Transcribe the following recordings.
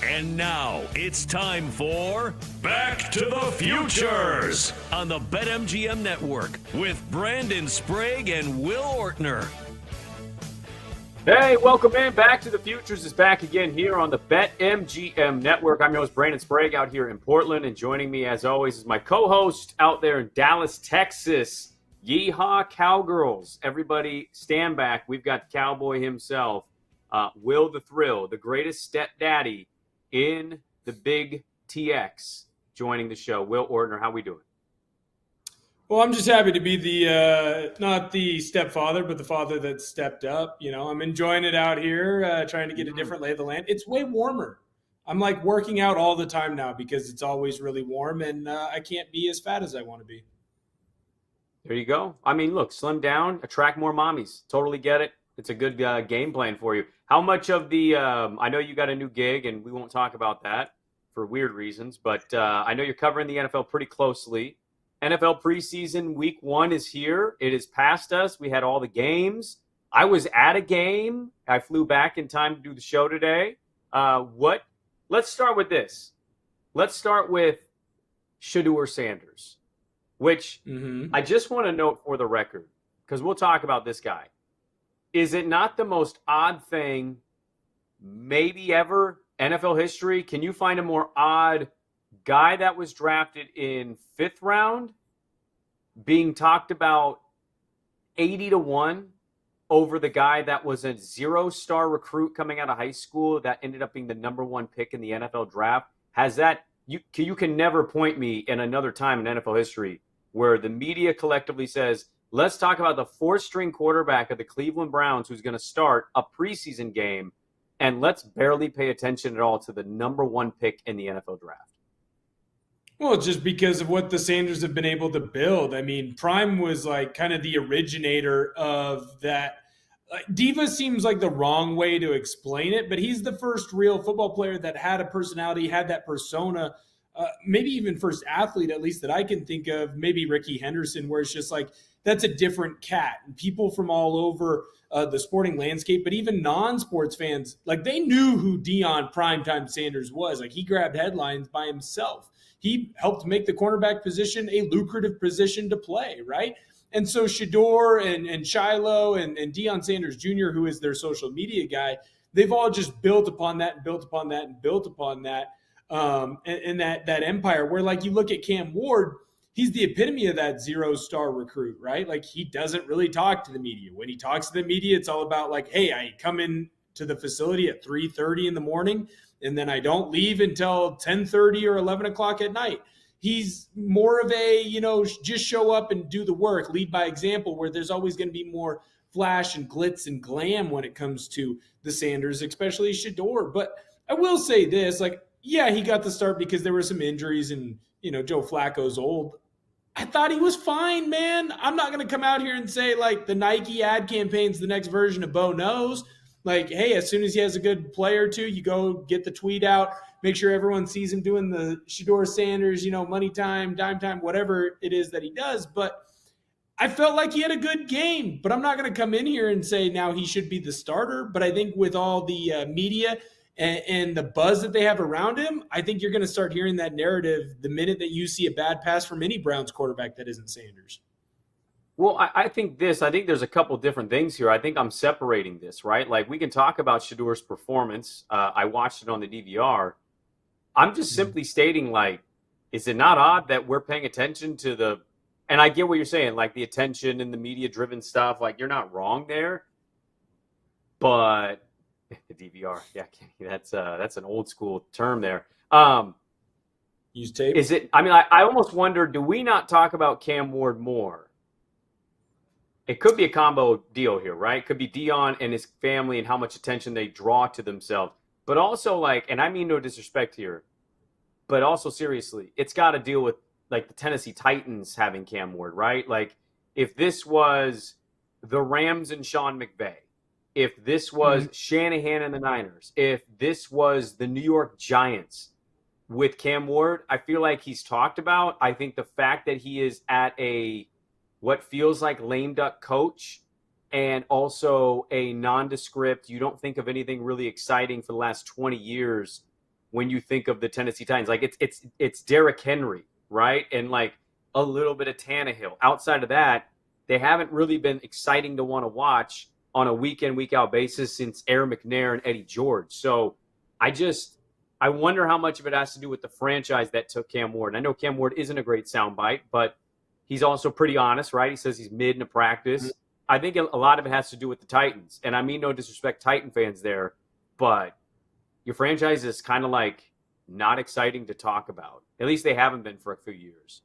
And now it's time for Back to the Futures on the BetMGM Network with Brandon Sprague and Will Ortner. Hey, welcome in. Back to the Futures is back again here on the BetMGM Network. I'm your host, Brandon Sprague, out here in Portland. And joining me, as always, is my co-host out there in Dallas, Texas. Yeehaw, Cowgirls. Everybody stand back. We've got Cowboy himself, Will the Thrill, the greatest stepdaddy in the Big TX, joining the show. Will Ortner, how we doing? Well, I'm just happy to be the not the stepfather, but the father that stepped up. You know, I'm enjoying it out here, trying to get a different lay of the land. It's way warmer. I'm like working out all the time now because it's always really warm, and I can't be as fat as I want to be. There you go. I mean, look, slim down, attract more mommies. Totally get it. It's a good game plan for you. How much of the I know you got a new gig, and we won't talk about that for weird reasons, but I know you're covering the NFL pretty closely. NFL preseason week 1 is here. It is past us. We had all the games. I was at a game. I flew back in time to do the show today. Let's start with this. Let's start with Shedeur Sanders, which I just want to note for the record, because we'll talk about this guy. Is it not the most odd thing maybe ever NFL history? Can you find a more odd guy that was drafted in 5th round being talked about 80-1 over the guy that was a 0-star recruit coming out of high school that ended up being the number 1 pick in the NFL draft? Has that you can never point me in another time in NFL history where the media collectively says, let's talk about the 4th-string quarterback of the Cleveland Browns who's going to start a preseason game, and let's barely pay attention at all to the number 1 pick in the NFL draft. Well, just because of what the Sanders have been able to build. I mean, Prime was like kind of the originator of that. Diva seems like the wrong way to explain it, but he's the first real football player that had a personality, had that persona, maybe even first athlete, at least that I can think of, maybe Ricky Henderson, where it's just like, that's a different cat. And people from all over the sporting landscape, but even non-sports fans, like they knew who Deion Primetime Sanders was. Like he grabbed headlines by himself. He helped make the cornerback position a lucrative position to play, right? And so Shedeur and Shiloh and Deion Sanders Jr., who is their social media guy, they've all just built upon that and built upon that and built upon that. And that empire where, like, you look at Cam Ward, he's the epitome of that 0-star recruit, right? Like he doesn't really talk to the media. When he talks to the media, it's all about like, hey, I come in to the facility at 3:30 in the morning and then I don't leave until 10:30 or 11 o'clock at night. He's more of a, just show up and do the work, lead by example, where there's always going to be more flash and glitz and glam when it comes to the Sanders, especially Shedeur. But I will say this, like, yeah, he got the start because there were some injuries and, Joe Flacco's old. I thought he was fine, man. I'm not going to come out here and say, like, the Nike ad campaign's the next version of Bo Knows. Like, hey, as soon as he has a good play or two, you go get the tweet out, make sure everyone sees him doing the Shedeur Sanders, money time, dime time, whatever it is that he does. But I felt like he had a good game. But I'm not going to come in here and say now he should be the starter. But I think with all the media and the buzz that they have around him, I think you're going to start hearing that narrative the minute that you see a bad pass from any Browns quarterback that isn't Sanders. Well, I think there's a couple different things here. I think I'm separating this, right? Like, we can talk about Shedeur's performance. I watched it on the DVR. I'm just simply stating, like, is it not odd that we're paying attention to and I get what you're saying, like the attention and the media-driven stuff. Like, you're not wrong there. But the DVR, yeah, that's an old school term there. Use tape. Is it? I mean, I almost wonder, do we not talk about Cam Ward more? It could be a combo deal here, right? It could be Deion and his family and how much attention they draw to themselves. But also, like, and I mean no disrespect here, but also seriously, it's got to deal with, like, the Tennessee Titans having Cam Ward, right? Like, if this was the Rams and Sean McVay, if this was Shanahan and the Niners, if this was the New York Giants with Cam Ward, I feel like he's talked about. I think the fact that he is at what feels like lame duck coach and also a nondescript, you don't think of anything really exciting for the last 20 years when you think of the Tennessee Titans. Like it's Derrick Henry, right? And like a little bit of Tannehill. Outside of that, they haven't really been exciting to want to watch on a week in, week out basis since Aaron McNair and Eddie George. So I wonder how much of it has to do with the franchise that took Cam Ward. And I know Cam Ward isn't a great soundbite, but he's also pretty honest, right? He says he's mid in a practice. I think a lot of it has to do with the Titans. And I mean no disrespect Titan fans there, but your franchise is kind of like not exciting to talk about. At least they haven't been for a few years.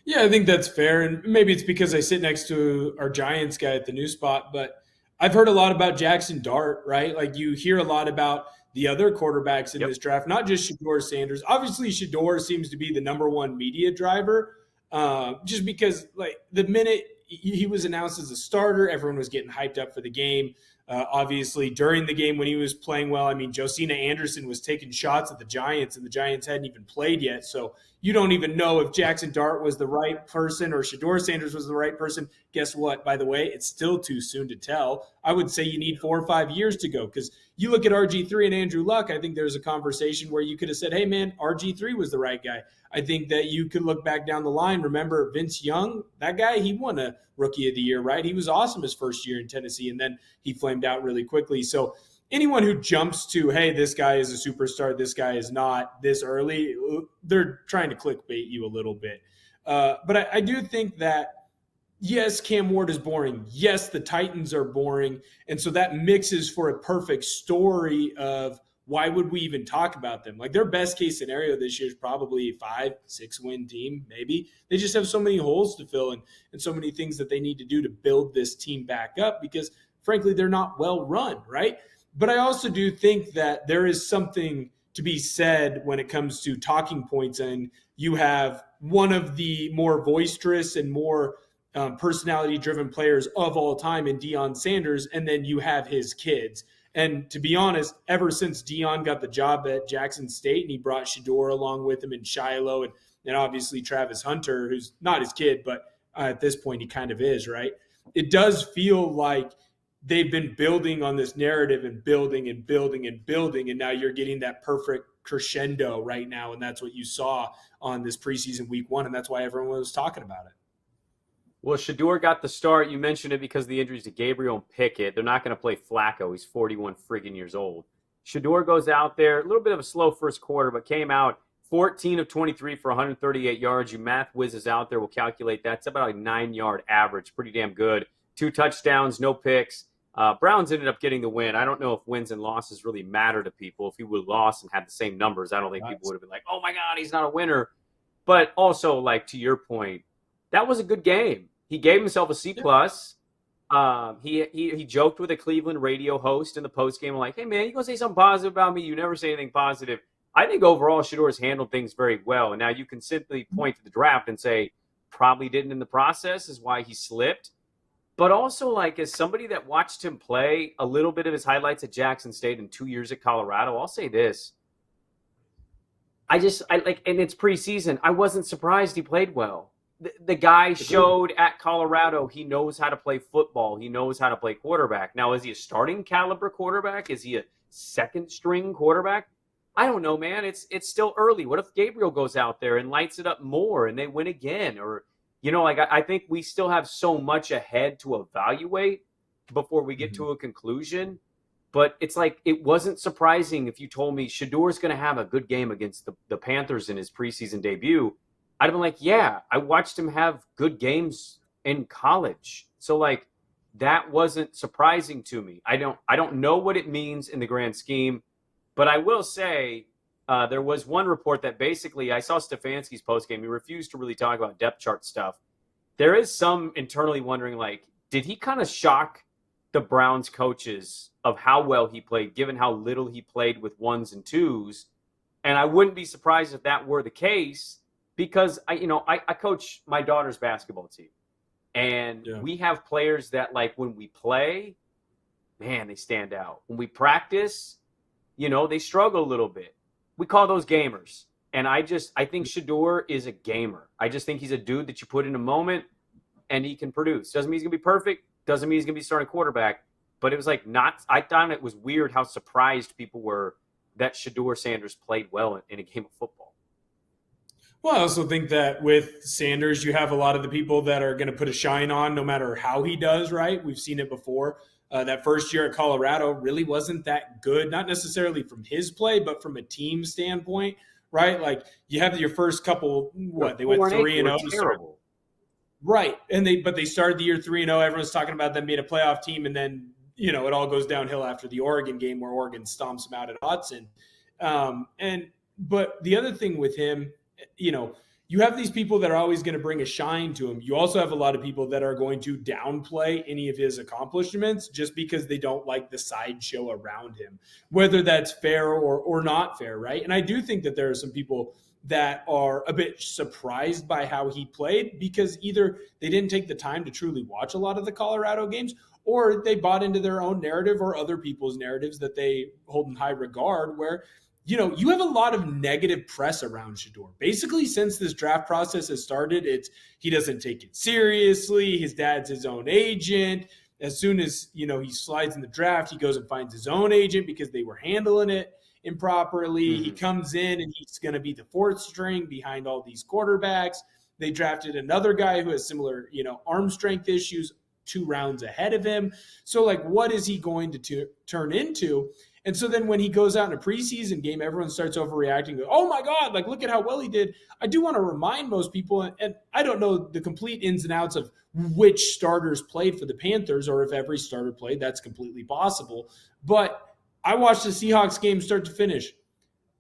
Yeah, I think that's fair. And maybe it's because I sit next to our Giants guy at the new spot, but I've heard a lot about Jackson Dart, right? Like you hear a lot about the other quarterbacks in this draft, not just Shedeur Sanders. Obviously, Shedeur seems to be the number one media driver, just because like the minute he was announced as a starter, everyone was getting hyped up for the game. Obviously, during the game when he was playing well, I mean, Josina Anderson was taking shots at the Giants, and the Giants hadn't even played yet. So you don't even know if Jackson Dart was the right person or Shedeur Sanders was the right person. Guess what? By the way, it's still too soon to tell. I would say you need 4 or 5 years to go because you look at RG3 and Andrew Luck, I think there's a conversation where you could have said, hey, man, RG3 was the right guy. I think that you could look back down the line. Remember Vince Young, that guy, he won a Rookie of the Year, right? He was awesome his first year in Tennessee, and then he flamed out really quickly. So anyone who jumps to, hey, this guy is a superstar, this guy is not this early, they're trying to clickbait you a little bit. But I do think that, yes, Cam Ward is boring. Yes, the Titans are boring. And so that mixes for a perfect story of why would we even talk about them? Like their best case scenario this year is probably a 5-6 win team, maybe. They just have so many holes to fill and so many things that they need to do to build this team back up because, frankly, they're not well run, right? But I also do think that there is something to be said when it comes to talking points, and you have one of the more boisterous and more personality-driven players of all time in Deion Sanders, and then you have his kids. And to be honest, ever since Deion got the job at Jackson State and he brought Shedeur along with him and Shiloh and obviously Travis Hunter, who's not his kid, but at this point he kind of is, right? It does feel like they've been building on this narrative and building and building and building, and now you're getting that perfect crescendo right now, and that's what you saw on this preseason week 1, and that's why everyone was talking about it. Well, Shedeur got the start. You mentioned it because of the injuries to Gabriel and Pickett. They're not going to play Flacco. He's 41 friggin' years old. Shedeur goes out there, a little bit of a slow first quarter, but came out 14 of 23 for 138 yards. You math whizzes out there will calculate that's about a 9-yard average. Pretty damn good. 2 touchdowns, no picks. Browns ended up getting the win. I don't know if wins and losses really matter to people. If he would have lost and had the same numbers, I don't think people would have been like, oh, my God, he's not a winner. But also, like, to your point, that was a good game. He gave himself a C+. He joked with a Cleveland radio host in the postgame, like, hey, man, you going to say something positive about me? You never say anything positive. I think overall Shedeur has handled things very well. And now you can simply point to the draft and say probably didn't in the process is why he slipped. But also, like, as somebody that watched him play a little bit of his highlights at Jackson State and 2 years at Colorado, I'll say this. And it's preseason. I wasn't surprised he played well. The guy showed at Colorado he knows how to play football. He knows how to play quarterback. Now, is he a starting caliber quarterback? Is he a second-string quarterback? I don't know, man. It's still early. What if Gabriel goes out there and lights it up more and they win again? Or, you know, like I think we still have so much ahead to evaluate before we get to a conclusion. But it's like it wasn't surprising if you told me Shedeur's going to have a good game against the Panthers in his preseason debut. I'd have been like, yeah, I watched him have good games in college. So, like, that wasn't surprising to me. I don't know what it means in the grand scheme, but I will say there was one report that basically I saw Stefanski's postgame. He refused to really talk about depth chart stuff. There is some internally wondering, like, did he kind of shock the Browns coaches of how well he played, given how little he played with 1s and 2s? And I wouldn't be surprised if that were the case. Because I coach my daughter's basketball team, and we have players that, like, when we play, man, they stand out. When we practice, they struggle a little bit. We call those gamers. And I think Shedeur is a gamer. I just think he's a dude that you put in a moment and he can produce. Doesn't mean he's going to be perfect. Doesn't mean he's going to be starting quarterback. But it was like I thought it was weird how surprised people were that Shedeur Sanders played well in a game of football. Well, I also think that with Sanders, you have a lot of the people that are going to put a shine on no matter how he does, right? We've seen it before. That first year at Colorado really wasn't that good, not necessarily from his play, but from a team standpoint, right? Like you have your first couple, they went 3-0. Terrible. Right. But they started the year 3-0. Everyone's talking about them being a playoff team, and then, it all goes downhill after the Oregon game where Oregon stomps them out at Autzen. But the other thing with him, you have these people that are always going to bring a shine to him. You also have a lot of people that are going to downplay any of his accomplishments just because they don't like the sideshow around him, whether that's fair or not fair, right? And I do think that there are some people that are a bit surprised by how he played because either they didn't take the time to truly watch a lot of the Colorado games, or they bought into their own narrative or other people's narratives that they hold in high regard, where you have a lot of negative press around Shedeur. Basically, since this draft process has started, he doesn't take it seriously. His dad's his own agent. As soon as, he slides in the draft, he goes and finds his own agent because they were handling it improperly. Mm-hmm. He comes in and he's going to be the fourth string behind all these quarterbacks. They drafted another guy who has similar, arm strength issues 2 rounds ahead of him. So, what is he going to turn into? And so then when he goes out in a preseason game, everyone starts overreacting. Oh, my God, look at how well he did. I do want to remind most people, and I don't know the complete ins and outs of which starters played for the Panthers or if every starter played. That's completely possible. But I watched the Seahawks game start to finish.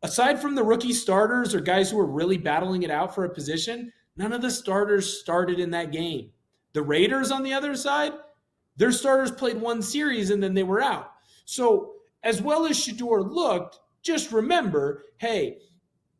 Aside from the rookie starters or guys who were really battling it out for a position, none of the starters started in that game. The Raiders, on the other side, their starters played one series and then they were out. So as well as Shedeur looked, just remember, hey,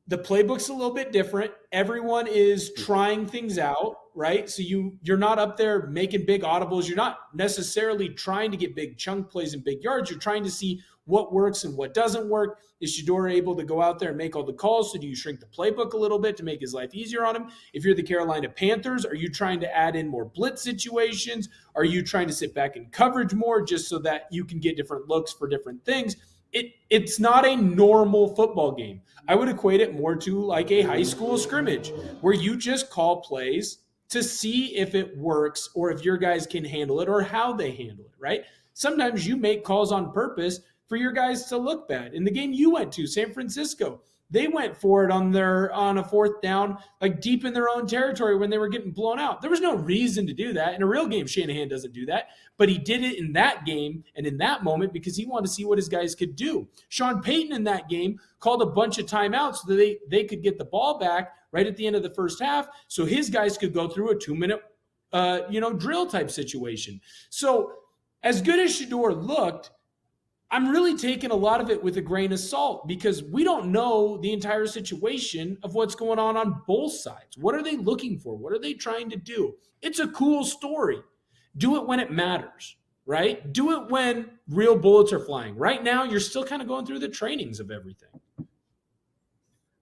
the playbook's a little bit different. Everyone is trying things out, right? So you're not up there making big audibles. You're not necessarily trying to get big chunk plays and big yards. You're trying to see what works and what doesn't work. Is Shedeur able to go out there and make all the calls? So do you shrink the playbook a little bit to make his life easier on him? If you're the Carolina Panthers, are you trying to add in more blitz situations? Are you trying to sit back in coverage more just so that you can get different looks for different things? It's not a normal football game. I would equate it more to like a high school scrimmage where you just call plays to see if it works or if your guys can handle it or how they handle it, right? Sometimes you make calls on purpose for your guys to look bad. In the game you went to, San Francisco, they went for it on a 4th down, deep in their own territory when they were getting blown out. There was no reason to do that. In a real game, Shanahan doesn't do that, but he did it in that game and in that moment because he wanted to see what his guys could do. Sean Payton in that game called a bunch of timeouts so that they could get the ball back right at the end of the first half so his guys could go through a 2-minute drill type situation. So as good as Shedeur looked, I'm really taking a lot of it with a grain of salt because we don't know the entire situation of what's going on both sides. What are they looking for? What are they trying to do? It's a cool story. Do it when it matters, right? Do it when real bullets are flying. Right now, you're still kind of going through the trainings of everything.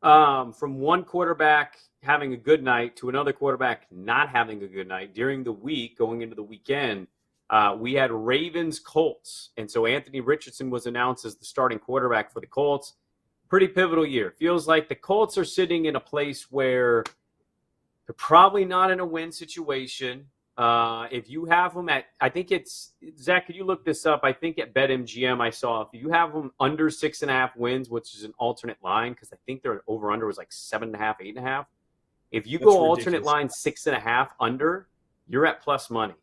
From one quarterback having a good night to another quarterback not having a good night during the week, going into the weekend, we had Ravens-Colts, and so Anthony Richardson was announced as the starting quarterback for the Colts. Pretty pivotal year. Feels like the Colts are sitting in a place where they're probably not in a win situation. If you have them at, I think it's, Zach, could you look this up? I think at BetMGM I saw if you have them under 6.5 wins, which is an alternate line, because I think their over-under was 7.5, 8.5. If you go alternate line 6.5 under, you're at plus money.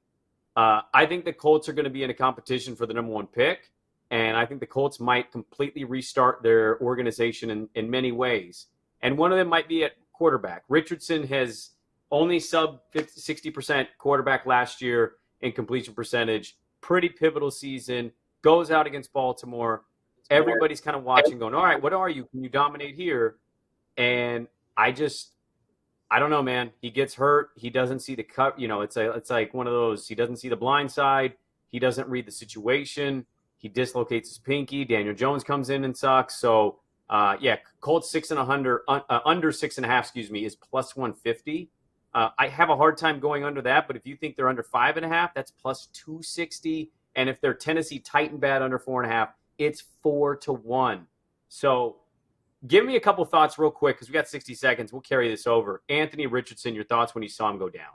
I think the Colts are going to be in a competition for the number 1 pick, and I think the Colts might completely restart their organization in many ways. And one of them might be at quarterback. Richardson has only sub 60% quarterback last year in completion percentage. Pretty pivotal season. Goes out against Baltimore. Everybody's kind of watching going, all right, what are you? Can you dominate here? And I don't know, man. He gets hurt. He doesn't see the cut. It's like one of those. He doesn't see the blind side. He doesn't read the situation. He dislocates his pinky. Daniel Jones comes in and sucks. So, Colts under 6.5, is plus 150. I have a hard time going under that, but if you think they're under 5.5, that's plus 260. And if they're Tennessee Titan bad under 4.5, it's 4-1. So give me a couple thoughts real quick because we got 60 seconds. We'll carry this over. Anthony Richardson, your thoughts when you saw him go down?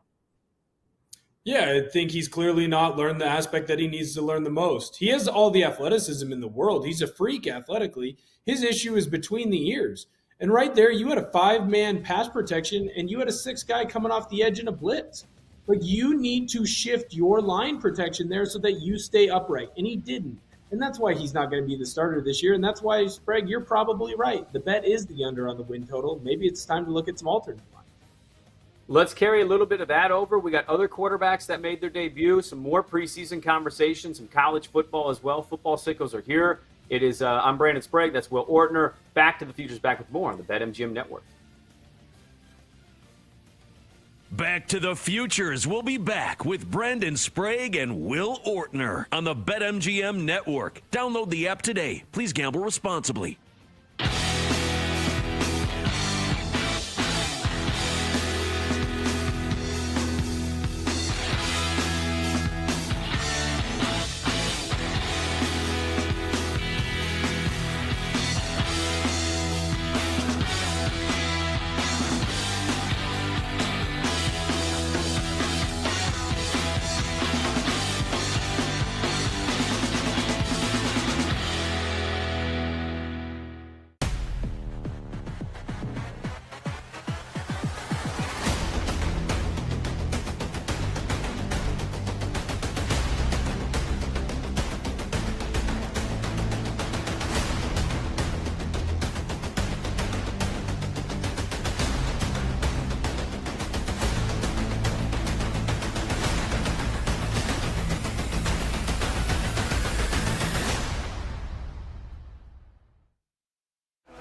Yeah, I think he's clearly not learned the aspect that he needs to learn the most. He has all the athleticism in the world. He's a freak athletically. His issue is between the ears. And right there, you had a 5-man pass protection, and you had a 6th guy coming off the edge in a blitz. Like, you need to shift your line protection there so that you stay upright. And he didn't. And that's why he's not going to be the starter this year. And that's why, Sprague, you're probably right. The bet is the under on the win total. Maybe it's time to look at some alternate lines. Let's carry a little bit of that over. We got other quarterbacks that made their debut, some more preseason conversation, some college football as well. Football sickos are here. It is, I'm Brandon Sprague. That's Will Ortner. Back to the Future's back with more on the BetMGM Network. Back to the Futures. We'll be back with Brandon Sprague and Will Ortner on the BetMGM Network. Download the app today. Please gamble responsibly.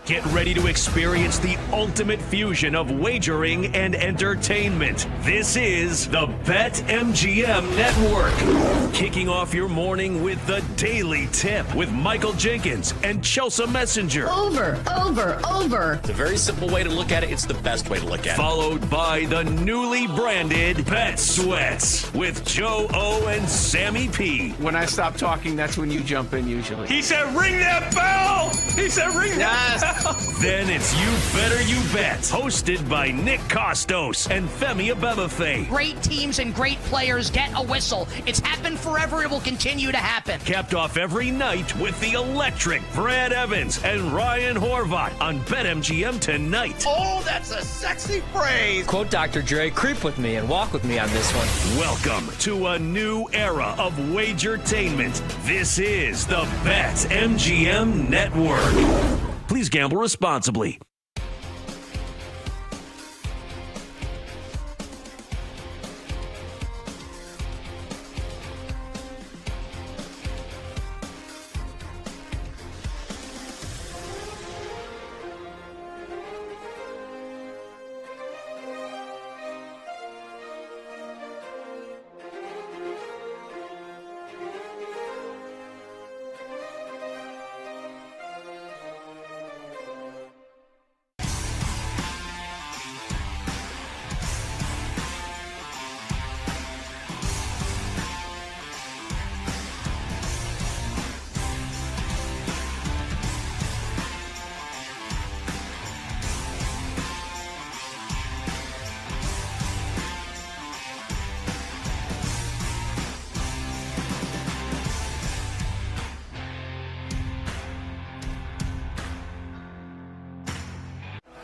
Get ready to experience the ultimate fusion of wagering and entertainment. This is the BetMGM Network. Kicking off your morning with the Daily Tip with Michael Jenkins and Chelsea Messenger. Over. It's a very simple way to look at it. It's the best way to look at it. Followed by the newly branded Bet Sweats with Joe O and Sammy P. When I stop talking, that's when you jump in usually. He said, ring that bell! He said, ring that bell! Then it's You Better You Bet, hosted by Nick Costos and Femi Abebefe. Great teams and great players get a whistle. It's happened forever. It will continue to happen. Capped off every night with the electric Brad Evans and Ryan Horvath on BetMGM tonight. Oh, that's a sexy phrase. Quote Dr. Dre, creep with me and walk with me on this one. Welcome to a new era of Wagertainment. This is the BetMGM Network. Please gamble responsibly.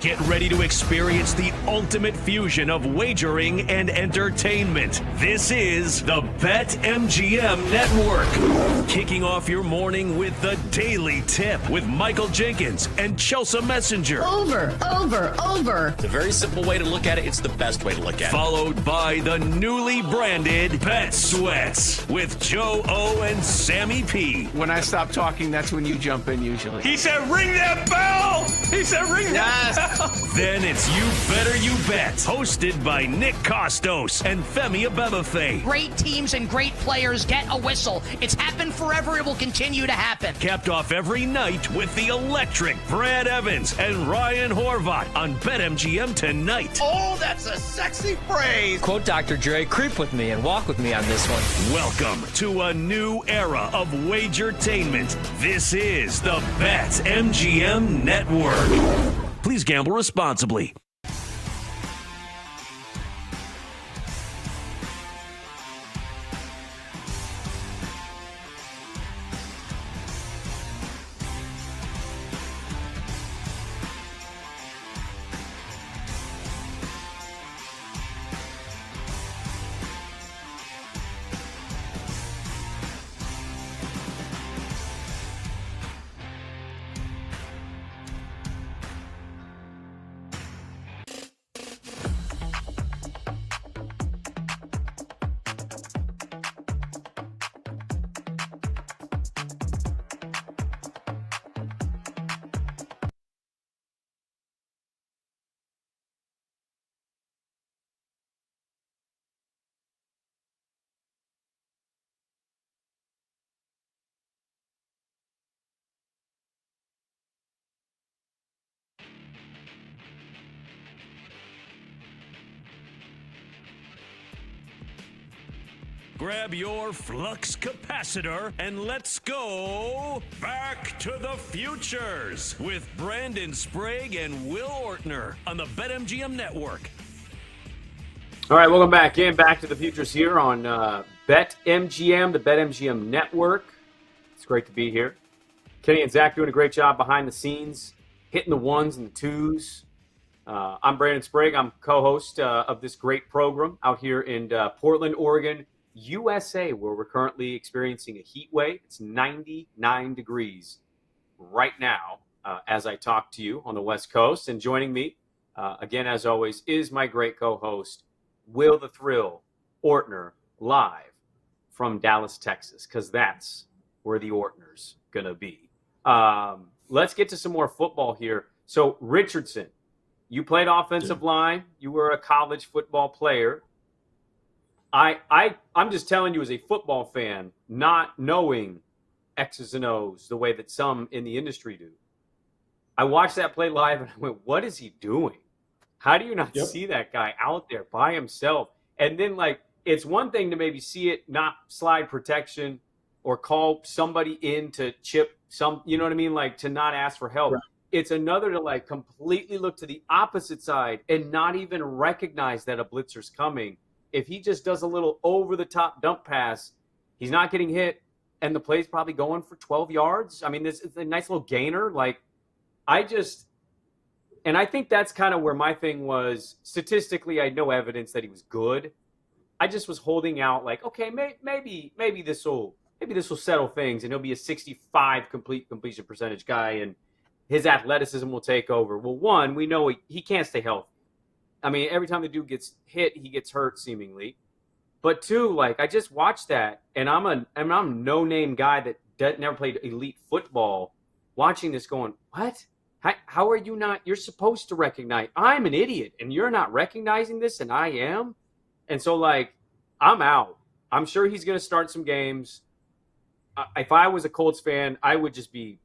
Get ready to experience the ultimate fusion of wagering and entertainment. This is the BetMGM Network. Kicking off your morning with the Daily Tip with Michael Jenkins and Chelsea Messenger. Over. It's a very simple way to look at it. It's the best way to look at it. Followed by the newly branded Bet Sweats with Joe O and Sammy P. When I stop talking, that's when you jump in usually. He said, ring that bell! He said, ring that bell! Then it's You Better You Bet, hosted by Nick Costos and Femi Abebefe. Great teams and great players get a whistle. It's happened forever. It will continue to happen. Capped off every night with the electric Brad Evans and Ryan Horvat on BetMGM tonight. Oh, that's a sexy phrase. Quote Dr. Dre, creep with me and walk with me on this one. Welcome to a new era of Wagertainment. This is the BetMGM Network. Please gamble responsibly. Grab your flux capacitor and let's go back to the futures with Brandon Sprague and Will Ortner on the BetMGM Network. All right, welcome back to the futures here on BetMGM, the BetMGM Network. It's great to be here. Kenny and Zach doing a great job behind the scenes, hitting the ones and the twos. I'm Brandon Sprague. I'm co-host of this great program out here in Portland, Oregon, USA, where we're currently experiencing a heat wave. It's 99 degrees right now as I talk to you on the West Coast. And joining me, again, as always, is my great co-host, Will the Thrill Ortner, live from Dallas, Texas, because that's where the Ortner's going to be. Let's get to some more football here. So, Richardson, you played offensive line. You were a college football player. I'm just telling you as a football fan, not knowing X's and O's the way that some in the industry do. I watched that play live and I went, what is he doing? How do you not see that guy out there by himself? And then, like, it's one thing to maybe see it, not slide protection or call somebody in to chip some, you know what I mean? Like, to not ask for help. Right. It's another to, like, completely look to the opposite side and not even recognize that a blitzer's coming. If he just does a little over-the-top dump pass, he's not getting hit, and the play's probably going for 12 yards. I mean, it's a nice little gainer. Like, I think that's kind of where my thing was. Statistically, I had no evidence that he was good. I just was holding out, like, okay, maybe this will settle things, and he'll be a 65 completion percentage guy, and his athleticism will take over. Well, one, we know he can't stay healthy. I mean, every time the dude gets hit, he gets hurt seemingly. But two, like, I just watched that, and I'm a no-name guy that never played elite football. Watching this, going, what? How are you not? You're supposed to recognize. I'm an idiot, and you're not recognizing this, and I am. And so, like, I'm out. I'm sure he's going to start some games. If I was a Colts fan, I would just be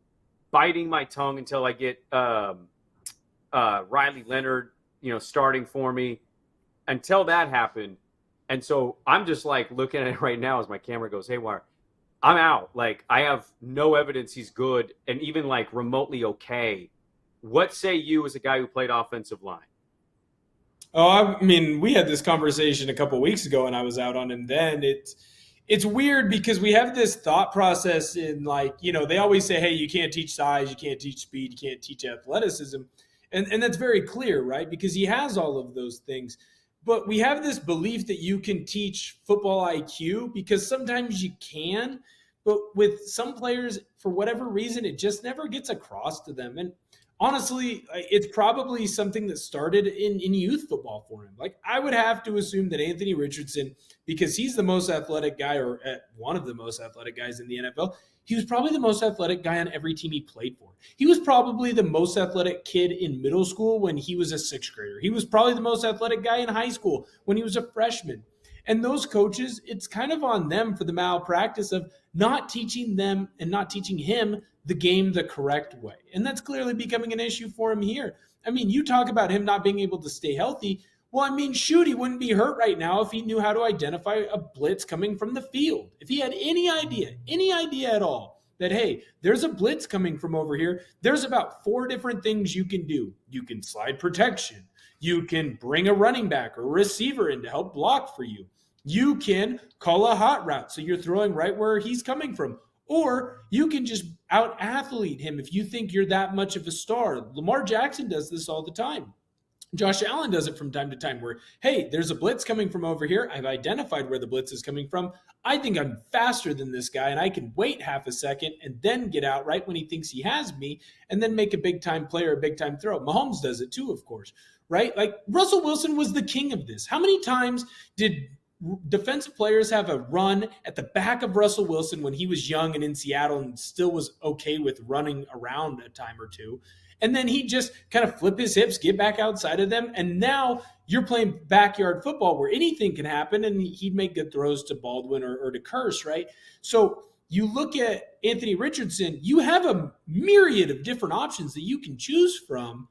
biting my tongue until I get Riley Leonard, starting for me until that happened. And so I'm just like looking at it right now as my camera goes haywire. I'm out. Like, I have no evidence he's good and even like remotely okay. What say you as a guy who played offensive line? Oh, I mean, we had this conversation a couple of weeks ago and I was out on him then. It's weird because we have this thought process in, like, they always say, hey, you can't teach size, you can't teach speed, you can't teach athleticism. And that's very clear, right? Because he has all of those things. But we have this belief that you can teach football IQ because sometimes you can. But with some players, for whatever reason, it just never gets across to them. And honestly, it's probably something that started in youth football for him. Like, I would have to assume that Anthony Richardson, because he's the most athletic guy, or one of the most athletic guys in the NFL, he was probably the most athletic guy on every team he played for. He was probably the most athletic kid in middle school when he was a sixth grader. He was probably the most athletic guy in high school when he was a freshman. And those coaches, it's kind of on them for the malpractice of not teaching them and not teaching him the game the correct way. And that's clearly becoming an issue for him here. I mean, you talk about him not being able to stay healthy. Well, I mean, shoot, he wouldn't be hurt right now if he knew how to identify a blitz coming from the field. If he had any idea at all that, hey, there's a blitz coming from over here, there's about 4 different things you can do. You can slide protection. You can bring a running back or a receiver in to help block for you. You can call a hot route, so you're throwing right where he's coming from. Or you can just out-athlete him if you think you're that much of a star. Lamar Jackson does this all the time. Josh Allen does it from time to time where, hey, there's a blitz coming from over here. I've identified where the blitz is coming from. I think I'm faster than this guy, and I can wait half a second and then get out right when he thinks he has me and then make a big-time play or a big-time throw. Mahomes does it too, of course, right? Like, Russell Wilson was the king of this. How many times did defensive players have a run at the back of Russell Wilson when he was young and in Seattle and still was okay with running around a time or two? And then he just kind of flip his hips, get back outside of them. And now you're playing backyard football where anything can happen. And he'd make good throws to Baldwin or to Curse, right? So you look at Anthony Richardson, you have a myriad of different options that you can choose from.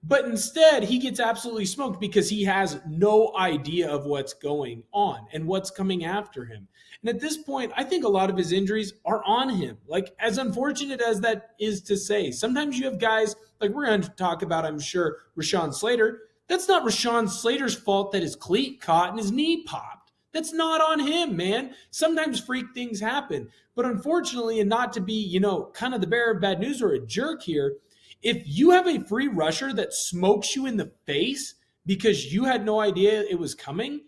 But instead, he gets absolutely smoked because he has no idea of what's going on and what's coming after him. And at this point, I think a lot of his injuries are on him. Like, as unfortunate as that is to say, sometimes you have guys, like we're going to talk about, I'm sure, Rashawn Slater. That's not Rashawn Slater's fault that his cleat caught and his knee popped. That's not on him, man. Sometimes freak things happen. But unfortunately, and not to be, kind of the bearer of bad news or a jerk here, if you have a free rusher that smokes you in the face because you had no idea it was coming,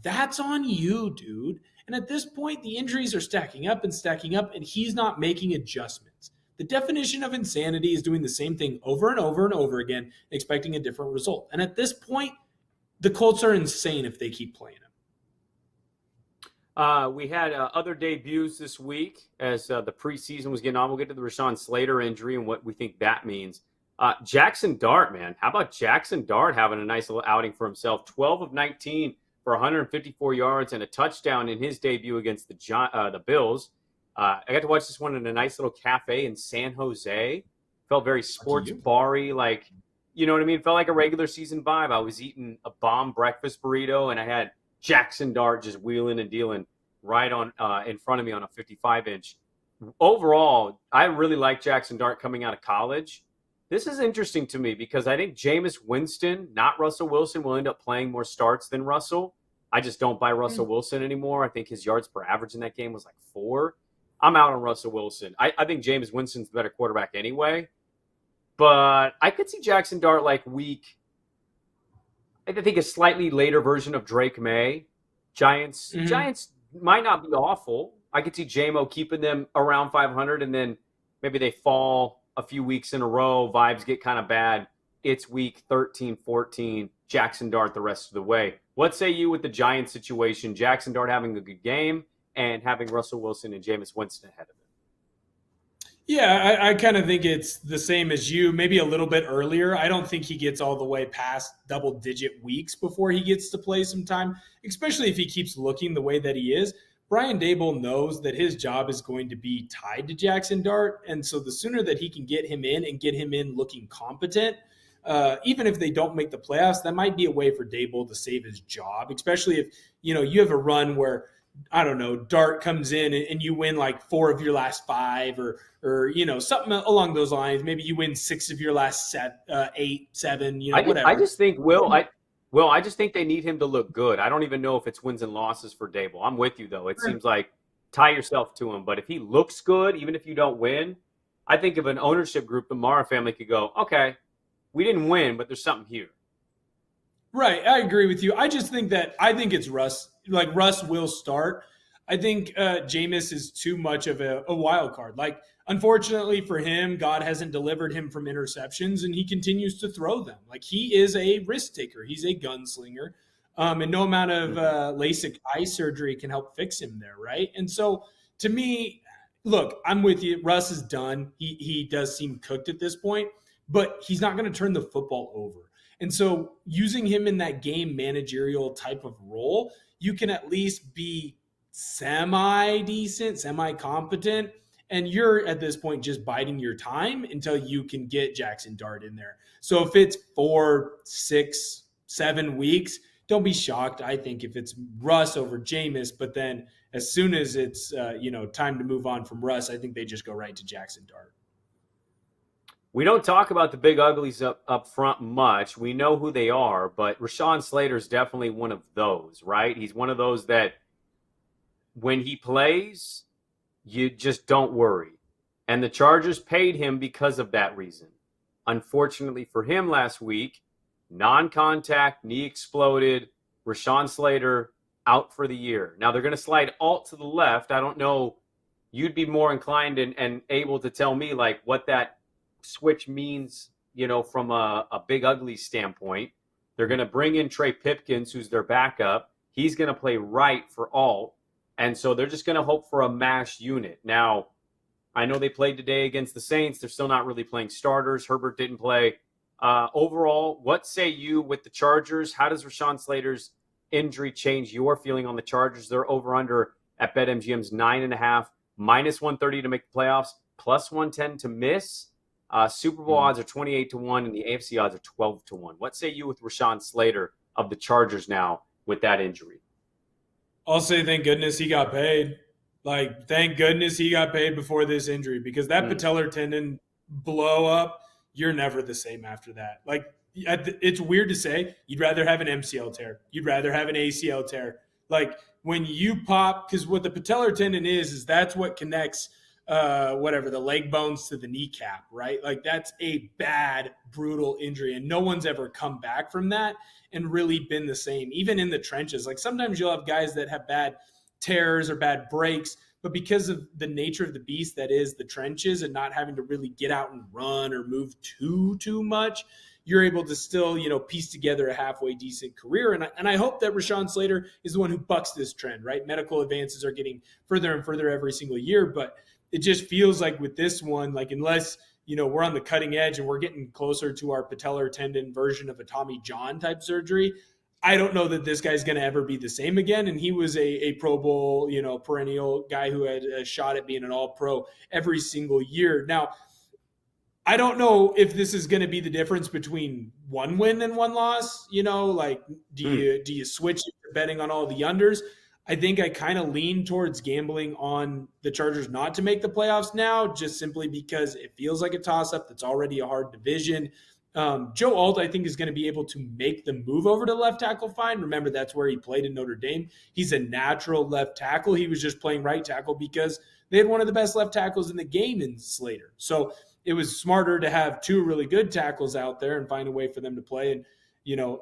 that's on you, dude. And at this point, the injuries are stacking up, and he's not making adjustments. The definition of insanity is doing the same thing over and over and over again, expecting a different result. And at this point, the Colts are insane if they keep playing him. We had other debuts this week as the preseason was getting on. We'll get to the Rashawn Slater injury and what we think that means. Jackson Dart, man. How about Jackson Dart having a nice little outing for himself? 12 of 19 for 154 yards and a touchdown in his debut against the Bills. I got to watch this one in a nice little cafe in San Jose. Felt very sports bar-y, like, you know what I mean? Felt like a regular season vibe. I was eating a bomb breakfast burrito, and I had Jackson Dart just wheeling and dealing right on in front of me on a 55-inch. Overall, I really like Jackson Dart coming out of college. This is interesting to me because I think Jameis Winston, not Russell Wilson, will end up playing more starts than Russell. I just don't buy Russell Wilson anymore. I think his yards per average in that game was like 4. I'm out on Russell Wilson. I think Jameis Winston's the better quarterback anyway. But I could see Jackson Dart like week, I think a slightly later version of Drake May. Giants might not be awful. I could see J-Mo keeping them around 500, and then maybe they fall a few weeks in a row. Vibes get kind of bad. It's week 13, 14. Jackson Dart the rest of the way. What say you with the Giants situation? Jackson Dart having a good game and having Russell Wilson and Jameis Winston ahead of him. Yeah, I kind of think it's the same as you, maybe a little bit earlier. I don't think he gets all the way past double-digit weeks before he gets to play some time, especially if he keeps looking the way that he is. Brian Daboll knows that his job is going to be tied to Jackson Dart, and so the sooner that he can get him in and get him in looking competent, even if they don't make the playoffs, that might be a way for Daboll to save his job, especially if you have a run where, I don't know, Dart comes in and you win like 4 of your last 5 or something along those lines. Maybe you win 6 of your last 8, 7, whatever. I just think, I just think they need him to look good. I don't even know if it's wins and losses for Daboll. I'm with you, though. It seems like tie yourself to him. But if he looks good, even if you don't win, I think of an ownership group, the Mara family could go, okay, we didn't win, but there's something here. Right. I agree with you. I just think it's Russ. Like, Russ will start. I think Jameis is too much of a wild card. Like, unfortunately for him, God hasn't delivered him from interceptions, and he continues to throw them. Like, he is a risk taker. He's a gunslinger, and no amount of LASIK eye surgery can help fix him there, right? And so, to me, look, I'm with you. Russ is done. He does seem cooked at this point, but he's not going to turn the football over. And so, using him in that game managerial type of role, you can at least be semi-decent, semi-competent, and you're at this point just biding your time until you can get Jackson Dart in there. So if it's 4, 6, 7 weeks, don't be shocked, I think, if it's Russ over Jameis, but then as soon as it's time to move on from Russ, I think they just go right to Jackson Dart. We don't talk about the big uglies up front much. We know who they are, but Rashawn Slater is definitely one of those, right? He's one of those that when he plays, you just don't worry. And the Chargers paid him because of that reason. Unfortunately for him last week, non-contact, knee exploded, Rashawn Slater out for the year. Now they're going to slide Alt to the left. I don't know. You'd be more inclined and able to tell me like what that switch means, from a big ugly standpoint. They're going to bring in Trey Pipkins, who's their backup. He's going to play right for Alt. And so they're just going to hope for a mash unit. Now, I know they played today against the Saints. They're still not really playing starters. Herbert didn't play. Overall, what say you with the Chargers? How does Rashawn Slater's injury change your feeling on the Chargers? They're over-under at BetMGM's 9.5, -130 to make the playoffs, +110 to miss. Super Bowl odds are 28-1, and the AFC odds are 12-1. What say you with Rashawn Slater of the Chargers now with that injury? I'll say thank goodness he got paid. Like, thank goodness he got paid before this injury, because that patellar tendon blow up, you're never the same after that. Like, it's weird to say, you'd rather have an MCL tear. You'd rather have an ACL tear. Like, when you pop, because what the patellar tendon is that's what connects the leg bones to the kneecap, right? Like, that's a bad, brutal injury, and no one's ever come back from that and really been the same, even in the trenches. Like, sometimes you'll have guys that have bad tears or bad breaks, but because of the nature of the beast that is the trenches and not having to really get out and run or move too much, you're able to still, piece together a halfway decent career. And I hope that Rashawn Slater is the one who bucks this trend, right? Medical advances are getting further and further every single year, but it just feels like with this one, like, unless we're on the cutting edge and we're getting closer to our patellar tendon version of a Tommy John type surgery, I don't know that this guy's going to ever be the same again. And he was a Pro Bowl, perennial guy who had a shot at being an All-Pro every single year. Now, I don't know if this is going to be the difference between one win and one loss. Like, do you switch to betting on all the unders? I think I kind of lean towards gambling on the Chargers not to make the playoffs now, just simply because it feels like a toss-up that's already a hard division. Joe Alt, I think, is going to be able to make the move over to left tackle fine. Remember, that's where he played in Notre Dame. He's a natural left tackle. He was just playing right tackle because they had one of the best left tackles in the game in Slater. So it was smarter to have two really good tackles out there and find a way for them to play. And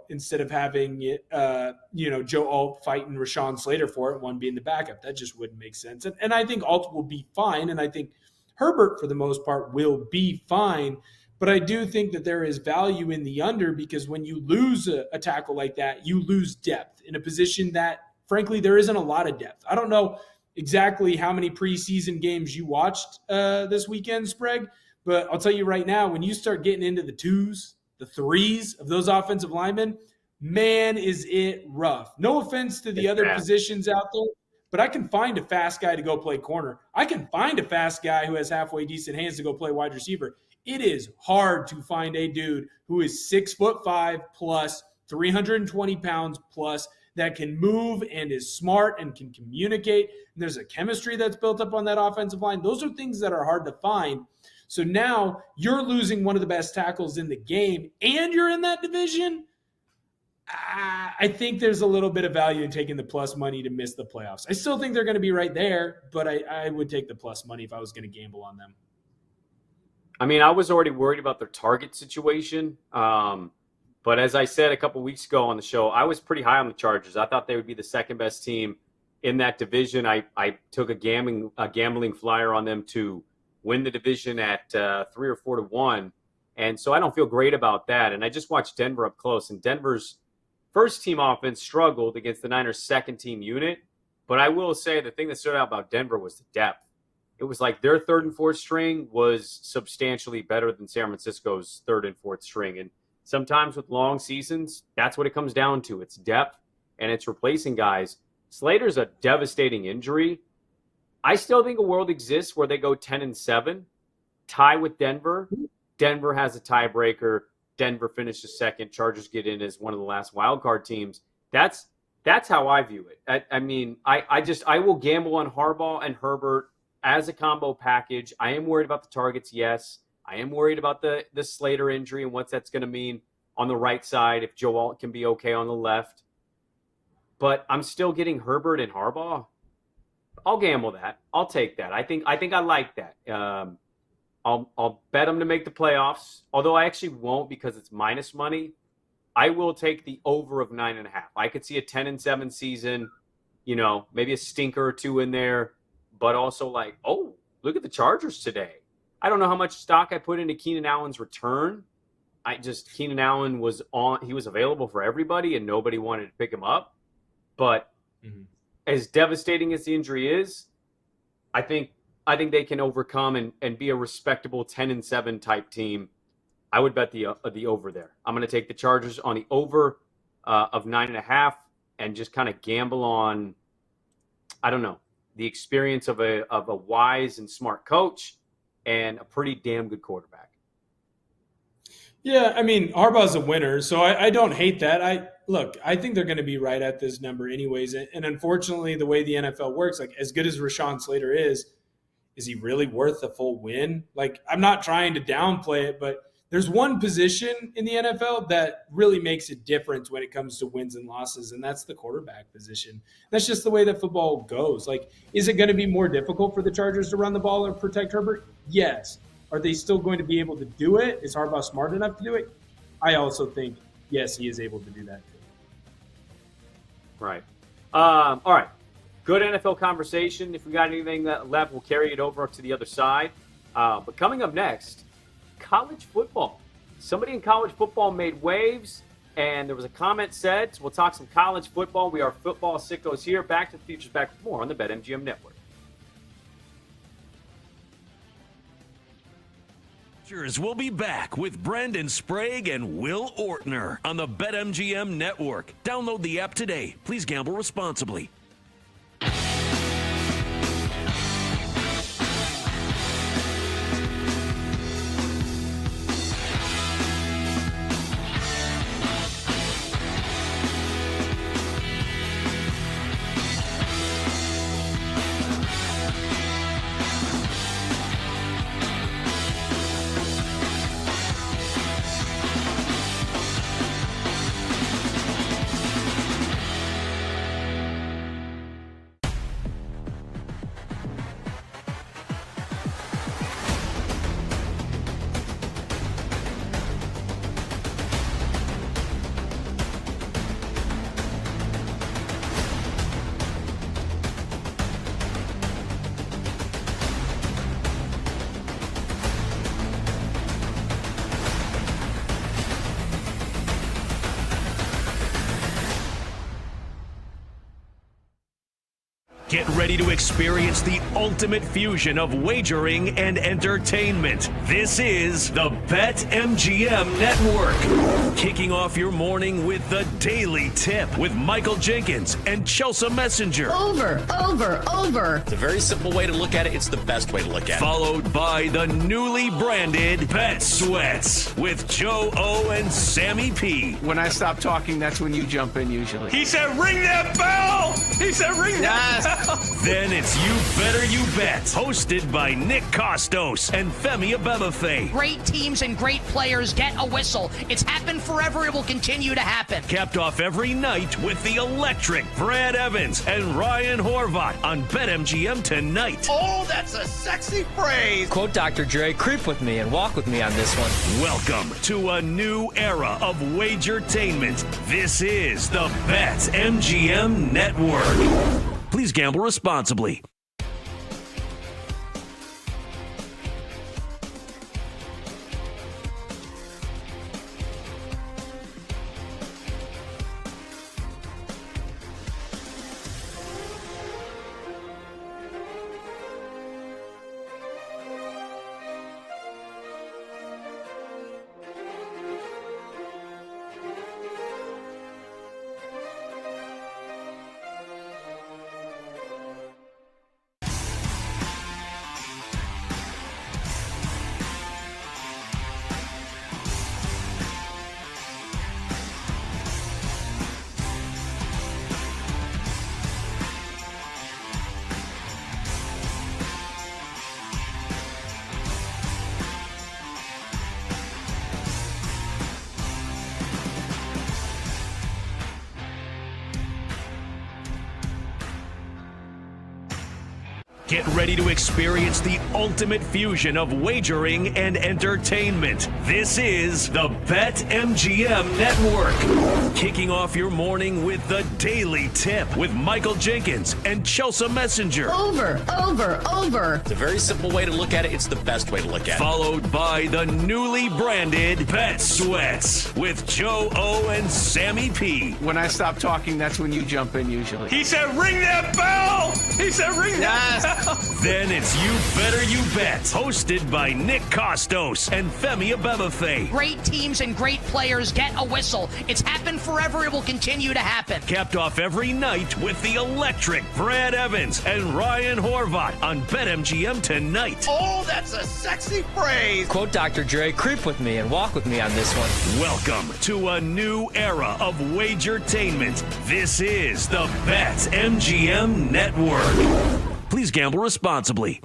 instead of having Joe Alt fighting Rashawn Slater for it, one being the backup, that just wouldn't make sense. And I think Alt will be fine, and I think Herbert, for the most part, will be fine. But I do think that there is value in the under, because when you lose a tackle like that, you lose depth in a position that, frankly, there isn't a lot of depth. I don't know exactly how many preseason games you watched this weekend, Sprague, but I'll tell you right now, when you start getting into the 2s, the 3s of those offensive linemen, man, is it rough. No offense to the other positions out there, but I can find a fast guy to go play corner. I can find a fast guy who has halfway decent hands to go play wide receiver. It is hard to find a dude who is 6'5" plus, 320 pounds plus, that can move and is smart and can communicate. And there's a chemistry that's built up on that offensive line. Those are things that are hard to find. So now you're losing one of the best tackles in the game and you're in that division. I think there's a little bit of value in taking the plus money to miss the playoffs. I still think they're going to be right there, but I would take the plus money if I was going to gamble on them. I mean, I was already worried about their target situation. But as I said a couple weeks ago on the show, I was pretty high on the Chargers. I thought they would be the second best team in that division. I took a gambling flyer on them to win the division at 3 or 4 to 1. And so I don't feel great about that. And I just watched Denver up close, and Denver's first team offense struggled against the Niners' second team unit. But I will say the thing that stood out about Denver was the depth. It was like their third and fourth string was substantially better than San Francisco's third and fourth string. And sometimes with long seasons, that's what it comes down to. It's depth and it's replacing guys. Slater's a devastating injury. I still think a world exists where they go 10-7, tie with Denver. Denver has a tiebreaker. Denver finishes second. Chargers get in as one of the last wild card teams. That's how I view it. I will gamble on Harbaugh and Herbert as a combo package. I am worried about the targets, yes. I am worried about the Slater injury and what that's going to mean on the right side if Joe Alt can be okay on the left. But I'm still getting Herbert and Harbaugh. I'll gamble that. I'll take that. I think I like that. I'll bet them to make the playoffs, although I actually won't because it's minus money. I will take the over of 9.5. I could see a 10-7 season, maybe a stinker or two in there, but also like, oh, look at the Chargers today. I don't know how much stock I put into Keenan Allen's return. Keenan Allen was available for everybody and nobody wanted to pick him up. But as devastating as the injury is, I think they can overcome and be a respectable 10-7 type team. I would bet the over there. I'm going to take the Chargers on the over of 9.5 and just kind of gamble on, I don't know, the experience of a wise and smart coach and a pretty damn good quarterback. Yeah, I mean, Harbaugh's a winner, so I don't hate that. I think they're going to be right at this number anyways. And unfortunately, the way the NFL works, like as good as Rashawn Slater is he really worth a full win? Like, I'm not trying to downplay it, but there's one position in the NFL that really makes a difference when it comes to wins and losses, and that's the quarterback position. That's just the way that football goes. Like, is it going to be more difficult for the Chargers to run the ball or protect Herbert? Yes. Are they still going to be able to do it? Is Harbaugh smart enough to do it? I also think, yes, he is able to do that too. Right. All right. Good NFL conversation. If we got anything left, we'll carry it over to the other side. But coming up next, college football. Somebody in college football made waves, and there was a comment said, so we'll talk some college football. We are football sickos here. Back to the Future's back with more on the BetMGM Network. We'll be back with Brandon Sprague and Will Ortner on the BetMGM Network. Download the app today. Please gamble responsibly. Get ready to experience the ultimate fusion of wagering and entertainment. This is the BetMGM Network. Kicking off your morning with the Daily Tip with Michael Jenkins and Chelsea Messenger. Over. It's a very simple way to look at it. It's the best way to look at it. Followed by the newly branded Bet Sweats with Joe O and Sammy P. When I stop talking, that's when you jump in usually. He said, ring that bell! He said, ring that bell! Then it's You Better You Bet, hosted by Nick Costos and Femi Abebefe. Great teams and great players get a whistle. It's happened forever. It will continue to happen. Capped off every night with the electric Brad Evans and Ryan Horvath on BetMGM tonight. Oh, that's a sexy phrase. Quote Dr. Dre, creep with me and walk with me on this one. Welcome to a new era of Wagertainment. This is the BetMGM Network. Please gamble responsibly. Get ready to experience the ultimate fusion of wagering and entertainment. This is the BetMGM Network. Kicking off your morning with the Daily Tip with Michael Jenkins and Chelsea Messenger. Over. It's a very simple way to look at it. It's the best way to look at it. Followed by the newly branded Bet Sweats with Joe O and Sammy P. When I stop talking, that's when you jump in usually. He said, ring that bell. He said, ring that bell. Then it's You Better You Bet, hosted by Nick Costos and Femi Abebefe. Great teams and great players get a whistle. It's happened forever. It will continue to happen. Capped off every night with the electric Brad Evans and Ryan Horvat on BetMGM tonight. Oh, that's a sexy phrase. Quote Dr. Dre, creep with me and walk with me on this one. Welcome to a new era of Wagertainment. This is the BetMGM Network. Please gamble responsibly.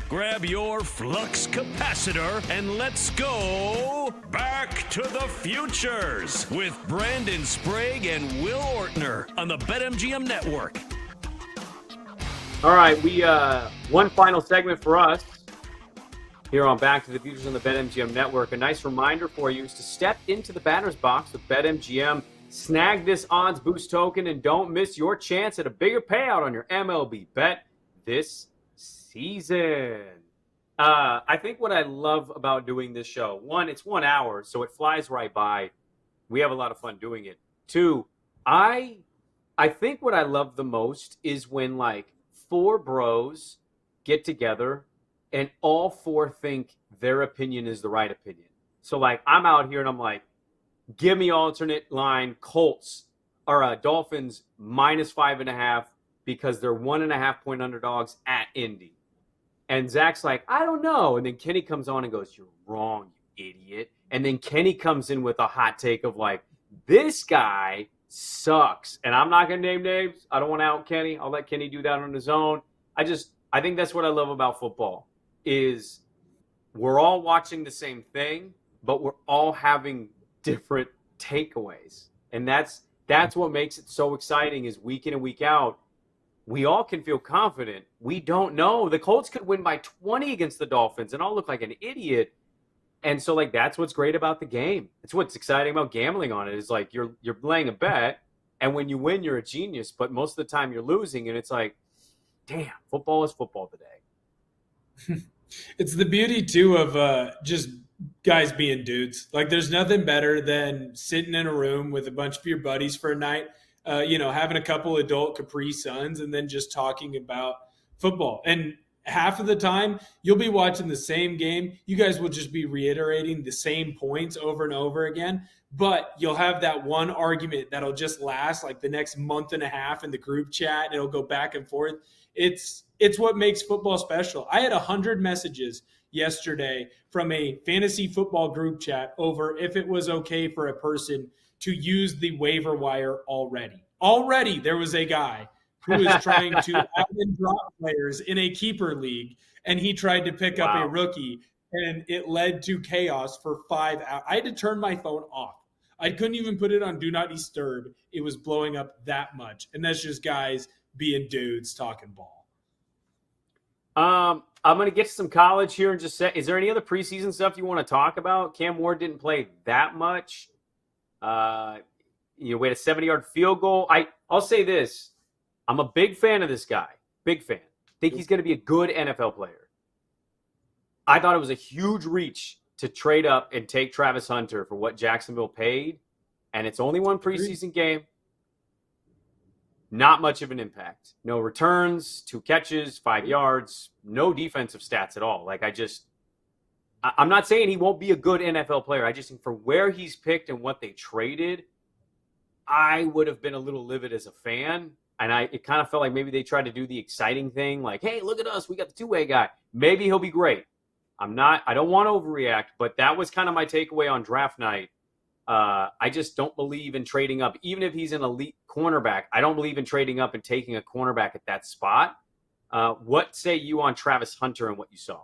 Grab your flux capacitor and let's go back to the futures with Brandon Sprague and Will Ortner on the BetMGM Network. All right, we one final segment for us here on Back to the Futures on the BetMGM Network. A nice reminder for you is to step into the batter's box with BetMGM. Snag this odds boost token and don't miss your chance at a bigger payout on your MLB bet this season. I think what I love about doing this show, one, it's 1 hour, so it flies right by. We have a lot of fun doing it. Two, I think what I love the most is when like four bros get together and all four think their opinion is the right opinion. So like I'm out here and I'm like, give me alternate line Colts or Dolphins -5.5 because they're 1.5 point underdogs at Indy. And Zach's like, I don't know. And then Kenny comes on and goes, you're wrong, you idiot. And then Kenny comes in with a hot take of like, this guy sucks. And I'm not going to name names. I don't want to out Kenny. I'll let Kenny do that on his own. I think that's what I love about football is we're all watching the same thing, but we're all having different takeaways. And that's what makes it so exciting is week in and week out. We all can feel confident. We don't know. The Colts could win by 20 against the Dolphins, and I'll look like an idiot. And so, like, that's what's great about the game. It's what's exciting about gambling on it is, like, you're laying a bet, and when you win, you're a genius. But most of the time, you're losing, and it's like, damn, football is football today. It's the beauty, too, of just guys being dudes. Like, there's nothing better than sitting in a room with a bunch of your buddies for a night, having a couple adult Capri Suns and then just talking about football. And half of the time you'll be watching the same game. You guys will just be reiterating the same points over and over again, but you'll have that one argument that'll just last like the next month and a half in the group chat, and it'll go back and forth. It's what makes football special. I had 100 messages yesterday from a fantasy football group chat over if it was okay for a person to use the waiver wire already. Already there was a guy who is trying to add and drop players in a keeper league, and he tried to pick up a rookie, and it led to chaos for 5 hours. I had to turn my phone off. I couldn't even put it on Do Not Disturb. It was blowing up that much, and that's just guys being dudes talking ball. I'm going to get to some college here in just a sec. Is there any other preseason stuff you want to talk about? Cam Ward didn't play that much. We had a 70-yard field goal. I'll say this. I'm a big fan of this guy. Big fan. Think he's going to be a good NFL player. I thought it was a huge reach to trade up and take Travis Hunter for what Jacksonville paid. And it's only one preseason game. Not much of an impact. No returns, 2 catches, 5 yards, no defensive stats at all. I'm not saying he won't be a good NFL player. I just think for where he's picked and what they traded, I would have been a little livid as a fan. And it kind of felt like maybe they tried to do the exciting thing, like, hey, look at us, we got the two-way guy. Maybe he'll be great. I don't want to overreact, but that was kind of my takeaway on draft night. I just don't believe in trading up. Even if he's an elite cornerback, I don't believe in trading up and taking a cornerback at that spot. What say you on Travis Hunter and what you saw?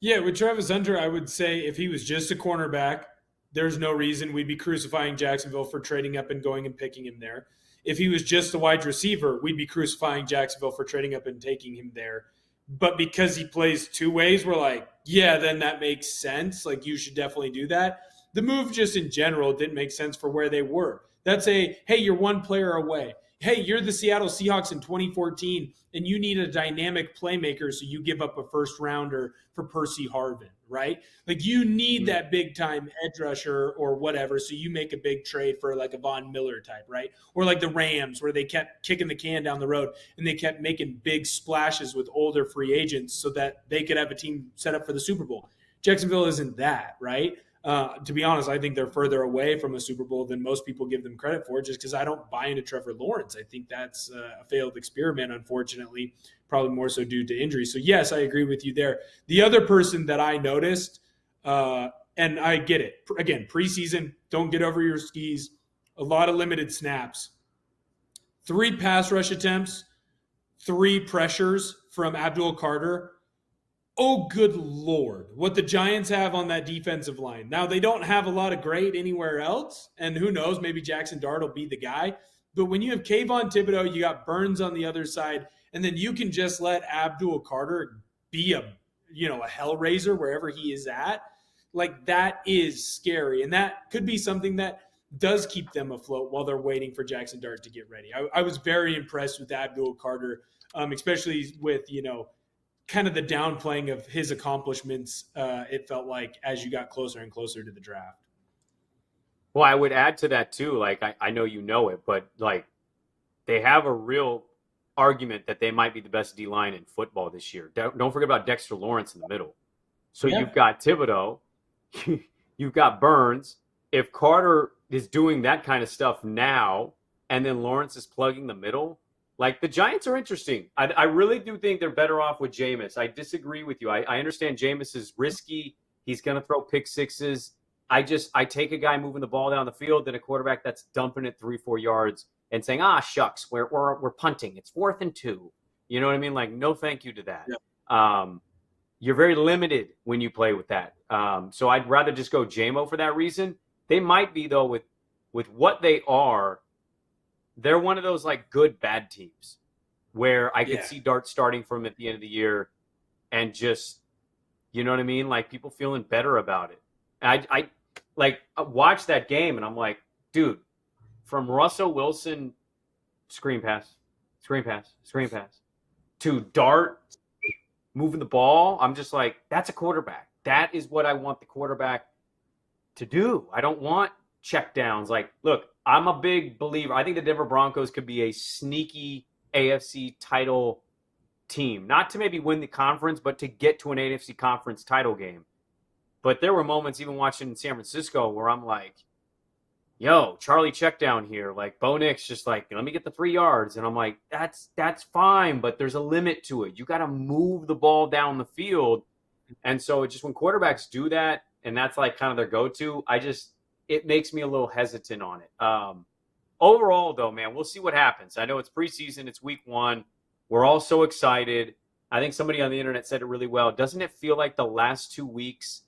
Yeah, with Travis Hunter, I would say if he was just a cornerback, there's no reason we'd be crucifying Jacksonville for trading up and going and picking him there. If he was just a wide receiver, we'd be crucifying Jacksonville for trading up and taking him there. But because he plays 2 ways, we're like, yeah, then that makes sense. Like, you should definitely do that. The move just in general didn't make sense for where they were. That's hey, you're 1 player away. Hey, you're the Seattle Seahawks in 2014, and you need a dynamic playmaker, so you give up a first-rounder for Percy Harvin, right? Like, you need that big-time edge rusher or whatever, so you make a big trade for, like, a Von Miller type, right? Or like the Rams, where they kept kicking the can down the road, and they kept making big splashes with older free agents so that they could have a team set up for the Super Bowl. Jacksonville isn't that, right? To be honest, I think they're further away from a Super Bowl than most people give them credit for, just because I don't buy into Trevor Lawrence. I think that's a failed experiment, unfortunately, probably more so due to injury. So, yes, I agree with you there. The other person that I noticed, and I get it, again, preseason, don't get over your skis, a lot of limited snaps. 3 pass rush attempts, 3 pressures from Abdul Carter. Oh, good Lord, what the Giants have on that defensive line. Now, they don't have a lot of great anywhere else, and who knows, maybe Jackson Dart will be the guy. But when you have Kayvon Thibodeau, you got Burns on the other side, and then you can just let Abdul Carter be a hellraiser wherever he is at. Like, that is scary, and that could be something that does keep them afloat while they're waiting for Jackson Dart to get ready. I was very impressed with Abdul Carter, especially with, kind of the downplaying of his accomplishments, it felt like, as you got closer and closer to the draft. Well, I would add to that too. Like, I know you know it, but like, they have a real argument that they might be the best D-line in football this year. Don't forget about Dexter Lawrence in the middle. So You've got Thibodeau, you've got Burns. If Carter is doing that kind of stuff now, and then Lawrence is plugging the middle, like, the Giants are interesting. I really do think they're better off with Jameis. I disagree with you. I understand Jameis is risky. He's going to throw pick sixes. I take a guy moving the ball down the field than a quarterback that's dumping it 3-4 yards and saying, shucks, we're punting. It's 4th and 2. You know what I mean? Like, no thank you to that. Yeah. You're very limited when you play with that. So I'd rather just go JMO for that reason. They might be, though, with what they are, they're one of those, like, good, bad teams where I could see Dart starting from at the end of the year and just, you know what I mean? Like, people feeling better about it. And I watched that game, and I'm like, dude, from Russell Wilson, screen pass, to Dart moving the ball, I'm just like, that's a quarterback. That is what I want the quarterback to do. I don't want check downs. Like, look, I'm a big believer. I think the Denver Broncos could be a sneaky AFC title team, not to maybe win the conference, but to get to an NFC conference title game. But there were moments even watching San Francisco where I'm like, yo, Charlie check down here. Like Bo Nix just like, let me get the 3 yards. And I'm like, that's fine, but there's a limit to it. You got to move the ball down the field. And so it just when quarterbacks do that, and that's like kind of their go-to, it makes me a little hesitant on it. Overall, though, man, we'll see what happens. I know it's preseason. It's week 1. We're all so excited. I think somebody on the internet said it really well. Doesn't it feel like the last 2 weeks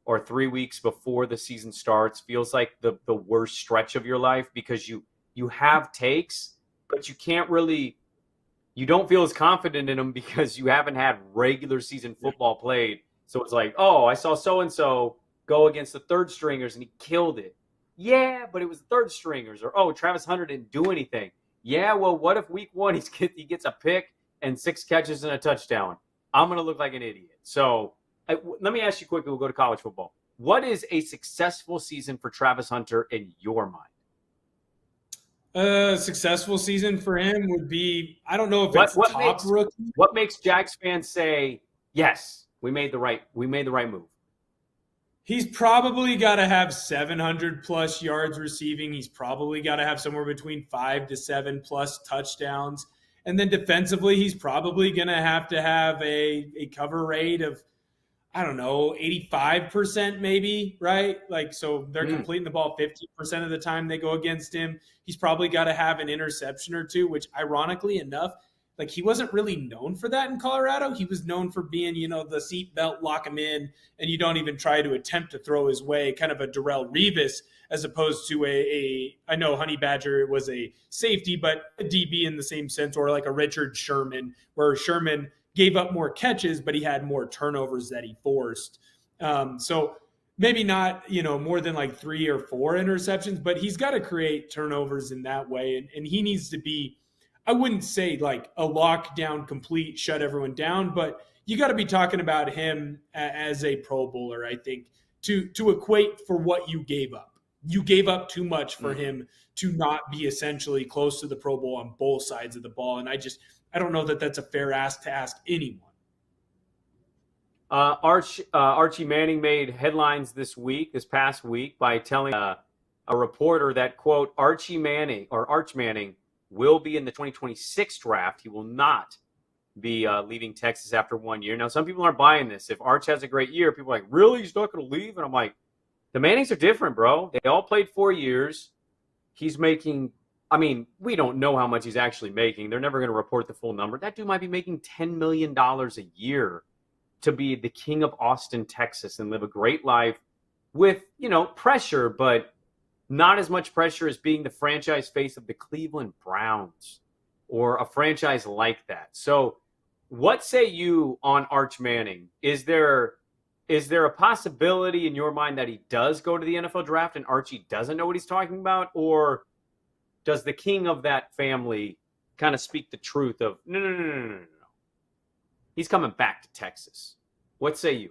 or 3 weeks before the season starts feels like the worst stretch of your life because you have takes, but you don't feel as confident in them because you haven't had regular season football played. So it's like, oh, I saw so-and-so go against the third stringers and he killed it. Yeah, but it was the third stringers. Or, oh, Travis Hunter didn't do anything. Yeah, well, what if week 1 he gets a pick and 6 catches and a touchdown? I'm going to look like an idiot. So let me ask you quickly. We'll go to college football. What is a successful season for Travis Hunter in your mind? A successful season for him would be, I don't know if it's top rookie. What makes Jags fans say, yes, we made the right move? He's probably got to have 700 plus yards receiving. He's probably got to have somewhere between 5 to 7 plus touchdowns. And then defensively, he's probably going to have a cover rate of, I don't know, 85% maybe, right? Like, so they're completing the ball 50% of the time they go against him. He's probably got to have an interception or two, which ironically enough, like he wasn't really known for that in Colorado. He was known for being, the seatbelt, lock him in, and you don't even try to attempt to throw his way, kind of a Darrelle Revis, as opposed to I know Honey Badger was a safety, but a DB in the same sense, or like a Richard Sherman, where Sherman gave up more catches, but he had more turnovers that he forced. So maybe not, more than like 3 or 4 interceptions, but he's got to create turnovers in that way. And he needs to be, I wouldn't say like a lockdown, complete, shut everyone down, but you got to be talking about him as a Pro Bowler, I think, to equate for what you gave up. You gave up too much for him to not be essentially close to the Pro Bowl on both sides of the ball. And I don't know that that's a fair ask to ask anyone. Archie Manning made headlines this past week by telling a reporter that, quote, Arch Manning will be in the 2026 draft. He will not be leaving Texas after 1 year. Now, some people aren't buying this. If Arch has a great year, people are like, really? He's not going to leave? And I'm like, the Mannings are different, bro. They all played 4 years. He's making, we don't know how much he's actually making. They're never going to report the full number. That dude might be making $10 million a year to be the king of Austin, Texas, and live a great life with, pressure, but not as much pressure as being the franchise face of the Cleveland Browns or a franchise like that. So what say you on Arch Manning? Is there a possibility in your mind that he does go to the NFL draft and Archie doesn't know what he's talking about? Or does the king of that family kind of speak the truth of, no. He's coming back to Texas. What say you?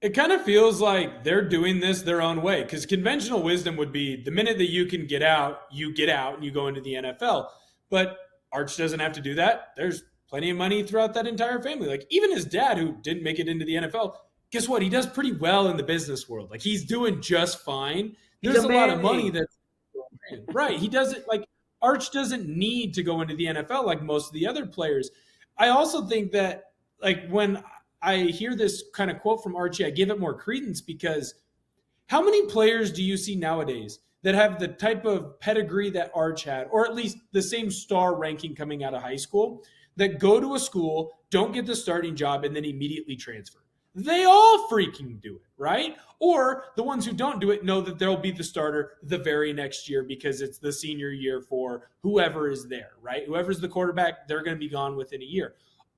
It kind of feels like they're doing this their own way, because conventional wisdom would be the minute that you can get out and you go into the NFL. But Arch doesn't have to do that. There's plenty of money throughout that entire family. Like even his dad, who didn't make it into the NFL, guess what? He does pretty well in the business world. Like he's doing just fine. There's a lot of money that's right. He doesn't like Arch doesn't need to go into the NFL like most of the other players. I also think that like when I hear this kind of quote from Archie, I give it more credence, because how many players do you see nowadays that have the type of pedigree that Arch had, or at least the same star ranking coming out of high school, that go to a school, don't get the starting job, and then immediately transfer? They all freaking do it, right? Or the ones who don't do it know that they'll be the starter the very next year because it's the senior year for whoever is there, right? Whoever's the quarterback, they're going to be gone within a year.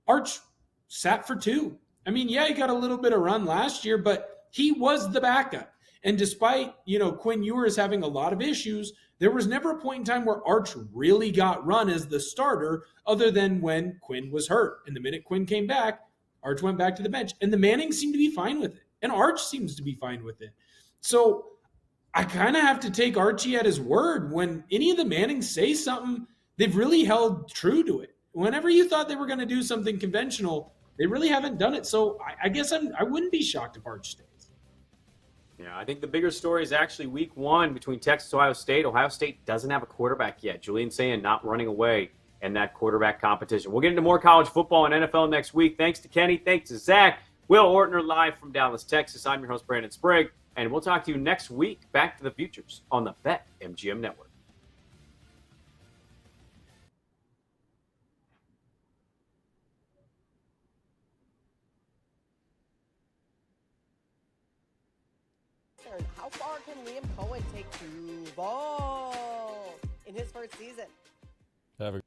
Arch sat for 2. He got a little bit of run last year, but he was the backup. And despite, Quinn Ewers having a lot of issues, there was never a point in time where Arch really got run as the starter other than when Quinn was hurt. And the minute Quinn came back, Arch went back to the bench. And the Mannings seemed to be fine with it. And Arch seems to be fine with it. So I kind of have to take Archie at his word. When any of the Mannings say something, they've really held true to it. whenever you thought they were going to do something conventional, they really haven't done it. So I guess I wouldn't be shocked if Arch stays. Yeah, I think the bigger story is actually week 1 between Texas and Ohio State. Ohio State doesn't have a quarterback yet. Julian Sayin not running away in that quarterback competition. We'll get into more college football and NFL next week. Thanks to Kenny. Thanks to Zach. Will Ortner live from Dallas, Texas. I'm your host, Brandon Sprague. And we'll talk to you next week. Back to the Futures on the BetMGM Network. How far can Liam Cohen take Duval in his first season? Have a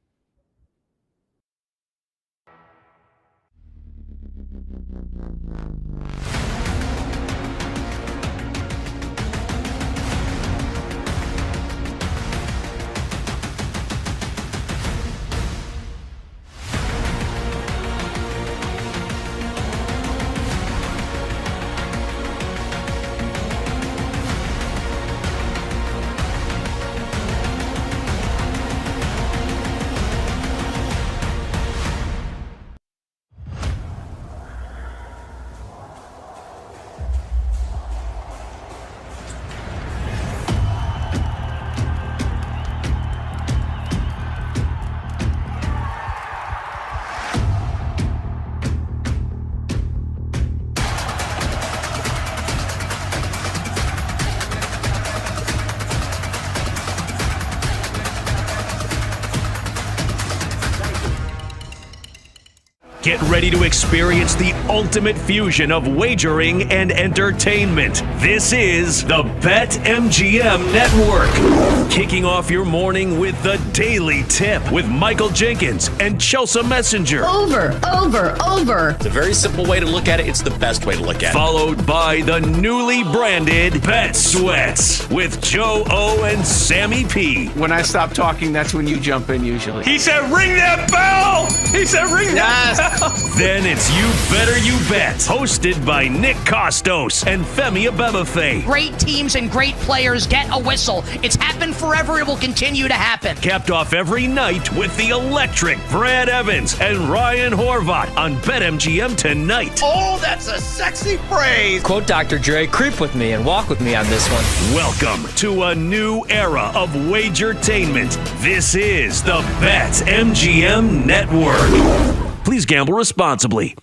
Get ready to experience the ultimate fusion of wagering and entertainment. This is the BetMGM Network. Kicking off your morning with the Daily Tip with Michael Jenkins and Chelsea Messenger. Over. It's a very simple way to look at it. It's the best way to look at it. Followed by the newly branded Bet Sweats with Joe O and Sammy P. When I stop talking, that's when you jump in usually. He said, ring that bell! He said, ring that bell! Then it's You Better You Bet, hosted by Nick Costos and Femi Abebefe. Great teams and great players get a whistle. It's happened forever. It will continue to happen. Capped off every night with the electric Brad Evans and Ryan Horvat on BetMGM tonight. Oh, that's a sexy phrase. Quote Dr. Dre, creep with me and walk with me on this one. Welcome to a new era of Wagertainment. This is the BetMGM Network. Please gamble responsibly.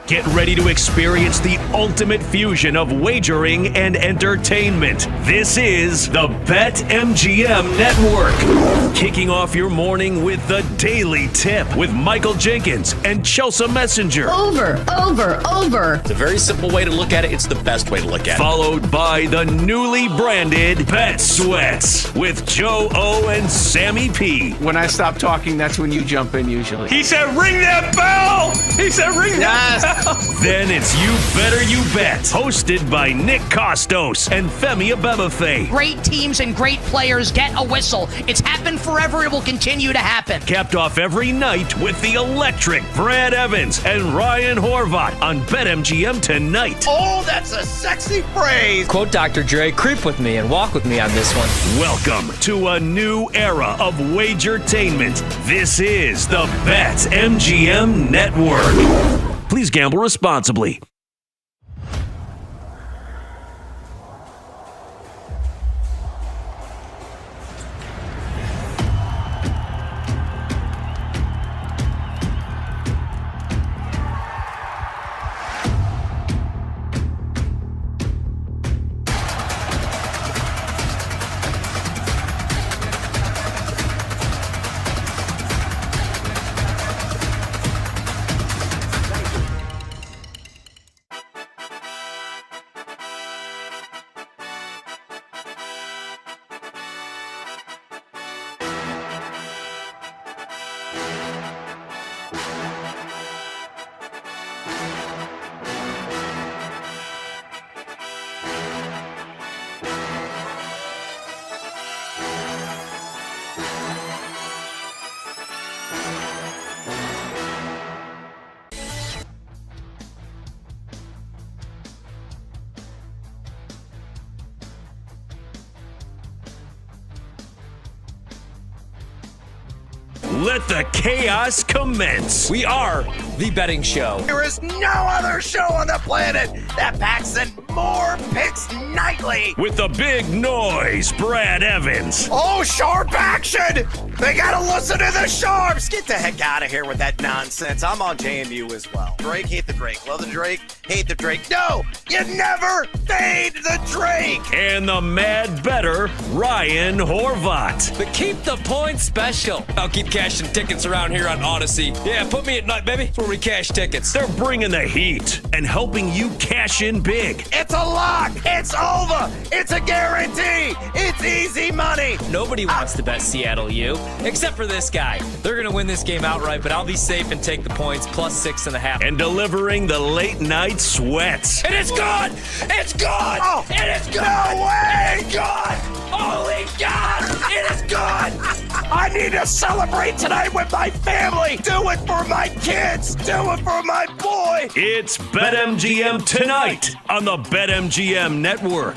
Get ready to experience the ultimate fusion of wagering and entertainment. This is the BetMGM Network. Kicking off your morning with the Daily Tip with Michael Jenkins and Chelsea Messenger. Over. It's a very simple way to look at it. It's the best way to look at it. Followed by the newly branded Bet Sweats with Joe O and Sammy P. When I stop talking, that's when you jump in usually. He said, ring that bell! He said, ring that bell! Then it's You Better You Bet, hosted by Nick Costos and Femi Abebefe. Great teams and great players get a whistle. It's happened forever. It will continue to happen. Capped off every night with the electric Brad Evans and Ryan Horvat on BetMGM tonight. Oh, that's a sexy phrase. Quote Dr. Dre, creep with me and walk with me on this one. Welcome to a new era of Wagertainment. This is the BetMGM Network. Please gamble responsibly. Let the chaos commence. We are the betting show. There is no other show on the planet that packs in more picks nightly. With the big noise, Brad Evans. Oh, sharp action! They gotta listen to the sharps! Get the heck out of here with that nonsense. I'm on JMU as well. Drake, hate the Drake. Love the Drake, hate the Drake. No! You never fade the Drake! And the mad better, Ryan Horvat. The Keep the Points special. I'll keep cashing tickets around here on Odyssey. Yeah, put me at night, baby. That's where we cash tickets. They're bringing the heat and helping you cash in big. It's a lock! It's over! It's a guarantee! It's easy money! Nobody wants to bet Seattle U, except for this guy. They're going to win this game outright, but I'll be safe and take the points plus 6.5. And delivering the late night sweats. And it's gone! It's gone! Oh, and it's gone! no way! It's gone! Holy God! It is gone! I need to celebrate tonight with my family! Do it for my kids! Do it for my boy! It's BetMGM tonight on the BetMGM Network.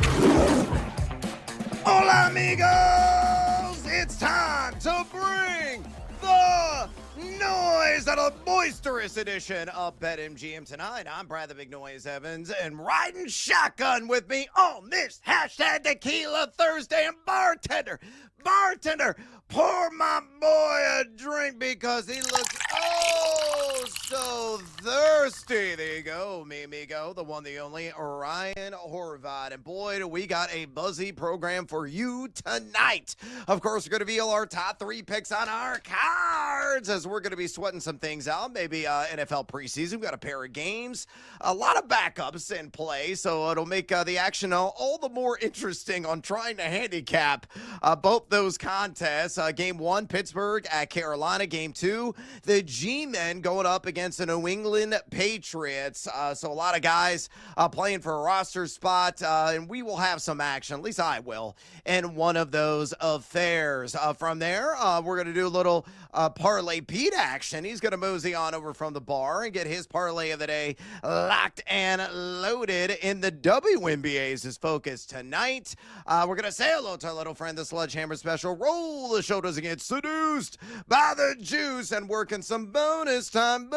Hola, amigos! It's time to bring the noise on a boisterous edition of BetMGM Tonight. I'm Brad the Big Noise Evans, and riding shotgun with me on this hashtag Tequila Thursday. And bartender, pour my boy a drink because he looks oh so thirsty. There you go, mi amigo, the one, the only, Ryan Horvat. And boy, do we got a buzzy program for you tonight. Of course, we're going to reveal our top 3 picks on our cards as we're going to be sweating some things out. Maybe NFL preseason. We've got a pair of games, a lot of backups in play, so it'll make the action all the more interesting on trying to handicap both those contests. Game 1, Pittsburgh at Carolina. Game 2, the G-Men going up against the New England Patriots. So a lot of guys playing for a roster spot, and we will have some action, at least I will, in one of those affairs. From there, we're going to do a little Parlay Pete action. He's going to mosey on over from the bar and get his parlay of the day locked and loaded in the WNBA's is focus tonight. We're going to say hello to our little friend, the Sledgehammer Special. Roll the show doesn't get seduced by the juice and working some bonus time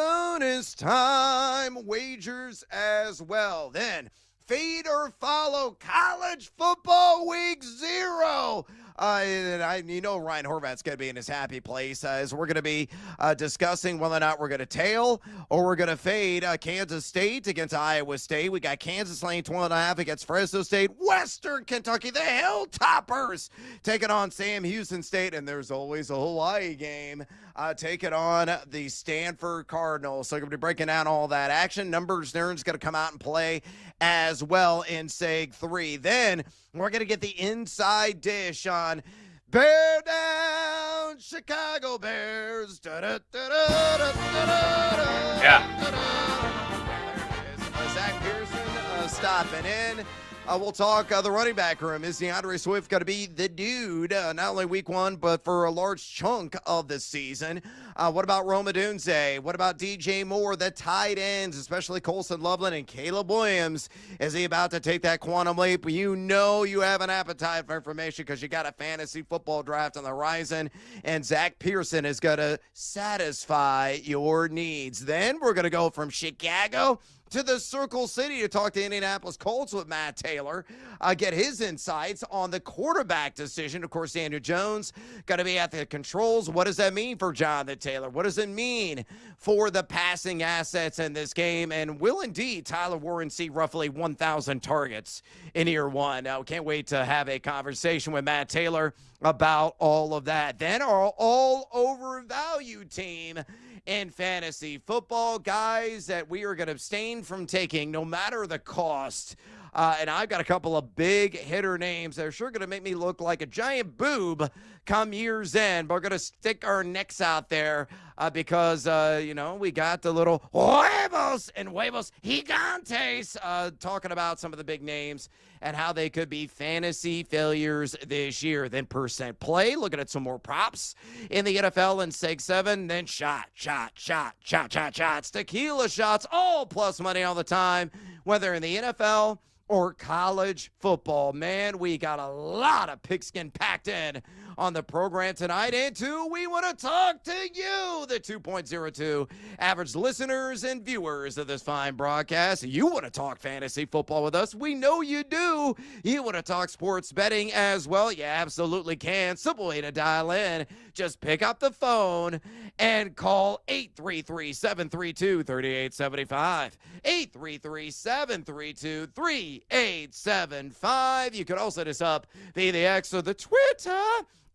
wagers as well. Then feed or follow college football week 0. You know Ryan Horvat's going to be in his happy place as we're going to be discussing whether or not we're going to tail or we're going to fade Kansas State against Iowa State. We got Kansas laying 12.5 against Fresno State. Western Kentucky, the Hilltoppers, taking on Sam Houston State. And there's always a Hawaii game taking on the Stanford Cardinals. So we're going to be breaking down all that action. Numbers Nerds going to come out and play as well in Seg 3. Then we're going to get the inside dish on Bear Down Chicago Bears. Yeah. Zach Pearson stopping in. We'll talk the running back room. Is DeAndre Swift going to be the dude, not only week 1, but for a large chunk of the season? What about Rome Odunze? What about DJ Moore, the tight ends, especially Colson Loveland and Caleb Williams? Is he about to take that quantum leap? You know you have an appetite for information because you got a fantasy football draft on the horizon, and Zach Pearson is going to satisfy your needs. Then we're going to go from Chicago to the Circle City to talk to Indianapolis Colts with Matt Taylor, get his insights on the quarterback decision. Of course, Daniel Jones going to be at the controls. What does that mean for Jonathan Taylor? What does it mean for the passing assets in this game? And will indeed Tyler Warren see roughly 1,000 targets in year 1? Now, can't wait to have a conversation with Matt Taylor about all of that. Then our all-over value team in fantasy football, guys that we are going to abstain from taking no matter the cost. And I've got a couple of big hitter names that are sure going to make me look like a giant boob come year's end. But we're going to stick our necks out there because, we got the little huevos and huevos gigantes talking about some of the big names and how they could be fantasy failures this year. Then percent play, looking at some more props in the NFL in Seg 7. Then shots, tequila shots, all plus money all the time, whether in the NFL or college football. Man, we got a lot of pigskin packed in on the program tonight. And two, we want to talk to you, the 2.02 average listeners and viewers of this fine broadcast. You want to talk fantasy football with us? We know you do. You want to talk sports betting as well? You absolutely can. Simple way to dial in. Just pick up the phone and call 833-732-3875. 833-732-3875. You can also hit us up via the X or the Twitter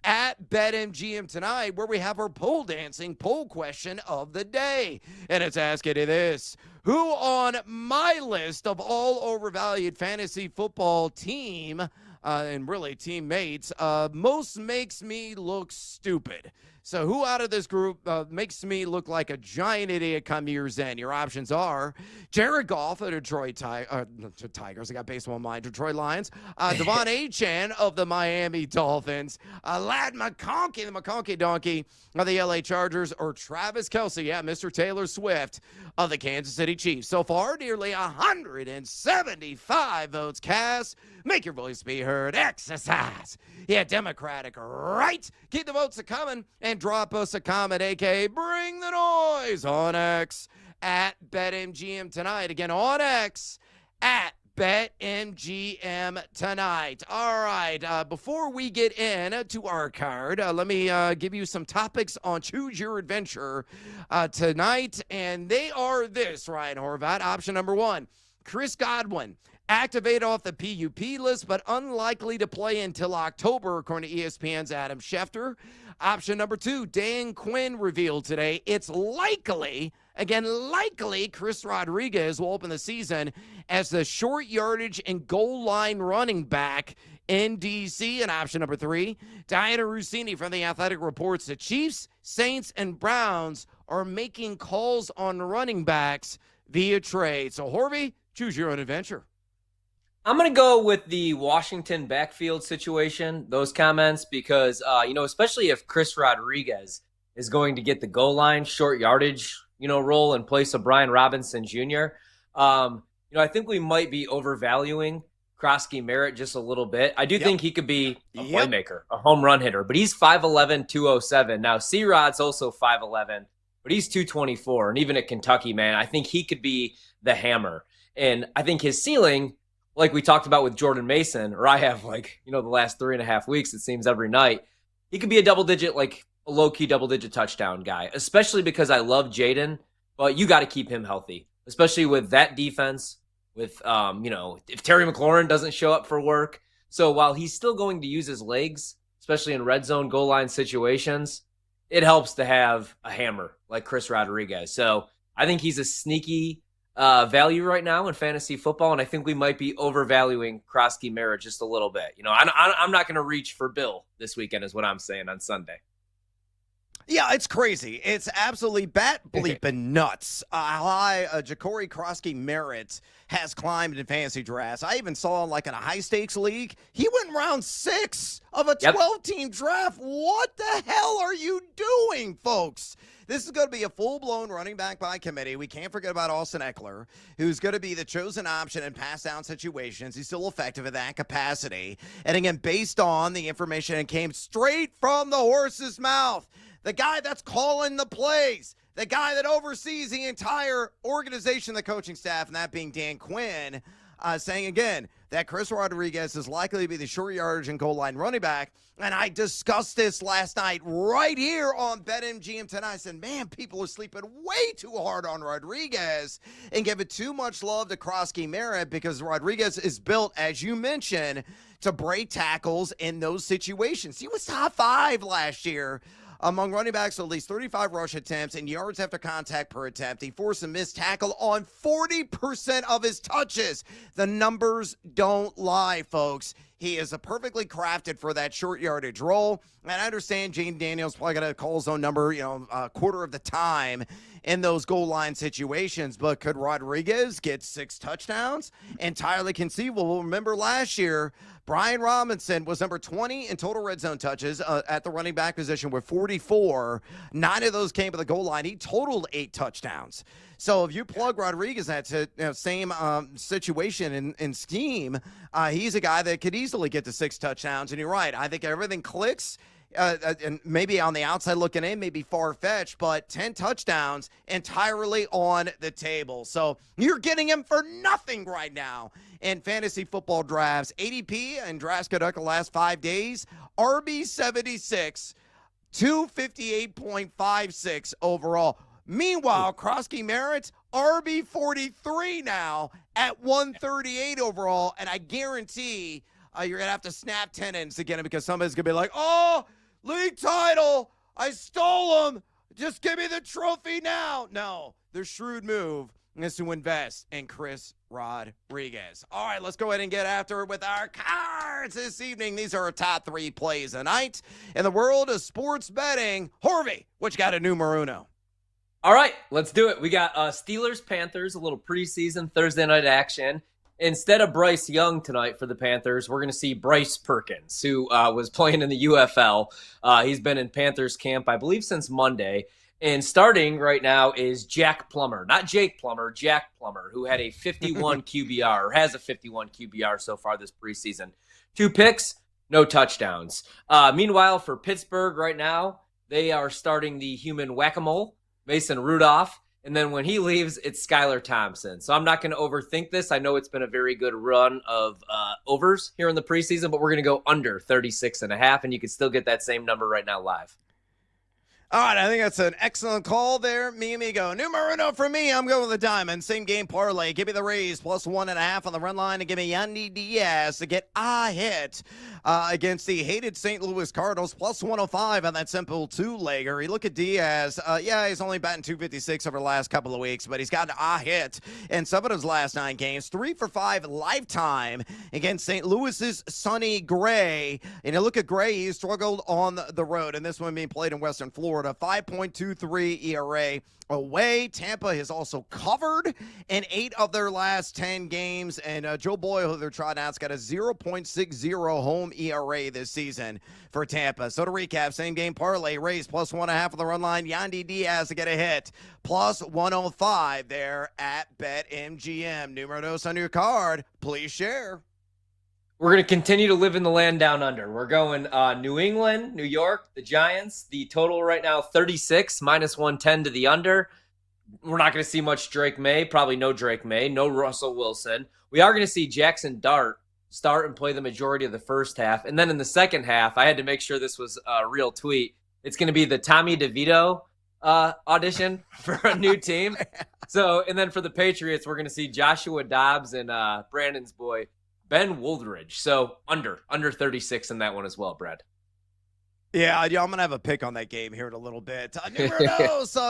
at BetMGM tonight, where we have our pole dancing poll question of the day. And it's asking you this: who on my list of all overvalued fantasy football team and really teammates most makes me look stupid? So who out of this group makes me look like a giant idiot come year's end? Your options are Jared Goff of Detroit Tigers. I got baseball in mind. Detroit Lions. Devon Achane of the Miami Dolphins. Lad McConkey, the McConkey Donkey of the LA Chargers. Or Travis Kelce, yeah, Mr. Taylor Swift of the Kansas City Chiefs. So far, nearly 175 votes cast. Make your voice be heard. Exercise. Yeah, Democratic, right? Keep the votes coming and drop us a comment, a.k.a. bring the noise on X at BetMGM tonight. Again, on X at BetMGM tonight. All right, before we get into our card, let me give you some topics on Choose Your Adventure tonight. And they are this, Ryan Horvat. Option number one, Chris Godwin, activated off the PUP list, but unlikely to play until October, according to ESPN's Adam Schefter. Option number two, Dan Quinn revealed today it's likely, again, likely Chris Rodriguez will open the season as the short yardage and goal line running back in D.C. And option number three, Diana Rossini from The Athletic reports the Chiefs, Saints, and Browns are making calls on running backs via trade. So, Horvey, choose your own adventure. I'm going to go with the Washington backfield situation, those comments, because, especially if Chris Rodriguez is going to get the goal line, short yardage, role in place of Brian Robinson Jr., I think we might be overvaluing Krosky Merritt just a little bit. I do think he could be a playmaker, a home run hitter, but he's 5'11", 207. Now, C-Rod's also 5'11", but he's 224. And even at Kentucky, man, I think he could be the hammer. And I think his ceiling, like we talked about with Jordan Mason, or I have the last 3.5 weeks, it seems every night, he could be a double-digit, a low-key double-digit touchdown guy, especially because I love Jaden, but you got to keep him healthy, especially with that defense, with, if Terry McLaurin doesn't show up for work. So while he's still going to use his legs, especially in red zone goal line situations, it helps to have a hammer like Chris Rodriguez. So I think he's a sneaky value right now in fantasy football, and I think we might be overvaluing Krosky Merritt just a little bit. I'm not going to reach for Bill this weekend is what I'm saying on Sunday. Yeah, it's crazy. It's absolutely bat bleeping nuts how high Ja'Cory Krosky Merritt has climbed in fantasy drafts. I even saw in a high-stakes league, he went round 6 of a 12-team draft. What the hell are you doing, folks? This is going to be a full-blown running back by committee. We can't forget about Austin Eckler, who's going to be the chosen option in pass-down situations. He's still effective in that capacity. And again, based on the information that came straight from the horse's mouth, the guy that's calling the plays, the guy that oversees the entire organization, the coaching staff, and that being Dan Quinn, saying again that Chris Rodriguez is likely to be the short yardage and goal line running back. And I discussed this last night right here on BetMGM tonight. I said, man, people are sleeping way too hard on Rodriguez and giving too much love to Krosky Merritt because Rodriguez is built, as you mentioned, to break tackles in those situations. He was top 5 last year among running backs with at least 35 rush attempts and yards after contact per attempt. He forced a missed tackle on 40% of his touches. The numbers don't lie, folks. He is perfectly crafted for that short yardage role. And I understand Jane Daniels probably got to call his own number, a quarter of the time in those goal line situations. But could Rodriguez get 6 touchdowns? Entirely conceivable. Remember last year, Brian Robinson was number 20 in total red zone touches at the running back position with 44. 9 of those came at the goal line. He totaled 8 touchdowns. So if you plug Rodriguez into same situation and scheme, he's a guy that could easily get to 6 touchdowns. And you're right. I think everything clicks. And maybe on the outside looking in, maybe far-fetched, but 10 touchdowns entirely on the table. So you're getting him for nothing right now in fantasy football drafts. ADP and Drafts Conduct the last 5 days, RB76, 258.56 overall. Meanwhile, Krosky Merritt's RB43 now at 138 overall, and I guarantee you're going to have to snap tendons to get him because somebody's going to be like, oh, league title, I stole him, just give me the trophy now. No, their shrewd move is to invest in Chris Rodriguez. All right, let's go ahead and get after it with our cards this evening. These are our top 3 plays tonight in the world of sports betting. Harvey, what you got a numero uno? All right, let's do it. We got Steelers-Panthers, a little preseason Thursday night action. Instead of Bryce Young tonight for the Panthers, we're going to see Bryce Perkins, who was playing in the UFL. He's been in Panthers camp, I believe, since Monday. And starting right now is Jack Plummer. Not Jake Plummer, Jack Plummer, who had a 51 QBR, or has a 51 QBR so far this preseason. 2 picks, no touchdowns. Meanwhile, for Pittsburgh right now, they are starting the human whack-a-mole, Mason Rudolph. And then when he leaves, it's Skylar Thompson. So I'm not going to overthink this. I know it's been a very good run of overs here in the preseason, but we're going to go under 36.5, and you can still get that same number right now live. All right, I think that's an excellent call there, mi amigo. Numero uno for me, I'm going with the diamond. Same game parlay. Give me the Rays plus 1.5 on the run line, and give me Yandy Diaz to get a hit against the hated St. Louis Cardinals plus 105 on that simple 2-legger. You look at Diaz. He's only batting 256 over the last couple of weeks, but he's gotten a hit in some of his last 9 games. 3 for 5 lifetime against St. Louis's Sonny Gray. And you look at Gray, he struggled on the road, and this one being played in Western Florida. 5.23 ERA away. Tampa has also covered in 8 of their last 10 games. And Joe Boyle, who they're trying out's got a 0.60 home ERA this season for Tampa. So to recap, same game parlay, Rays plus 1.5 on the run line. Yandy Diaz to get a hit. Plus 105 there at BetMGM. Numero dos on your card. Please share. We're going to continue to live in the land down under. We're going New England, New York, the Giants. The total right now, 36, minus 110 to the under. We're not going to see much Drake May, probably no Drake May, no Russell Wilson. We are going to see Jackson Dart start and play the majority of the first half. And then in the second half, I had to make sure this was a real tweet. It's going to be the Tommy DeVito audition for a new team. So, and then for the Patriots, we're going to see Joshua Dobbs and Brandon's boy, Ben Woldridge. So under 36 in that one as well, Brad. Yeah, I'm going to have a pick on that game here in a little bit.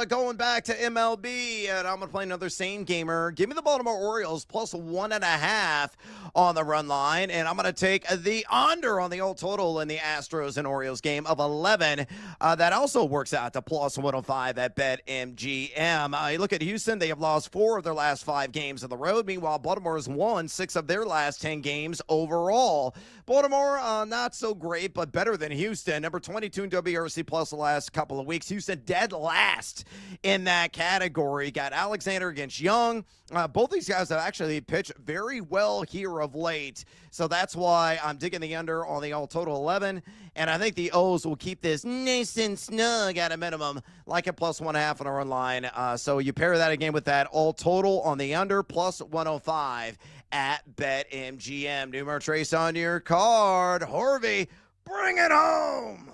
Going back to MLB, and I'm going to play another same gamer. Give me the Baltimore Orioles plus 1.5 on the run line, and I'm going to take the under on the old total in the Astros and Orioles game of 11. That also works out to plus 105 at BetMGM. You look at Houston, they have lost 4 of their last 5 games on the road. Meanwhile, Baltimore has won 6 of their last 10 games overall. Baltimore, not so great, but better than Houston. Number 22 in WRC plus the last couple of weeks. Houston dead last in that category. Got Alexander against Young. Both these guys have actually pitched very well here of late. So that's why I'm digging the under on the all total 11. And I think the O's will keep this nice and snug at a minimum, like a plus 1.5 on the run line. So you pair that again with that all total on the under plus 105 at BetMGM. Numero trace on your card. Harvey, bring it home.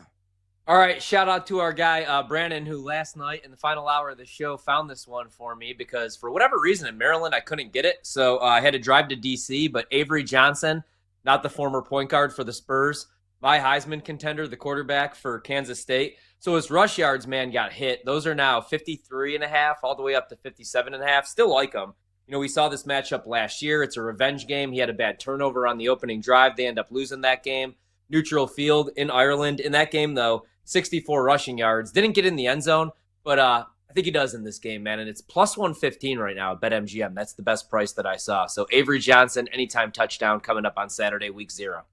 All right, shout out to our guy, Brandon, who last night in the final hour of the show found this one for me because for whatever reason in Maryland, I couldn't get it. So I had to drive to D.C., but Avery Johnson, not the former point guard for the Spurs, my Heisman contender, the quarterback for Kansas State. So his rush yards, man, got hit. Those are now 53.5 all the way up to 57.5. Still like them. We saw this matchup last year. It's a revenge game. He had a bad turnover on the opening drive. They end up losing that game. Neutral field in Ireland. In that game, though, 64 rushing yards. Didn't get in the end zone, but I think he does in this game, man. And it's plus 115 right now at BetMGM. That's the best price that I saw. So Avery Johnson, anytime touchdown coming up on Saturday, week 0.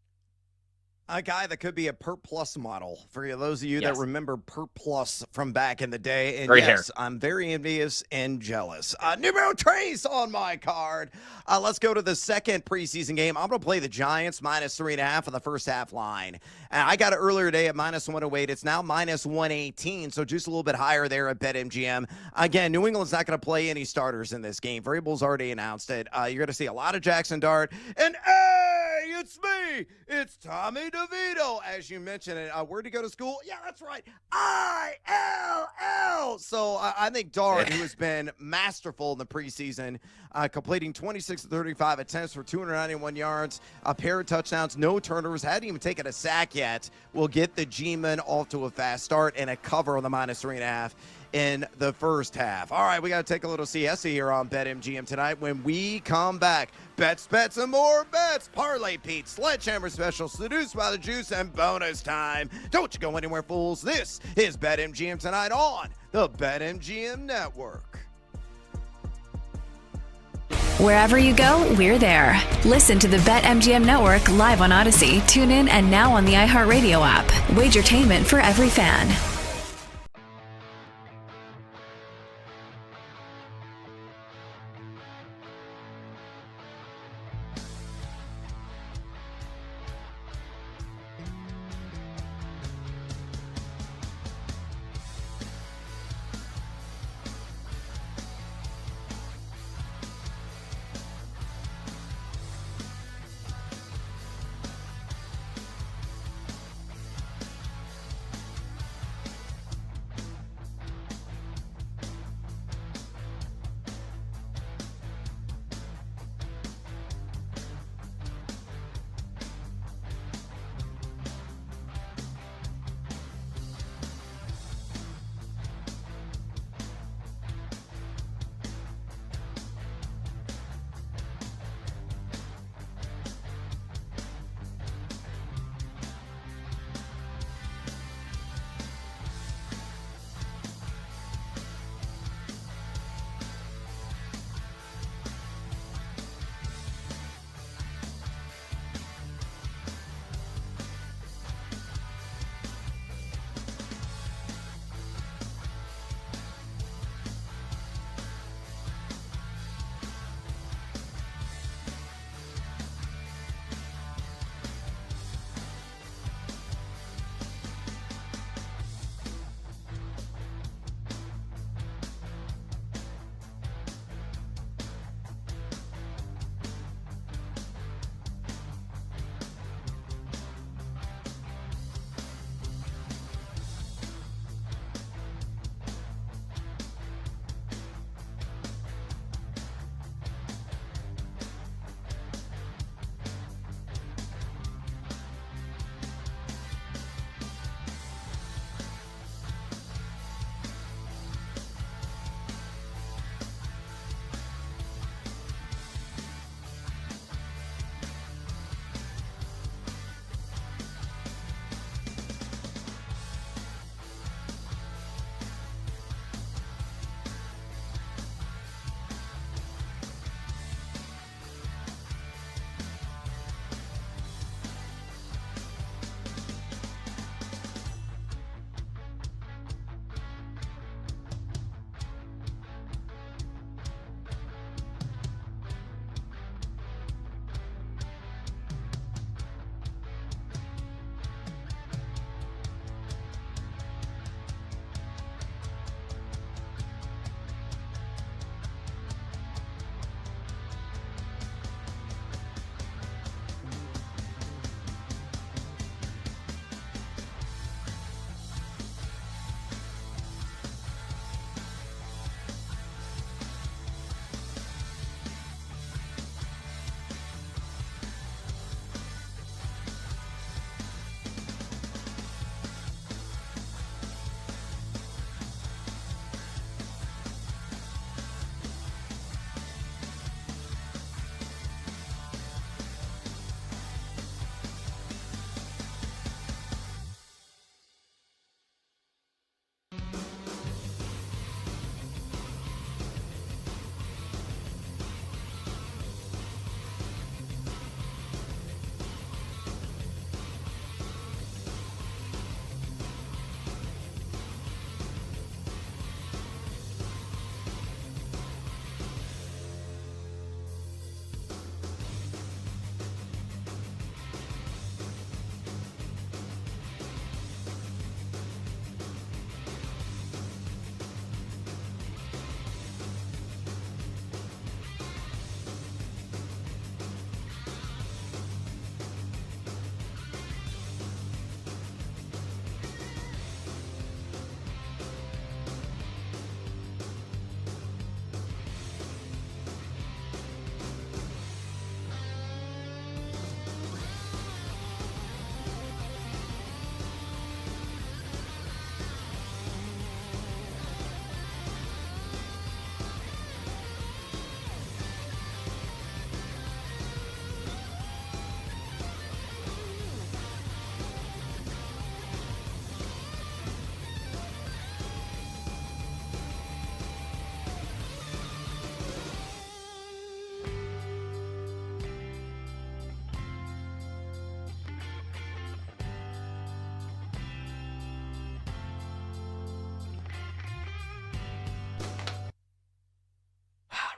A guy that could be a Perp Plus model for those of you that remember Perp Plus from back in the day. And Great yes, hair. I'm very envious and jealous. Numero Trace on my card. Let's go to the second preseason game. I'm going to play the Giants -3.5 on the first half line. And I got it earlier today at -108. It's now -118, so just a little bit higher there at BetMGM. Again, New England's not going to play any starters in this game. Variable's already announced it. You're going to see a lot of Jackson Dart. And hey, it's me. It's Tommy DeVito, as you mentioned it. Where'd he go to school? Yeah, that's right. ILL. So I think Dart, who has been masterful in the preseason, completing 26 of 35 attempts for 291 yards, a pair of touchdowns, no turnovers, hadn't even taken a sack yet, will get the G-Men off to a fast start and a cover on the -3.5 in the first half. All right, we got to take a little siesta here on BetMGM tonight. When we come back, bets, and more bets. Parlay Pete, Sledgehammer Special, Seduced by the Juice, and bonus time. Don't you go anywhere, fools. This is BetMGM tonight on the BetMGM Network. Wherever you go, we're there. Listen to the BetMGM Network live on Odyssey, TuneIn, and now on the iHeartRadio app. Wagertainment for every fan.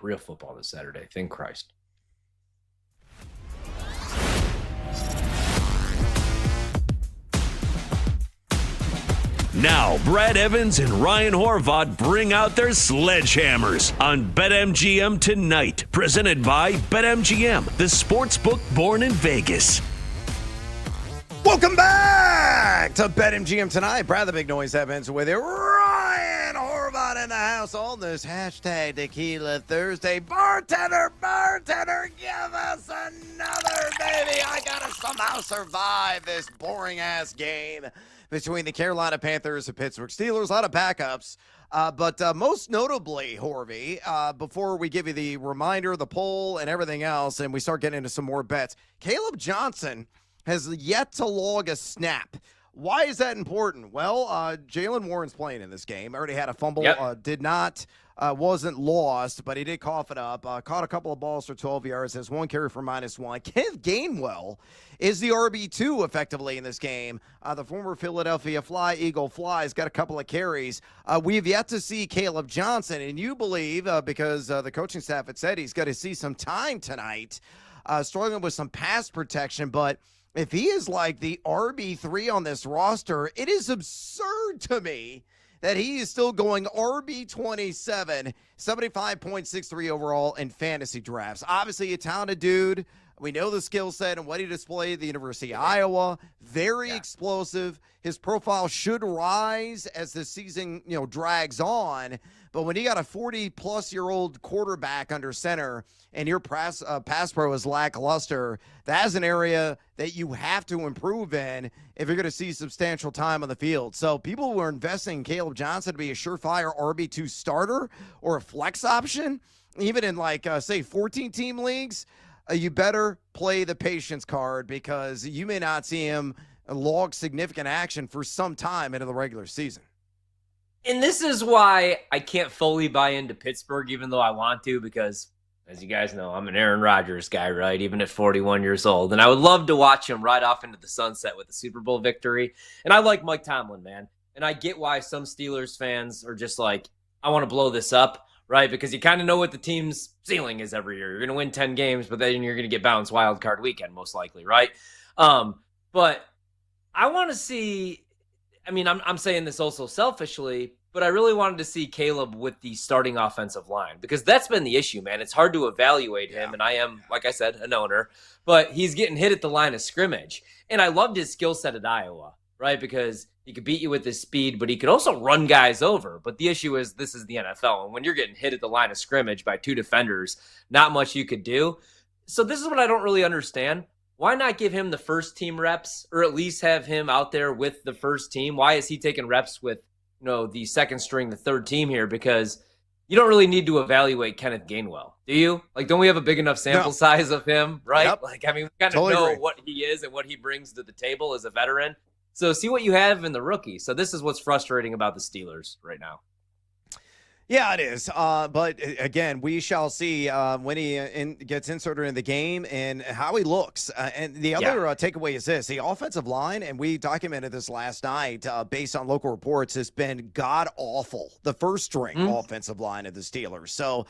real football this Saturday. Thank Christ. Now, Brad Evans and Ryan Horvath bring out their sledgehammers on BetMGM Tonight, presented by BetMGM, the sportsbook born in Vegas. Welcome back to BetMGM Tonight. Brad the Big Noise Evans with you. Ryan Horvath in the house on this hashtag Tequila Thursday. Bartender, give us another, baby. I gotta somehow survive this boring-ass game between the Carolina Panthers and Pittsburgh Steelers. A lot of backups. But most notably, Horvey, before we give you the reminder, the poll, and everything else, and we start getting into some more bets, Caleb Johnson has yet to log a snap. Why is that important? Well, Jalen Warren's playing in this game. Already had a fumble. Yep. Wasn't lost, but he did cough it up. Caught a couple of balls for 12 yards. Has one carry for -1. Kenneth Gainwell is the RB2 effectively in this game. The former Philadelphia Eagle Fly, has got a couple of carries. We've yet to see Caleb Johnson, and you believe, because the coaching staff had said he's got to see some time tonight, struggling with some pass protection, but if he is like the RB3 on this roster, it is absurd to me that he is still going RB27, 75.63 overall in fantasy drafts. Obviously, a talented dude. We know the skill set and what he displayed at the University of Iowa. Very explosive. His profile should rise as the season, drags on. But when you got a 40-plus-year-old quarterback under center and your pass pro is lackluster, that's an area that you have to improve in if you're going to see substantial time on the field. So people who are investing in Caleb Johnson to be a surefire RB2 starter or a flex option, even in say 14-team leagues, you better play the patience card because you may not see him log significant action for some time into the regular season. And this is why I can't fully buy into Pittsburgh, even though I want to, because, as you guys know, I'm an Aaron Rodgers guy, right? Even at 41 years old. And I would love to watch him ride off into the sunset with a Super Bowl victory. And I like Mike Tomlin, man. And I get why some Steelers fans are just like, I want to blow this up, right? Because you kind of know what the team's ceiling is every year. You're going to win 10 games, but then you're going to get bounced wild card weekend, most likely, right? But I want to see... I mean, I'm saying this also selfishly, but I really wanted to see Caleb with the starting offensive line because that's been the issue, man. It's hard to evaluate him, and I am, like I said, an owner, but he's getting hit at the line of scrimmage. And I loved his skill set at Iowa, right? Because he could beat you with his speed, but he could also run guys over. But the issue is this is the NFL, and when you're getting hit at the line of scrimmage by two defenders, not much you could do. So this is what I don't really understand. Why not give him the first team reps or at least have him out there with the first team? Why is he taking reps with, the second string, the third team here? Because you don't really need to evaluate Kenneth Gainwell, do you? Don't we have a big enough sample size of him, right? Yep. We kind of know what he is and what he brings to the table as a veteran. So see what you have in the rookie. So this is what's frustrating about the Steelers right now. Yeah, it is. But again, we shall see when he gets inserted in the game and how he looks. And the other takeaway is this. The offensive line, and we documented this last night based on local reports, has been god-awful. The first-string offensive line of the Steelers. So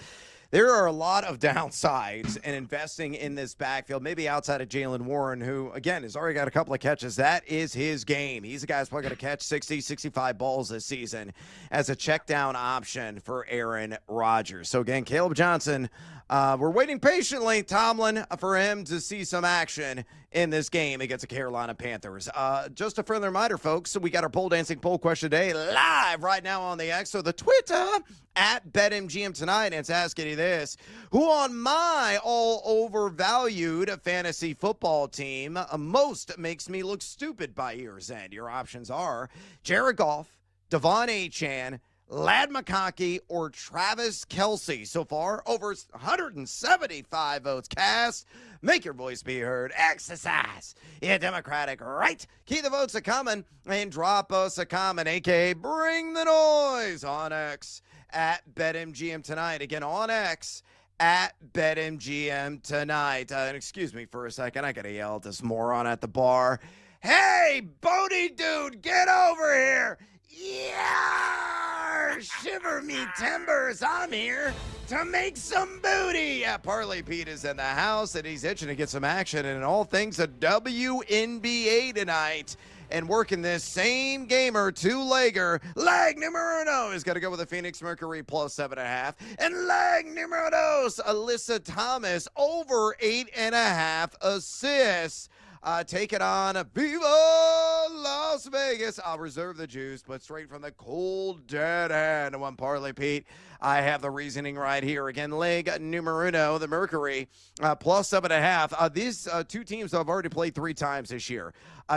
there are a lot of downsides in investing in this backfield, maybe outside of Jalen Warren, who, again, has already got a couple of catches. That is his game. He's a guy who's probably going to catch 60, 65 balls this season as a check down option for Aaron Rodgers. So, again, Caleb Johnson, we're waiting patiently, Tomlin, for him to see some action in this game against the Carolina Panthers. Just a friendly reminder, folks, we got our pole dancing poll question today live right now on the X or the Twitter at BetMGM Tonight. And it's asking you this: who on my all overvalued fantasy football team most makes me look stupid by year's end? Your options are Jared Goff, Devon Achane, Ladd McConkey, or Travis Kelce. So far, over 175 votes cast. Make your voice be heard. Exercise your democratic right. Keep the votes a-coming and drop us a comment, a.k.a. bring the noise on X at BetMGM Tonight. Again, on X at BetMGM Tonight. And excuse me for a second. I got to yell at this moron at the bar. Hey, Bodie dude, get over here. Yeah! Shiver me timbers, I'm here to make some booty. Yeah, Parlay Pete is in the house, and he's itching to get some action and all things a WNBA tonight. And working this same gamer, two-legger, leg numero uno is going to go with the Phoenix Mercury plus 7.5. And leg numero dos, Alyssa Thomas, over 8.5 assists. Take it on Viva Las Vegas. I'll reserve the juice, but straight from the cold dead hand. One Parlay Pete. I have the reasoning right here. Again, leg numero uno, the Mercury, plus 7.5. These two teams have already played 3 times this year.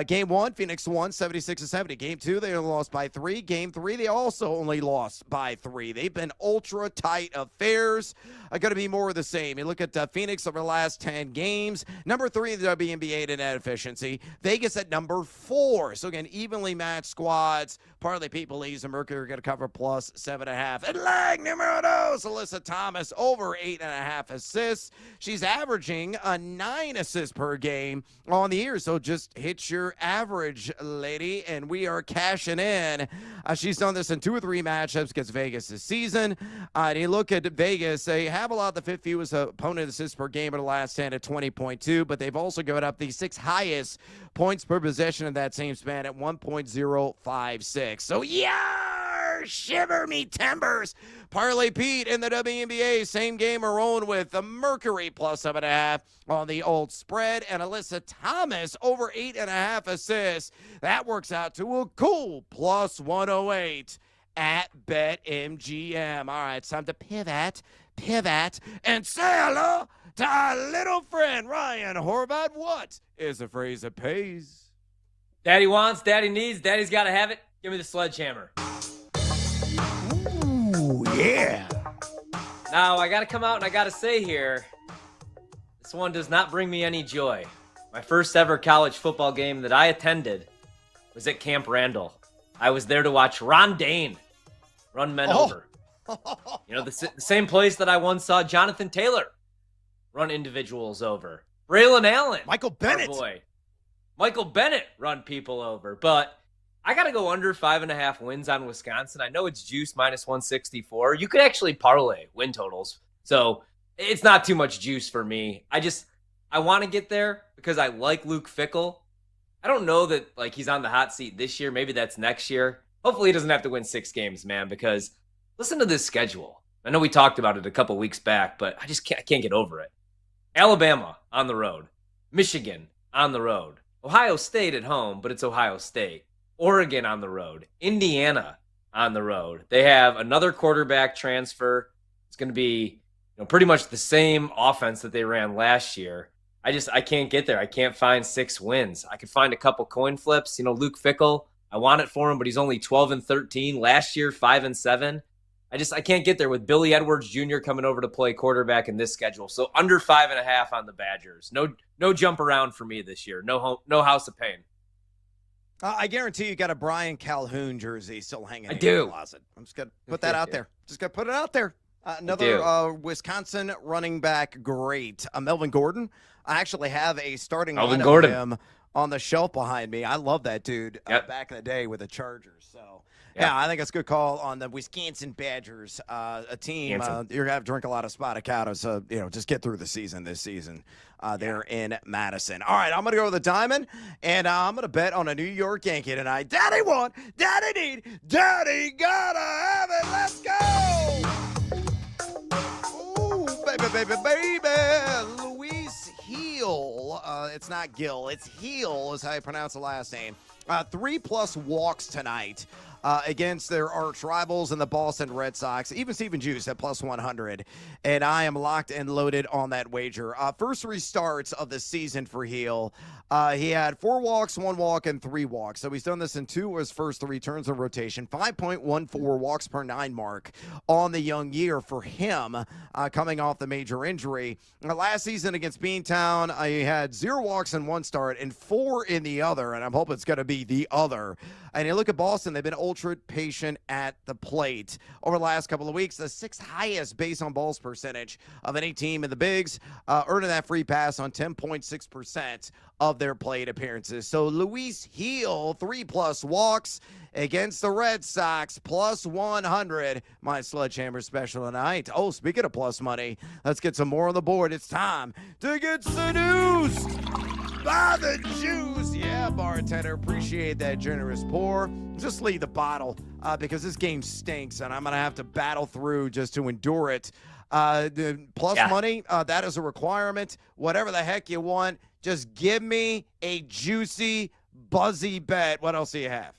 Game 1, Phoenix won 76-70. Game 2, they only lost by 3. Game 3, they also only lost by 3. They've been ultra tight affairs. Going to be more of the same. You look at Phoenix over the last 10 games. Number 3 in the WNBA in net efficiency. Vegas at number 4. So again, evenly matched squads. Partly people believes the Mercury are going to cover plus 7.5. And leg numero dos, Alyssa Thomas, over 8.5 assists. She's averaging 9 assists per game on the year. So just hit your average, lady, and we are cashing in. She's done this in 2 or 3 matchups against Vegas this season. And you look at Vegas, they have allowed the 5th fewest opponent assists per game in the last 10 at 20.2, but they've also given up the 6th highest points per possession in that same span at 1.056. So, yeah, shiver me timbers. Parlay Pete in the WNBA, same game are on with the Mercury plus 7.5 on the old spread, and Alyssa Thomas over 8.5 assists. That works out to a cool plus 108 at BetMGM. All right, it's time to pivot, and say hello to our little friend Ryan Horvath. What is a phrase that pays? Daddy wants, daddy needs, daddy's got to have it. Give me the sledgehammer. Ooh, yeah. Now, I got to come out and I got to say here, this one does not bring me any joy. My first ever college football game that I attended was at Camp Randall. I was there to watch Ron Dane run men over. You know, the same place that I once saw Jonathan Taylor run individuals over. Braylon Allen. Michael Bennett. Boy. Michael Bennett run people over. But I got to go under 5.5 wins on Wisconsin. I know it's juice minus 164. You could actually parlay win totals. So it's not too much juice for me. I want to get there because I like Luke Fickell. I don't know that like he's on the hot seat this year. Maybe that's next year. Hopefully he doesn't have to win 6 games, man, because listen to this schedule. I know we talked about it a couple weeks back, but I can't get over it. Alabama on the road. Michigan on the road. Ohio State at home, but it's Ohio State. Oregon on the road. Indiana on the road. They have another quarterback transfer. It's going to be pretty much the same offense that they ran last year. I can't get there. I can't find 6 wins. I could find a couple coin flips. Luke Fickell, I want it for him, but he's only 12-13. Last year, 5-7. I can't get there with Billy Edwards Jr. coming over to play quarterback in this schedule. So under 5.5 on the Badgers. No jump around for me this year. No house of pain. I guarantee you got a Brian Calhoun jersey still hanging in your closet. I'm just going to put that out there. Just going to put it out there. Another Wisconsin running back, great. Melvin Gordon. I actually have a starting lineup of him on the shelf behind me. I love that dude back in the day with the Chargers. So, yeah, I think it's a good call on the Wisconsin Badgers, a team. You're going to have to drink a lot of Spotticado, so, just get through the season this season. They're in Madison. All right, I'm going to go with the Diamond, and I'm going to bet on a New York Yankee tonight. Daddy want, daddy need, daddy gotta have it. Let's go! Ooh, baby. Luis Heel. It's not Gill. It's Heel is how you pronounce the last name. 3+ walks tonight against their arch rivals in the Boston Red Sox. Even Steven Juice at plus 100. And I am locked and loaded on that wager. First 3 starts of the season for Heel. He had 4 walks, 1 walk, and 3 walks. So he's done this in 2 of his first 3 turns of rotation. 5.14 walks per 9 mark on the young year for him coming off the major injury. Last season against Beantown, he had 0 walks in 1 start and 4 in the other. And I'm hoping it's going to be the other And you look at Boston, they've been ultra patient at the plate over the last couple of weeks. The sixth highest base on balls percentage of any team in the bigs, earning that free pass on 10.6% of their plate appearances. So Luis Gil, 3+ walks against the Red Sox, plus 100. My sledgehammer special tonight. Oh, speaking of plus money, let's get some more on the board. It's time to get seduced by the juice. Yeah, bartender, appreciate that generous pour. Just leave the bottle because this game stinks, and I'm going to have to battle through just to endure it. The plus money, that is a requirement. Whatever the heck you want, just give me a juicy, buzzy bet. What else do you have?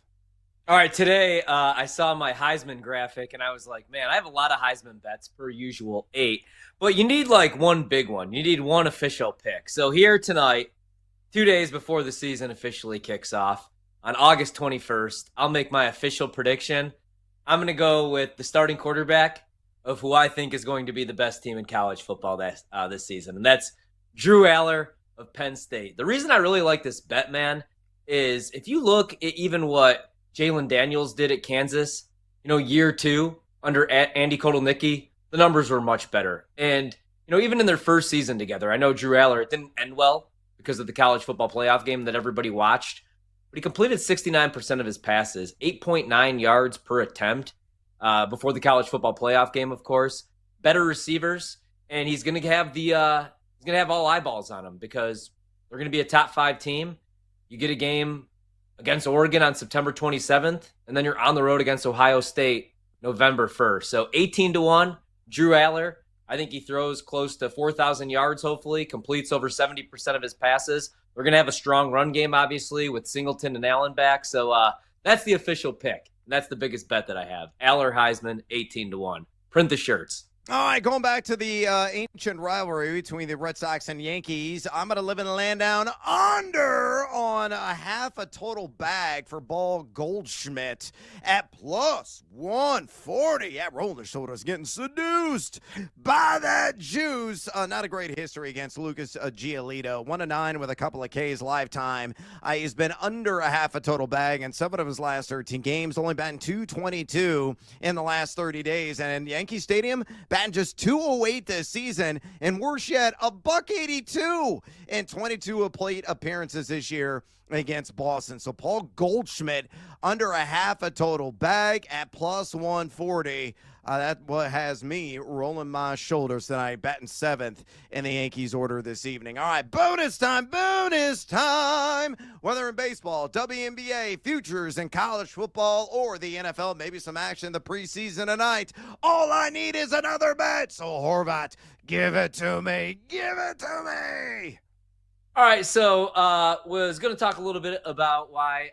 All right, today I saw my Heisman graphic, and I was like, man, I have a lot of Heisman bets, per usual, 8. But you need, like, one big one. You need one official pick. So here tonight, 2 days before the season officially kicks off, on August 21st, I'll make my official prediction. I'm going to go with the starting quarterback of who I think is going to be the best team in college football this season, and that's Drew Aller of Penn State. The reason I really like this bet, man, is if you look at even what Jalen Daniels did at Kansas, year 2 under Andy Kotelnicki, the numbers were much better. And, even in their first season together, I know Drew Aller, it didn't end well because of the college football playoff game that everybody watched, but he completed 69% of his passes, 8.9 yards per attempt before the college football playoff game, of course. Better receivers, and he's going to have all eyeballs on him because they're going to be a top 5 team. You get a game against Oregon on September 27th, and then you're on the road against Ohio State November 1st. So 18-1, Drew Aller. I think he throws close to 4,000 yards, hopefully, completes over 70% of his passes. We're going to have a strong run game, obviously, with Singleton and Allen back. So that's the official pick. And that's the biggest bet that I have. Aller Heisman, 18-1. Print the shirts. All right, going back to the ancient rivalry between the Red Sox and Yankees, I'm going to live in the land down under on a half a total bag for Paul Goldschmidt at plus 140. Yeah, rolling the shoulders, getting seduced by that juice. Not a great history against Lucas Giolito. 1-9 with a couple of Ks lifetime. He's been under a half a total bag in 7 of his last 13 games, only batting .222 in the last 30 days. And in Yankee Stadium, batting just .208 this season, and worse yet, a $182 in 22 plate appearances this year against Boston. So Paul Goldschmidt under a half a total bag at plus 140. That's what has me rolling my shoulders tonight, batting 7th in the Yankees order this evening. All right, bonus time. Whether in baseball, WNBA, futures, in college football, or the NFL, maybe some action in the preseason tonight. All I need is another bet. So Horvat, give it to me. All right, so was going to talk a little bit about why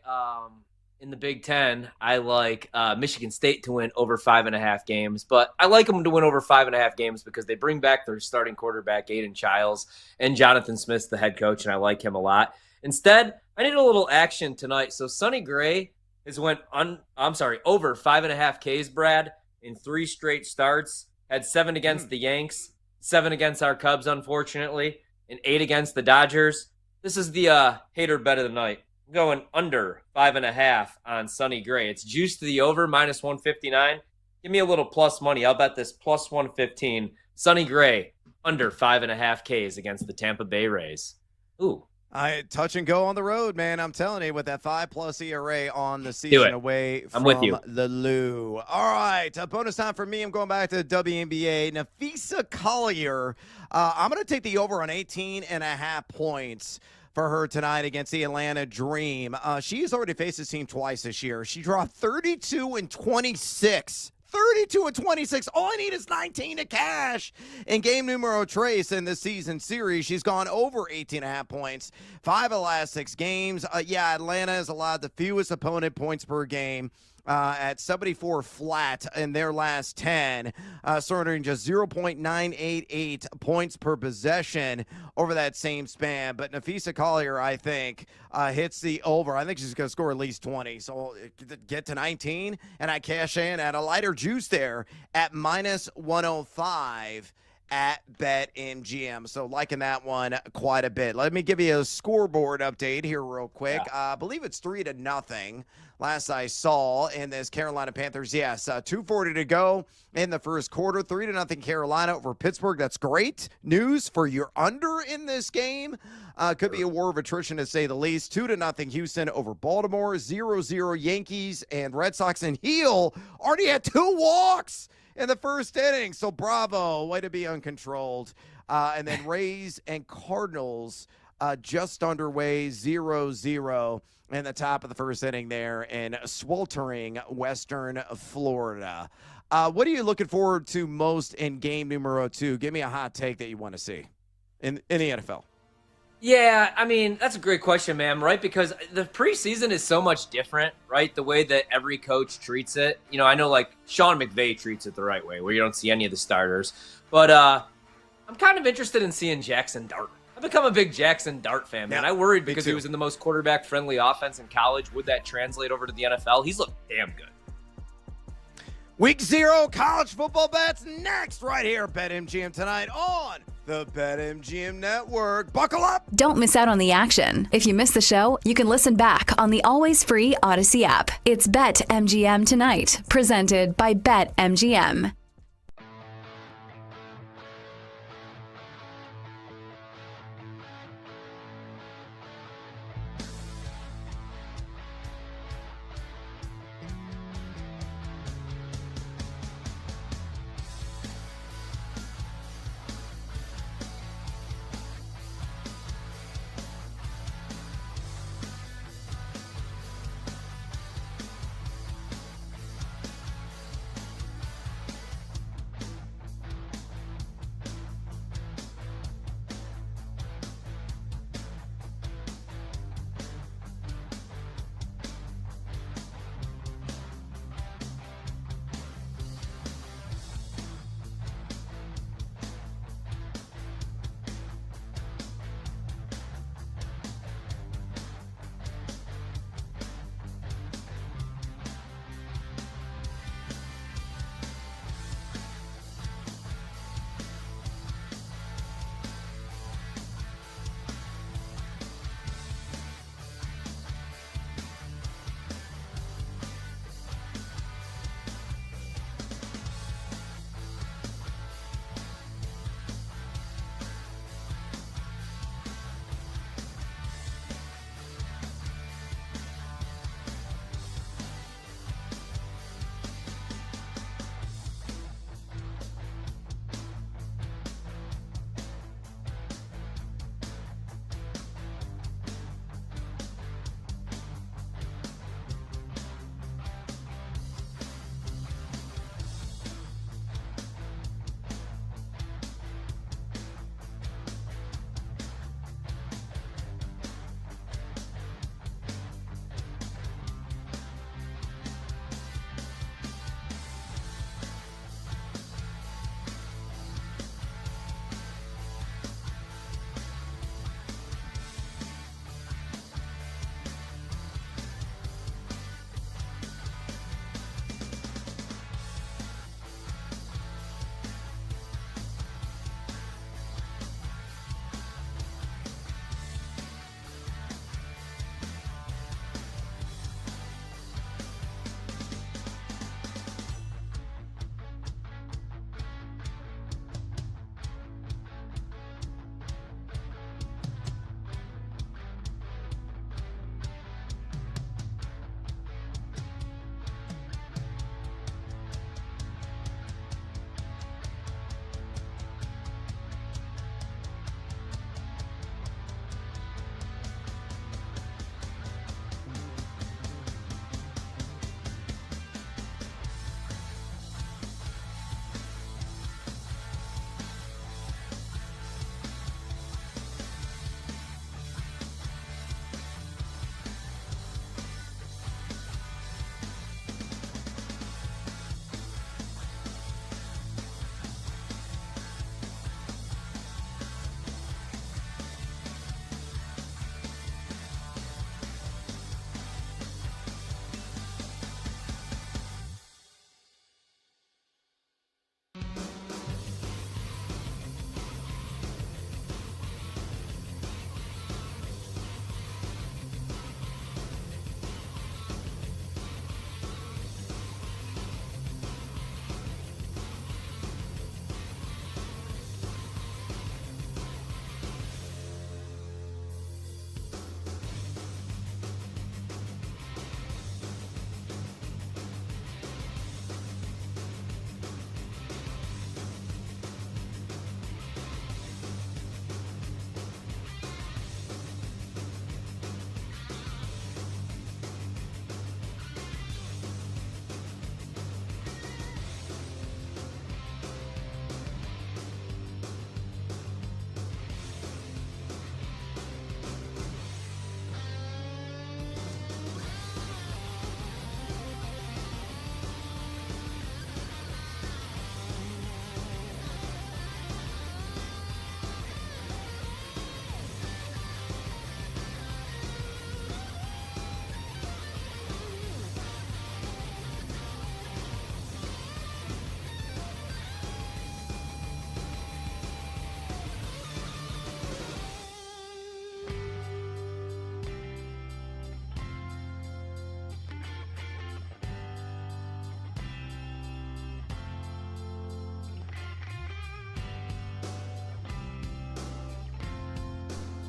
in the Big Ten I like Michigan State to win over 5.5 games, but I like them to win over 5.5 games because they bring back their starting quarterback, Aiden Childs, and Jonathan Smith's the head coach, and I like him a lot. Instead, I need a little action tonight. So Sonny Gray has went over 5.5 Ks, Brad, in 3 straight starts. Had 7 against the Yanks, 7 against our Cubs, unfortunately, and 8 against the Dodgers. This is the hater bet of the night. I'm going under 5.5 on Sonny Gray. It's juiced to the over, minus 159. Give me a little plus money. I'll bet this plus 115. Sonny Gray, under 5.5 Ks against the Tampa Bay Rays. Ooh. Touch and go on the road, man. I'm telling you, with that 5+ ERA on the season away from the Lou. All right, bonus time for me. I'm going back to the WNBA. Nafisa Collier. I'm going to take the over on 18.5 points for her tonight against the Atlanta Dream. She's already faced this team twice this year. She dropped 32-26. 32-26. All I need is 19 to cash in game numero tres in this season series. She's gone over 18.5 points. 5 of the last 6 games. Atlanta has allowed the fewest opponent points per game at 74 flat in their last 10, surrendering just 0.988 points per possession over that same span. But Nafisa Collier, I think, hits the over. I think she's going to score at least 20. So get to 19, and I cash in at a lighter juice there at minus 105 at BetMGM. So liking that one quite a bit. Let me give you a scoreboard update here real quick. I believe it's 3-0. Last I saw in this Carolina Panthers. Yes, 2:40 to go in the first quarter. 3-0 Carolina over Pittsburgh. That's great news for your under in this game. Could be a war of attrition to say the least. 2-0 Houston over Baltimore. 0-0 Yankees and Red Sox. And Heel already had 2 walks in the first inning. So bravo, way to be uncontrolled. And then Rays and Cardinals just underway, 0-0 in the top of the first inning there in sweltering Western Florida. What are you looking forward to most in game numero 2? Give me a hot take that you want to see in the NFL. Yeah, I mean, that's a great question, man, right? Because the preseason is so much different, right? The way that every coach treats it. You know, I know, like, Sean McVay treats it the right way, where you don't see any of the starters. But I'm kind of interested in seeing Jackson Dart. I've become a big Jackson Dart fan, man. Yeah, I worried because too. he was in the most quarterback-friendly offense in college. Would that translate over to the NFL? He's looked damn good. Week 0 college football bets next right here at BetMGM tonight on the BetMGM Network. Buckle up. Don't miss out on the action. If you missed the show, you can listen back on the always free Odyssey app. It's BetMGM Tonight, presented by BetMGM.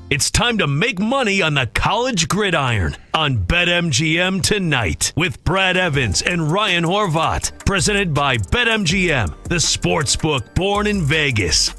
It's time to make money on the college gridiron on BetMGM tonight with Brad Evans and Ryan Horvat. Presented by BetMGM, the sportsbook born in Vegas.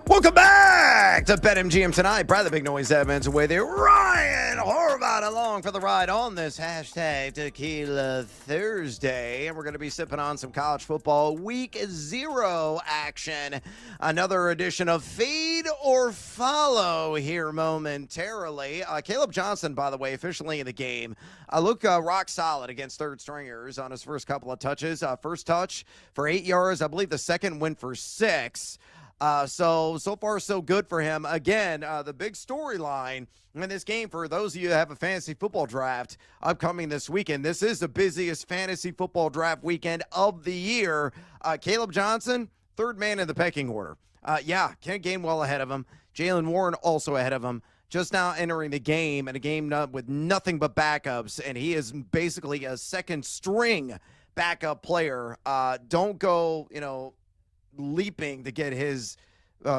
Welcome back to BetMGM tonight. Brad the Big Noise Evans with you. Ryan Horvat along for the ride on this hashtag Tequila Thursday. And we're going to be sipping on some college football week 0 action. Another edition of Fade or Follow here momentarily. Caleb Johnson, by the way, officially in the game. Look rock solid against third stringers on his first couple of touches. First touch for 8 yards. I believe the second went for 6. So far, so good for him. Again, the big storyline in this game for those of you that have a fantasy football draft upcoming this weekend. This is the busiest fantasy football draft weekend of the year. Caleb Johnson, third man in the pecking order. Kent Gainwell ahead of him. Jalen Warren also ahead of him. Just now entering the game, and a game with nothing but backups, and he is basically a second string backup player. Don't go, leaping to get his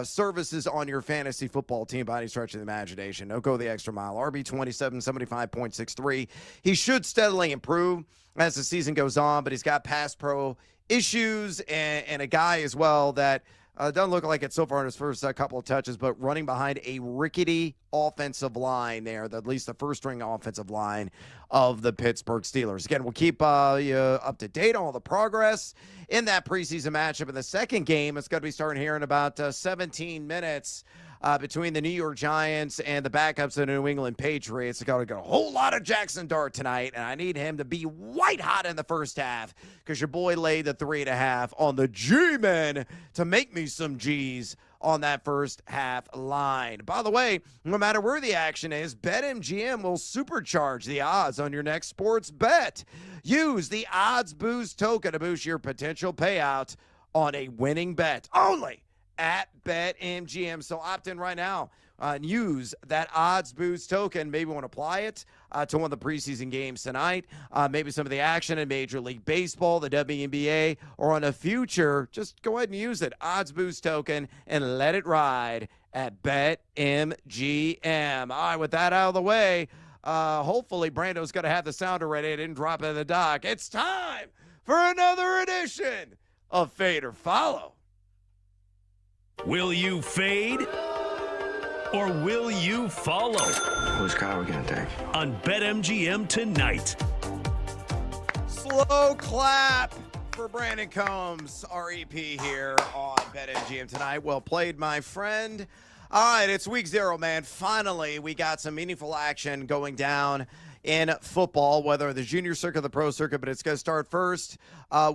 services on your fantasy football team by any stretch of the imagination. Don't go the extra mile. RB 27, 75.63. He should steadily improve as the season goes on, but he's got pass pro issues and a guy as well that doesn't look like it so far in his first couple of touches, but running behind a rickety offensive line there, at least the first-string offensive line of the Pittsburgh Steelers. Again, we'll keep you up to date on all the progress in that preseason matchup. In the second game, it's going to be starting here in about 17 minutes between the New York Giants and the backups of the New England Patriots. It's going to get a whole lot of Jackson Dart tonight, and I need him to be white hot in the first half because your boy laid the 3.5 on the G-Men to make me some G's on that first half line. By the way, no matter where the action is, BetMGM will supercharge the odds on your next sports bet. Use the Odds Boost token to boost your potential payout on a winning bet only at BetMGM. So opt in right now and use that Odds Boost token. Maybe want to apply it to one of the preseason games tonight, maybe some of the action in Major League Baseball, the WNBA, or on a future. Just go ahead and use it. Odds Boost token and let it ride at BetMGM. All right, with that out of the way, hopefully Brando's going to have the sounder ready. I didn't drop it in the dock. It's time for another edition of Fade or Follow. Will you fade or will you follow? Whose car are we going to take? On BetMGM tonight. Slow clap for Brandon Combs, REP here on BetMGM tonight. Well played, my friend. All right, it's week 0, man. Finally, we got some meaningful action going down in football, whether the junior circuit or the pro circuit, but it's going to start first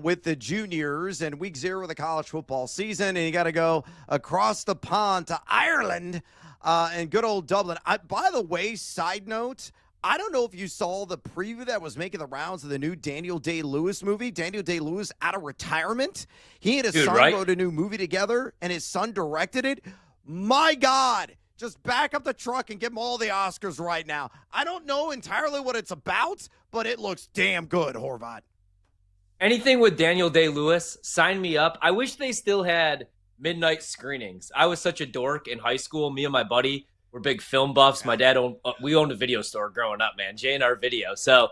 with the juniors and week 0 of the college football season, and you got to go across the pond to Ireland and good old Dublin. By the way, side note, I don't know if you saw the preview that was making the rounds of the new Daniel Day-Lewis movie. Daniel Day-Lewis out of retirement. He and his son wrote a new movie together, and his son directed it. My God. Just back up the truck and give them all the Oscars right now. I don't know entirely what it's about, but it looks damn good, Horvat. Anything with Daniel Day-Lewis, sign me up. I wish they still had midnight screenings. I was such a dork in high school. Me and my buddy were big film buffs. My dad we owned a video store growing up, man. J&R Video. So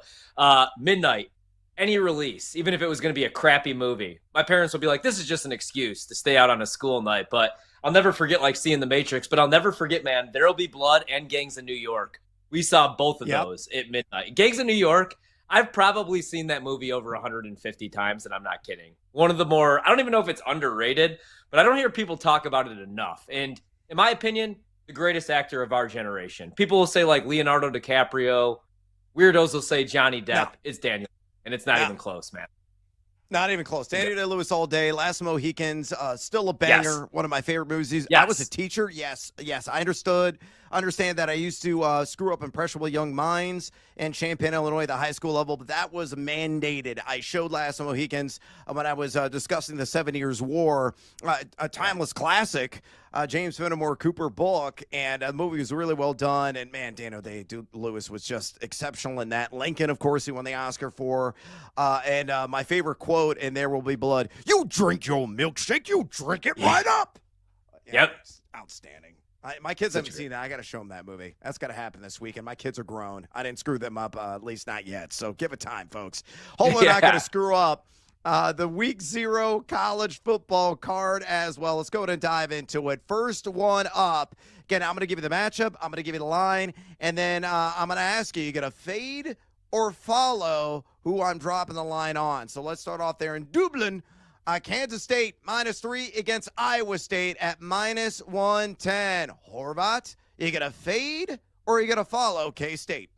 midnight, any release, even if it was going to be a crappy movie, my parents would be like, this is just an excuse to stay out on a school night. But I'll never forget seeing The Matrix, but I'll never forget, man, There'll Be Blood and Gangs of New York. We saw both of those at midnight. Gangs of New York, I've probably seen that movie over 150 times, and I'm not kidding. One of the more, I don't even know if it's underrated, but I don't hear people talk about it enough. And in my opinion, the greatest actor of our generation. People will say Leonardo DiCaprio. Weirdos will say Johnny Depp. It's Daniel, and it's not even close, man. Not even close. Daniel Day-Lewis all day. Last Mohicans, still a banger. Yes. One of my favorite movies. Yes. I was a teacher. Yes. I understand that I used to screw up Impressionable Young Minds in Champaign, Illinois, the high school level, but that was mandated. I showed Last Mohicans when I was discussing the 7 Years' War, a timeless classic, James Fenimore Cooper book, and the movie was really well done. And man, Daniel Day-Lewis was just exceptional in that. Lincoln, of course, he won the Oscar for. And my favorite quote in There Will Be Blood: "You drink your milkshake, you drink it right up." Yep. Outstanding. My kids haven't seen that. I got to show them that movie. That's got to happen this weekend. My kids are grown. I didn't screw them up, at least not yet. So give it time, folks. Hopefully, not going to screw up the Week 0 college football card as well. Let's go ahead and dive into it. First one up. Again, I'm going to give you the matchup. I'm going to give you the line. And then I'm going to ask you going to fade or follow who I'm dropping the line on. So let's start off there in Dublin. Kansas State -3 against Iowa State at -110. Horvat, you going to fade or you going to follow K-State?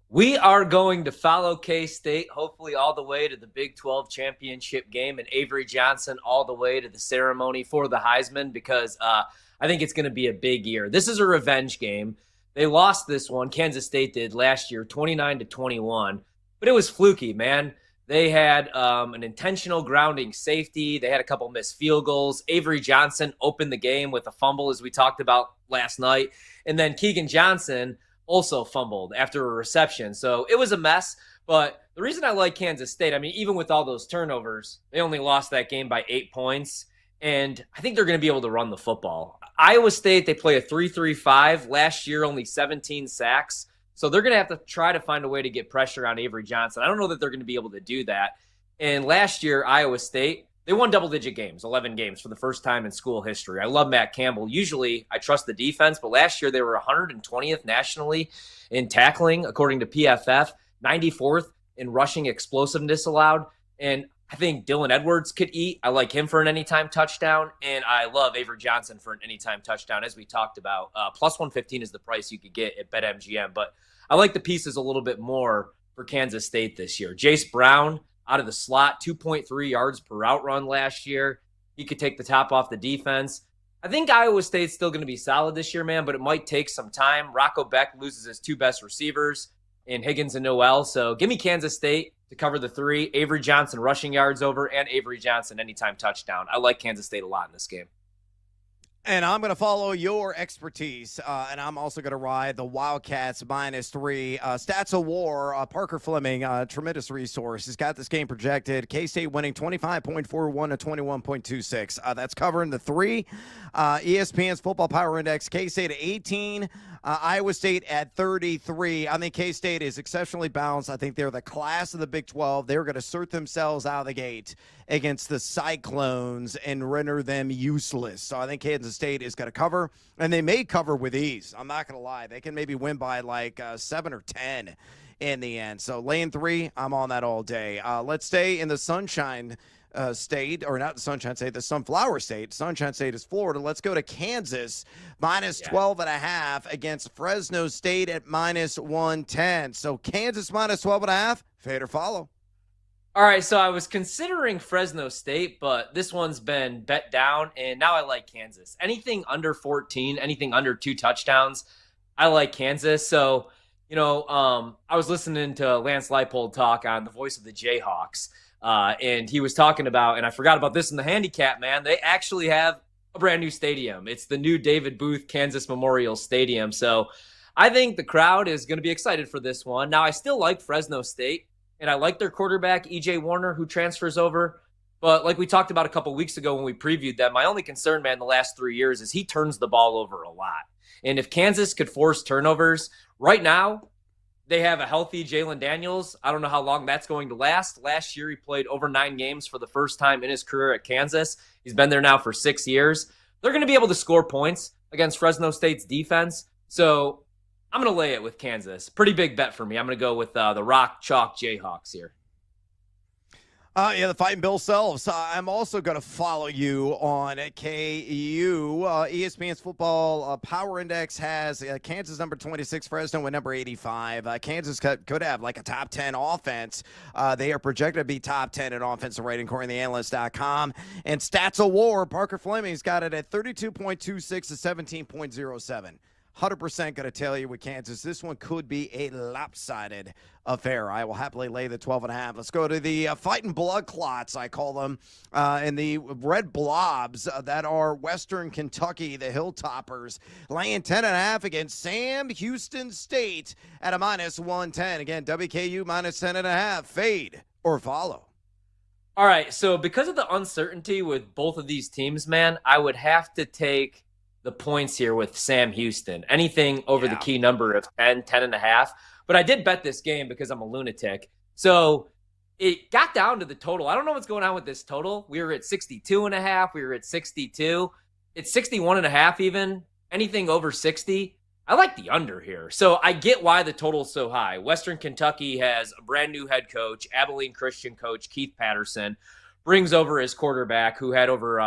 We are going to follow K-State, hopefully all the way to the Big 12 championship game, and Avery Johnson all the way to the ceremony for the Heisman, because I think it's going to be a big year. This is a revenge game. They lost this one, Kansas State did last year, 29-21, but it was fluky, man. They had an intentional grounding safety. They had a couple missed field goals. Avery Johnson opened the game with a fumble, as we talked about last night. And then Keegan Johnson also fumbled after a reception. So it was a mess. But the reason I like Kansas State, I mean, even with all those turnovers, they only lost that game by 8 points. And I think they're going to be able to run the football. Iowa State, they play a 3-3-5. Last year, only 17 sacks. So they're going to have to try to find a way to get pressure on Avery Johnson. I don't know that they're going to be able to do that. And last year, Iowa State, they won double-digit games, 11 games for the first time in school history. I love Matt Campbell. Usually, I trust the defense, but last year they were 120th nationally in tackling, according to PFF, 94th in rushing explosiveness allowed. And I think Dylan Edwards could eat. I like him for an anytime touchdown, and I love Avery Johnson for an anytime touchdown, as we talked about. Plus 115 is the price you could get at BetMGM, but I like the pieces a little bit more for Kansas State this year. Jace Brown out of the slot, 2.3 yards per route run last year. He could take the top off the defense. I think Iowa State's still going to be solid this year, man, but it might take some time. Rocco Beck loses his 2 best receivers in Higgins and Noel. So give me Kansas State to cover the 3. Avery Johnson rushing yards over, and Avery Johnson anytime touchdown. I like Kansas State a lot in this game. And I'm going to follow your expertise, and I'm also going to ride the Wildcats -3. Stats of War, Parker Fleming, tremendous resource. He's got this game projected. K-State winning 25.41 to 21.26. That's covering the 3. ESPN's Football Power Index, K-State at 18. Iowa State at 33. I think K-State is exceptionally balanced. I think they're the class of the Big 12. They're going to assert themselves out of the gate against the Cyclones and render them useless. So I think Kansas State is going to cover, and they may cover with ease. I'm not going to lie. They can maybe win by like 7 or 10 in the end. So laying 3, I'm on that all day. Let's stay in the Sunshine State, or not the Sunshine State, the Sunflower State. Sunshine State is Florida. Let's go to Kansas, -12.5 against Fresno State at -110. So Kansas -12.5, fade or follow? All right, so I was considering Fresno State, but this one's been bet down, and now I like Kansas. Anything under 14, anything under 2 touchdowns, I like Kansas. So, I was listening to Lance Leipold talk on the Voice of the Jayhawks, and he was talking about, and I forgot about this in the handicap, man, they actually have a brand new stadium. It's the new David Booth Kansas Memorial Stadium. So I think the crowd is going to be excited for this one. Now, I still like Fresno State, and I like their quarterback, E.J. Warner, who transfers over. But like we talked about a couple weeks ago when we previewed them, my only concern, man, the last 3 years is he turns the ball over a lot. And if Kansas could force turnovers, right now they have a healthy Jalen Daniels. I don't know how long that's going to last. Last year he played over 9 games for the first time in his career at Kansas. He's been there now for 6 years. They're going to be able to score points against Fresno State's defense. So I'm going to lay it with Kansas. Pretty big bet for me. I'm going to go with the Rock Chalk Jayhawks here. The Fighting Bill Selves. I'm also going to follow you on KU. ESPN's Football Power Index has Kansas number 26, Fresno at number 85. Kansas could have like a top 10 offense. They are projected to be top 10 in offensive rating, according to theanalyst.com. And Stats of War, Parker Fleming's got it at 32.26 to 17.07. 100% going to tell you with Kansas, this one could be a lopsided affair. I will happily lay the 12.5. Let's go to the fighting blood clots, I call them, and the red blobs that are Western Kentucky, the Hilltoppers, laying 10.5 against Sam Houston State at a -110. Again, WKU -10.5. Fade or follow? All right, so because of the uncertainty with both of these teams, man, I would have to take the points here with Sam Houston. Anything over the key number of 10.5. But I did bet this game because I'm a lunatic. So it got down to the total. I don't know what's going on with this total. We were at 62.5. We were at 62. It's 61.5 even. Anything over 60. I like the under here. So I get why the total is so high. Western Kentucky has a brand new head coach, Abilene Christian coach Keith Patterson, brings over his quarterback who had over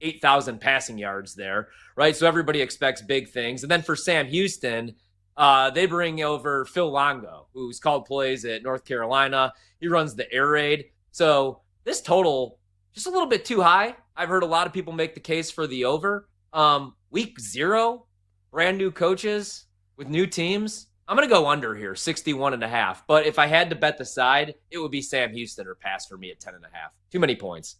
8,000 passing yards there, right? So everybody expects big things. And then for Sam Houston, they bring over Phil Longo, who's called plays at North Carolina. He runs the air raid. So this total, just a little bit too high. I've heard a lot of people make the case for the over. Week 0, brand new coaches with new teams. I'm going to go under here, 61.5. But if I had to bet the side, it would be Sam Houston or pass for me at 10.5. Too many points.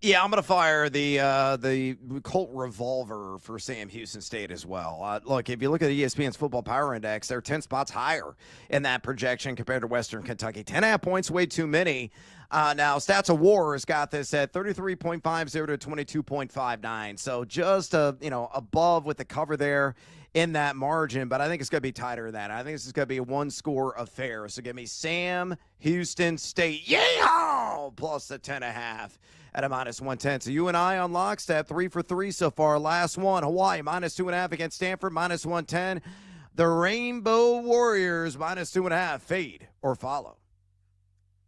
Yeah, I'm going to fire the Colt revolver for Sam Houston State as well. Look, if you look at ESPN's Football Power Index, they're 10 spots higher in that projection compared to Western Kentucky. 10.5 points, way too many. Now, Stats of War has got this at 33.50 to 22.59. So just above with the cover there in that margin, but I think it's going to be tighter than that. I think this is going to be a one-score affair. So give me Sam Houston State, plus the 10.5 at a -110. So you and I on lockstep, 3 for 3 so far. Last one, Hawaii -2.5 against Stanford, -110. The Rainbow Warriors -2.5. Fade or follow?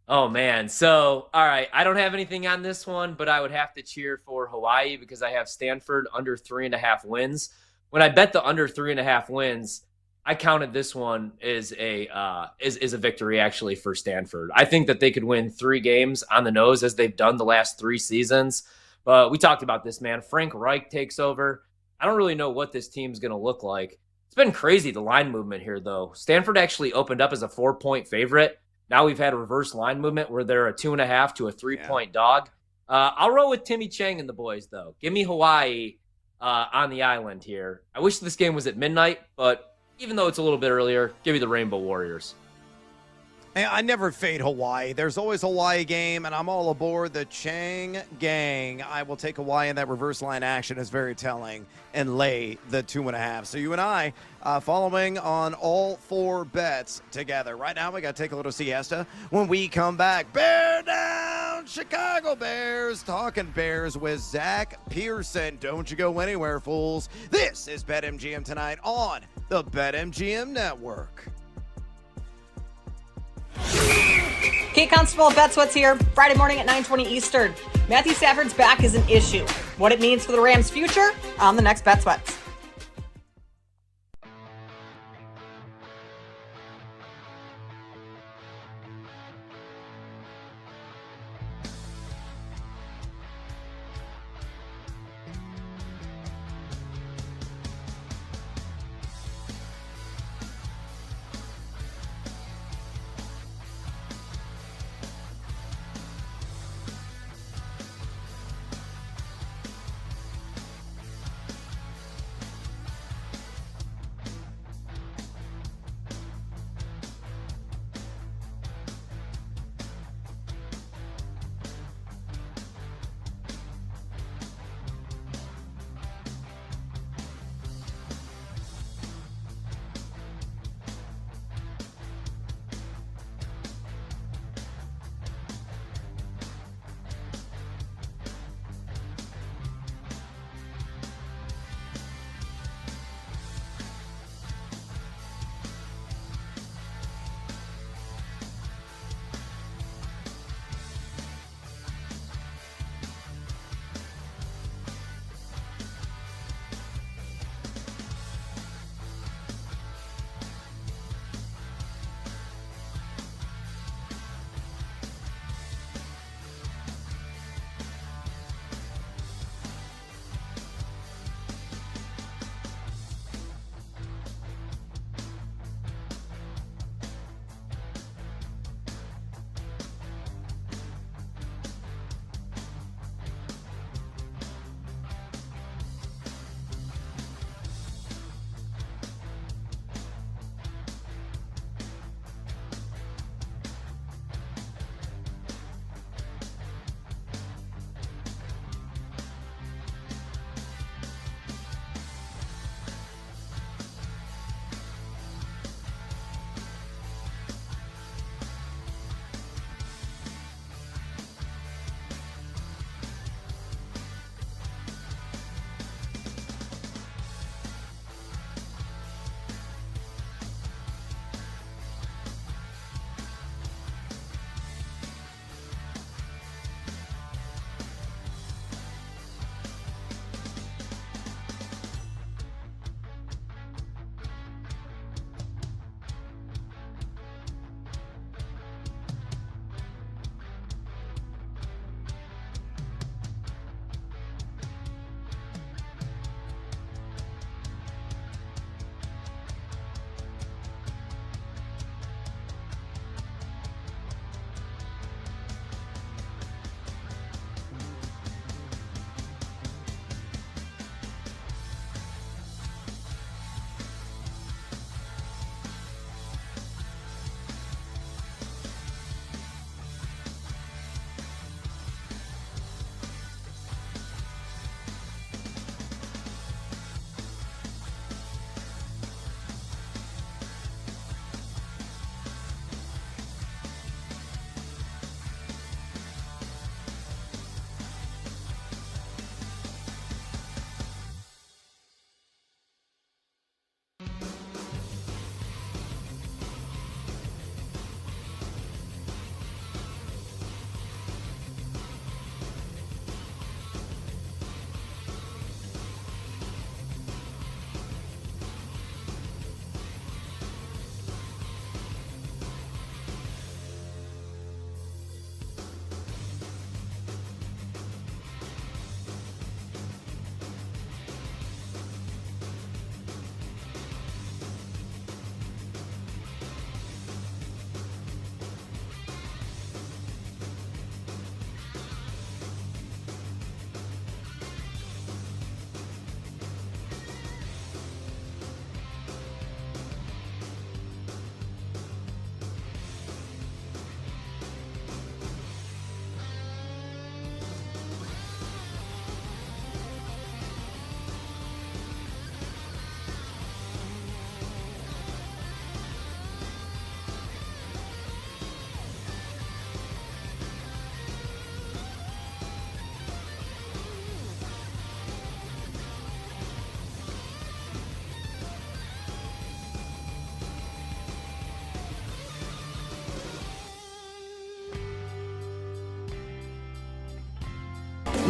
Oh, man. So, all right, I don't have anything on this one, but I would have to cheer for Hawaii because I have Stanford under 3.5 wins. When I bet the under 3.5 wins, I counted this one as a victory actually for Stanford. I think that they could win 3 games on the nose as they've done the last 3 seasons. But we talked about this, man. Frank Reich takes over. I don't really know what this team's going to look like. It's been crazy, the line movement here, though. Stanford actually opened up as a 4-point favorite. Now we've had a reverse line movement where they're a 2.5 to a 3-point dog. I'll roll with Timmy Chang and the boys, though. Give me Hawaii on the island here. I wish this game was at midnight, but even though it's a little bit earlier, give me the Rainbow Warriors. I never fade Hawaii. There's always a Hawaii game, and I'm all aboard the Chang gang. I will take Hawaii in that reverse line action. Is very telling, and lay the 2.5. So you and I following on all 4 bets together. Right now, we got to take a little siesta. When we come back, bear down, Chicago Bears. Talking Bears with Zach Pearson. Don't you go anywhere, fools. This is BetMGM tonight on the BetMGM Network. Kate Constable, Bets What's here, Friday morning at 9:20 Eastern. Matthew Stafford's back is an issue. What it means for the Rams' future on the next Bet Sweats.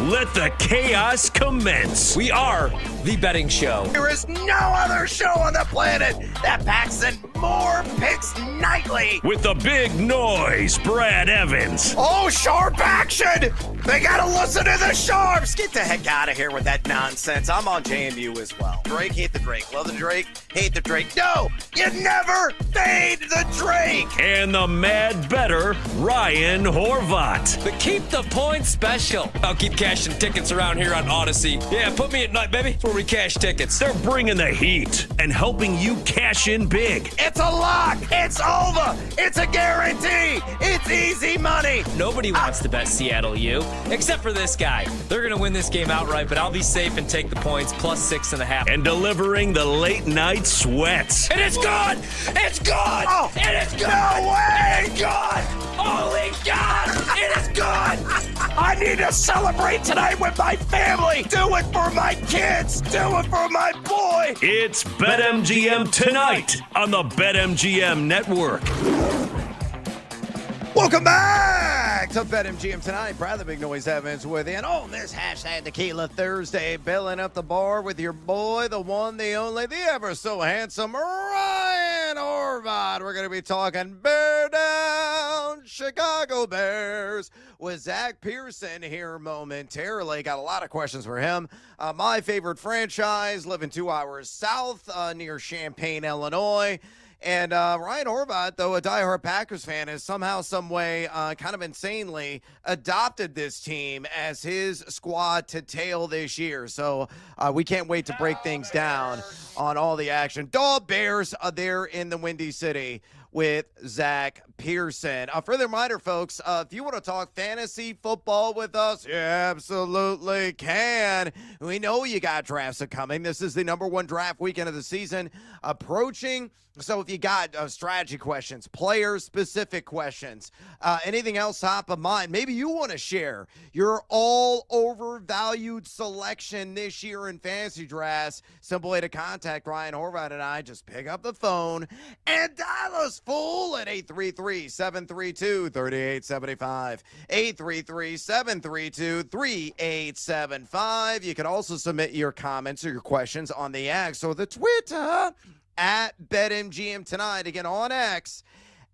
Let the chaos commence. We are the betting show. There is no other show on the planet that packs in more picks nightly. With the big noise, Brad Evans. Oh, sharp action! They gotta listen to the sharps! Get the heck out of here with that nonsense. I'm on JMU as well. Drake, hate the Drake. Love the Drake, hate the Drake. No, you never fade the Drake! And the mad better, Ryan Horvat. The Keep the Points special. I'll keep cashing tickets around here on Odyssey. Yeah, put me at night, baby. That's where we cash tickets. They're bringing the heat and helping you cash in big. It's a lock! It's over! It's a guarantee! It's easy money! Nobody wants to bet Seattle U, except for this guy. They're going to win this game outright, but I'll be safe and take the points plus 6.5. And delivering the late night sweats. And it's gone! It's gone! Oh, it is gone! No way! It is gone! Holy God! It is gone! I need to celebrate tonight with my family! Do it for my kids! Do it for my boy! It's BetMGM tonight on the BetMGM Network. Welcome back to BetMGM tonight. Brad the Big Noise Evans with you. And on this hashtag Tequila Thursday, billing up the bar with your boy, the one, the only, the ever so handsome Ryan Horvat. We're going to be talking Bear Down, Chicago Bears with Zach Pearson here momentarily. Got a lot of questions for him. My favorite franchise, living 2 hours south near Champaign, Illinois. And Ryan Horvat, though a diehard Packers fan, has somehow, some way, kind of insanely adopted this team as his squad to tail this year. So we can't wait to break things down on all the action. Dog Bears are there in the Windy City with Zach Pearson. A further reminder, folks, if you want to talk fantasy football with us, you absolutely can. We know you got drafts coming. This is the #1 draft weekend of the season approaching. So if you got strategy questions, player-specific questions, anything else top of mind, maybe you want to share your all-overvalued selection this year in fantasy drafts, simple way to contact Ryan Horvat and I, just pick up the phone and dial us full at 833-732-3875, 833-732-3875. You can also submit your comments or your questions on the X or the Twitter at BetMGM Tonight. Again, on X,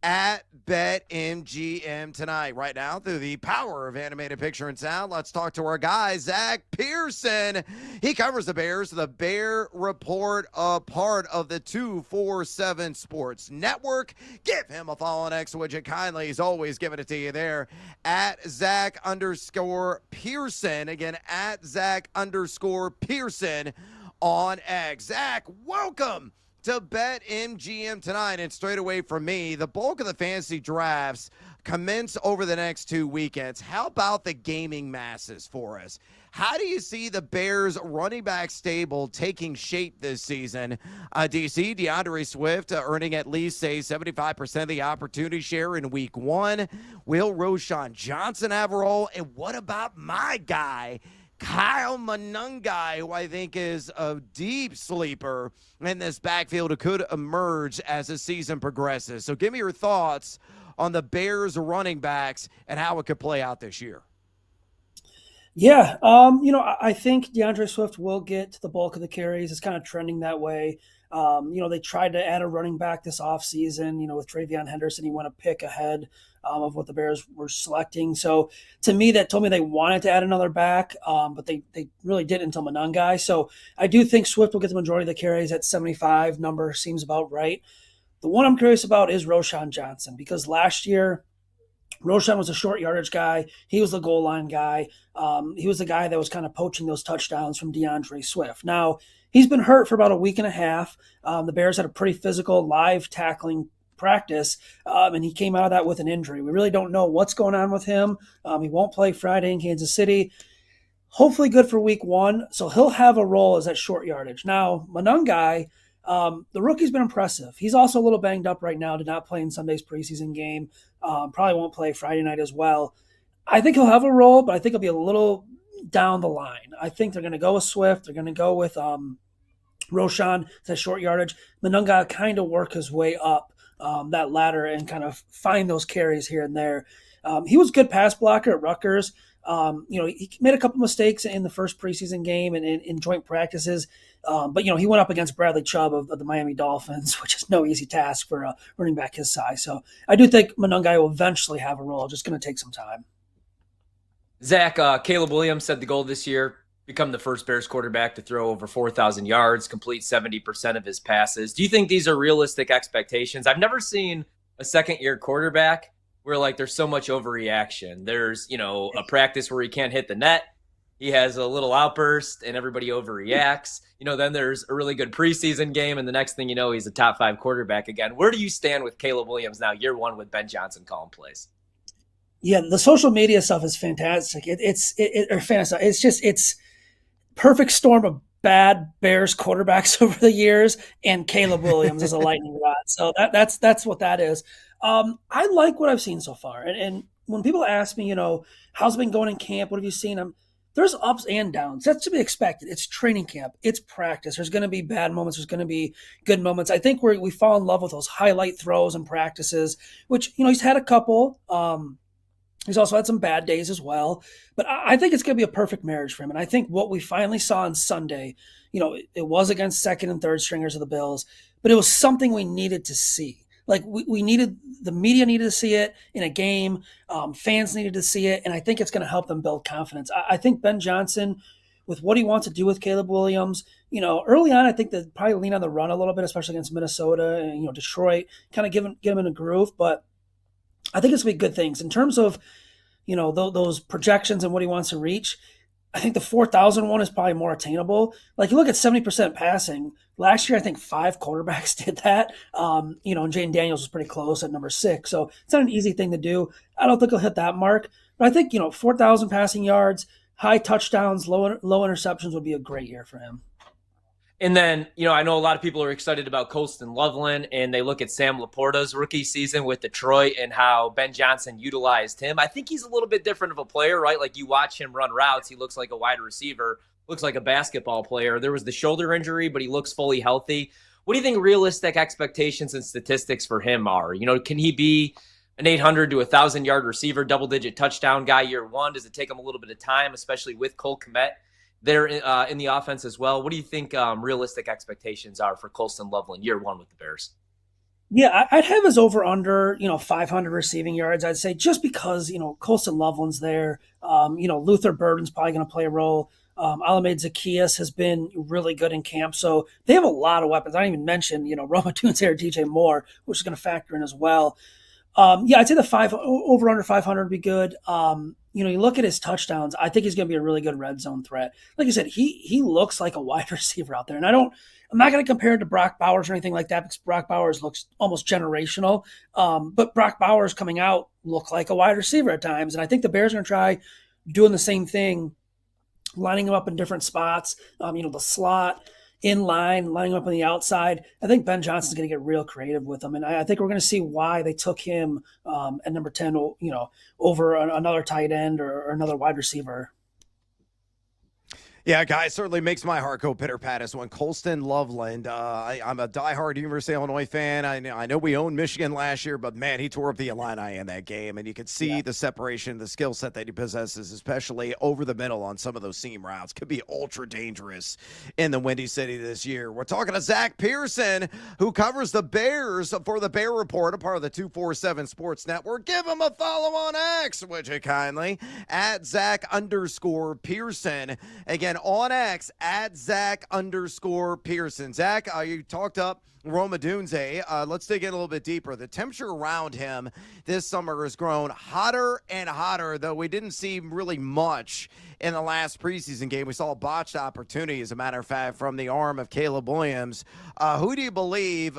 at BetMGM Tonight. Right now, through the power of animated picture and sound, let's talk to our guy, Zach Pearson. He covers the Bears, the Bear Report, a part of the 247 Sports Network. Give him a follow on X, would you kindly? He's always giving it to you there, at Zach_Pearson. Again, at Zach_Pearson on X. Zach, welcome to BetMGM Tonight. And straight away from me, the bulk of the fantasy drafts commence over the next 2 weekends. How about the gaming masses for us? How do you see the Bears running back stable taking shape this season? Do you see DeAndre Swift earning at least, say, 75% of the opportunity share in week 1? Will Roschon Johnson have a role? And what about my guy, Kyle Monangai, who I think is a deep sleeper in this backfield who could emerge as the season progresses? So give me your thoughts on the Bears running backs and how it could play out this year. Yeah, I think DeAndre Swift will get the bulk of the carries. It's kind of trending that way. They tried to add a running back this offseason, with Travion Henderson. He went a pick ahead of what the Bears were selecting. So to me, that told me they wanted to add another back, but they really didn't until Monangai. So I do think Swift will get the majority of the carries. At 75 number seems about right. The one I'm curious about is Roschon Johnson, because last year Roschon was a short yardage guy. He was the goal line guy. He was the guy that was kind of poaching those touchdowns from DeAndre Swift. Now, he's been hurt for about a week and a half. The Bears had a pretty physical live tackling practice, and he came out of that with an injury. We really don't know what's going on with him. He won't play Friday in Kansas City. Hopefully good for week 1, so he'll have a role as that short yardage. Now, Monangai, the rookie's been impressive. He's also a little banged up right now, did not play in Sunday's preseason game. Probably won't play Friday night as well. I think he'll have a role, but I think he'll be a little down the line. I think they're going to go with Swift. They're going to go with Roschon, that short yardage. Monangai kind of work his way up that ladder and kind of find those carries here and there. He was a good pass blocker at Rutgers. He made a couple mistakes in the first preseason game and in joint practices. But he went up against Bradley Chubb of the Miami Dolphins, which is no easy task for a running back his size. So I do think Monangai will eventually have a role. Just going to take some time. Zach, Caleb Williams said the goal this year, become the first Bears quarterback to throw over 4,000 yards, complete 70% of his passes. Do you think these are realistic expectations? I've never seen a second-year quarterback where there's so much overreaction. There's, a practice where he can't hit the net. He has a little outburst and everybody overreacts. Then there's a really good preseason game, and the next thing you know, he's a top 5 quarterback again. Where do you stand with Caleb Williams now, year 1 with Ben Johnson calling plays? Yeah, the social media stuff is fantastic. It's perfect storm of bad Bears quarterbacks over the years, and Caleb Williams is a lightning rod. So that's what that is. I like what I've seen so far. And when people ask me, how's it been going in camp? What have you seen? There's ups and downs. That's to be expected. It's training camp. It's practice. There's going to be bad moments. There's going to be good moments. I think we fall in love with those highlight throws and practices, which, he's had a couple. He's also had some bad days as well. But I think it's going to be a perfect marriage for him. And I think what we finally saw on Sunday, it was against second and third stringers of the Bills, but it was something we needed to see. We needed, the media needed to see it in a game. Fans needed to see it. And I think it's going to help them build confidence. I think Ben Johnson, with what he wants to do with Caleb Williams, early on, I think they probably lean on the run a little bit, especially against Minnesota and, Detroit, kind of get him in a groove. But I think it's going to be good things. In terms of, those projections and what he wants to reach, I think the 4,000 one is probably more attainable. You look at 70% passing. Last year, I think 5 quarterbacks did that. And Jane Daniels was pretty close at number 6. So it's not an easy thing to do. I don't think he'll hit that mark. But I think, 4,000 passing yards, high touchdowns, low interceptions would be a great year for him. And then, I know a lot of people are excited about Colston Loveland, and they look at Sam Laporta's rookie season with Detroit and how Ben Johnson utilized him. I think he's a little bit different of a player, right? You watch him run routes, he looks like a wide receiver, looks like a basketball player. There was the shoulder injury, but he looks fully healthy. What do you think realistic expectations and statistics for him are? Can he be an 800 to 1,000-yard receiver, double-digit touchdown guy year 1? Does it take him a little bit of time, especially with Cole Kmet there in the offense as well? What do you think realistic expectations are for Colston Loveland year 1 with the Bears? Yeah, I'd have his over-under, 500 receiving yards, I'd say, just because, Colston Loveland's there. Luther Burden's probably going to play a role. Alameda Zacchaeus has been really good in camp. So they have a lot of weapons. I didn't even mention, Roma Tunze or DJ Moore, which is going to factor in as well. I'd say the over under 500 would be good. You look at his touchdowns. I think he's going to be a really good red zone threat. Like I said, he looks like a wide receiver out there, and I'm not going to compare it to Brock Bowers or anything like that because Brock Bowers looks almost generational. But Brock Bowers coming out looked like a wide receiver at times, and I think the Bears are going to try doing the same thing, lining him up in different spots. The slot, in line, lining up on the outside. I think Ben Johnson's going to get real creative with them. And I think we're going to see why they took him at number 10, over another tight end or another wide receiver. Yeah, guys, certainly makes my heart go pitter-pat as when Colston Loveland, I'm a diehard University of Illinois fan. I know we owned Michigan last year, but, man, he tore up the Illini in that game, and you could see the separation, the skill set that he possesses, especially over the middle on some of those seam routes. Could be ultra dangerous in the Windy City this year. We're talking to Zach Pearson, who covers the Bears for the Bear Report, a part of the 247 Sports Network. Give him a follow on X, would you kindly, at Zach_Pearson. Again, on X at Zach_Pearson. Zach, you talked up Roma Dunze. Let's dig in a little bit deeper. The temperature around him this summer has grown hotter and hotter, though we didn't see really much in the last preseason game. We saw a botched opportunity, as a matter of fact, from the arm of Caleb Williams. Who do you believe,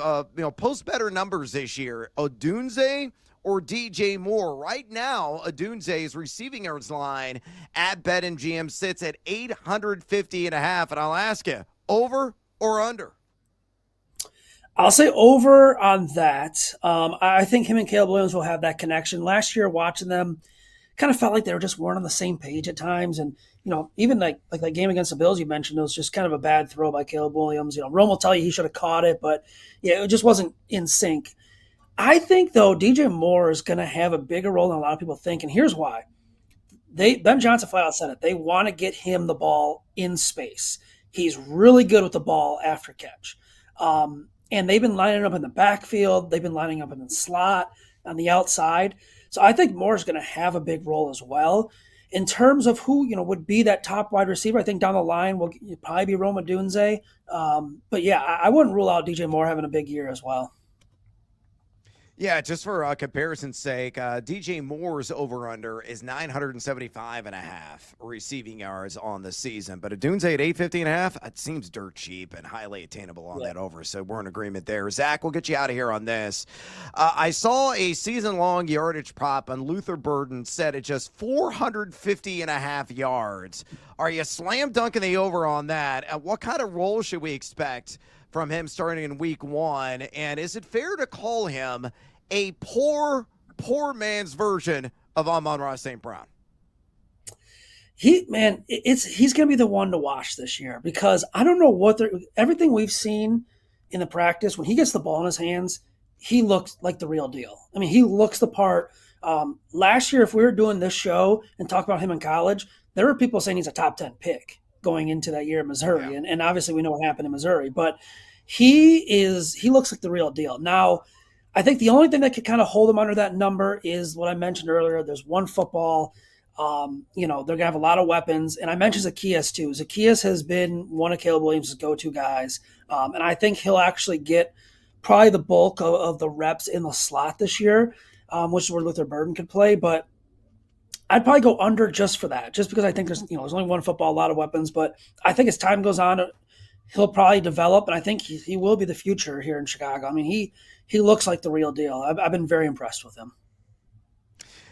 post better numbers this year, Odunze or DJ Moore? Right now, Odunze's receiving yards line at BetMGM sits at 850.5. And I'll ask you, over or under? I'll say over on that. I think him and Caleb Williams will have that connection. Last year, watching them, kind of felt like they weren't on the same page at times. And, even like that game against the Bills you mentioned, it was just kind of a bad throw by Caleb Williams. Rome will tell you he should have caught it, but yeah, it just wasn't in sync. I think, though, DJ Moore is going to have a bigger role than a lot of people think, and here's why. Ben Johnson flat out said it. They want to get him the ball in space. He's really good with the ball after catch. And they've been lining up in the backfield. They've been lining up in the slot on the outside. So I think Moore's going to have a big role as well. In terms of who, would be that top wide receiver, I think down the line will probably be Roma Dunze. But yeah, I wouldn't rule out DJ Moore having a big year as well. Yeah, just for comparison's sake, DJ Moore's over-under is 975.5 receiving yards on the season. But Adunze at 850.5, it seems dirt cheap and highly attainable on that over. So we're in agreement there. Zach, we'll get you out of here on this. I saw a season-long yardage prop on Luther Burden set at just 450.5 yards. Are you slam dunking the over on that? What kind of role should we expect from him starting in week 1? And is it fair to call him a poor man's version of Amon-Ra St. Brown? He's going to be the one to watch this year, because I don't know everything we've seen in the practice, when he gets the ball in his hands, he looks like the real deal. I mean, he looks the part. Last year, if we were doing this show and talk about him in college, there were people saying he's a top 10 pick going into that year in Missouri. Yeah. And obviously we know what happened in Missouri, but he looks like the real deal. Now, I think the only thing that could kind of hold him under that number is what I mentioned earlier. There's one football. They're going to have a lot of weapons. And I mentioned Zacchaeus too. Zacchaeus has been one of Caleb Williams' go-to guys. And I think he'll actually get probably the bulk of the reps in the slot this year, which is where Luther Burden could play. But I'd probably go under just for that, just because I think there's only one football, a lot of weapons. But I think as time goes on, he'll probably develop, and I think he will be the future here in Chicago. I mean, he looks like the real deal. I've been very impressed with him.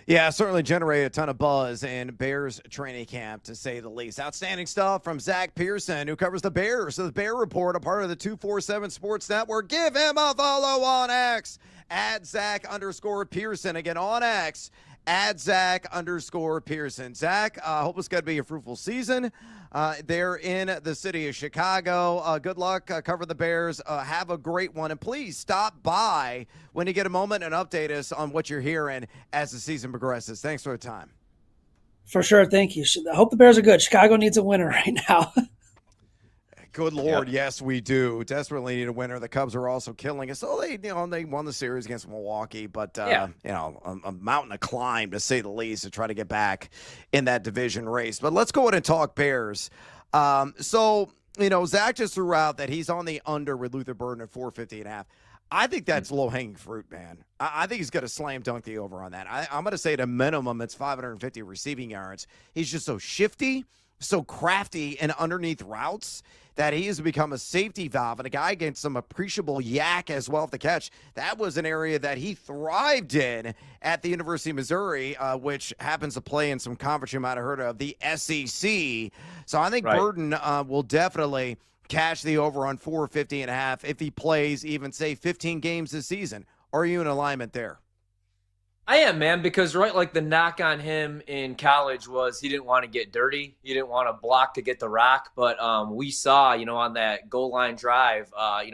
Yeah, certainly generated a ton of buzz in Bears training camp, to say the least. Outstanding stuff from Zach Pearson, who covers the Bears. So the Bear Report, a part of the 247 Sports Network. Give him a follow on X at Zach_Pearson. Again, on X at Zach_Pearson. Zach, hope it's going to be a fruitful season. They're in the city of Chicago. Good luck. Cover the Bears. Have a great one. And please stop by when you get a moment and update us on what you're hearing as the season progresses. Thanks for the time. For sure. Thank you. I hope the Bears are good. Chicago needs a winner right now. Good Lord, yes, we do. Desperately need a winner. The Cubs are also killing us. So they won the series against Milwaukee, but a mountain to climb, to say the least, to try to get back in that division race. But let's go ahead and talk Bears. Zach just threw out that he's on the under with Luther Burden at 450.5. I think that's low-hanging fruit, man. I think he's going to slam dunk the over on that. I'm going to say at a minimum it's 550 receiving yards. He's just so shifty, so crafty and underneath routes that he has become a safety valve, and a guy against some appreciable yak as well at the catch. That was an area that he thrived in at the University of Missouri, which happens to play in some conference you might have heard of, the SEC. So I think Burden will definitely cash the over on 450.5 if he plays even, say, 15 games this season. Are you in alignment there? I am, man, because the knock on him in college was he didn't want to get dirty. He didn't want to block to get the rock. But we saw, on that goal line drive,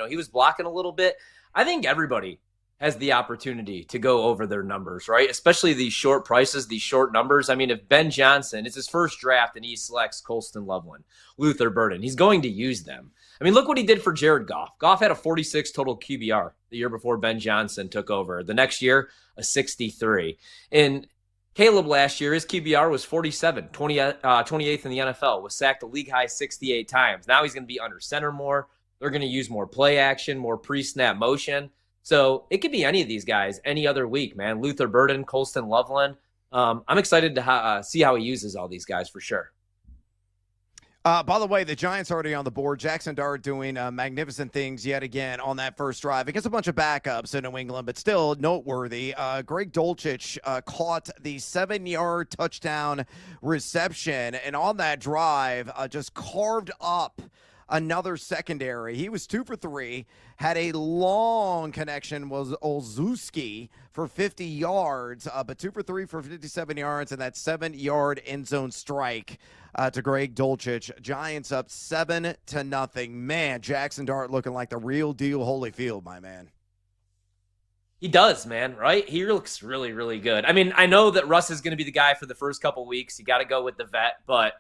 he was blocking a little bit. I think everybody has the opportunity to go over their numbers, right? Especially these short prices, these short numbers. I mean, if Ben Johnson, it's his first draft and he selects Colston Loveland, Luther Burden, he's going to use them. I mean, look what he did for Jared Goff. Goff had a 46 total QBR the year before Ben Johnson took over. The next year, a 63. And Caleb last year, his QBR was 47, 28th in the NFL, was sacked a league-high 68 times. Now he's going to be under center more. They're going to use more play action, more pre-snap motion. So it could be any of these guys any other week, man. Luther Burden, Colston Loveland. I'm excited to see how he uses all these guys for sure. By the way, the Giants already on the board. Jackson Dart doing magnificent things yet again on that first drive against a bunch of backups in New England, but still noteworthy. Greg Dulcich caught the 7-yard touchdown reception, and on that drive just carved up another secondary. He was 2 for 3, had a long connection, was Olszewski for 50 yards, but 2 for 3 for 57 yards, and that 7-yard end zone strike to Greg Dulcich. Giants up 7-0. Man, Jackson Dart looking like the real deal Holyfield, my man. He does, man, right? He looks really, really good. I mean, I know that Russ is going to be the guy for the first couple weeks. You got to go with the vet, but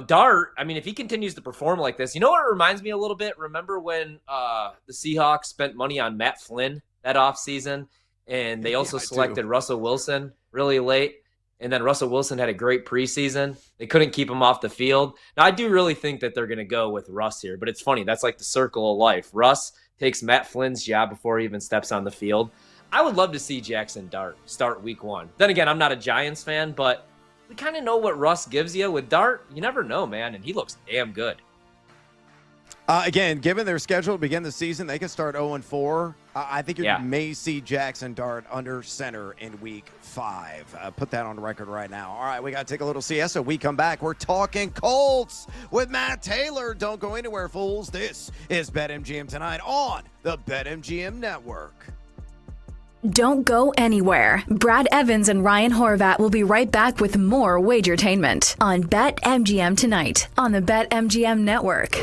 Dart, I mean, if he continues to perform like this, you know what it reminds me a little bit? Remember when the Seahawks spent money on Matt Flynn that offseason, and they also selected Russell Wilson really late, and then Russell Wilson had a great preseason. They couldn't keep him off the field. Now, I do really think that they're going to go with Russ here, but it's funny. That's like the circle of life. Russ takes Matt Flynn's job before he even steps on the field. I would love to see Jackson Dart start week 1. Then again, I'm not a Giants fan, but we kind of know what Russ gives you. With Dart, you never know, man, and he looks damn good. Again, given their schedule to begin the season, they can start 0-4. I think you may see Jackson Dart under center in week 5. Put that on the record right now. All right, we got to take a little siesta. We come back. We're talking Colts with Matt Taylor. Don't go anywhere, fools. This is BetMGM tonight on the BetMGM Network. Don't go anywhere. Brad Evans and Ryan Horvat will be right back with more Wagertainment on BetMGM tonight on the BetMGM Network.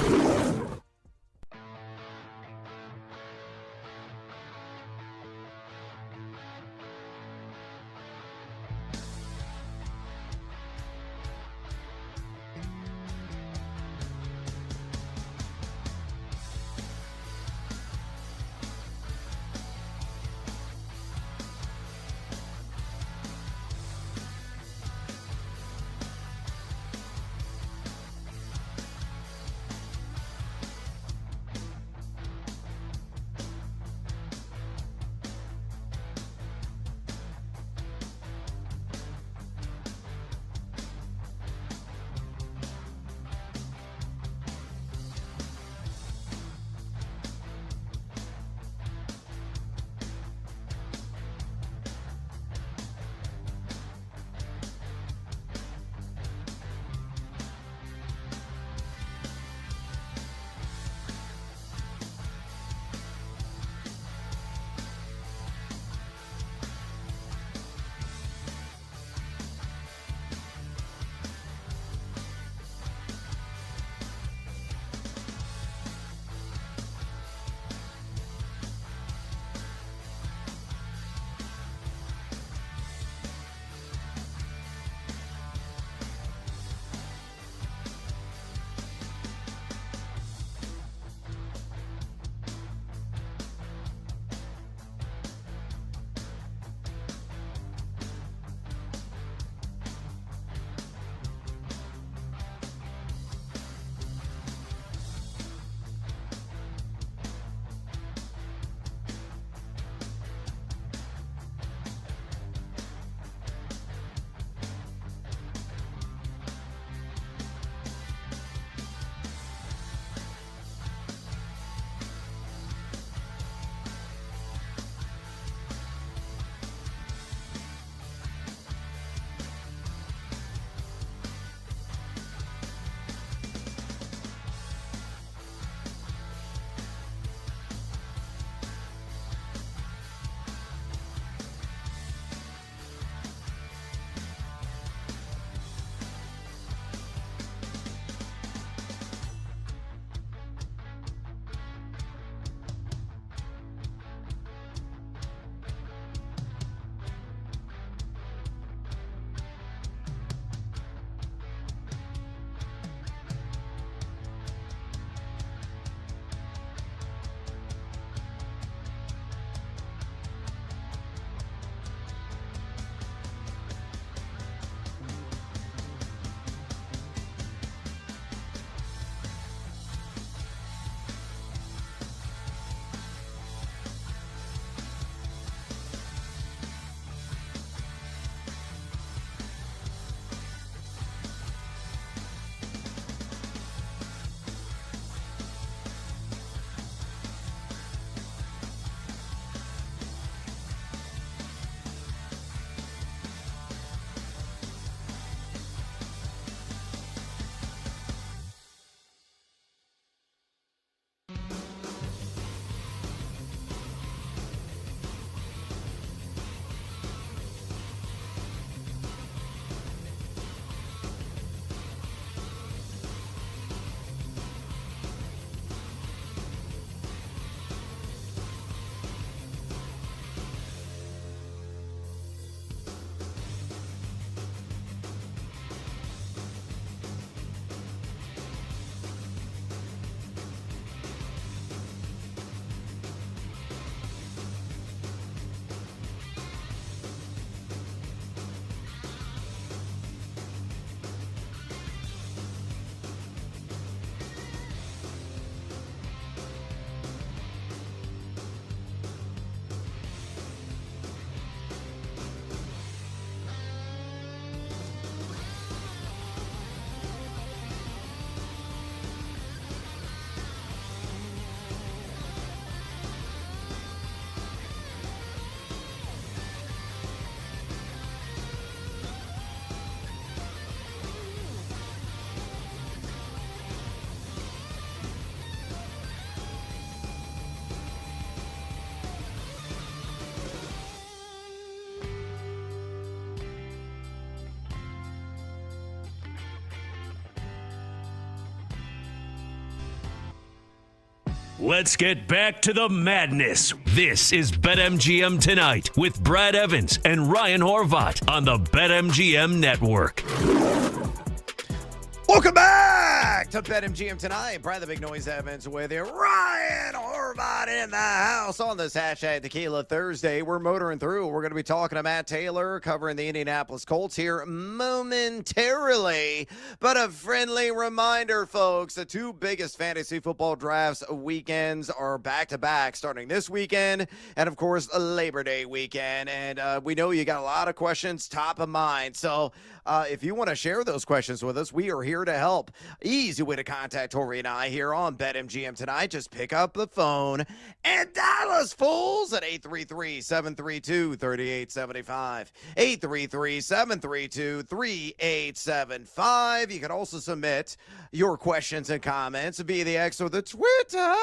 Let's get back to the madness. This is BetMGM Tonight with Brad Evans and Ryan Horvat on the BetMGM Network. Welcome back to BetMGM Tonight. Brad the Big Noise Evans with you. Ryan Horvat in the house on this hashtag Tequila Thursday. We're motoring through. We're going to be talking to Matt Taylor covering the Indianapolis Colts here momentarily. But a friendly reminder, folks, the two biggest fantasy football drafts weekends are back-to-back starting this weekend and, of course, Labor Day weekend. And we know you got a lot of questions top of mind. So if you want to share those questions with us, we are here to help. Easy way to contact Tori and I here on BetMGM Tonight. Just pick up the phone and dial us, fools, at 833-732-3875. 833-732-3875. You can also submit your questions and comments via the X or the Twitter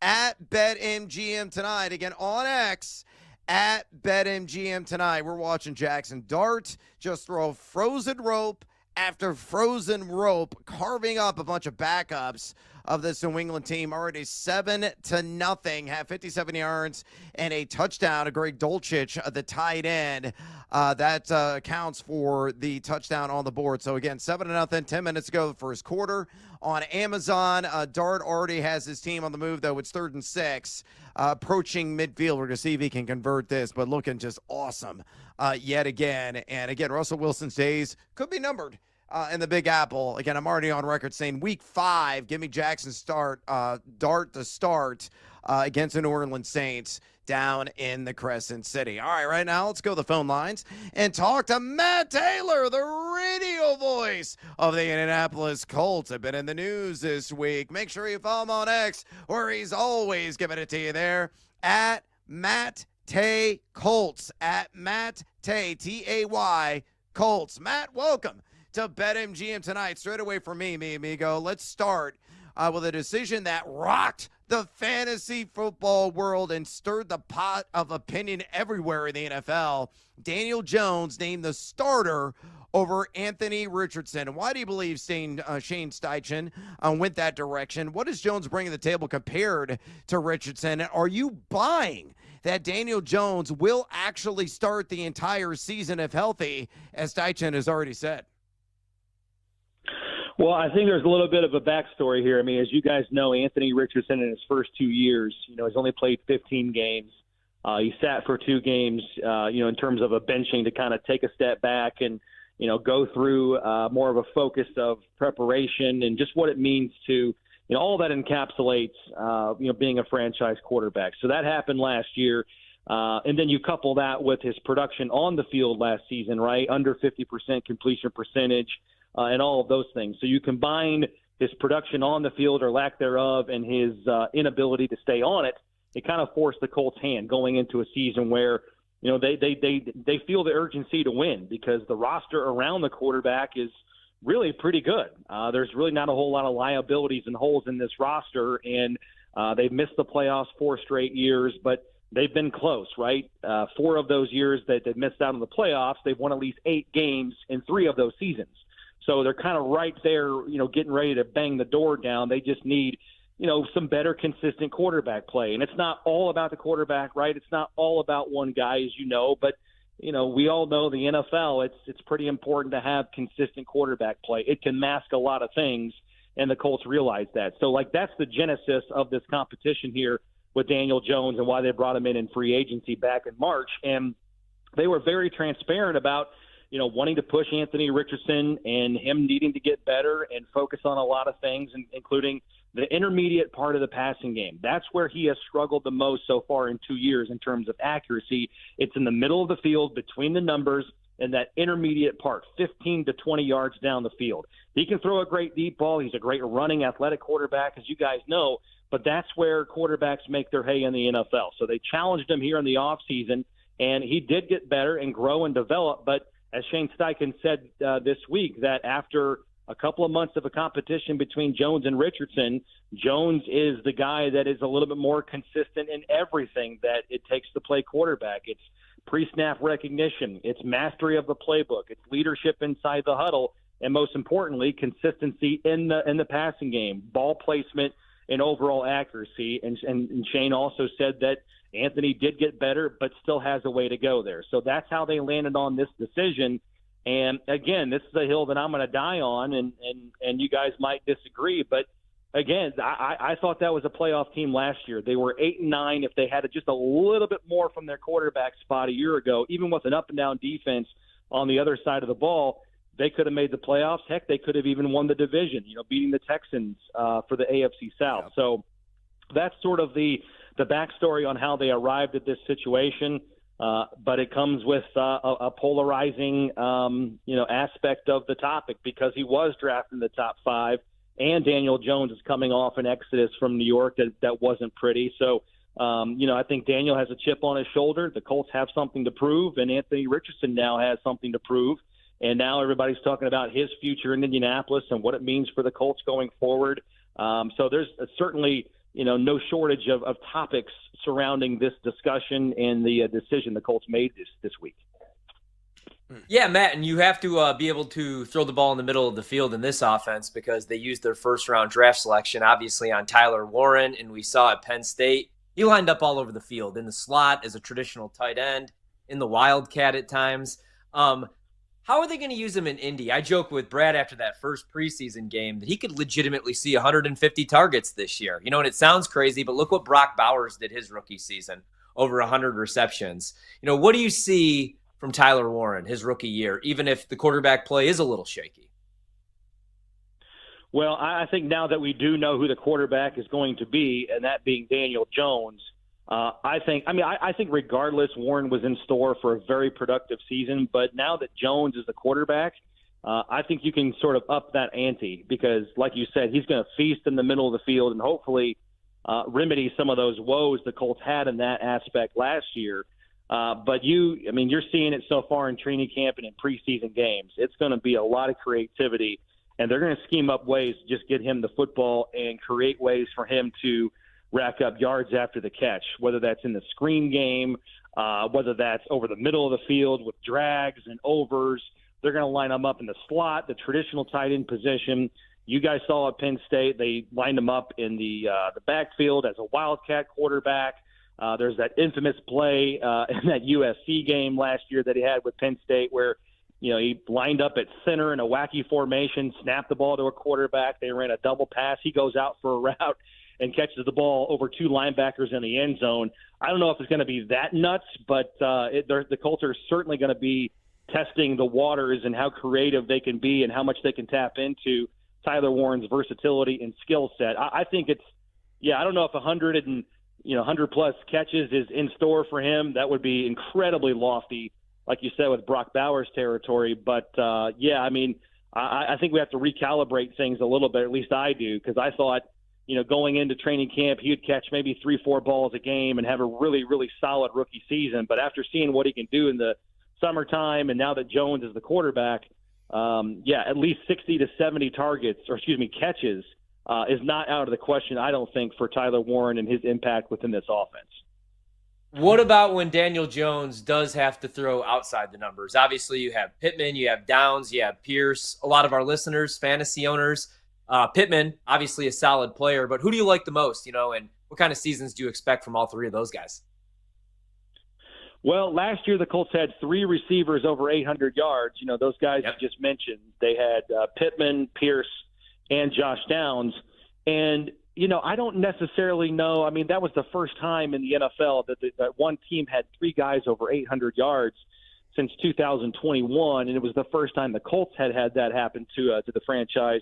at BetMGM Tonight. Again, on X, at BetMGM Tonight. We're watching Jackson Dart just throw frozen rope after frozen rope, carving up a bunch of backups of this New England team. Already 7-0, have 57 yards and a touchdown. Greg Dulcich, the tight end, that accounts for the touchdown on the board. So again, 7-0, 10 minutes ago, the first quarter. On Amazon, Dart already has his team on the move, though. It's 3rd and 6, approaching midfield. We're going to see if he can convert this, but looking just awesome yet again. And again, Russell Wilson's days could be numbered in the Big Apple. Again, I'm already on record saying week 5, give me Jackson Dart to start against the New Orleans Saints down in the Crescent City. All right now, let's go to the phone lines and talk to Matt Taylor, the radio voice of the Indianapolis Colts. Have been in the news this week. Make sure you follow him on X, where he's always giving it to you there, at Matt Tay Colts, at Matt Tay, Tay Colts. Matt, welcome to BetMGM Tonight. Straight away from me, amigo. Let's start with a decision that rocked the fantasy football world and stirred the pot of opinion everywhere in the NFL. Daniel Jones named the starter over Anthony Richardson. Why do you believe Shane Steichen went that direction? What does Jones bring to the table compared to Richardson? Are you buying that Daniel Jones will actually start the entire season if healthy, as Steichen has already said? Well, I think there's a little bit of a backstory here. I mean, as you guys know, Anthony Richardson in his first 2 years, he's only played 15 games. He sat for 2 games, in terms of a benching to kind of take a step back and, go through more of a focus of preparation and just what it means to, all that encapsulates, being a franchise quarterback. So that happened last year. And then you couple that with his production on the field last season, right? Under 50% completion percentage. And all of those things. So you combine his production on the field or lack thereof and his inability to stay on it, it kind of forced the Colts' hand going into a season where, they feel the urgency to win because the roster around the quarterback is really pretty good. There's really not a whole lot of liabilities and holes in this roster, and they've missed the playoffs 4 straight years, but they've been close, right? 4 of those years that they've missed out on the playoffs, they've won at least 8 games in 3 of those seasons. So they're kind of right there, getting ready to bang the door down. They just need, some better consistent quarterback play. And it's not all about the quarterback, right? It's not all about one guy, as you know. But, we all know the NFL, it's pretty important to have consistent quarterback play. It can mask a lot of things, and the Colts realize that. So, that's the genesis of this competition here with Daniel Jones and why they brought him in free agency back in March. And they were very transparent about wanting to push Anthony Richardson and him needing to get better and focus on a lot of things, including the intermediate part of the passing game. That's where he has struggled the most so far in 2 years in terms of accuracy. It's in the middle of the field between the numbers and that intermediate part, 15 to 20 yards down the field. He can throw a great deep ball. He's a great running athletic quarterback, as you guys know, but that's where quarterbacks make their hay in the NFL. So they challenged him here in the offseason, and he did get better and grow and develop, but as Shane Steichen said this week, that after a couple of months of a competition between Jones and Richardson, Jones is the guy that is a little bit more consistent in everything that it takes to play quarterback. It's pre-snap recognition. It's mastery of the playbook. It's leadership inside the huddle. And most importantly, consistency in the passing game, ball placement, in overall accuracy. And Shane also said that Anthony did get better, but still has a way to go there. So that's how they landed on this decision. And again, this is a hill that I'm going to die on, and you guys might disagree, but again, I thought that was a playoff team last year. They were 8-9. If they had just a little bit more from their quarterback spot a year ago, even with an up and down defense on the other side of the ball, they could have made the playoffs. Heck, they could have even won the division, beating the Texans for the AFC South. Yeah. So that's sort of the backstory on how they arrived at this situation. But it comes with a polarizing, aspect of the topic, because he was drafted in the top 5. And Daniel Jones is coming off an exodus from New York that wasn't pretty. So, I think Daniel has a chip on his shoulder. The Colts have something to prove, and Anthony Richardson now has something to prove. And now everybody's talking about his future in Indianapolis and what it means for the Colts going forward. So there's certainly, no shortage of topics surrounding this discussion and the decision the Colts made this week. Yeah, Matt, and you have to be able to throw the ball in the middle of the field in this offense, because they used their first-round draft selection, obviously, on Tyler Warren, and we saw at Penn State, he lined up all over the field, in the slot as a traditional tight end, in the wildcat at times. How are they going to use him in Indy? I joke with Brad after that first preseason game that he could legitimately see 150 targets this year. And it sounds crazy, but look what Brock Bowers did his rookie season, over 100 receptions. What do you see from Tyler Warren, his rookie year, even if the quarterback play is a little shaky? Well, I think now that we do know who the quarterback is going to be, and that being Daniel Jones, I think regardless, Warren was in store for a very productive season. But now that Jones is the quarterback, I think you can sort of up that ante, because, like you said, he's going to feast in the middle of the field and hopefully remedy some of those woes the Colts had in that aspect last year. But you're seeing it so far in training camp and in preseason games. It's going to be a lot of creativity, and they're going to scheme up ways to just get him the football and create ways for him to rack up yards after the catch, whether that's in the screen game, whether that's over the middle of the field with drags and overs. They're going to line him up in the slot, the traditional tight end position. You guys saw at Penn State, they lined him up in the backfield as a wildcat quarterback. There's that infamous play in that USC game last year that he had with Penn State where, he lined up at center in a wacky formation, snapped the ball to a quarterback. They ran a double pass. He goes out for a route and catches the ball over 2 linebackers in the end zone. I don't know if it's going to be that nuts, but the Colts are certainly going to be testing the waters and how creative they can be and how much they can tap into Tyler Warren's versatility and skill set. I think I don't know if 100+ catches is in store for him. That would be incredibly lofty, like you said, with Brock Bowers territory. But I think we have to recalibrate things a little bit. At least I do, because I thought, going into training camp, he would catch maybe 3-4 balls a game and have a really, really solid rookie season. But after seeing what he can do in the summertime, and now that Jones is the quarterback, at least 60 to 70 catches is not out of the question, I don't think, for Tyler Warren and his impact within this offense. What about when Daniel Jones does have to throw outside the numbers? Obviously, you have Pittman, you have Downs, you have Pierce. A lot of our listeners, fantasy owners, Pittman, obviously a solid player, but who do you like the most, and what kind of seasons do you expect from all 3 of those guys? Well, last year the Colts had 3 receivers over 800 yards. Those guys you just mentioned. They had Pittman, Pierce, and Josh Downs. And, I don't necessarily know. I mean, that was the first time in the NFL that one team had 3 guys over 800 yards since 2021. And it was the first time the Colts had that happen to the franchise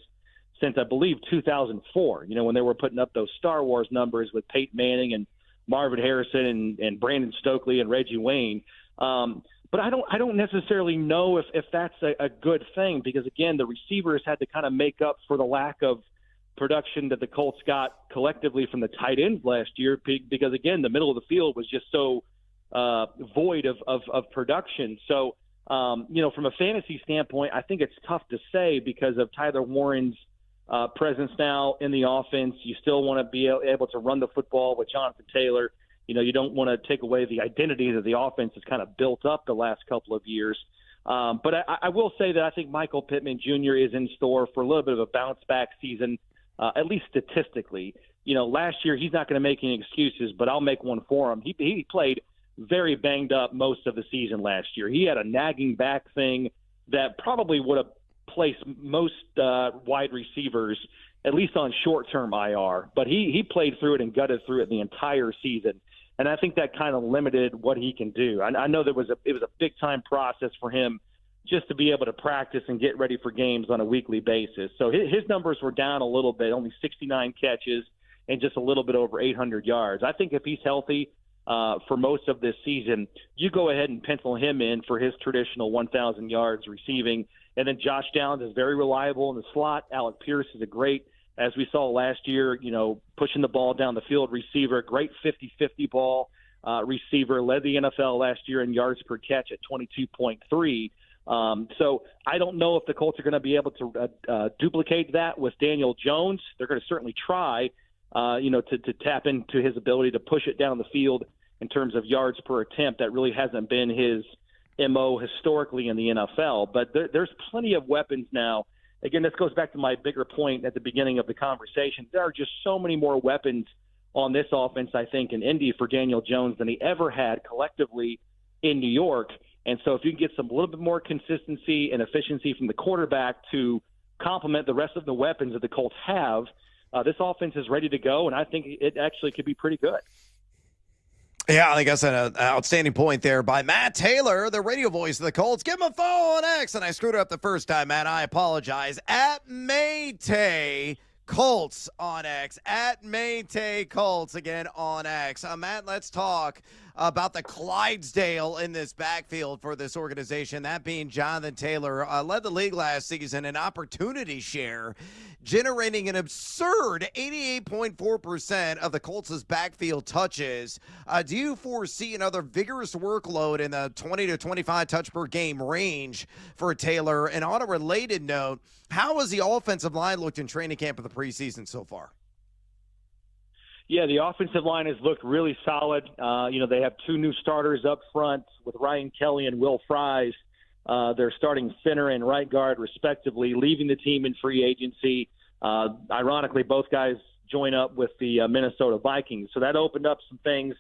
since, I believe, 2004, when they were putting up those Star Wars numbers with Peyton Manning and Marvin Harrison and Brandon Stokely and Reggie Wayne. But I don't necessarily know if that's a good thing, because, again, the receivers had to kind of make up for the lack of production that the Colts got collectively from the tight ends last year, because, again, the middle of the field was just so void of production. So, from a fantasy standpoint, I think it's tough to say because of Tyler Warren's presence now in the offense. You still want to be able to run the football with Jonathan Taylor. You don't want to take away the identity that the offense has kind of built up the last couple of years. But I will say that I think Michael Pittman Jr. is in store for a little bit of a bounce-back season, at least statistically. last year he's not going to make any excuses, but I'll make one for him. He played very banged up most of the season last year. He had a nagging back thing that probably would have placed most wide receivers at least on short-term IR. But he played through it and gutted through it the entire season. And I think that kind of limited what he can do. I know it was a big-time process for him just to be able to practice and get ready for games on a weekly basis. So his numbers were down a little bit, only 69 catches and just a little bit over 800 yards. I think if he's healthy for most of this season, you go ahead and pencil him in for his traditional 1,000 yards receiving. And then Josh Downs is very reliable in the slot. Alec Pierce is a great, as we saw last year, pushing the ball down the field receiver, great 50-50 ball receiver, led the NFL last year in yards per catch at 22.3. So I don't know if the Colts are going to be able to duplicate that with Daniel Jones. They're going to certainly try, to tap into his ability to push it down the field in terms of yards per attempt. That really hasn't been his MO historically in the NFL. But there's plenty of weapons now. Again, this goes back to my bigger point at the beginning of the conversation. There are just so many more weapons on this offense, I think, in Indy for Daniel Jones than he ever had collectively in New York. And so if you can get a little bit more consistency and efficiency from the quarterback to complement the rest of the weapons that the Colts have, this offense is ready to go, and I think it actually could be pretty good. Yeah, I think that's an outstanding point there by Matt Taylor, the radio voice of the Colts. Give him a follow on X, and I screwed it up the first time, Matt. I apologize. At Maytay Colts on X. At Maytay Colts again on X. Matt, let's talk about the Clydesdale in this backfield for this organization, that being Jonathan Taylor. Led the league last season in opportunity share, generating an absurd 88.4% of the Colts' backfield touches. Do you foresee another vigorous workload in the 20 to 25 touch per game range for Taylor? And on a related note, how has the offensive line looked in training camp of the preseason so far? Yeah, the offensive line has looked really solid. They have two new starters up front with Ryan Kelly and Will Fries. They're starting center and right guard, respectively, leaving the team in free agency. Ironically, both guys join up with the Minnesota Vikings. So that opened up some things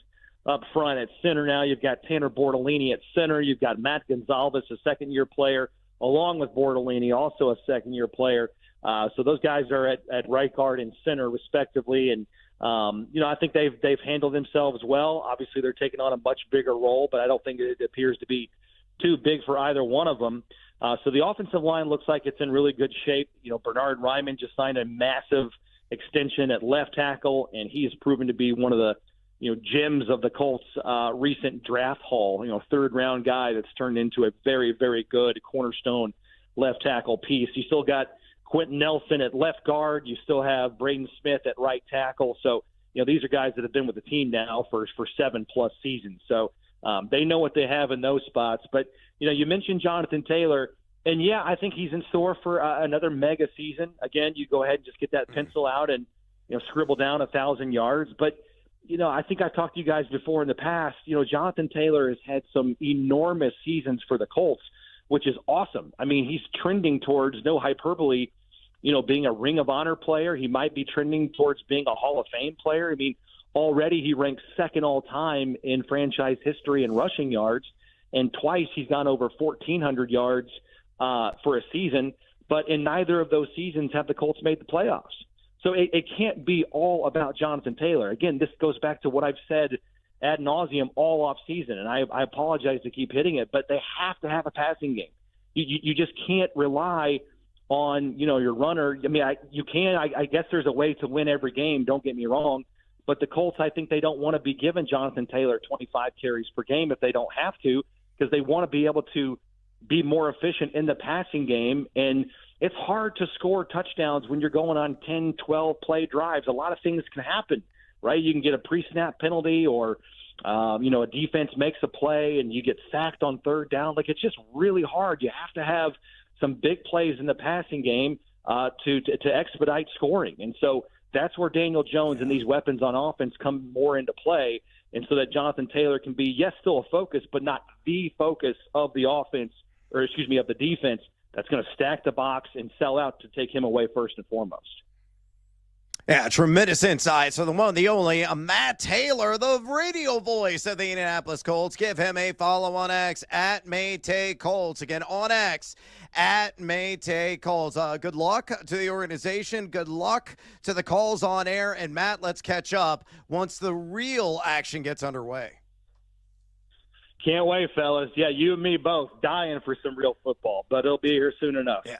up front at center. Now you've got Tanner Bortolini at center. You've got Matt Gonzalez, a second-year player, along with Bortolini, also a second-year player. So those guys are at right guard and center, respectively. And I think they've handled themselves well. Obviously, they're taking on a much bigger role, but I don't think it appears to be too big for either one of them. So the offensive line looks like it's in really good shape. Bernard Ryman just signed a massive extension at left tackle, and he has proven to be one of the gems of the Colts' recent draft haul. Third-round guy that's turned into a very, very good cornerstone left tackle piece. You still got Quentin Nelson at left guard. You still have Braden Smith at right tackle. So, these are guys that have been with the team now for 7+ seasons. So they know what they have in those spots. But, you mentioned Jonathan Taylor, and yeah, I think he's in store for another mega season. Again, you go ahead and just get that pencil out and, scribble down 1,000 yards. But, I think I've talked to you guys before in the past. Jonathan Taylor has had some enormous seasons for the Colts, which is awesome. I mean, he's trending towards, no hyperbole, being a Ring of Honor player. He might be trending towards being a Hall of Fame player. I mean, already he ranks second all time in franchise history in rushing yards, and twice he's gone over 1,400 yards for a season. But in neither of those seasons have the Colts made the playoffs. So it can't be all about Jonathan Taylor. Again, this goes back to what I've said ad nauseum all off season, and I apologize to keep hitting it, but they have to have a passing game. You just can't rely on your runner. I mean, I guess there's a way to win every game, don't get me wrong, but the Colts, I think they don't want to be giving Jonathan Taylor 25 carries per game if they don't have to, because they want to be able to be more efficient in the passing game. And it's hard to score touchdowns when you're going on 10, 12 play drives. A lot of things can happen, right? You can get a pre-snap penalty, or a defense makes a play and you get sacked on third down. Like, it's just really hard. You have to have some big plays in the passing game to expedite scoring. And so that's where Daniel Jones and these weapons on offense come more into play. And so that Jonathan Taylor can be, yes, still a focus, but not the focus of the offense, or of the defense that's going to stack the box and sell out to take him away first and foremost. Yeah, tremendous insight. So the one, the only, Matt Taylor, the radio voice of the Indianapolis Colts. Give him a follow on X at Maytay Colts. Again, on X at Maytay Colts. Good luck to the organization. Good luck to the calls on air. And Matt, let's catch up once the real action gets underway. Can't wait, fellas. Yeah, you and me both dying for some real football, but it'll be here soon enough. Yeah,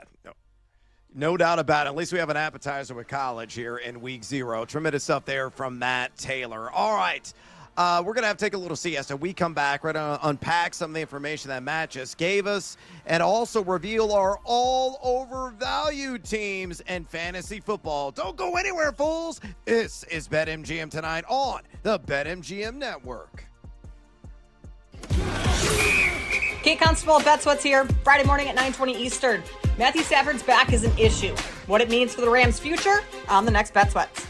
no doubt about it. At least we have an appetizer with college here in week 0. Tremendous stuff there from Matt Taylor. All right. We're going to have to take a little siesta. We come back. We're going to unpack some of the information that Matt just gave us and also reveal our all overvalued teams and fantasy football. Don't go anywhere, fools. This is BetMGM tonight on the BetMGM Network. Kate Constable, Bets What's here, Friday morning at 9:20 Eastern. Matthew Stafford's back is an issue. What it means for the Rams' future on the next Bet Sweats.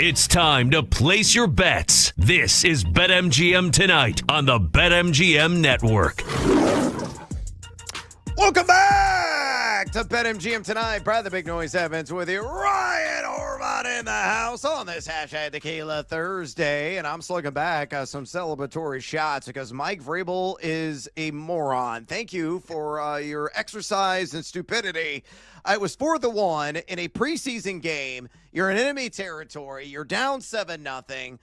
It's time to place your bets. This is BetMGM Tonight on the BetMGM Network. Welcome back to BetMGM Tonight. Brad the Big Noise Evans with you. Ryan Horvat in the house on this hashtag Tequila Thursday. And I'm slugging back some celebratory shots because Mike Vrabel is a moron. Thank you for your exercise and stupidity. It was 4-1 in a preseason game. You're in enemy territory. You're down 7-0.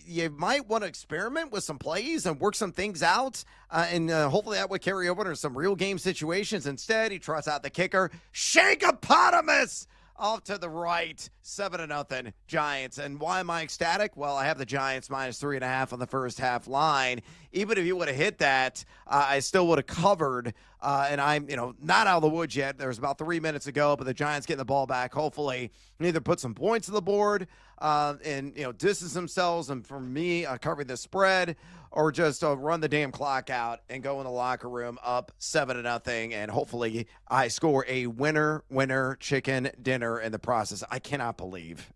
You might want to experiment with some plays and work some things out, and hopefully that would carry over to some real game situations. Instead, he trots out the kicker, Shankopotamus, off to the right, 7-0 Giants. And why am I ecstatic? Well, I have the Giants -3.5 on the first half line. Even if you would have hit that, I still would have covered. And I'm, not out of the woods yet. There's about 3 minutes to go, but the Giants getting the ball back. Hopefully, either put some points on the board and distance themselves. And for me, covering the spread, or just run the damn clock out and go in the locker room up 7-0. And hopefully, I score a winner chicken dinner in the process. I cannot believe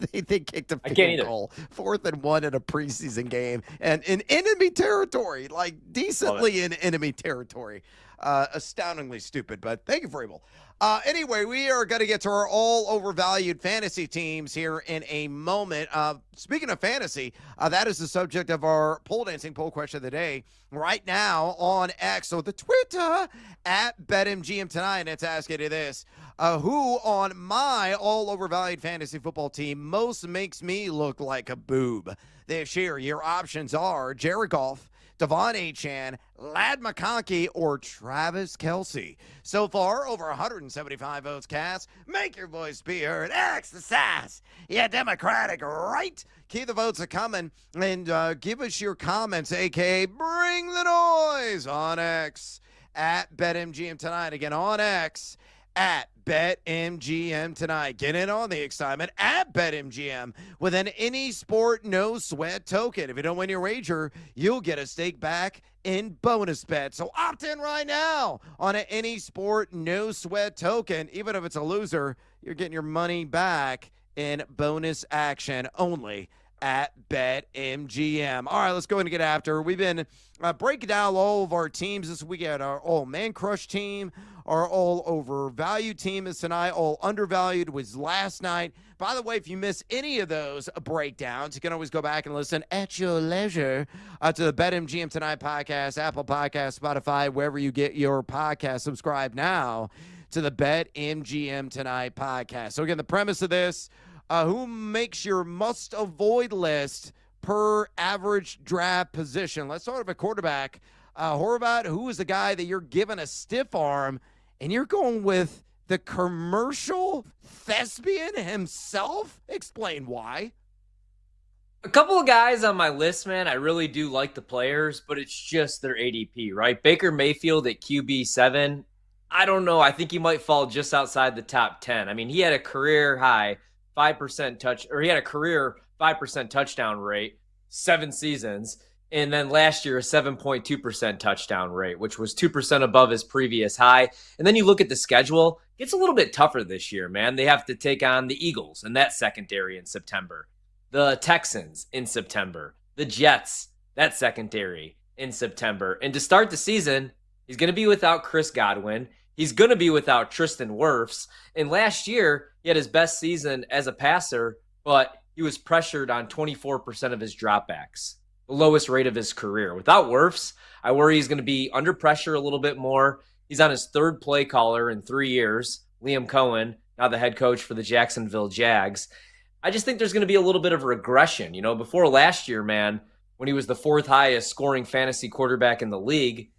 they kicked a field goal, 4th and 1 in a preseason game, and in enemy territory, like decently in enemy territory. Astoundingly stupid, but thank you, Vrabel. Anyway, we are going to get to our all overvalued fantasy teams here in a moment. Speaking of fantasy, that is the subject of our pole dancing poll question of the day right now on X. So the Twitter at BetMGM Tonight, and it's asking you this. Who on my all overvalued fantasy football team most makes me look like a boob this year? Your options are Jared Goff, Devon Achane, Ladd McConkey, or Travis Kelce. So far, over 175 votes cast. Make your voice be heard. Exercise. Yeah, Democratic, right? Keep the votes are coming. And give us your comments, a.k.a. bring the noise on X at BetMGM Tonight. Again, on X at BetMGM Tonight. Get in on the excitement at BetMGM with an any sport, no sweat token. If you don't win your wager, you'll get a stake back in bonus bets. So opt in right now on an any sport, no sweat token. Even if it's a loser, you're getting your money back in bonus action only at BetMGM. All right, let's go and get after. We've been breaking down all of our teams this week. Our all man crush team, our all overvalued team is tonight. All undervalued was last night. By the way, if you miss any of those breakdowns, you can always go back and listen at your leisure to the BetMGM Tonight podcast, Apple Podcast, Spotify, wherever you get your podcast. Subscribe now to the BetMGM Tonight podcast. So again, the premise of this, who makes your must-avoid list per average draft position? Let's start with a quarterback. Horvat, who is the guy that you're giving a stiff arm, and you're going with the commercial thespian himself? Explain why. A couple of guys on my list, man, I really do like the players, but it's just their ADP, right? Baker Mayfield at QB7, I don't know. I think he might fall just outside the top 10. I mean, he had a career high 5% career 5% touchdown rate, 7 seasons. And then last year, a 7.2% touchdown rate, which was 2% above his previous high. And then you look at the schedule, it's a little bit tougher this year, man. They have to take on the Eagles and that secondary in September, the Texans in September, the Jets, that secondary in September. And to start the season, he's going to be without Chris Godwin. He's going to be without Tristan Wirfs. And last year, he had his best season as a passer, but he was pressured on 24% of his dropbacks, the lowest rate of his career. Without Wirfs, I worry he's going to be under pressure a little bit more. He's on his 3rd play caller in 3 years, Liam Cohen, now the head coach for the Jacksonville Jags. I just think there's going to be a little bit of regression. Before last year, man, when he was the 4th highest scoring fantasy quarterback in the league,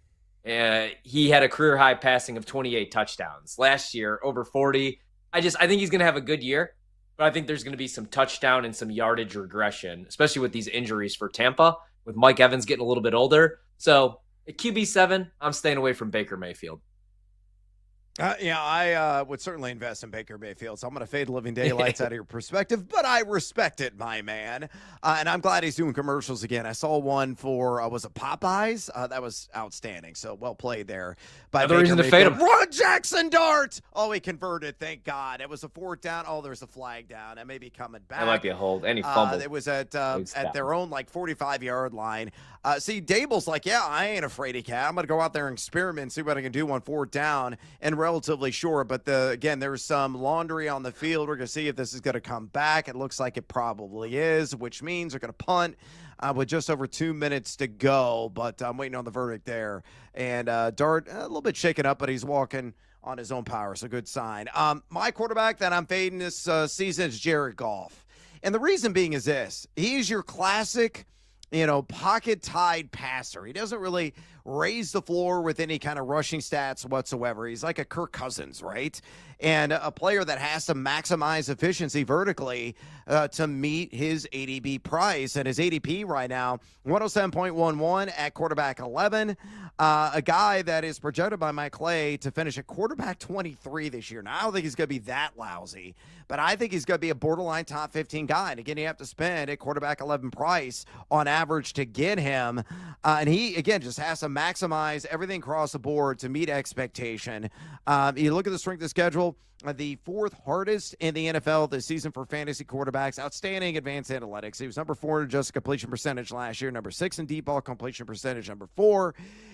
he had a career high passing of 28 touchdowns. Last year, over 40. I think he's going to have a good year, but I think there's going to be some touchdown and some yardage regression, especially with these injuries for Tampa, with Mike Evans getting a little bit older. So at QB7, I'm staying away from Baker Mayfield. I would certainly invest in Baker Mayfield, so I'm going to fade the living daylights out of your perspective, but I respect it, my man. And I'm glad he's doing commercials again. I saw one for, was it Popeyes? That was outstanding, so well played there. By Another reason to fade him. Run, Jackson Dart! Oh, he converted, thank God. It was a 4th down. Oh, there's a flag down. That may be coming back. That might be a hold. Any fumble. It was at their own, 45-yard line. See, Dable's like, yeah, I ain't afraid of cat. I'm going to go out there and experiment and see what I can do on 4th down, and relatively short. But again, there's some laundry on the field. We're going to see if this is going to come back. It looks like it probably is, which means they're going to punt with just over 2 minutes to go. But I'm waiting on the verdict there. And Dart, a little bit shaken up, but he's walking on his own power, so good sign. My quarterback that I'm fading this season is Jared Goff. And the reason being is this. He's your classic, pocket-tied passer. He doesn't really raise the floor with any kind of rushing stats whatsoever. He's like a Kirk Cousins, right? And a player that has to maximize efficiency vertically to meet his ADP price. And his ADP right now, 107.11 at quarterback 11. A guy that is projected by Mike Clay to finish at quarterback 23 this year. Now, I don't think he's going to be that lousy, but I think he's going to be a borderline top 15 guy. And again, you have to spend a quarterback 11 price on average to get him. And he, again, just has to maximize everything across the board to meet expectation. You look at the strength of schedule, the 4th hardest in the NFL this season for fantasy quarterbacks. Outstanding advanced analytics. He was number 4 in adjusted completion percentage last year, number 6 in deep ball completion percentage, number 4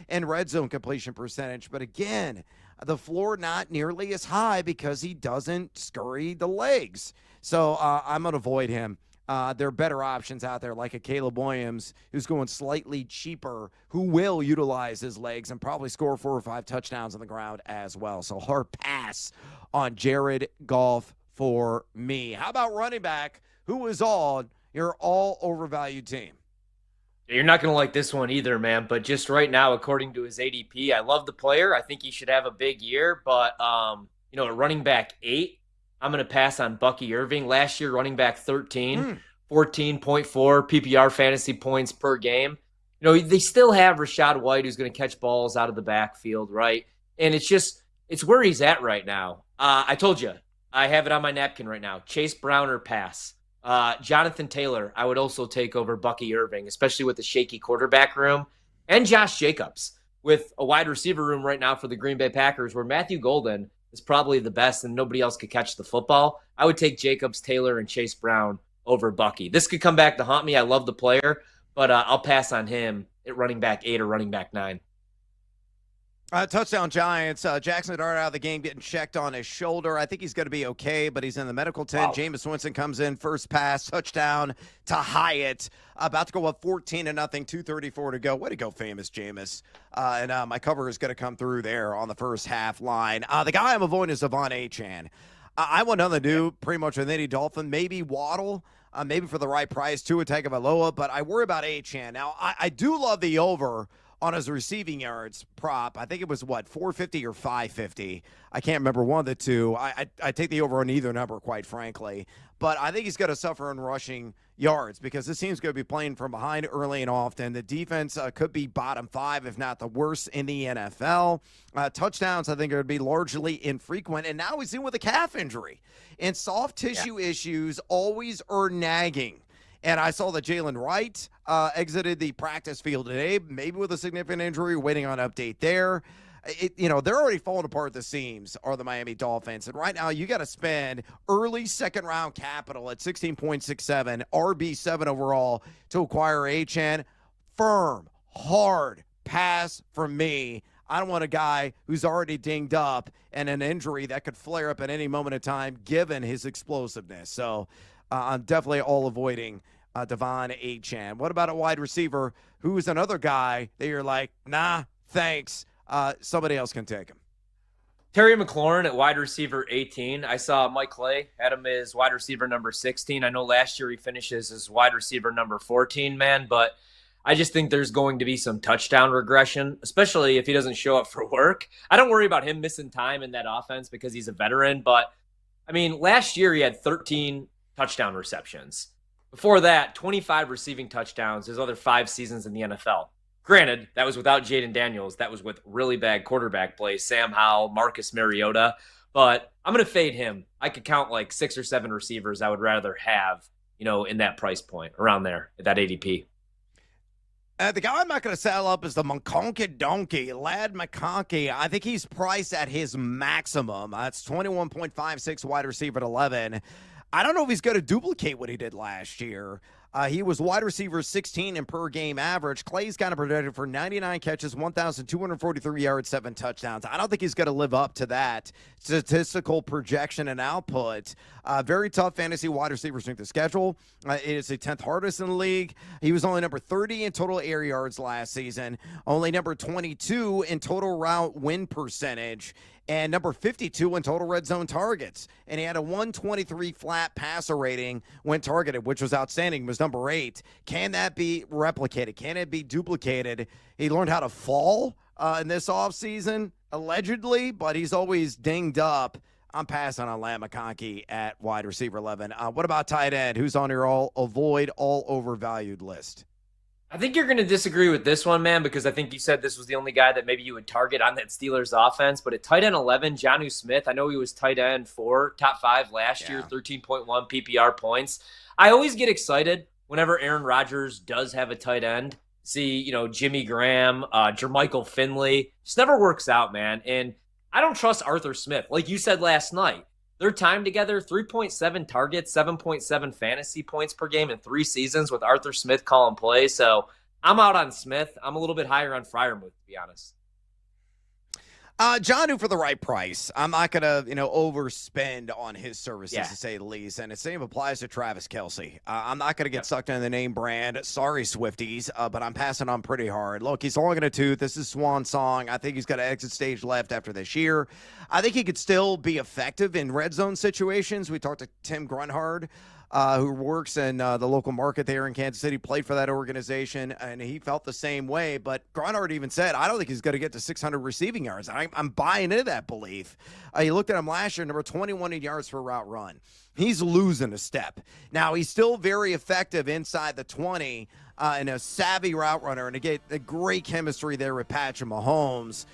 in red zone completion percentage. But again, the floor not nearly as high because he doesn't scurry the legs. So I'm going to avoid him. There are better options out there, like a Caleb Williams, who's going slightly cheaper, who will utilize his legs and probably score 4 or 5 touchdowns on the ground as well. So hard pass on Jared Goff for me. How about running back, who is on your all overvalued team? You're not going to like this one either, man. But just right now, according to his ADP, I love the player. I think he should have a big year. But, at running back 8, I'm going to pass on Bucky Irving. Last year, running back 13, 14.4 PPR fantasy points per game. They still have Rachaad White, who's going to catch balls out of the backfield, right? And it's where he's at right now. I told you, I have it on my napkin right now. Chase Brown or pass. Jonathan Taylor, I would also take over Bucky Irving, especially with the shaky quarterback room. And Josh Jacobs with a wide receiver room right now for the Green Bay Packers, where Matthew Golden is probably the best and nobody else could catch the football. I would take Jacobs, Taylor, and Chase Brown over Bucky. This could come back to haunt me. I love the player, but I'll pass on him at running back 8 or running back 9. Touchdown Giants. Jackson Dart out of the game getting checked on his shoulder. I think he's going to be okay, but he's in the medical tent. Wow. Jameis Winston comes in, first pass, touchdown to Hyatt. About to go up 14-0, 2:34 to go. Way to go, famous Jameis. And my cover is going to come through there on the first half line. The guy I'm avoiding is Devon Achane. I want nothing to do pretty much with any Dolphin. Maybe Waddle, maybe for the right price, Tua Tagovailoa, but I worry about Achane. Now, I do love the over on his receiving yards prop. I think it was, 450 or 550. I can't remember, one of the two. I take the over on either number, quite frankly. But I think he's going to suffer in rushing yards because this team's going to be playing from behind early and often. The defense could be bottom 5, if not the worst in the NFL. Touchdowns, I think, are going to be largely infrequent. And now he's in with a calf injury. And soft tissue issues always are nagging. And I saw that Jalen Wright exited the practice field today, maybe with a significant injury, waiting on an update there. They're already falling apart at the seams, are the Miami Dolphins. And right now, you got to spend early second-round capital at 16.67, RB7 overall to acquire Achane. Firm, hard pass from me. I don't want a guy who's already dinged up and an injury that could flare up at any moment in time, given his explosiveness. So I'm definitely all avoiding Devon Achane. What about a wide receiver who's another guy that you're like, nah, thanks. Somebody else can take him. Terry McLaurin at wide receiver 18. I saw Mike Clay had him as wide receiver number 16. I know last year he finishes as wide receiver number 14, man, but I just think there's going to be some touchdown regression, especially if he doesn't show up for work. I don't worry about him missing time in that offense because he's a veteran, but, last year he had 13 touchdown receptions. Before that, 25 receiving touchdowns his other 5 seasons in the NFL. Granted, that was without Jaden Daniels. That was with really bad quarterback play, Sam Howell, Marcus Mariota. But I'm going to fade him. I could count like 6 or 7 receivers I would rather have, in that price point, around there, at that ADP. The guy I'm not going to saddle up is the McConkey Donkey, Lad McConkey. I think he's priced at his maximum. That's 21.56 wide receiver at 11. I don't know if he's going to duplicate what he did last year. He was wide receiver 16 in per game average. Clay's kind of projected for 99 catches, 1,243 yards, 7 touchdowns. I don't think he's going to live up to that statistical projection and output. Very tough fantasy wide receiver strength of schedule. It is the 10th hardest in the league. He was only number 30 in total air yards last season, only number 22 in total route win percentage, and number 52 in total red zone targets. And he had a 123 flat passer rating when targeted, which was outstanding. He was number 8. Can that be replicated? Can it be duplicated? He learned how to fall in this offseason, allegedly, but he's always dinged up. I'm passing on Lad McConkey at wide receiver 11. What about tight end? Who's on your avoid all overvalued list? I think you're going to disagree with this one, man, because I think you said this was the only guy that maybe you would target on that Steelers offense. But at tight end 11, Jonnu Smith, I know he was tight end 4, top 5 last year, 13.1 PPR points. I always get excited whenever Aaron Rodgers does have a tight end. See, Jimmy Graham, Jermichael Finley. Just never works out, man. And I don't trust Arthur Smith. Like you said last night, their time together, 3.7 targets, 7.7 fantasy points per game in 3 seasons with Arthur Smith calling play. So I'm out on Smith. I'm a little bit higher on Freiermuth, to be honest. Jonnu for the right price. I'm not going to, overspend on his services, to say the least. And the same applies to Travis Kelce. I'm not going to get sucked into the name brand. Sorry, Swifties, but I'm passing on pretty hard. Look, he's long in a tooth. This is Swan Song. I think he's got an exit stage left after this year. I think he could still be effective in red zone situations. We talked to Tim Grunhard, who works in the local market there in Kansas City, played for that organization, and he felt the same way. But Grunhard even said, I don't think he's going to get to 600 receiving yards. I'm buying into that belief. You looked at him last year, number 21 in yards per route run. He's losing a step. Now, he's still very effective inside the 20 and a savvy route runner, and to get a great chemistry there with Patrick Mahomes.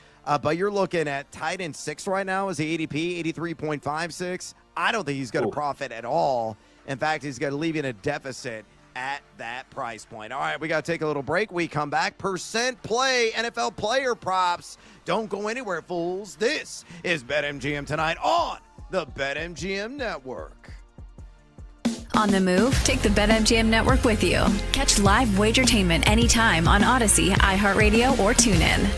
But you're looking at tight end 6 right now as the ADP, 83.56. I don't think he's going to profit at all. In fact, he's going to leave you in a deficit at that price point. All right, we got to take a little break. We come back. Percent play, NFL player props. Don't go anywhere, fools. This is BetMGM tonight on the BetMGM Network. On the move, take the BetMGM Network with you. Catch live Wagertainment anytime on Odyssey, iHeartRadio, or TuneIn.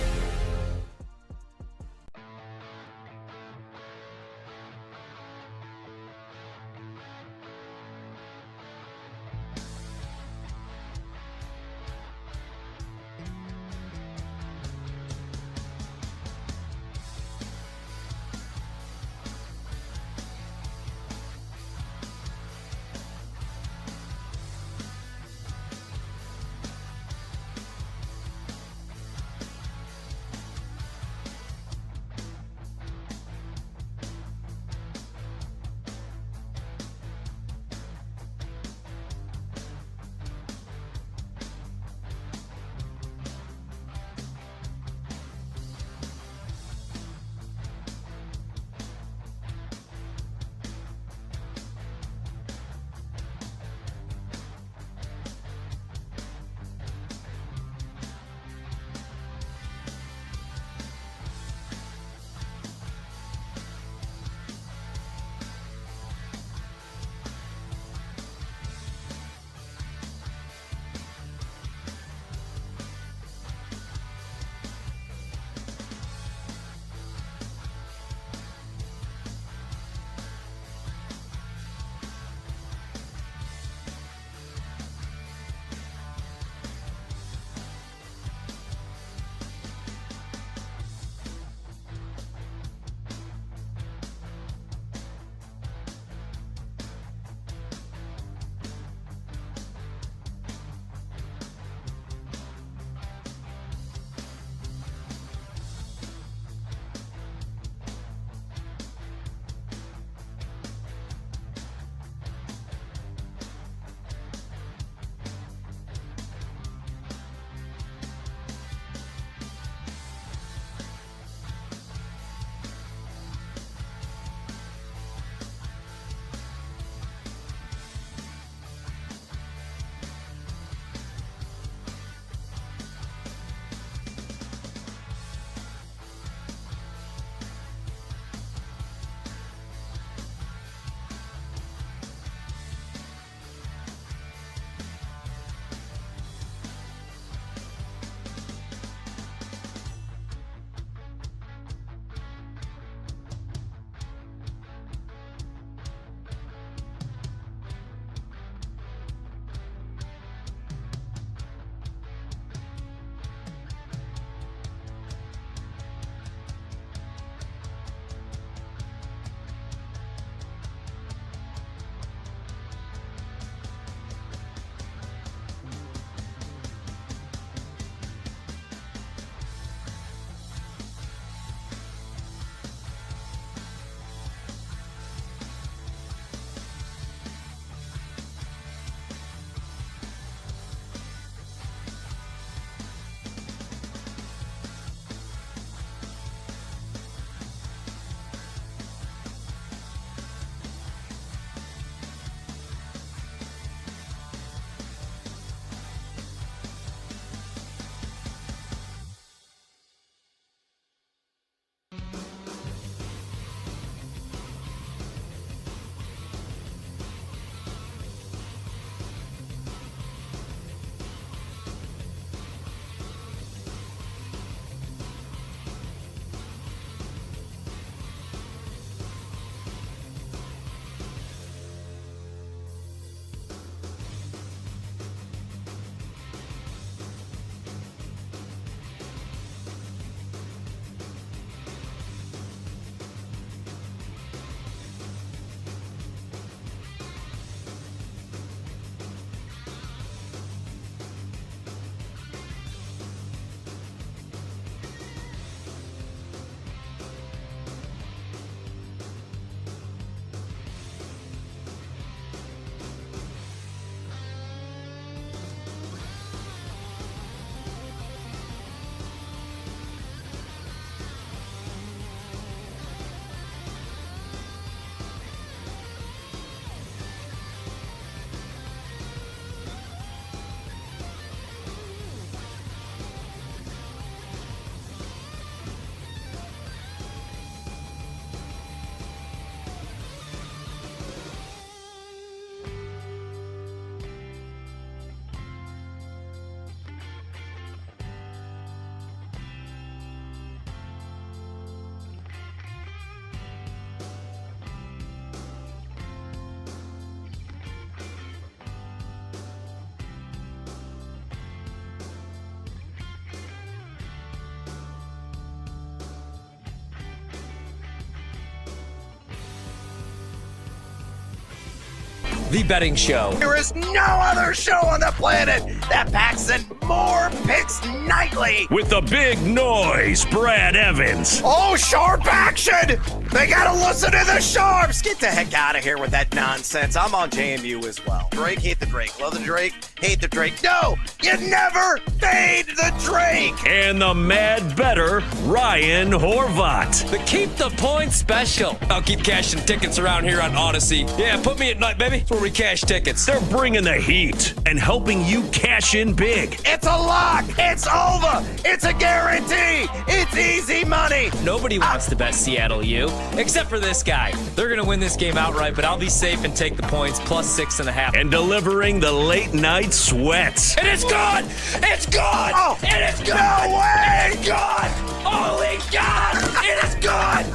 the betting show. There is no other show on the planet that packs in more picks nightly. With the big noise, Brad Evans. Oh, sharp action! They gotta listen to the sharps! Get the heck out of here with that nonsense. I'm on JMU as well. Drake, hate the Drake. Love the Drake, hate the Drake. No, you never fade the Drake! And the mad better, Ryan Horvat. The Keep the Points special. I'll keep cashing tickets around here on Odyssey. Yeah, put me at night, baby. That's where we cash tickets. They're bringing the heat and helping you cash in big. It's a lock! It's over! It's a guarantee! It's easy money! Nobody wants to bet Seattle U, except for this guy. They're going to win this game outright, but I'll be safe and take the points plus 6.5. And delivering the late night sweats. And it's gone! It's gone! Oh, it is gone! No way! It's gone! Holy God! It is gone!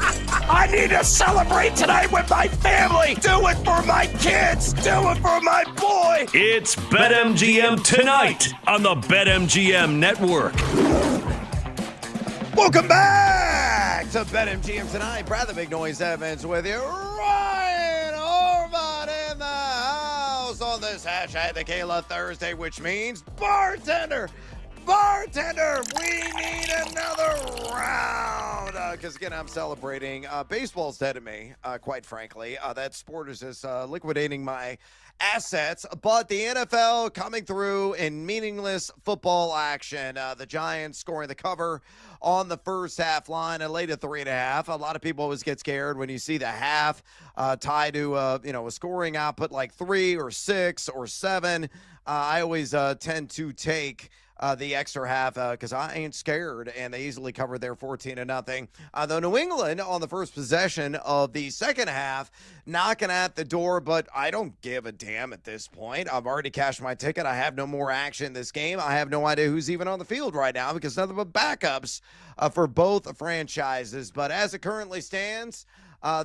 I need to celebrate tonight with my family! Do it for my kids! Do it for my boy! It's BetMGM tonight on the BetMGM Network. Welcome back to BetMGM tonight. Brad the Big Noise Evans with you. Ryan Horvat in the house on this hashtag the Kayla Thursday, which means bartender, we need another round. Because again, I'm celebrating. Baseball's dead to me, quite frankly. That sport is just liquidating my assets, but the NFL coming through in meaningless football action. The Giants scoring the cover on the first half line and late at 3.5. A lot of people always get scared when you see the half tied to a scoring output like 3 or 6 or 7. I always tend to take the extra half because I ain't scared, and they easily covered their 14-0. Though New England on the first possession of the second half knocking at the door, but I don't give a damn at this point. I've already cashed my ticket. I have no more action in this game. I have no idea who's even on the field right now because nothing but backups for both franchises. But as it currently stands,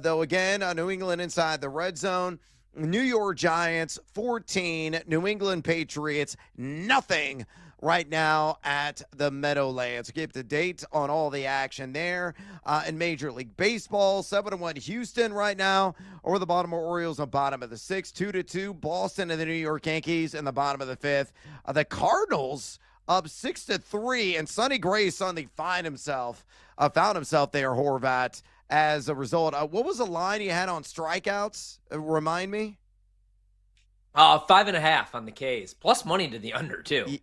though again, New England inside the red zone, New York Giants 14, New England Patriots nothing right now at the Meadowlands. Keep the date on all the action there in Major League Baseball. 7-1 Houston right now over the Baltimore Orioles on bottom of the 6th. 2-2 Boston and the New York Yankees in the bottom of the 5th. The Cardinals up 6-3, and Sonny Gray suddenly found himself there, Horvat, as a result. What was the line you had on strikeouts? Remind me. 5.5 on the K's, plus money to the under too.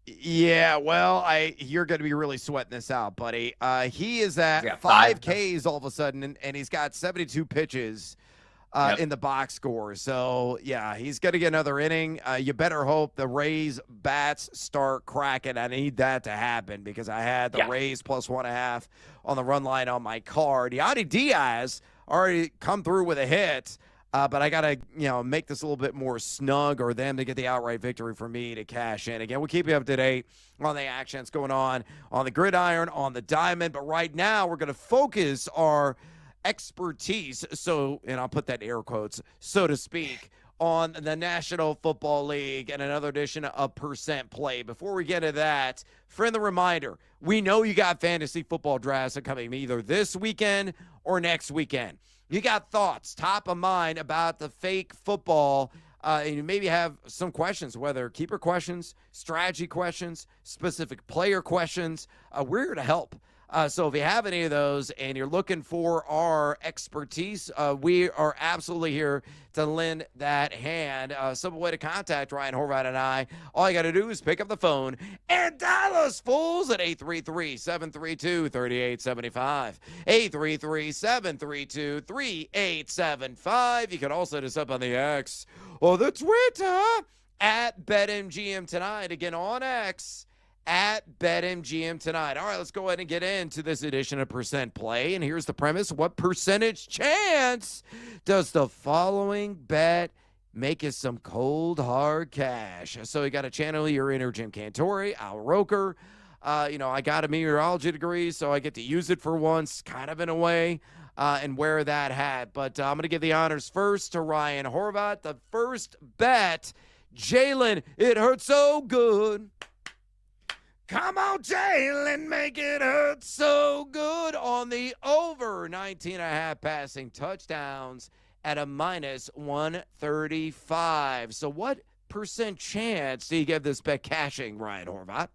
Yeah, well, you're going to be really sweating this out, buddy. He is at 5 Ks all of a sudden, and he's got 72 pitches in the box score. So, yeah, he's going to get another inning. You better hope the Rays bats start cracking. I need that to happen because I had the Rays plus 1.5 on the run line on my card. Yandy Diaz already come through with a hit. But I got to, make this a little bit more snug or them to get the outright victory for me to cash in. Again, we'll keep you up to date on the action that's going on the gridiron, on the diamond. But right now, we're going to focus our expertise, and I'll put that in air quotes, so to speak, on the National Football League and another edition of Percent Play. Before we get to that, friendly reminder, we know you got fantasy football drafts coming either this weekend or next weekend. You got thoughts top of mind about the fake football, and you maybe have some questions, whether keeper questions, strategy questions, specific player questions. We're here to help. So if you have any of those and you're looking for our expertise, we are absolutely here to lend that hand. Simple way to contact Ryan Horvat and I. All you got to do is pick up the phone and dial us fools at 833-732-3875. 833-732-3875. You can also hit us up on the X or the Twitter at BetMGM Tonight. Again, on X at BetMGM Tonight. All right, let's go ahead and get into this edition of Percent Play. And here's the premise. What percentage chance does the following bet make us some cold, hard cash? So you got to channel your inner Jim Cantori, Al Roker. I got a meteorology degree, so I get to use it for once, kind of in a way, and wear that hat. But I'm going to give the honors first to Ryan Horvat. The first bet, Jalen, it hurts so good. Come on, Jalen, make it hurt so good on the over 19.5 passing touchdowns at a minus 135. So what percent chance do you give this bet cashing, Ryan Horvat?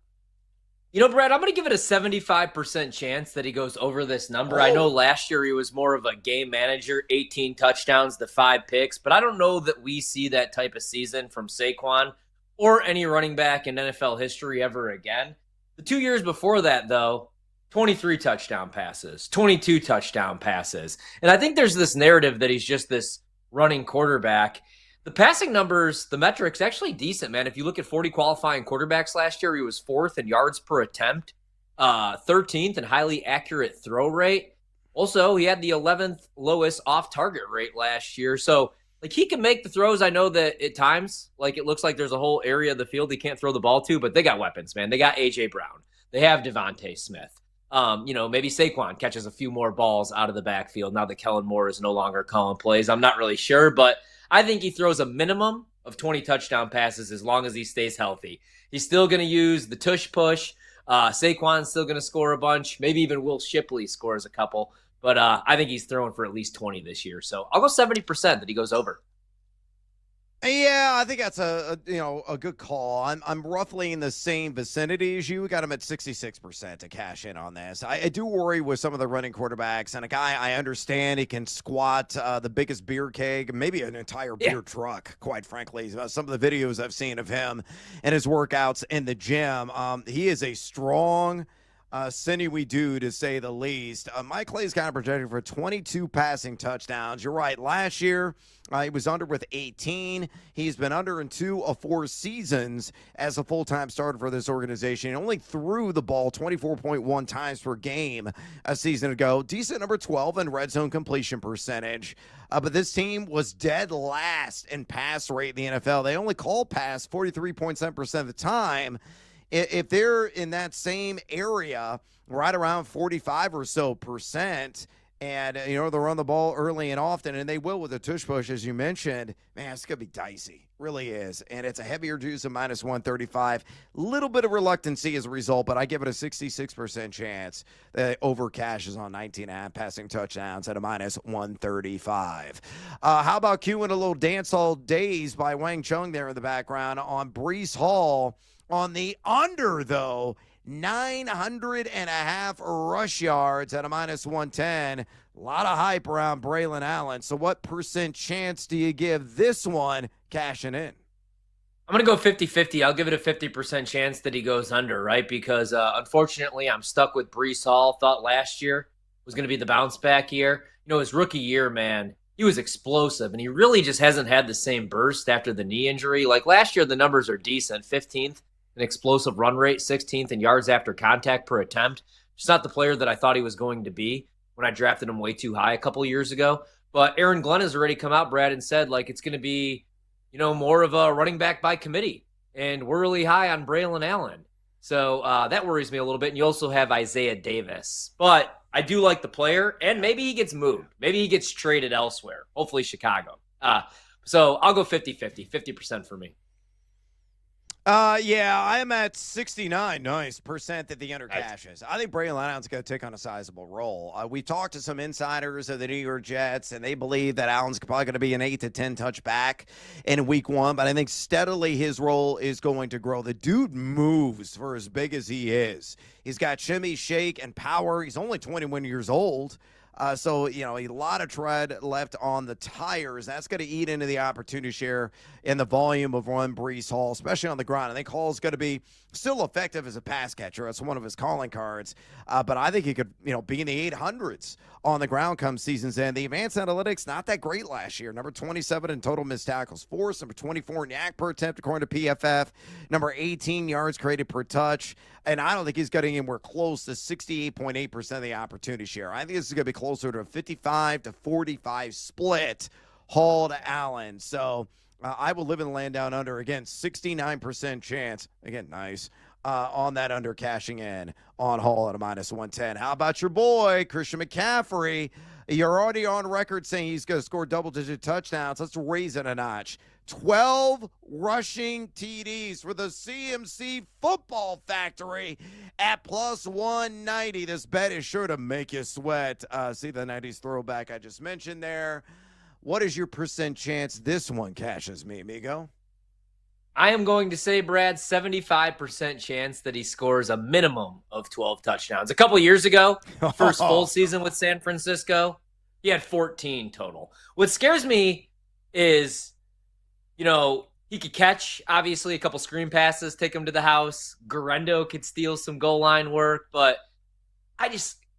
You know, Brad, I'm going to give it a 75% chance that he goes over this number. I know last year he was more of a game manager, 18 touchdowns to 5 picks, but I don't know that we see that type of season from Saquon or any running back in NFL history ever again. The 2 years before that, though, 23 touchdown passes, 22 touchdown passes. And I think there's this narrative that he's just this running quarterback. The passing numbers, the metrics, actually decent, man. If you look at 40 qualifying quarterbacks last year, he was 4th in yards per attempt, 13th in highly accurate throw rate. Also, he had the 11th lowest off-target rate last year. So, like, he can make the throws. I know that at times, like, it looks like there's a whole area of the field he can't throw the ball to, but they got weapons, man. They got A.J. Brown. They have Devontae Smith. Maybe Saquon catches a few more balls out of the backfield now that Kellen Moore is no longer calling plays. I'm not really sure, but I think he throws a minimum of 20 touchdown passes as long as he stays healthy. He's still going to use the tush push. Saquon's still going to score a bunch. Maybe even Will Shipley scores a couple. But I think he's throwing for at least 20 this year. So I'll go 70% that he goes over. Yeah, I think that's a good call. I'm roughly in the same vicinity as you. We got him at 66% to cash in on this. I do worry with some of the running quarterbacks, and a guy I understand he can squat the biggest beer keg, maybe an entire beer truck, quite frankly. Some of the videos I've seen of him and his workouts in the gym, he is a strong, sinewy dude, to say the least. Mike Clay's kind of projected for 22 passing touchdowns. You're right. Last year, he was under with 18. He's been under in 2 of 4 seasons as a full-time starter for this organization. He only threw the ball 24.1 times per game a season ago. Decent number 12 in red zone completion percentage. But this team was dead last in pass rate in the NFL. They only call pass 43.7% of the time. If they're in that same area, right around 45 or so percent, and they'll run the ball early and often, and they will with the tush push, as you mentioned, man, it's gonna be dicey, really is. And it's a heavier juice of minus 135. Little bit of reluctancy as a result, but I give it a 66% chance that over cashes on 19.5 passing touchdowns at a minus 135. How about cueing a little Dance Hall Days by Wang Chung there in the background on Breece Hall? On the under, though, 900.5 rush yards at a minus 110. A lot of hype around Braylon Allen. So what percent chance do you give this one cashing in? I'm going to go 50-50. I'll give it a 50% chance that he goes under, right? Because unfortunately, I'm stuck with Breece Hall. Thought last year was going to be the bounce back year. His rookie year, man, he was explosive, and he really just hasn't had the same burst after the knee injury. Like last year, the numbers are decent. 15th. An explosive run rate, 16th in yards after contact per attempt. Just not the player that I thought he was going to be when I drafted him way too high a couple of years ago. But Aaron Glenn has already come out, Brad, and said, like, it's going to be, more of a running back by committee. And we're really high on Braylon Allen. So that worries me a little bit. And you also have Isaiah Davis. But I do like the player, and maybe he gets moved. Maybe he gets traded elsewhere, hopefully Chicago. So I'll go 50-50, 50% for me. Yeah, I'm at 69% that the under cashes. I think Braylon Allen's going to take on a sizable role. We talked to some insiders of the New York Jets, and they believe that Allen's probably going to be an 8 to 10 touch back in week 1, but I think steadily his role is going to grow. The dude moves for as big as he is. He's got shimmy, shake, and power. He's only 21 years old. So, a lot of tread left on the tires. That's going to eat into the opportunity share and the volume of run Breece Hall, especially on the ground. I think Hall's going to be still effective as a pass catcher. That's one of his calling cards. But I think he could, be in the 800s on the ground come season's end. The advanced analytics, not that great last year. Number 27 in total missed tackles forced. Number 24 in yak per attempt, according to PFF. Number 18 yards created per touch. And I don't think he's getting anywhere close to 68.8% of the opportunity share. I think this is going to be closer to a 55 to 45 split, Hall to Allen. So I will live in the land down under. Again, 69% chance. Again, nice. On that under cashing in on Hall at a minus 110. How about your boy, Christian McCaffrey? You're already on record saying he's going to score double-digit touchdowns. Let's raise it a notch. 12 rushing TDs for the CMC Football Factory at plus 190. This bet is sure to make you sweat. See the 90s throwback I just mentioned there. What is your percent chance this one cashes, me, amigo? I am going to say, Brad, 75% chance that he scores a minimum of 12 touchdowns. A couple years ago, first full season with San Francisco, he had 14 total. What scares me is, he could catch, obviously, a couple screen passes, take him to the house. Garendo could steal some goal line work, but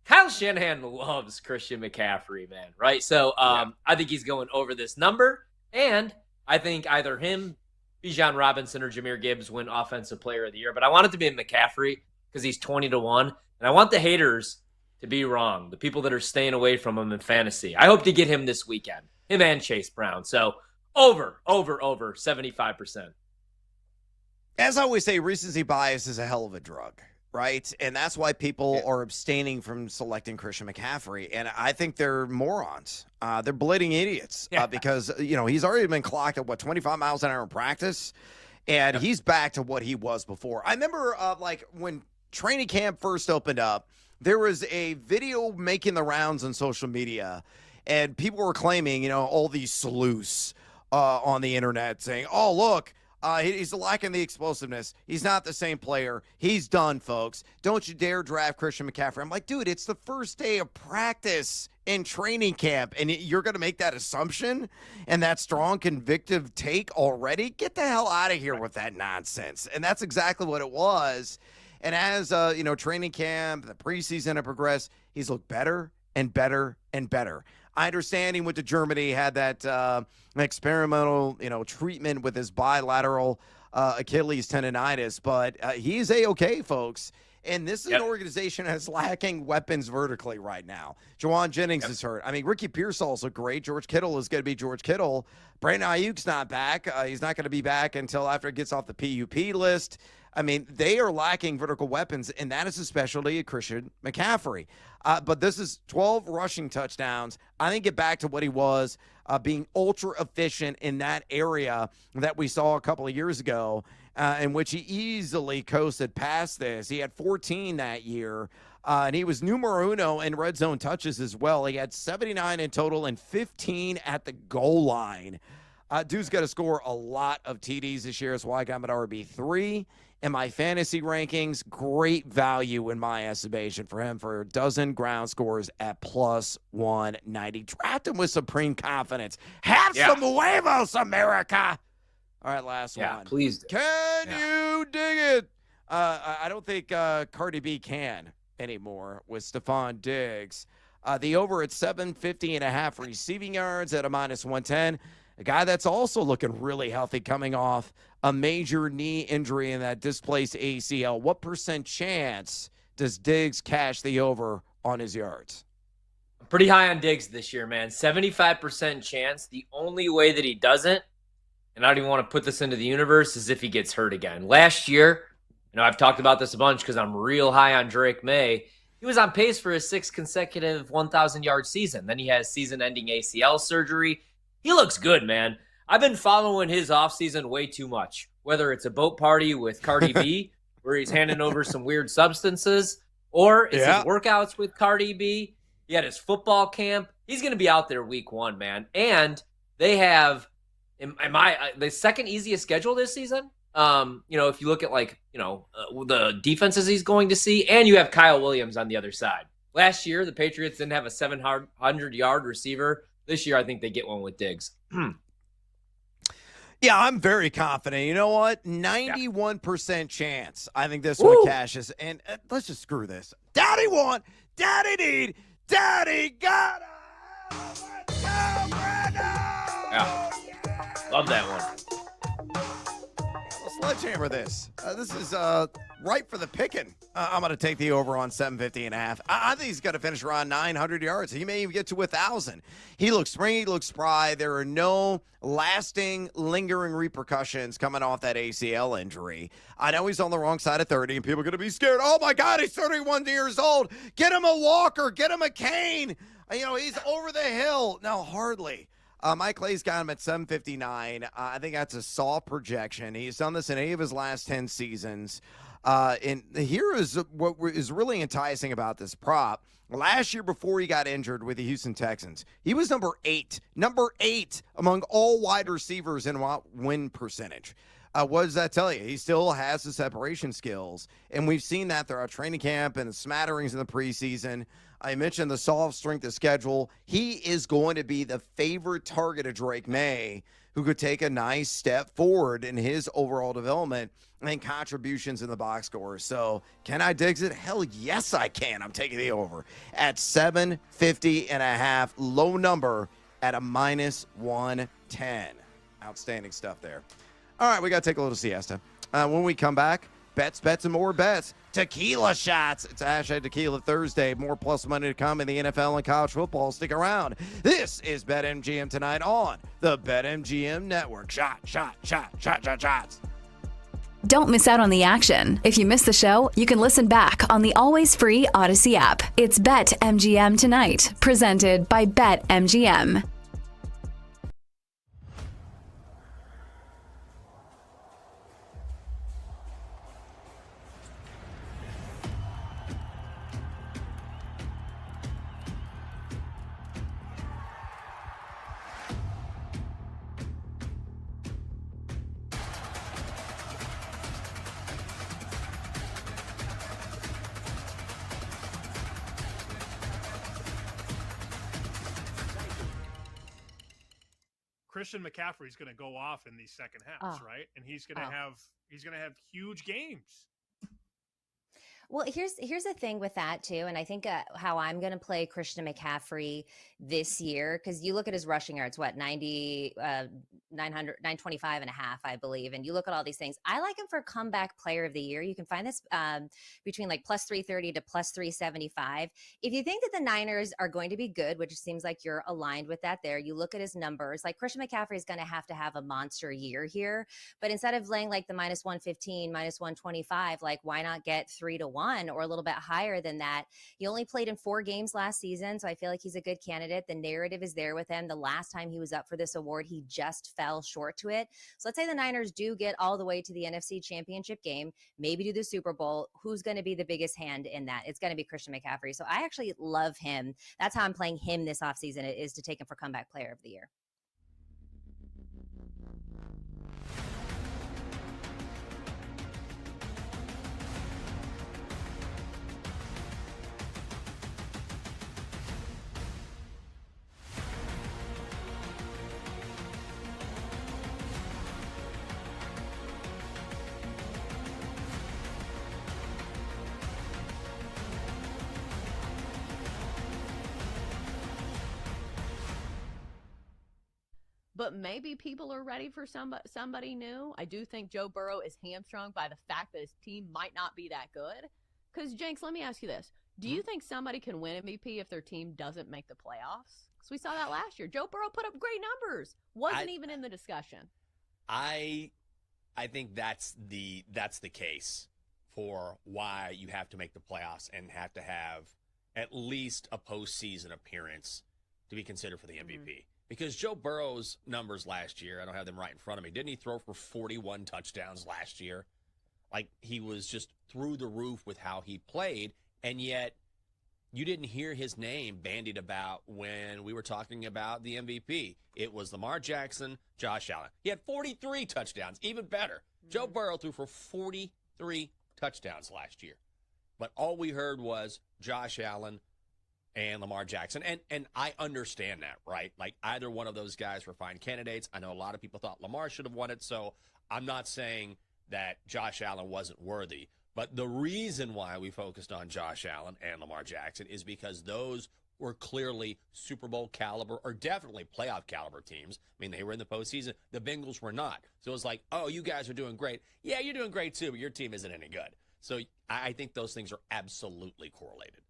Kyle Shanahan loves Christian McCaffrey, man, right? So I think he's going over this number, and I think either him, Bijan Robinson, or Jahmyr Gibbs win Offensive Player of the Year. But I want it to be McCaffrey because he's 20-1, and I want the haters to be wrong, the people that are staying away from him in fantasy. I hope to get him this weekend, him and Chase Brown. So over 75%. As I always say, recency bias is a hell of a drug, right? And that's why people are abstaining from selecting Christian McCaffrey. And I think they're morons. They're bleeding idiots because, he's already been clocked at, 25 miles an hour in practice. And he's back to what he was before. I remember, when training camp first opened up, there was a video making the rounds on social media. And people were claiming, all these sleuths on the internet saying, oh, look, he's lacking the explosiveness. He's not the same player. He's done, folks. Don't you dare draft Christian McCaffrey. I'm like, dude, it's the first day of practice in training camp, and you're going to make that assumption and that strong, convictive take already? Get the hell out of here with that nonsense. And that's exactly what it was. And as, training camp, the preseason had progressed, he's looked better and better and better. I understand he went to Germany, had that experimental, treatment with his bilateral Achilles tendonitis, but he's A-okay, folks. And this is an organization that's lacking weapons vertically right now. Jawan Jennings is hurt. I mean, Ricky Pearsall's look great. George Kittle is going to be George Kittle. Brandon Ayuk's not back. He's not going to be back until after it gets off the PUP list. I mean, they are lacking vertical weapons, and that is a specialty of Christian McCaffrey. But this is 12 rushing touchdowns. I think get back to what he was, being ultra efficient in that area that we saw a couple of years ago, in which he easily coasted past this. He had 14 that year, and he was numero uno in red zone touches as well. He had 79 in total and 15 at the goal line. Dude's got to score a lot of TDs this year. That's why I got him at RB3 in my fantasy rankings. Great value in my estimation for him for a dozen ground scores at plus 190. Draft him with supreme confidence. Have some huevos, America. All right, last one. Please do. Can you dig it? I don't think Cardi B can anymore with Stephon Diggs. The over at 750.5 receiving yards at a minus 110. A guy that's also looking really healthy coming off a major knee injury in that displaced ACL. What percent chance does Diggs cash the over on his yards? Pretty high on Diggs this year, man. 75% chance. The only way that he doesn't, and I don't even want to put this into the universe, is if he gets hurt again. Last year, I've talked about this a bunch because I'm real high on Drake May. He was on pace for his 6th consecutive 1,000-yard season. Then he has season-ending ACL surgery. He looks good, man. I've been following his offseason way too much, whether it's a boat party with Cardi B, where he's handing over some weird substances, or it's his workouts with Cardi B. He had his football camp. He's going to be out there week 1, man. And they have the second easiest schedule this season. If you look at the defenses he's going to see, and you have Kyle Williams on the other side. Last year, the Patriots didn't have a 700-yard receiver. This year, I think they get one with Diggs. Yeah, I'm very confident. You know what? 91% chance. I think this one cashes. And let's just screw this. Daddy want, daddy need, daddy gotta. Let's go, Brandon! Yeah. Love that one. Let's sledgehammer this. This is right for the picking. I'm going to take the over on 750.5. I think he's going to finish around 900 yards. He may even get to 1,000. He looks springy, he looks spry. There are no lasting, lingering repercussions coming off that ACL injury. I know he's on the wrong side of 30, and people are going to be scared. Oh, my God, he's 31 years old. Get him a walker. Get him a cane. He's over the hill. No, hardly. Mike Clay's got him at 759. I think that's a soft projection. He's done this in 8 of his last 10 seasons. And here is what is really enticing about this prop. Last year, before he got injured with the Houston Texans, he was number 8 among all wide receivers in win percentage. What does that tell you? He still has the separation skills, and we've seen that throughout training camp and the smatterings in the preseason. I mentioned the soft strength of schedule. He is going to be the favorite target of Drake May, who could take a nice step forward in his overall development and contributions in the box score. So can I dig it? Hell yes, I can. I'm taking the over at 750.5, low number at a -110. Outstanding stuff there. All right, we got to take a little siesta. When we come back, bets, and more bets. Tequila shots. It's #Tequila Thursday. More plus money to come in the NFL and college football. Stick around. This is BetMGM tonight on the BetMGM Network. Shots. Don't miss out on the action. If you missed the show, you can listen back on the always free Odyssey app. It's BetMGM tonight, presented by BetMGM. Christian McCaffrey's going to go off in these second halves, right? And he's going to have huge games. Well, here's the thing with that too, and I think how I'm going to play Christian McCaffrey this year, because you look at his rushing yards, 925 and a half, I believe, and you look at all these things. I like him for comeback player of the year. You can find this between like plus 330 to plus 375. If you think that the Niners are going to be good, which seems like you're aligned with that there, you look at his numbers, like Christian McCaffrey is going to have a monster year here, but instead of laying like the -115, -125, like why not get 3-1 or a little bit higher than that? He only played in 4 games last season, so I feel like he's a good candidate. The narrative is there with him. The last time he was up for this award, he just fell short to it. So let's say the Niners do get all the way to the NFC Championship game, maybe to the Super Bowl. Who's going to be the biggest hand in that? It's going to be Christian McCaffrey. So I actually love him. That's how I'm playing him this offseason, is to take him for comeback player of the year. But maybe people are ready for somebody new. I do think Joe Burrow is hamstrung by the fact that his team might not be that good. Because, Jenks, let me ask you this. Do you think somebody can win MVP if their team doesn't make the playoffs? Because we saw that last year. Joe Burrow put up great numbers. Wasn't even in the discussion. I think that's the case for why you have to make the playoffs and have to have at least a postseason appearance to be considered for the MVP. Mm-hmm. Because Joe Burrow's numbers last year, I don't have them right in front of me. Didn't he throw for 41 touchdowns last year? Like, he was just through the roof with how he played, and yet you didn't hear his name bandied about when we were talking about the MVP. It was Lamar Jackson, Josh Allen. He had 43 touchdowns, even better. Mm-hmm. Joe Burrow threw for 43 touchdowns last year. But all we heard was Josh Allen and Lamar Jackson. And I understand that, right? Like, either one of those guys were fine candidates. I know a lot of people thought Lamar should have won it, so I'm not saying that Josh Allen wasn't worthy. But the reason why we focused on Josh Allen and Lamar Jackson is because those were clearly Super Bowl caliber, or definitely playoff caliber teams. I mean, they were in the postseason. The Bengals were not. So it was like, oh, you guys are doing great. Yeah, you're doing great too, but your team isn't any good. So I think those things are absolutely correlated.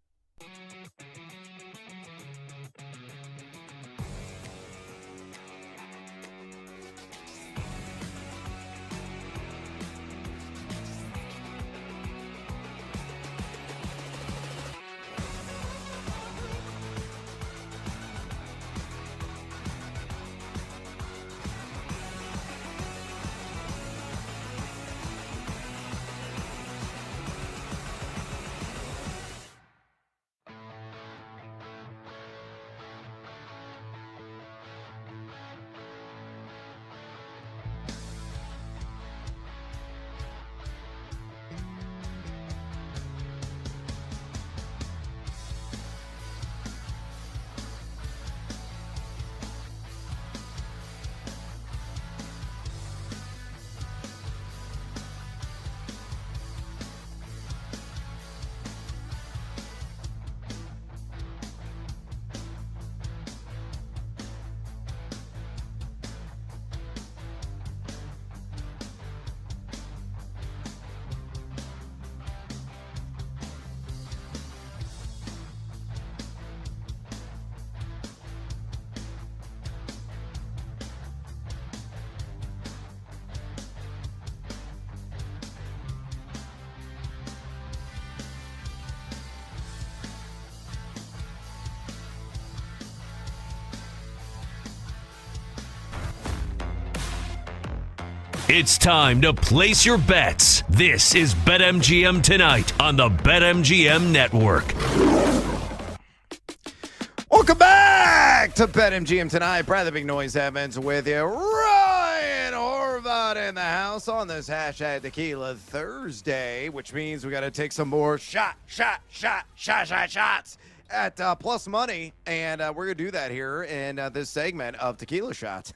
It's time to place your bets. This is BetMGM Tonight on the BetMGM Network. Welcome back to BetMGM Tonight. Brad the Big Noise Evans with you. Ryan Horvath in the house on this hashtag Tequila Thursday, which means we got to take some more shots at plus money. And we're going to do that here in this segment of Tequila Shots.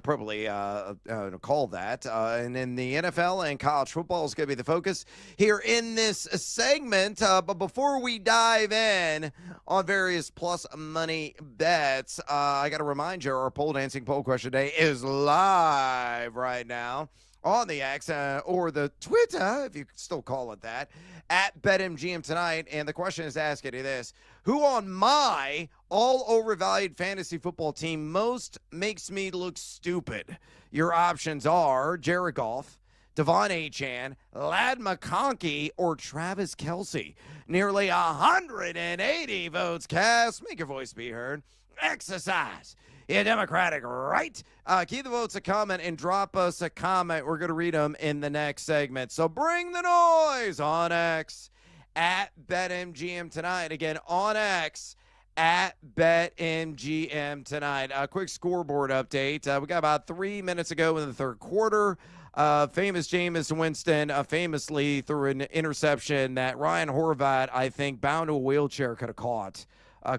Probably call that. And in the NFL and college football is going to be the focus here in this segment. But before we dive in on various plus money bets, I got to remind you our pole dancing poll question today is live right now on the X or the Twitter, if you can still call it that, at BetMGM Tonight. And the question is asking you this: who on my all overvalued fantasy football team most makes me look stupid? Your options are Jared Goff, Devon Achane, Ladd McConkey, or Travis Kelce. Nearly 180 votes cast. Make your voice be heard. Exercise your democratic right. Keep the votes a comment and drop us a comment. We're going to read them in the next segment. So bring the noise on X at BetMGM Tonight. Again, on X at BetMGM Tonight. A quick scoreboard update. We got about 3 minutes ago in the third quarter. Famous Jameis Winston famously threw an interception that Ryan Horvath, I think, bound to a wheelchair, could have caught.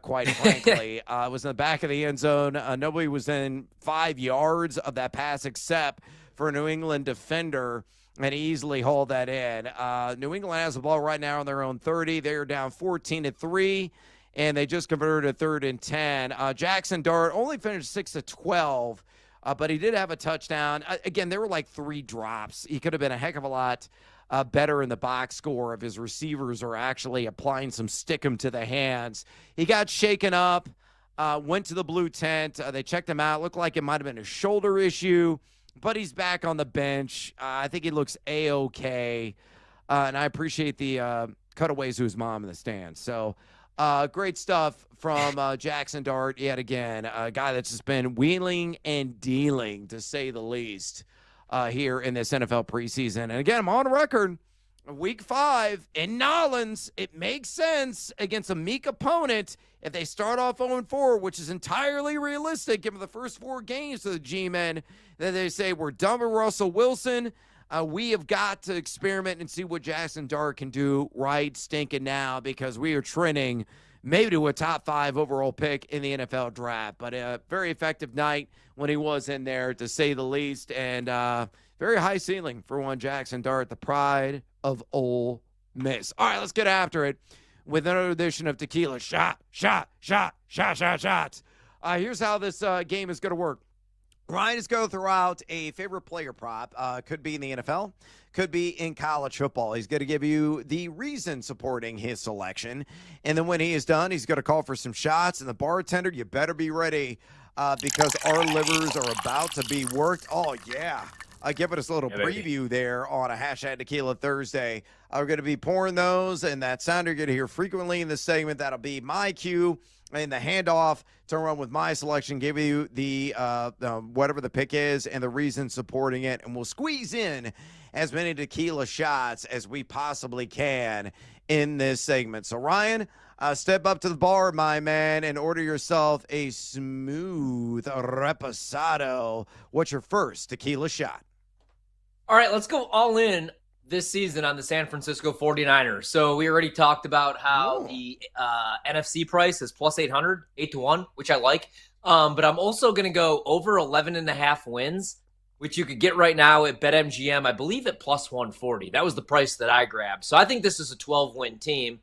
Quite frankly, it was in the back of the end zone. Nobody was in 5 yards of that pass except for a New England defender, and he easily hauled that in. New England has the ball right now on their own 30. They're down 14-3, and they just converted a 3rd and 10. Jackson Dart only finished 6-12, but he did have a touchdown. Again, there were like 3 drops. He could have been a heck of a lot better in the box score if his receivers are actually applying some stick-em to the hands. He got shaken up, went to the blue tent. They checked him out. Looked like it might have been a shoulder issue, but he's back on the bench. I think he looks A-okay, and I appreciate the cutaways to his mom in the stands. So great stuff from Jackson Dart yet again, a guy that's just been wheeling and dealing, to say the least. Here in this NFL preseason. And again, I'm on record. Week 5 in Nolans, it makes sense against a meek opponent if they start off 0-4, which is entirely realistic given the first 4 games of the G-Men. Then they say, we're done with Russell Wilson. We have got to experiment and see what Jackson Dart can do right stinking now, because we are trending maybe to a top 5 overall pick in the NFL draft. But a very effective night when he was in there, to say the least. And very high ceiling for one Jackson Dart, the pride of Ole Miss. All right, let's get after it with another edition of Tequila Shots. Here's how this game is going to work. Ryan is going to throw out a favorite player prop. Could be in the NFL, could be in college football. He's going to give you the reason supporting his selection. And then when he is done, he's going to call for some shots. And the bartender, you better be ready because our livers are about to be worked. Oh, yeah. Giving us a little preview there on a hashtag Tequila Thursday. We're going to be pouring those, and that sound you're going to hear frequently in this segment. That'll be my cue and the handoff to run with my selection, give you the whatever the pick is and the reason supporting it, and we'll squeeze in as many tequila shots as we possibly can in this segment. So, Ryan, step up to the bar, my man, and order yourself a smooth reposado. What's your first tequila shot? All right, let's go all in this season on the San Francisco 49ers. So we already talked about how the NFC price is plus 800, 8-1, which I like. But I'm also going to go over 11.5 wins, which you could get right now at BetMGM, I believe at plus 140. That was the price that I grabbed. So I think this is a 12-win team.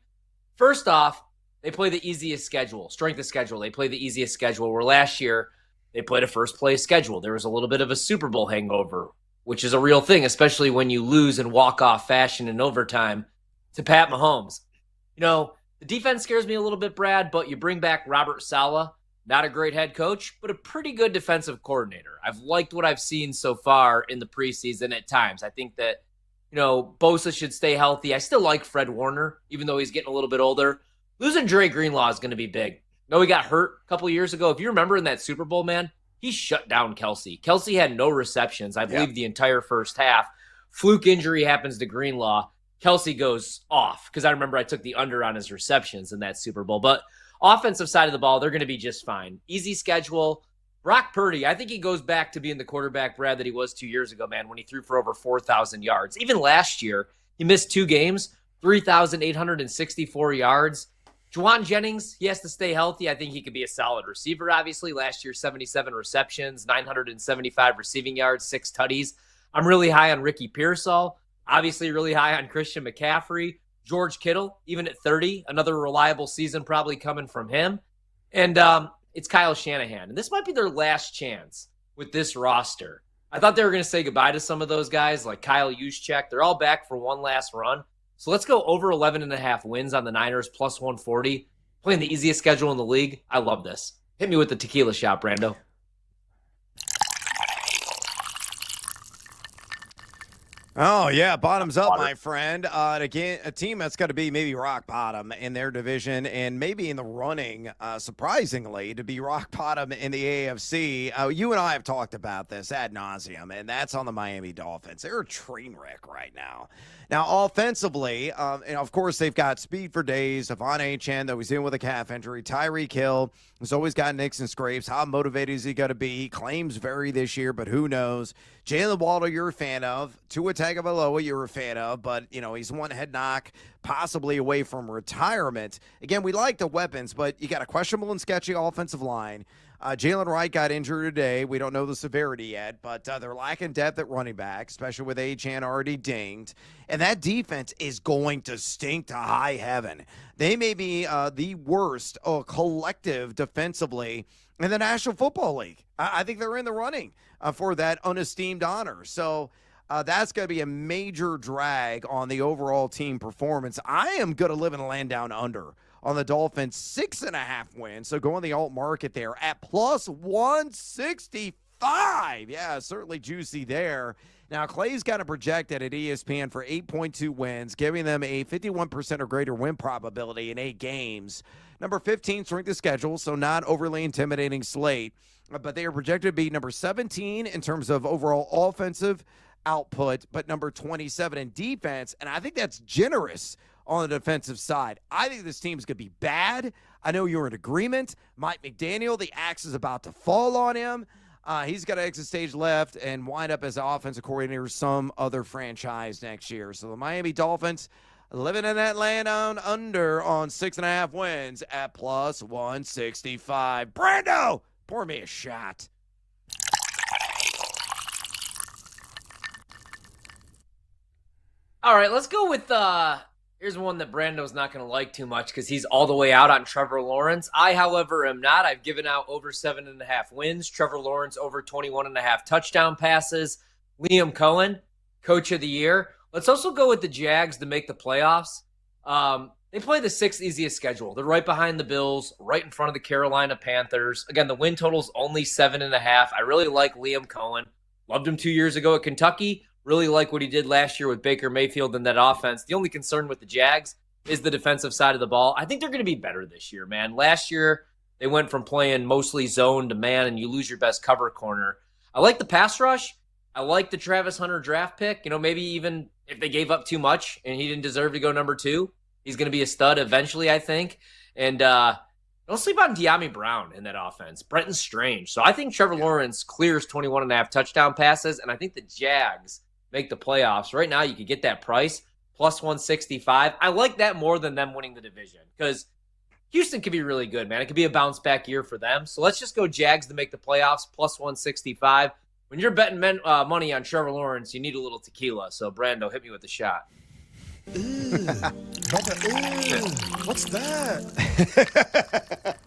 First off, they play the easiest schedule, strength of schedule. They play the easiest schedule, where last year they played a first-place schedule. There was a little bit of a Super Bowl hangover, which is a real thing, especially when you lose in walk-off fashion in overtime to Pat Mahomes. You know, the defense scares me a little bit, Brad, but you bring back Robert Saleh, not a great head coach, but a pretty good defensive coordinator. I've liked what I've seen so far in the preseason at times. I think that, you know, Bosa should stay healthy. I still like Fred Warner, even though he's getting a little bit older. Losing Dre Greenlaw is going to be big. No, he got hurt a couple of years ago. If you remember in that Super Bowl, man, he shut down Kelsey. Kelsey had no receptions, I believe, the entire first half. Fluke injury happens to Greenlaw. Kelsey goes off because I remember I took the under on his receptions in that Super Bowl. But offensive side of the ball, they're going to be just fine. Easy schedule. Brock Purdy, I think he goes back to being the quarterback, Brad, that he was 2 years ago, man, when he threw for over 4,000 yards. Even last year, he missed 2 games, 3,864 yards. Juwan Jennings, he has to stay healthy. I think he could be a solid receiver, obviously. Last year, 77 receptions, 975 receiving yards, 6 tutties. I'm really high on Ricky Pearsall. Obviously, really high on Christian McCaffrey. George Kittle, even at 30, another reliable season probably coming from him. And it's Kyle Shanahan. And this might be their last chance with this roster. I thought they were going to say goodbye to some of those guys like Kyle Juszczyk. They're all back for one last run. So let's go over 11.5 wins on the Niners, plus 140. Playing the easiest schedule in the league. I love this. Hit me with the tequila shot, Brando. Oh, yeah, bottoms up, my friend. Again, a team that's got to be maybe rock bottom in their division and maybe in the running, surprisingly, to be rock bottom in the AFC. You and I have talked about this ad nauseum, and that's on the Miami Dolphins. They're a train wreck right now. Now, offensively, and of course, they've got speed for days. Devon Achane, though he's in with a calf injury. Tyreek Hill has always got nicks and scrapes. How motivated is he going to be? He claims very this year, but who knows? Jalen Waddle, you're a fan of. Tua Tagovailoa, you're a fan of, but, he's one head knock possibly away from retirement. Again, we like the weapons, but you got a questionable and sketchy offensive line. Jalen Wright got injured today. We don't know the severity yet, but they're lacking depth at running back, especially with Achane already dinged. And that defense is going to stink to high heaven. They may be the worst collective defensively in the National Football League. I think they're in the running for that unesteemed honor. So that's going to be a major drag on the overall team performance. I am going to live in a land down under on the Dolphins, 6.5 wins. So go on the alt market there at plus 165. Yeah, certainly juicy there. Now, Clay's got it projected at ESPN for 8.2 wins, giving them a 51% or greater win probability in 8 games. Number 15 strength of schedule, so not overly intimidating slate. But they are projected to be number 17 in terms of overall offensive output, but number 27 in defense. And I think that's generous on the defensive side. I think this team is going to be bad. I know you're in agreement. Mike McDaniel, the axe is about to fall on him. He's got to exit stage left and wind up as an offensive coordinator of some other franchise next year. So the Miami Dolphins living in that land on under on 6.5 wins at plus 165. Brando, pour me a shot. All right, let's go with here's one that Brando's not going to like too much because he's all the way out on Trevor Lawrence. I, however, am not. I've given out over 7.5 wins. Trevor Lawrence over 21.5 touchdown passes. Liam Cohen, Coach of the Year. Let's also go with the Jags to make the playoffs. They play the 6th easiest schedule. They're right behind the Bills, right in front of the Carolina Panthers. Again, the win total's only 7.5. I really like Liam Cohen. Loved him 2 years ago at Kentucky. Really like what he did last year with Baker Mayfield and that offense. The only concern with the Jags is the defensive side of the ball. I think they're going to be better this year, man. Last year, they went from playing mostly zone to man, and you lose your best cover corner. I like the pass rush. I like the Travis Hunter draft pick. Maybe even if they gave up too much and he didn't deserve to go number 2, he's going to be a stud eventually, I think. And don't sleep on De'Ami Brown in that offense. Brenton Strange. So I think Trevor Lawrence clears 21.5 touchdown passes, and I think the Jags make the playoffs. Right now, you could get that price, plus 165. I like that more than them winning the division because Houston could be really good, man. It could be a bounce-back year for them. So let's just go Jags to make the playoffs, plus 165. When you're betting money on Trevor Lawrence, you need a little tequila. So, Brando, hit me with the shot. What's that?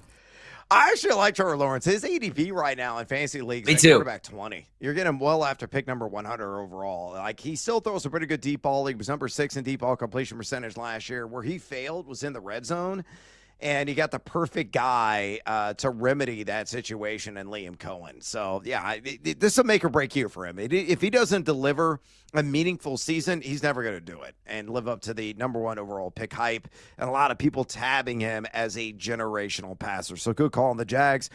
I actually like Trevor Lawrence. His ADP right now in fantasy leagues Me is too. quarterback 20. You're getting him well after pick number 100 overall. Like, he still throws a pretty good deep ball. He was number 6 in deep ball completion percentage last year. Where he failed was in the red zone. And you got the perfect guy to remedy that situation in Liam Cohen. So, yeah, this is a make or break year for him. If he doesn't deliver a meaningful season, he's never going to do it and live up to the number 1 overall pick hype. And a lot of people tabbing him as a generational passer. So, good call on the Jags.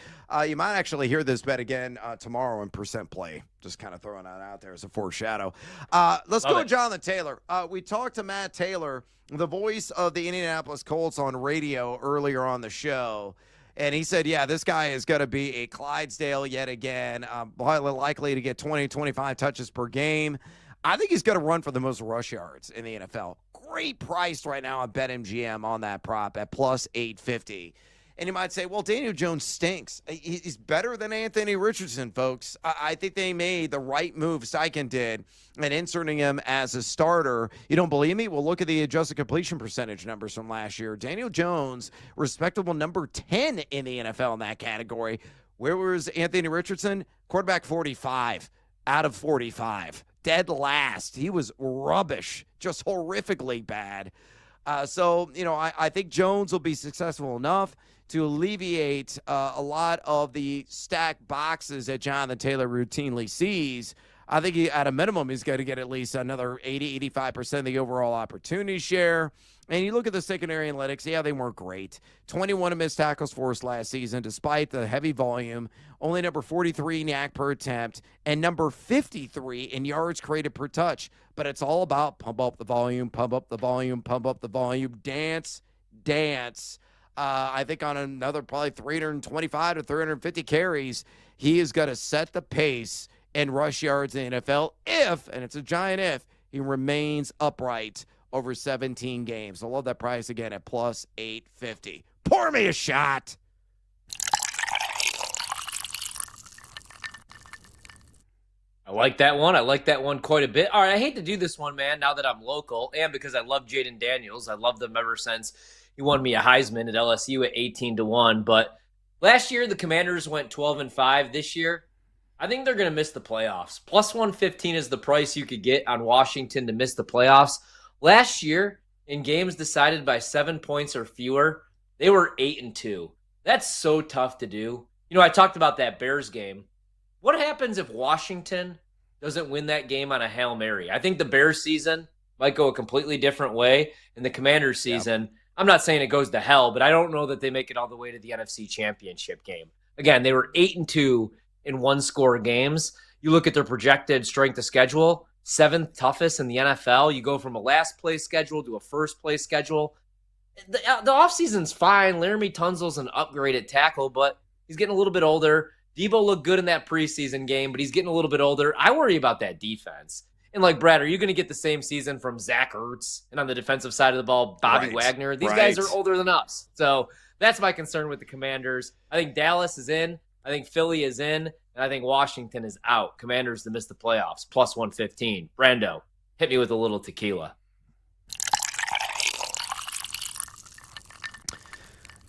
You might actually hear this bet again tomorrow in percent play. Just kind of throwing that out there as a foreshadow. Let's go to Jonathan Taylor. We talked to Matt Taylor, the voice of the Indianapolis Colts on radio earlier on the show. And he said, yeah, this guy is going to be a Clydesdale yet again, highly likely to get 20, 25 touches per game. I think he's going to run for the most rush yards in the NFL. Great price right now on BetMGM on that prop at plus 850. And you might say, well, Daniel Jones stinks. He's better than Anthony Richardson, folks. I think they made the right move, Steichen did, and inserting him as a starter. You don't believe me? Well, look at the adjusted completion percentage numbers from last year. Daniel Jones, respectable number 10 in the NFL in that category. Where was Anthony Richardson? Quarterback 45 out of 45. Dead last. He was rubbish, just horrifically bad. So, I think Jones will be successful enough to alleviate a lot of the stacked boxes that Jonathan Taylor routinely sees. I think at a minimum, he's going to get at least another 80, 85% of the overall opportunity share. And you look at the secondary analytics, yeah, they weren't great. 21 missed tackles forced last season, despite the heavy volume. Only number 43 in yak per attempt and number 53 in yards created per touch. But it's all about pump up the volume, pump up the volume, pump up the volume, dance. I think on another probably 325 to 350 carries, he is going to set the pace in rush yards in the NFL if, and it's a giant if, he remains upright over 17 games. I love that price again at plus 850. Pour me a shot. I like that one. I like that one quite a bit. All right, I hate to do this one, man, now that I'm local, and because I love Jaden Daniels. I love them ever since he won me a Heisman at LSU at 18-1. But last year, the Commanders went 12-5. This year, I think they're going to miss the playoffs. Plus 115 is the price you could get on Washington to miss the playoffs. Last year, in games decided by 7 points or fewer, they were 8-2. That's so tough to do. I talked about that Bears game. What happens if Washington doesn't win that game on a Hail Mary? I think the Bears season might go a completely different way. And the Commanders season, I'm not saying it goes to hell, but I don't know that they make it all the way to the NFC Championship game. Again, they were 8-2 in one-score games. You look at their projected strength of schedule, 7th toughest in the NFL. You go from a last-place schedule to a first-place schedule. The offseason's fine. Laramie Tunsil's an upgraded tackle, but he's getting a little bit older. Debo looked good in that preseason game, but he's getting a little bit older. I worry about that defense. And like, Brad, are you going to get the same season from Zach Ertz and on the defensive side of the ball, Bobby Wagner? These guys are older than us. So that's my concern with the Commanders. I think Dallas is in. I think Philly is in. And I think Washington is out. Commanders to miss the playoffs, plus 115. Brando, hit me with a little tequila.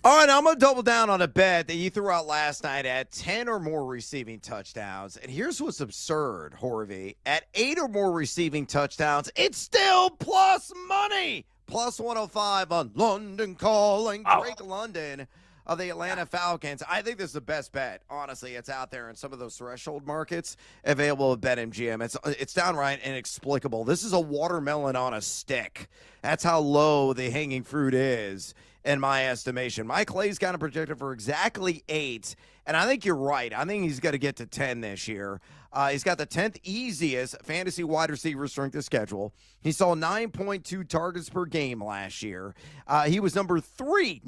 All right, I'm going to double down on a bet that you threw out last night at 10 or more receiving touchdowns. And here's what's absurd, Horvey. At 8 or more receiving touchdowns, it's still plus money. Plus 105 on London Calling. Drake London of the Atlanta Falcons. I think this is the best bet. Honestly, it's out there in some of those threshold markets available at BetMGM. It's downright inexplicable. This is a watermelon on a stick. That's how low the hanging fruit is, in my estimation. Mike Clay's got him projected for exactly 8, and I think you're right. I think he's going to get to 10 this year. He's got the 10th easiest fantasy wide receiver strength of schedule. He saw 9.2 targets per game last year. He was number three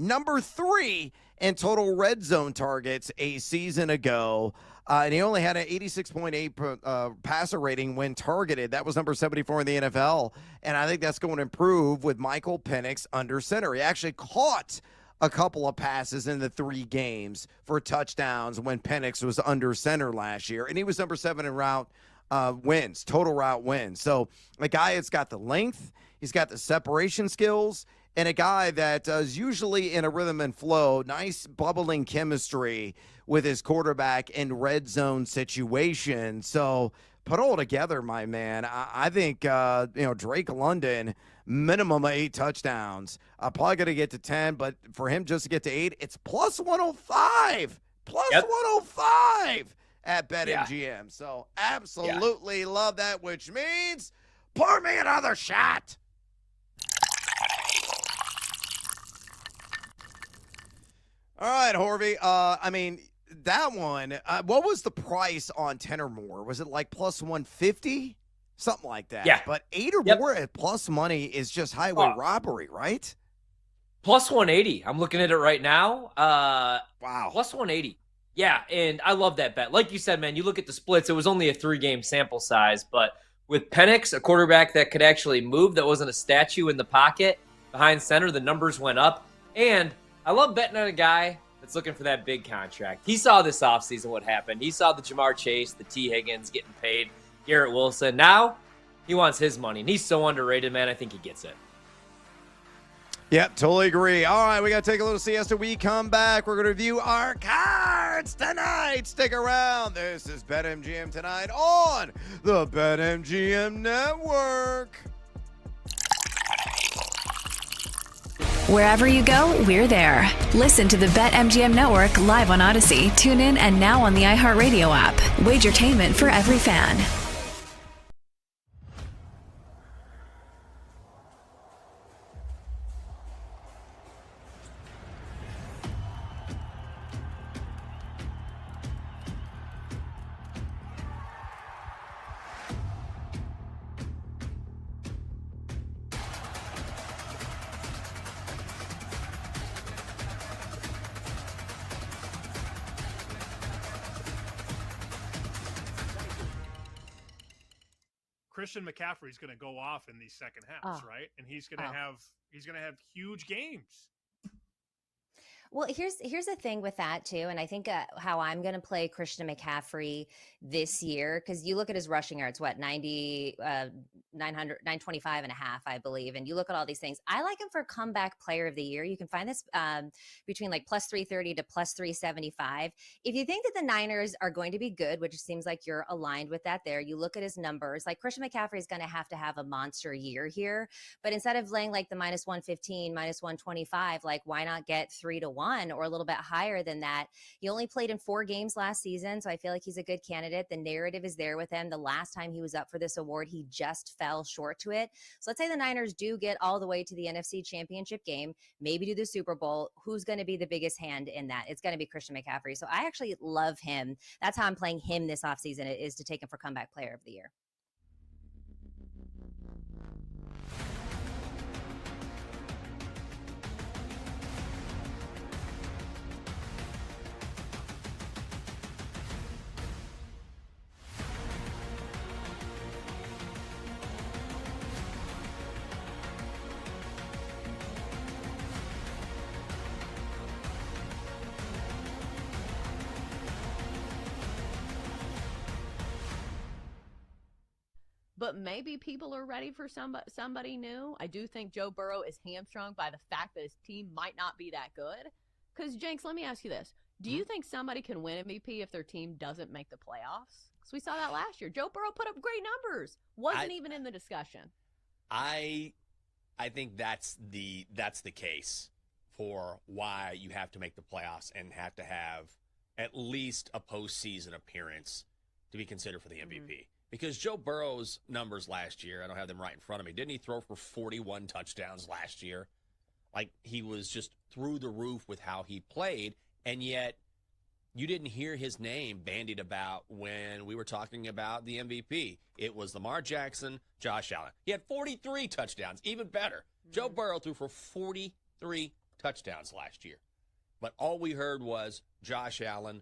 in total red zone targets a season ago. And he only had an 86.8 passer rating when targeted. That was number 74 in the NFL. And I think that's going to improve with Michael Penix under center. He actually caught a couple of passes in the 3 games for touchdowns when Penix was under center last year. And he was number 7 in route wins, total route wins. So a guy that's got the length, he's got the separation skills, and a guy that is usually in a rhythm and flow, nice bubbling chemistry with his quarterback in red zone situation. So put it all together, my man. I think Drake London, minimum of 8 touchdowns. Probably going to get to 10, but for him just to get to 8, it's plus 105. Plus 105 at BetMGM. So absolutely love that, which means pour me another shot. All right, Horvey. That one, what was the price on 10 or more? Was it like plus 150? Something like that. Yeah. But 8 or more at plus money is just highway robbery, right? Plus 180. I'm looking at it right now. Wow. Plus 180. Yeah, and I love that bet. Like you said, man, you look at the splits, it was only a 3-game sample size, but with Penix, a quarterback that could actually move, that wasn't a statue in the pocket behind center, the numbers went up. And I love betting on a guy that's looking for that big contract. He saw this offseason what happened. He saw the Jamar Chase, the T. Higgins getting paid, Garrett Wilson. Now he wants his money, and he's so underrated, man. I think he gets it. Yep, totally agree. All right, we got to take a little siesta. We come back. We're going to review our cards tonight. Stick around. This is BetMGM Tonight on the BetMGM Network. Wherever you go, we're there. Listen to the BetMGM Network live on Odyssey. Tune in and now on the iHeartRadio app. Wagertainment for every fan. Christian McCaffrey's going to go off in these second halves, right? And he's going to have huge games. Well, here's the thing with that too, and I think how I'm going to play Christian McCaffrey this year, because you look at his rushing yards, 925 and a half, I believe, and you look at all these things. I like him for comeback player of the year. You can find this between like plus 330 to plus 375. If you think that the Niners are going to be good, which seems like you're aligned with that there, you look at his numbers, like Christian McCaffrey is going to have a monster year here, but instead of laying like the minus 115, minus 125, like why not get 3-1 or a little bit higher than that? He only played in 4 games last season, so I feel like he's a good candidate. The narrative is there with him. The last time he was up for this award, he just fell short to it. So let's say the Niners do get all the way to the NFC Championship game, maybe to the Super Bowl. Who's going to be the biggest hand in that? It's going to be Christian McCaffrey. So I actually love him. That's how I'm playing him this offseason, is to take him for comeback player of the year. But maybe people are ready for somebody new. I do think Joe Burrow is hamstrung by the fact that his team might not be that good. Because, Jenks, let me ask you this. Do you think somebody can win MVP if their team doesn't make the playoffs? Because we saw that last year. Joe Burrow put up great numbers. Wasn't even in the discussion. I think that's the case for why you have to make the playoffs and have to have at least a postseason appearance to be considered for the MVP. Mm-hmm. Because Joe Burrow's numbers last year, I don't have them right in front of me. Didn't he throw for 41 touchdowns last year? Like, he was just through the roof with how he played, and yet you didn't hear his name bandied about when we were talking about the MVP. It was Lamar Jackson, Josh Allen. He had 43 touchdowns, even better. Mm-hmm. Joe Burrow threw for 43 touchdowns last year. But all we heard was Josh Allen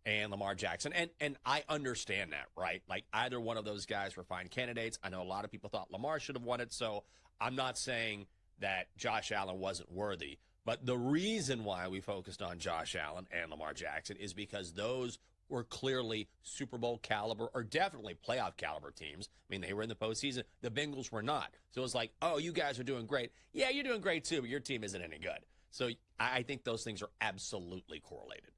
and Lamar Jackson. And I understand that, right? Like, either one of those guys were fine candidates. I know a lot of people thought Lamar should have won it, so I'm not saying that Josh Allen wasn't worthy. But the reason why we focused on Josh Allen and Lamar Jackson is because those were clearly Super Bowl caliber, or definitely playoff caliber teams. I mean, they were in the postseason. The Bengals were not. So it was like, oh, you guys are doing great. Yeah, you're doing great too, but your team isn't any good. So I think those things are absolutely correlated.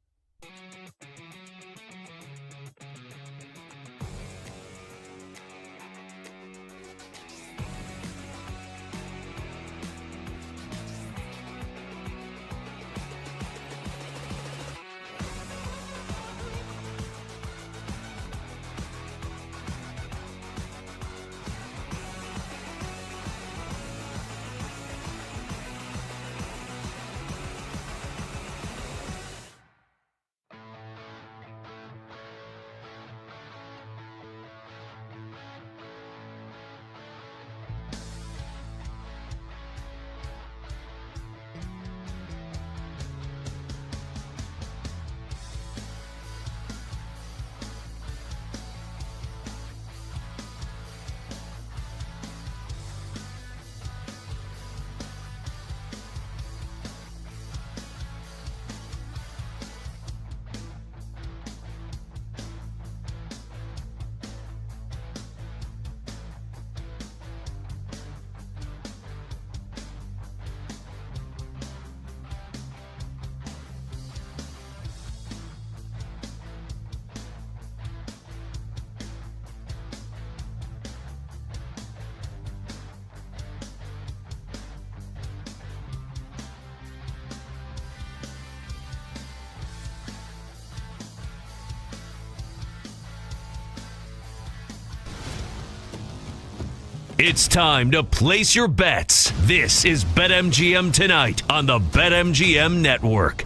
It's time to place your bets. This is BetMGM Tonight on the BetMGM Network.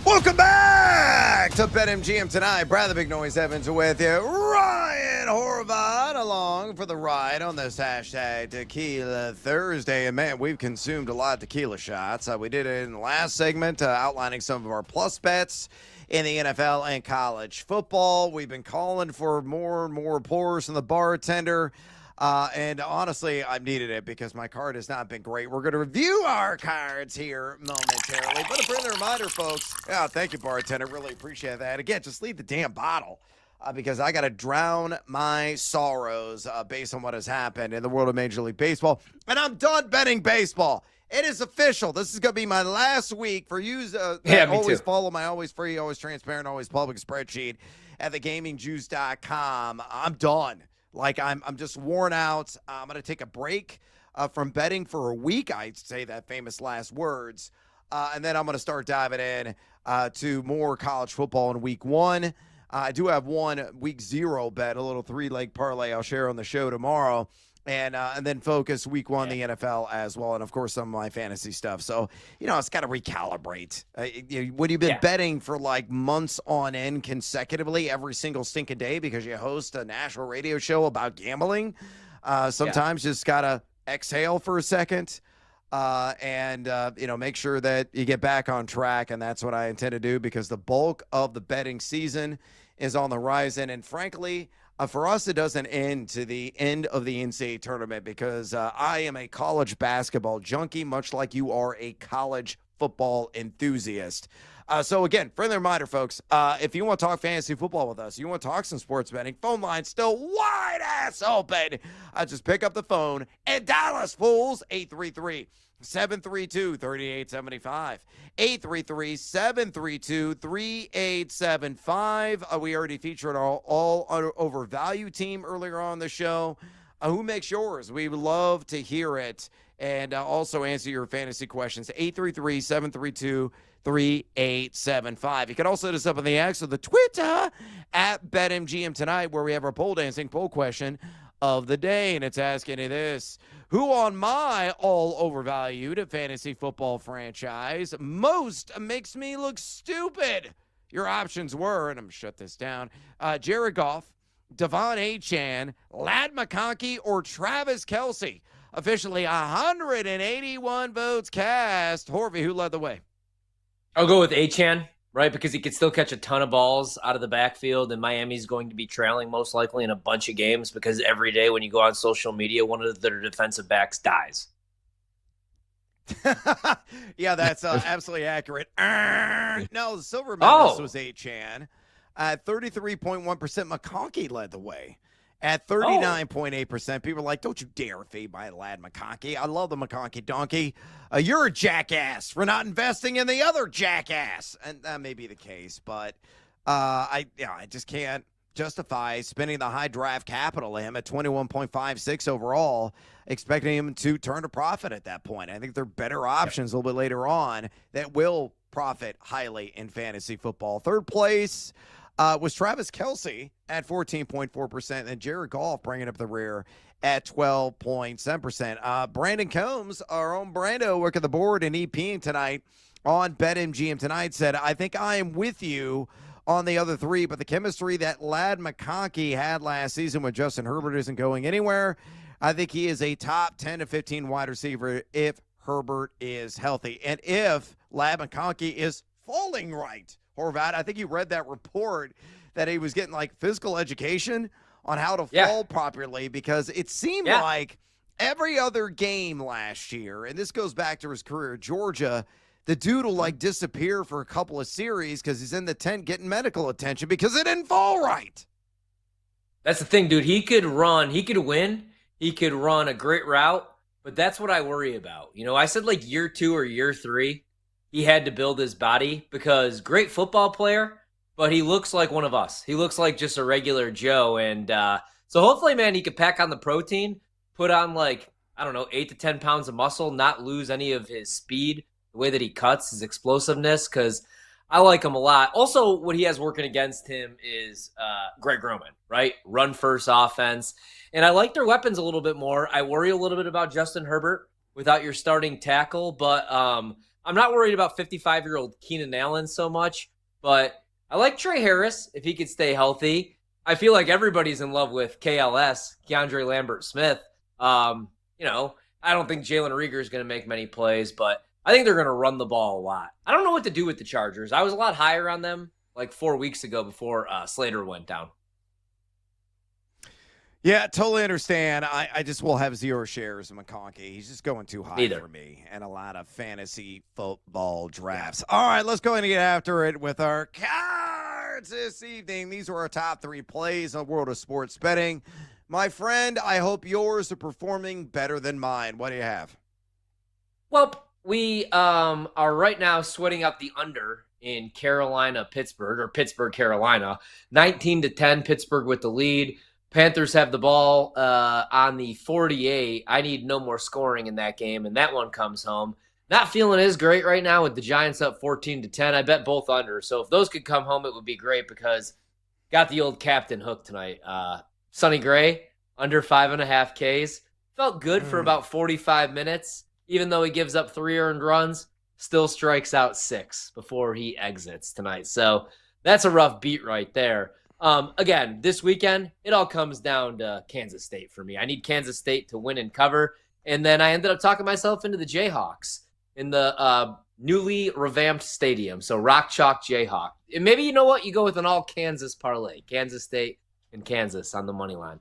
Welcome back to BetMGM Tonight. Brad the Big Noise Evans with you. Ryan Horvath along for the ride on this hashtag Tequila Thursday. And man, we've consumed a lot of tequila shots. We did it in the last segment, outlining some of our plus bets in the NFL and college football. We've been calling for more and more pours from the bartender. And honestly, I've needed it because my card has not been great. We're going to review our cards here momentarily. But a friendly reminder, folks. Yeah, thank you, bartender. Really appreciate that. Again, just leave the damn bottle because I got to drown my sorrows based on what has happened in the world of Major League Baseball. And I'm done betting baseball. It is official. This is going to be my last week for you that always follow my always free, always transparent, always public spreadsheet at thegamingjuice.com. I'm done. Like, I'm just worn out. I'm going to take a break from betting for a week. I say that famous last words. And then I'm going to start diving in to more college football in week one. I do have one week 0 bet, a little 3-leg parlay I'll share on the show tomorrow. And then focus week one, the NFL as well. And, of course, some of my fantasy stuff. So, it's got to recalibrate. When you've been betting for, like, months on end consecutively every single stinking day because you host a national radio show about gambling, sometimes you just got to exhale for a second and make sure that you get back on track. And that's what I intend to do because the bulk of the betting season is on the horizon. And, frankly, for us, it doesn't end to the end of the NCAA tournament because I am a college basketball junkie, much like you are a college football enthusiast. So, again, friendly reminder, folks, if you want to talk fantasy football with us, you want to talk some sports betting, phone line's still wide-ass open. Just pick up the phone and dial us, fools, 833-732-3875. 833-732-3875. We already featured our all-over value team earlier on the show. Who makes yours? We would love to hear it. And also answer your fantasy questions. 833-732-3875. You can also hit us up on the X or the Twitter at BetMGM Tonight, where we have our pole dancing poll question of the day. And it's asking you this: who on my all overvalued fantasy football franchise most makes me look stupid? Your options were, and I'm going to shut this down, Jared Goff, Devon Achane, Ladd McConkey, or Travis Kelce. Officially 181 votes cast. Horvey, who led the way? I'll go with Achane, right? Because he could still catch a ton of balls out of the backfield, and Miami's going to be trailing most likely in a bunch of games because every day when you go on social media, one of their defensive backs dies. Yeah, that's absolutely accurate. No, the silver medalist was Achane. 33.1%. McConkey led the way. At 39.8%, people are like, don't you dare fade my Ladd McConkey. I love the McConkey donkey. You're a jackass for not investing in the other jackass. And that may be the case, but I just can't justify spending the high draft capital on him at 21.56 overall, expecting him to turn a profit at that point. I think there are better options a little bit later on that will profit highly in fantasy football. Third place was Travis Kelce at 14.4%, and Jared Goff bringing up the rear at 12.7%. Brandon Combs, our own Brando, working the board and EPing tonight on BetMGM Tonight, said, I think I am with you on the other three, but the chemistry that Ladd McConkey had last season with Justin Herbert isn't going anywhere. I think he is a top 10 to 15 wide receiver if Herbert is healthy. And if Ladd McConkey is falling right, Horvath, I think you read that report that he was getting like physical education on how to fall properly, because it seemed like every other game last year, and this goes back to his career at Georgia, the dude will like disappear for a couple of series because he's in the tent getting medical attention because it didn't fall right. That's the thing, dude. He could run. He could win. He could run a great route, but that's what I worry about. You know, I said like year 2 or year 3, he had to build his body because great football player, but he looks like one of us. He looks like just a regular Joe. And so hopefully, man, he could pack on the protein, put on like, I don't know, 8 to 10 pounds of muscle, not lose any of his speed, the way that he cuts, his explosiveness, because I like him a lot. Also, what he has working against him is Greg Roman, right? Run first offense. And I like their weapons a little bit more. I worry a little bit about Justin Herbert without your starting tackle, but I'm not worried about 55-year-old Keenan Allen so much. But I like Trey Harris if he could stay healthy. I feel like everybody's in love with KLS, Keandre Lambert-Smith. I don't think Jalen Reagor is going to make many plays, but I think they're going to run the ball a lot. I don't know what to do with the Chargers. I was a lot higher on them like 4 weeks ago before Slater went down. Yeah, totally understand. I just will have 0 shares of McConkey. He's just going too high for me and a lot of fantasy football drafts. All right, let's go ahead and get after it with our cards this evening. These are our top 3 plays in the world of sports betting. My friend, I hope yours are performing better than mine. What do you have? Well, we are right now sweating out the under in Carolina-Pittsburgh, or Pittsburgh-Carolina. 19-10, Pittsburgh with the lead. Panthers have the ball on the 48. I need no more scoring in that game, and that one comes home. Not feeling as great right now with the Giants up 14-10. I bet both under. So if those could come home, it would be great because got the old captain hooked tonight. Sonny Gray, under 5.5 Ks. Felt good for about 45 minutes. Even though he gives up 3 earned runs, still strikes out 6 before he exits tonight. So that's a rough beat right there. Again, this weekend, it all comes down to Kansas State for me. I need Kansas State to win and cover. And then I ended up talking myself into the Jayhawks in the newly revamped stadium. So Rock Chalk Jayhawk. And maybe you know what? You go with an all Kansas parlay. Kansas State and Kansas on the money line.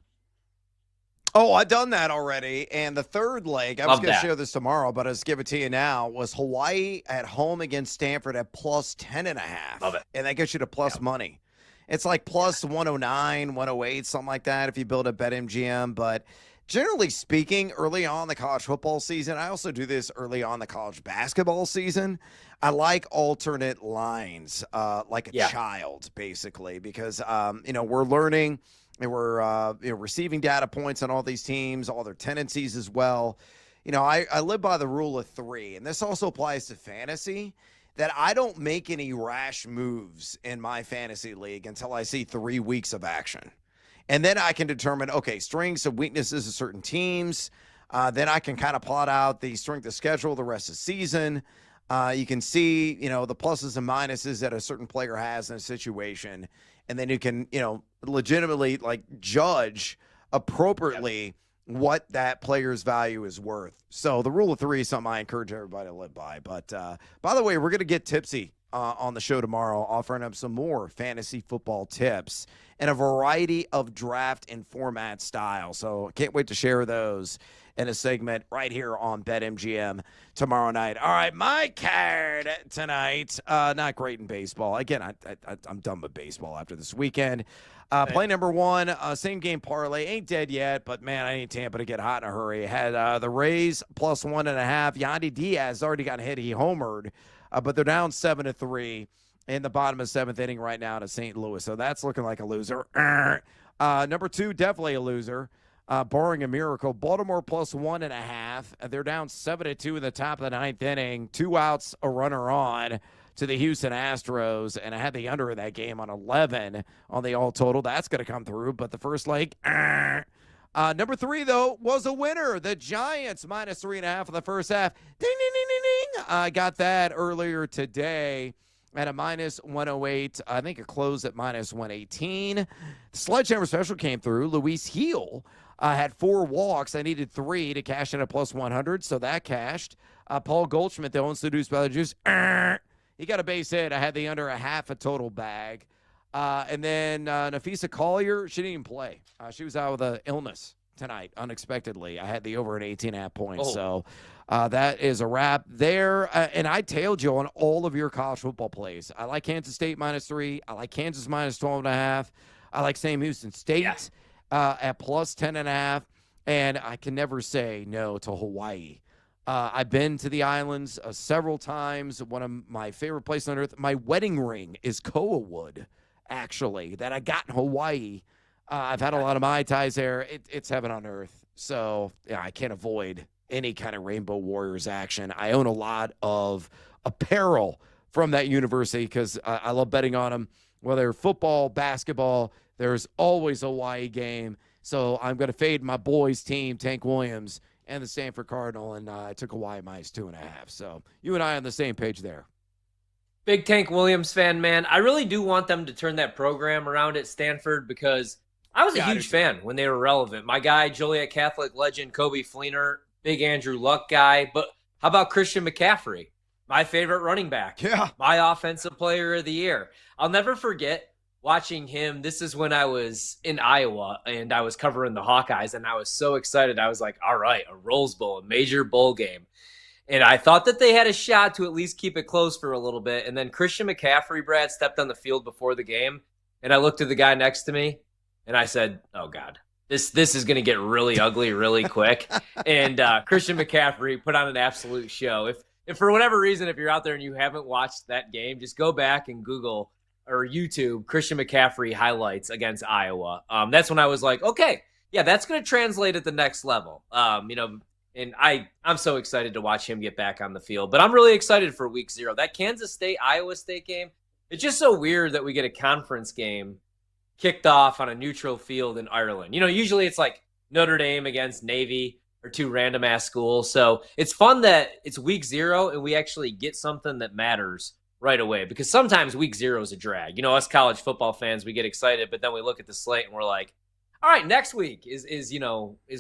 Oh, I've done that already. And the third leg, I was going to share this tomorrow, but I'll just give it to you now, was Hawaii at home against Stanford at plus 10.5. Love it. And that gets you to plus money. It's like plus 109, 108, something like that if you build a BetMGM. But generally speaking, early on in the college football season, I also do this early on in the college basketball season. I like alternate lines, like a child, basically, because, we're learning and we're receiving data points on all these teams, all their tendencies as well. I live by the rule of 3, and this also applies to fantasy, that I don't make any rash moves in my fantasy league until I see 3 weeks of action. And then I can determine, okay, strengths and weaknesses of certain teams. Then I can kind of plot out the strength of schedule the rest of the season. You can see, the pluses and minuses that a certain player has in a situation. And then you can, legitimately judge appropriately what that player's value is worth. So the rule of 3 is something I encourage everybody to live by. But by the way, we're going to get tipsy on the show tomorrow, offering up some more fantasy football tips and a variety of draft and format styles. So can't wait to share those in a segment right here on BetMGM tomorrow night. All right, my card tonight, not great in baseball. Again, I'm done with baseball after this weekend. Play number 1, same game parlay. Ain't dead yet, but, man, I need Tampa to get hot in a hurry. Had the Rays plus 1.5. Yandy Diaz already got hit. He homered, but they're down 7-3 in the bottom of 7th inning right now to St. Louis. So that's looking like a loser. Number 2, definitely a loser. Barring a miracle, Baltimore plus 1.5. They're down 7-2 in the top of the 9th inning. 2 outs, a runner on to the Houston Astros, and I had the under in that game on 11 on the all total. That's going to come through, but the first leg, number 3, though, was a winner. The Giants minus 3.5 in the first half. Ding, ding, ding, ding, ding. I got that earlier today at a minus 108. I think it closed at minus 118. The Sledgehammer special came through. Luis Heel had 4 walks. I needed 3 to cash in at plus 100, so that cashed. Paul Goldschmidt, though, seduced by the juice. He got a base hit. I had the under a half a total bag. And then Nafisa Collier, she didn't even play. She was out with an illness tonight, unexpectedly. I had the over at 18.5 points. So that is a wrap there. And I tailed you on all of your college football plays. I like Kansas State minus 3. I like Kansas minus 12.5. I like Sam Houston State at plus 10.5. And I can never say no to Hawaii. I've been to the islands several times. One of my favorite places on earth. My wedding ring is koa wood, actually, that I got in Hawaii. I've had a lot of Mai Tais there. It's heaven on earth. So yeah, I can't avoid any kind of Rainbow Warriors action. I own a lot of apparel from that university because I love betting on them. Whether football, basketball, there's always a Hawaii game. So I'm going to fade my boys' team, Tank Williams, and the Stanford Cardinal, and I took Hawaii minus 2.5. So you and I on the same page there. Big Tank Williams fan, man. I really do want them to turn that program around at Stanford because I was a huge fan when they were relevant. My guy, Joliet Catholic legend Kobe Fleener, big Andrew Luck guy. But how about Christian McCaffrey? My favorite running back. Yeah. My offensive player of the year. I'll never forget watching him. This is when I was in Iowa and I was covering the Hawkeyes, and I was so excited. I was like, all right, a Rose Bowl, a major bowl game. And I thought that they had a shot to at least keep it close for a little bit. And then Christian McCaffrey, Brad, stepped on the field before the game. And I looked at the guy next to me and I said, oh, God, this is going to get really ugly really quick. And Christian McCaffrey put on an absolute show. If for whatever reason, if you're out there and you haven't watched that game, just go back and Google or YouTube Christian McCaffrey highlights against Iowa. That's when I was like, okay, yeah, that's going to translate at the next level. And I'm so excited to watch him get back on the field. But I'm really excited for week 0. That Kansas State-Iowa State game, it's just so weird that we get a conference game kicked off on a neutral field in Ireland. Usually it's like Notre Dame against Navy or 2 random-ass schools. So it's fun that it's week 0 and we actually get something that matters right away. Because sometimes week 0 is a drag. Us college football fans, we get excited, but then we look at the slate and we're like, all right, next week is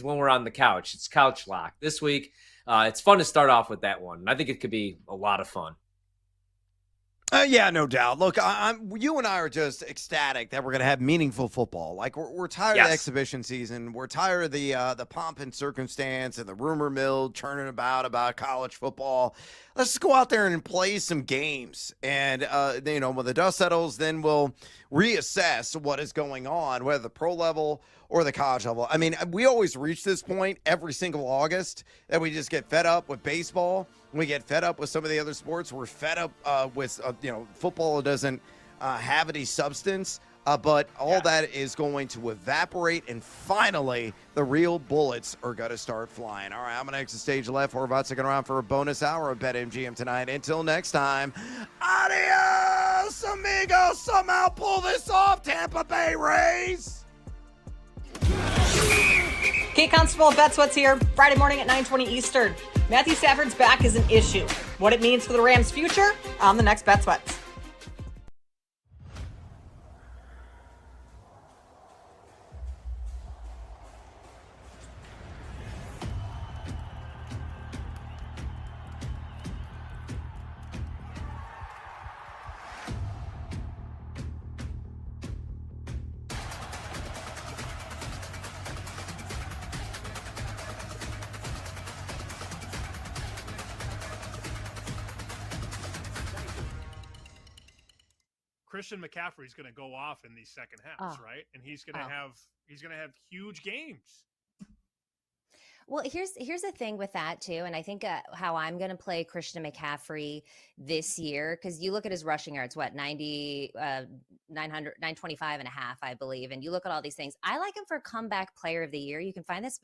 when we're on the couch. It's couch lock. This week, it's fun to start off with that one. I think it could be a lot of fun. Yeah, no doubt. Look, you and I are just ecstatic that we're going to have meaningful football. Like we're tired of the exhibition season. We're tired of the pomp and circumstance and the rumor mill churning about college football. Let's just go out there and play some games. And when the dust settles, then we'll reassess what is going on, whether the pro level or the college level. I mean, we always reach this point every single August that we just get fed up with baseball. We get fed up with some of the other sports. We're fed up with football doesn't have any substance. But all that is going to evaporate, and finally, the real bullets are going to start flying. All right, I'm going to exit stage left. We're about to stick around for a bonus hour of BetMGM tonight. Until next time, adios, amigos. Somehow pull this off, Tampa Bay Rays. Kate Constable, Bets What's here, Friday morning at 9:20 Eastern. Matthew Stafford's back is an issue. What it means for the Rams' future on the next Bet Sweats. Christian McCaffrey's going to go off in these second halves, right? And he's going to have huge games. Well, here's the thing with that too, and I think how I'm going to play Christian McCaffrey this year, because you look at his rushing yards, 925 and a half, I believe, and you look at all these things. I like him for comeback player of the year. You can find this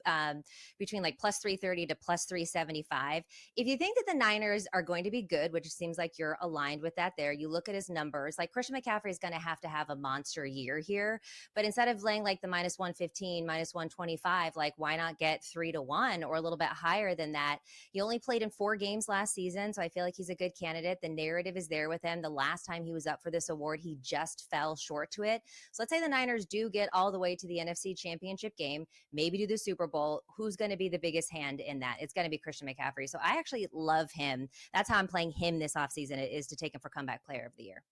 between like plus 330 to plus 375. If you think that the Niners are going to be good, which seems like you're aligned with that there, you look at his numbers, like Christian McCaffrey is going to have a monster year here, but instead of laying like the minus 115, minus 125, like why not get 3-1 or a little bit higher than that? He only played in 4 games last season, so I feel like he's a good candidate. The narrative is there with him. The last time he was up for this award, he just fell short to it. So let's say the Niners do get all the way to the NFC Championship game, maybe to the Super Bowl. Who's going to be the biggest hand in that? It's going to be Christian McCaffrey. So I actually love him. That's how I'm playing him this offseason, is to take him for comeback player of the year.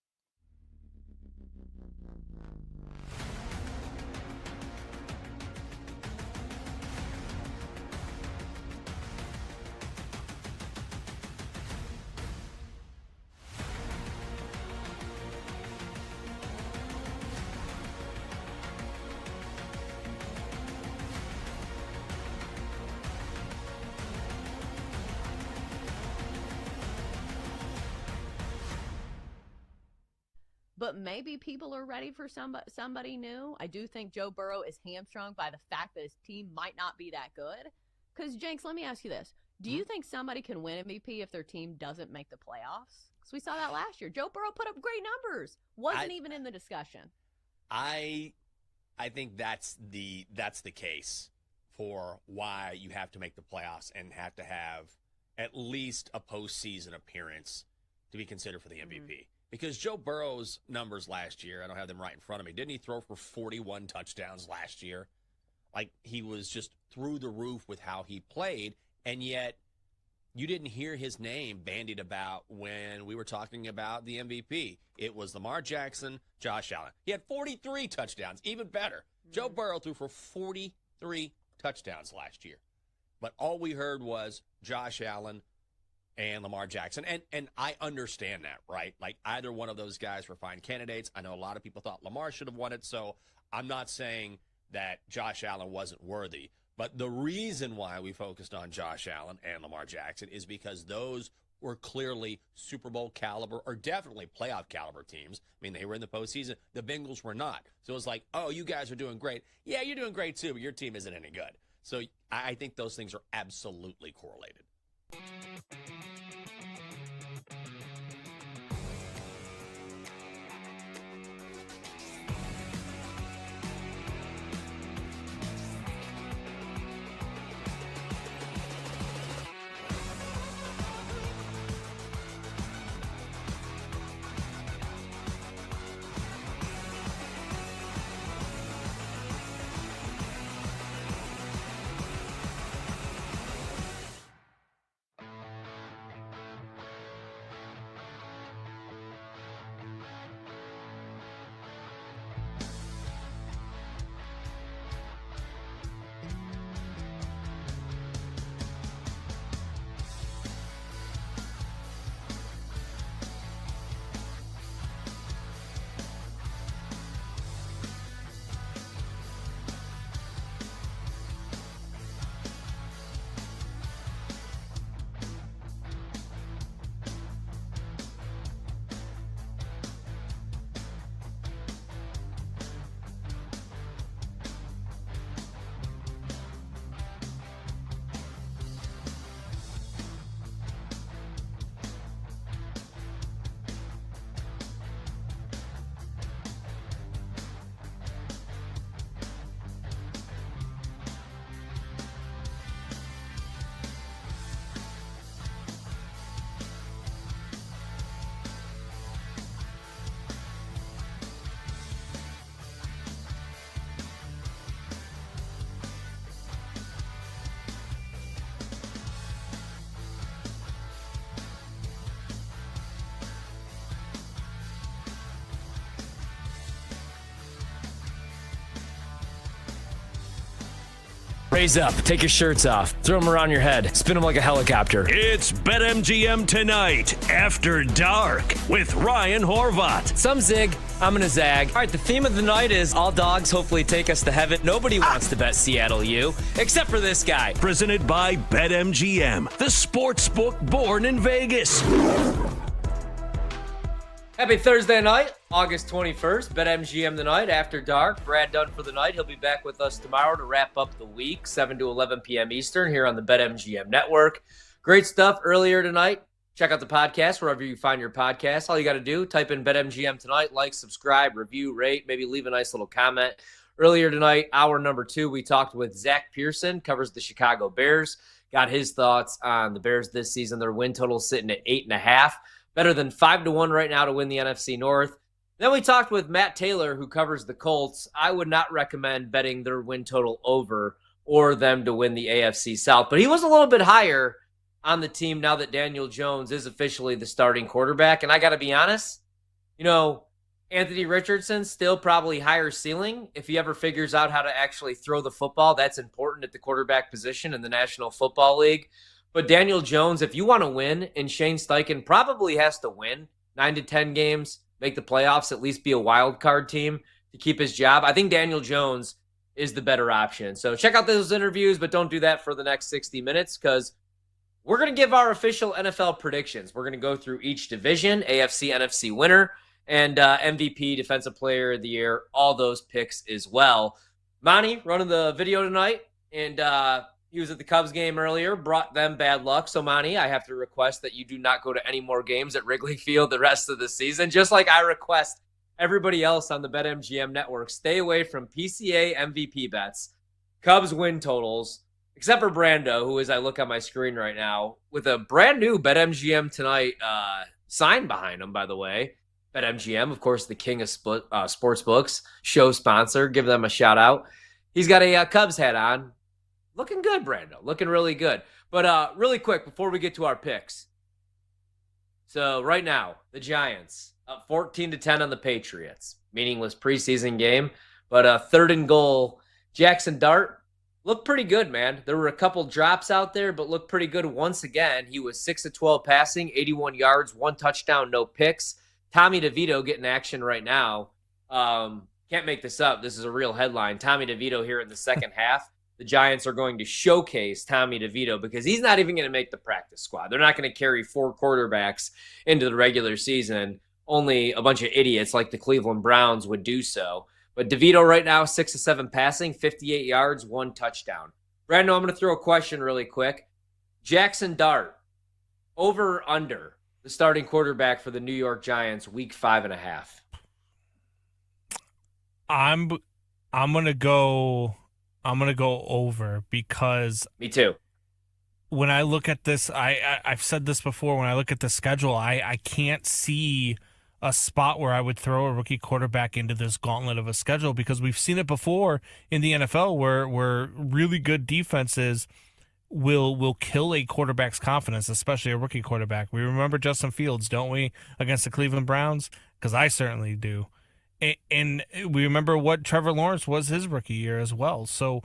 But maybe people are ready for somebody new. I do think Joe Burrow is hamstrung by the fact that his team might not be that good. Because, Jenks, let me ask you this. Do you think somebody can win MVP if their team doesn't make the playoffs? Because we saw that last year. Joe Burrow put up great numbers. Wasn't even in the discussion. I think that's the case for why you have to make the playoffs and have to have at least a postseason appearance to be considered for the MVP. Because Joe Burrow's numbers last year, I don't have them right in front of me. Didn't he throw for 41 touchdowns last year? Like, he was just through the roof with how he played, and yet you didn't hear his name bandied about when we were talking about the MVP. It was Lamar Jackson, Josh Allen. He had 43 touchdowns, even better. Joe Burrow threw for 43 touchdowns last year. But all we heard was Josh Allen and Lamar Jackson. And I understand that, right? Like, either one of those guys were fine candidates. I know a lot of people thought Lamar should have won it, so I'm not saying that Josh Allen wasn't worthy. But the reason why we focused on Josh Allen and Lamar Jackson is because those were clearly Super Bowl caliber, or definitely playoff caliber teams. I mean, they were in the postseason. The Bengals were not. So it was like, oh, you guys are doing great. Yeah, you're doing great too, but your team isn't any good. So I think those things are absolutely correlated. Raise up, take your shirts off, throw them around your head, spin them like a helicopter. It's BetMGM Tonight, After Dark, with Ryan Horvat. Some zig, I'm gonna zag. All right, the theme of the night is all dogs hopefully take us to heaven. Nobody wants to bet Seattle U, except for this guy. Presented by BetMGM, the sports book born in Vegas. Happy Thursday night, August 21st. BetMGM tonight, After Dark. Brad done for the night. He'll be back with us tomorrow to wrap up the week, 7 to 11 p.m. Eastern here on the BetMGM Network. Great stuff earlier tonight. Check out the podcast wherever you find your podcast. All you got to do, type in BetMGM tonight, like, subscribe, review, rate, maybe leave a nice little comment. Earlier tonight, hour number 2, we talked with Zach Pearson, covers the Chicago Bears. Got his thoughts on the Bears this season. Their win total sitting at 8.5. Better than 5-1 right now to win the NFC North. Then we talked with Matt Taylor, who covers the Colts. I would not recommend betting their win total over or them to win the AFC South. But he was a little bit higher on the team now that Daniel Jones is officially the starting quarterback. And I got to be honest, Anthony Richardson still probably higher ceiling. If he ever figures out how to actually throw the football, that's important at the quarterback position in the National Football League. But Daniel Jones, if you want to win, and Shane Steichen probably has to win 9 to 10 games, make the playoffs, at least be a wild card team to keep his job, I think Daniel Jones is the better option. So check out those interviews, but don't do that for the next 60 minutes because we're going to give our official NFL predictions. We're going to go through each division, AFC, NFC winner, and MVP, Defensive Player of the Year, all those picks as well. Monty running the video tonight, and He was at the Cubs game earlier, brought them bad luck. So, Monty, I have to request that you do not go to any more games at Wrigley Field the rest of the season, just like I request everybody else on the BetMGM network stay away from PCA MVP bets, Cubs win totals, except for Brando, who, as I look on my screen right now, with a brand new BetMGM Tonight sign behind him, by the way. BetMGM, of course, the king of sports books, show sponsor. Give them a shout out. He's got a Cubs hat on. Looking good, Brando. Looking really good. But really quick, before we get to our picks. So right now, the Giants up 14-10 on the Patriots. Meaningless preseason game. But third and goal, Jackson Dart looked pretty good, man. There were a couple drops out there, but looked pretty good once again. He was 6-12 passing, 81 yards, 1 touchdown, no picks. Tommy DeVito getting action right now. Can't make this up. This is a real headline. Tommy DeVito here in the second half. The Giants are going to showcase Tommy DeVito because he's not even going to make the practice squad. They're not going to carry 4 quarterbacks into the regular season. Only a bunch of idiots like the Cleveland Browns would do so. But DeVito right now, 6-7 passing, 58 yards, 1 touchdown. Brandon, I'm going to throw a question really quick. Jackson Dart, over or under the starting quarterback for the New York Giants, week 5.5. I'm gonna go over because me too. When I look at this, I've said this before. When I look at the schedule, I can't see a spot where I would throw a rookie quarterback into this gauntlet of a schedule because we've seen it before in the NFL where really good defenses will kill a quarterback's confidence, especially a rookie quarterback. We remember Justin Fields, don't we, against the Cleveland Browns? Because I certainly do. And we remember what Trevor Lawrence was his rookie year as well. So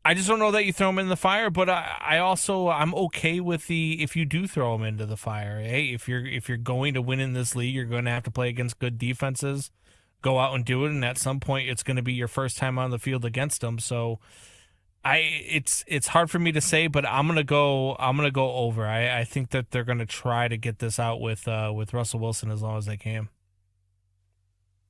I just don't know that you throw him in the fire, but I'm okay with if you do throw him into the fire. Hey, if you're going to win in this league, you're going to have to play against good defenses. Go out and do it, and at some point, it's going to be your first time on the field against them. So it's hard for me to say, but I'm gonna go over. I think that they're gonna try to get this out with Russell Wilson as long as they can.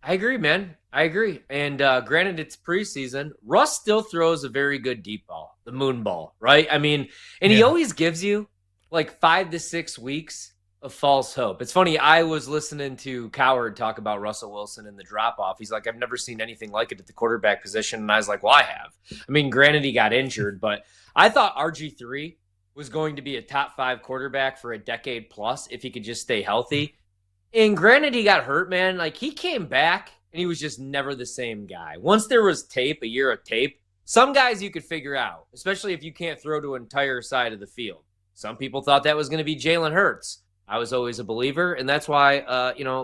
I agree, man. I agree. And granted, it's preseason. Russ still throws a very good deep ball, the moon ball, right? I mean, and he always gives you like 5 to 6 weeks of false hope. It's funny. I was listening to Coward talk about Russell Wilson and the drop off. He's like, I've never seen anything like it at the quarterback position. And I was like, well, I have. I mean, granted, he got injured, but I thought RG3 was going to be a top 5 quarterback for a decade plus if he could just stay healthy. And granted, he got hurt, man. Like, he came back and he was just never the same guy. Once there was tape, a year of tape, some guys you could figure out, especially if you can't throw to an entire side of the field. Some people thought that was going to be Jalen Hurts. I was always a believer, and that's why,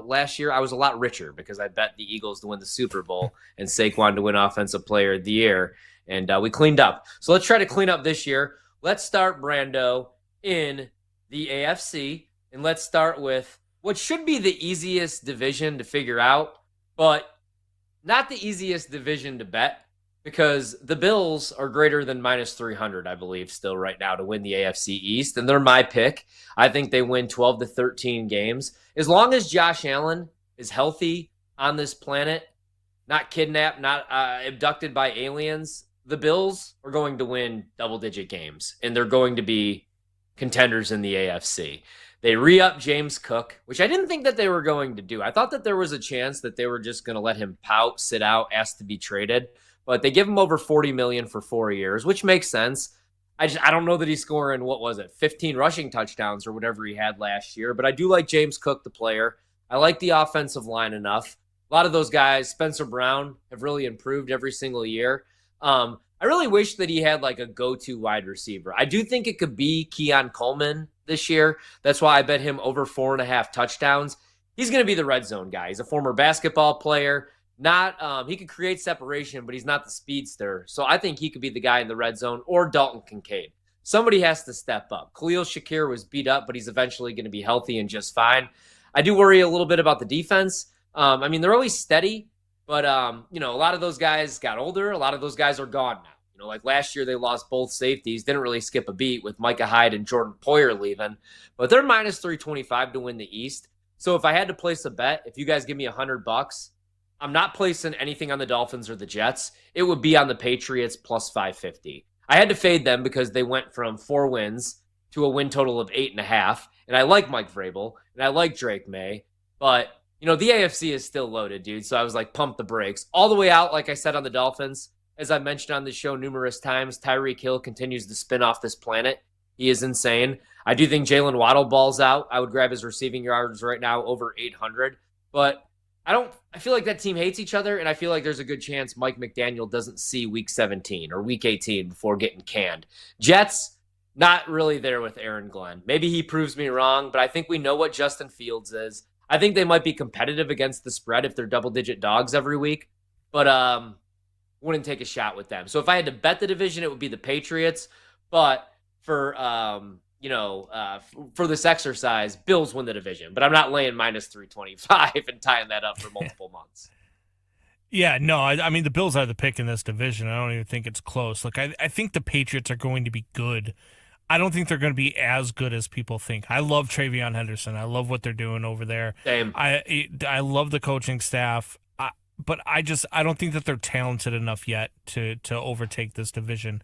last year I was a lot richer because I bet the Eagles to win the Super Bowl and Saquon to win Offensive Player of the Year, and we cleaned up. So let's try to clean up this year. Let's start, Brando, in the AFC, and let's start with what should be the easiest division to figure out, but not the easiest division to bet because the Bills are greater than minus 300, I believe, still right now to win the AFC East, and they're my pick. I think they win 12 to 13 games. As long as Josh Allen is healthy on this planet, not kidnapped, not abducted by aliens, the Bills are going to win double-digit games, and they're going to be contenders in the AFC. They re-up James Cook, which I didn't think that they were going to do. I thought that there was a chance that they were just going to let him pout, sit out, ask to be traded. But they give him over $40 million for 4 years, which makes sense. I don't know that he's scoring, 15 rushing touchdowns or whatever he had last year. But I do like James Cook, the player. I like the offensive line enough. A lot of those guys, Spencer Brown, have really improved every single year. I really wish that he had like a go-to wide receiver. I do think it could be Keon Coleman this year. That's why I bet him over 4.5 touchdowns. He's going to be the red zone guy. He's a former basketball player. He could create separation, but he's not the speedster. So I think he could be the guy in the red zone or Dalton Kincaid. Somebody has to step up. Khalil Shakir was beat up, but he's eventually going to be healthy and just fine. I do worry a little bit about the defense. They're always steady, but a lot of those guys got older. A lot of those guys are gone now. Like last year they lost both safeties, didn't really skip a beat with Micah Hyde and Jordan Poyer leaving, but they're minus 325 to win the East. So if I had to place a bet, if you guys give me $100, I'm not placing anything on the Dolphins or the Jets. It would be on the Patriots plus 550. I had to fade them because they went from 4 wins to a win total of 8.5. And I like Mike Vrabel and I like Drake May, but the AFC is still loaded, dude. So I was like, pump the brakes. All the way out, like I said, on the Dolphins, as I mentioned on the show numerous times, Tyreek Hill continues to spin off this planet. He is insane. I do think Jalen Waddle balls out. I would grab his receiving yards right now over 800. But I feel like that team hates each other, and I feel like there's a good chance Mike McDaniel doesn't see week 17 or week 18 before getting canned. Jets, not really there with Aaron Glenn. Maybe he proves me wrong, but I think we know what Justin Fields is. I think they might be competitive against the spread if they're double-digit dogs every week, but wouldn't take a shot with them. So if I had to bet the division, it would be the Patriots. But for for this exercise, Bills win the division. But I'm not laying minus 325 and tying that up for multiple months. Yeah, no, I mean, the Bills are the pick in this division. I don't even think it's close. Look, I think the Patriots are going to be good. I don't think they're going to be as good as people think. I love Travion Henderson. I love what they're doing over there. Same. I love the coaching staff, but I don't think that they're talented enough yet to overtake this division.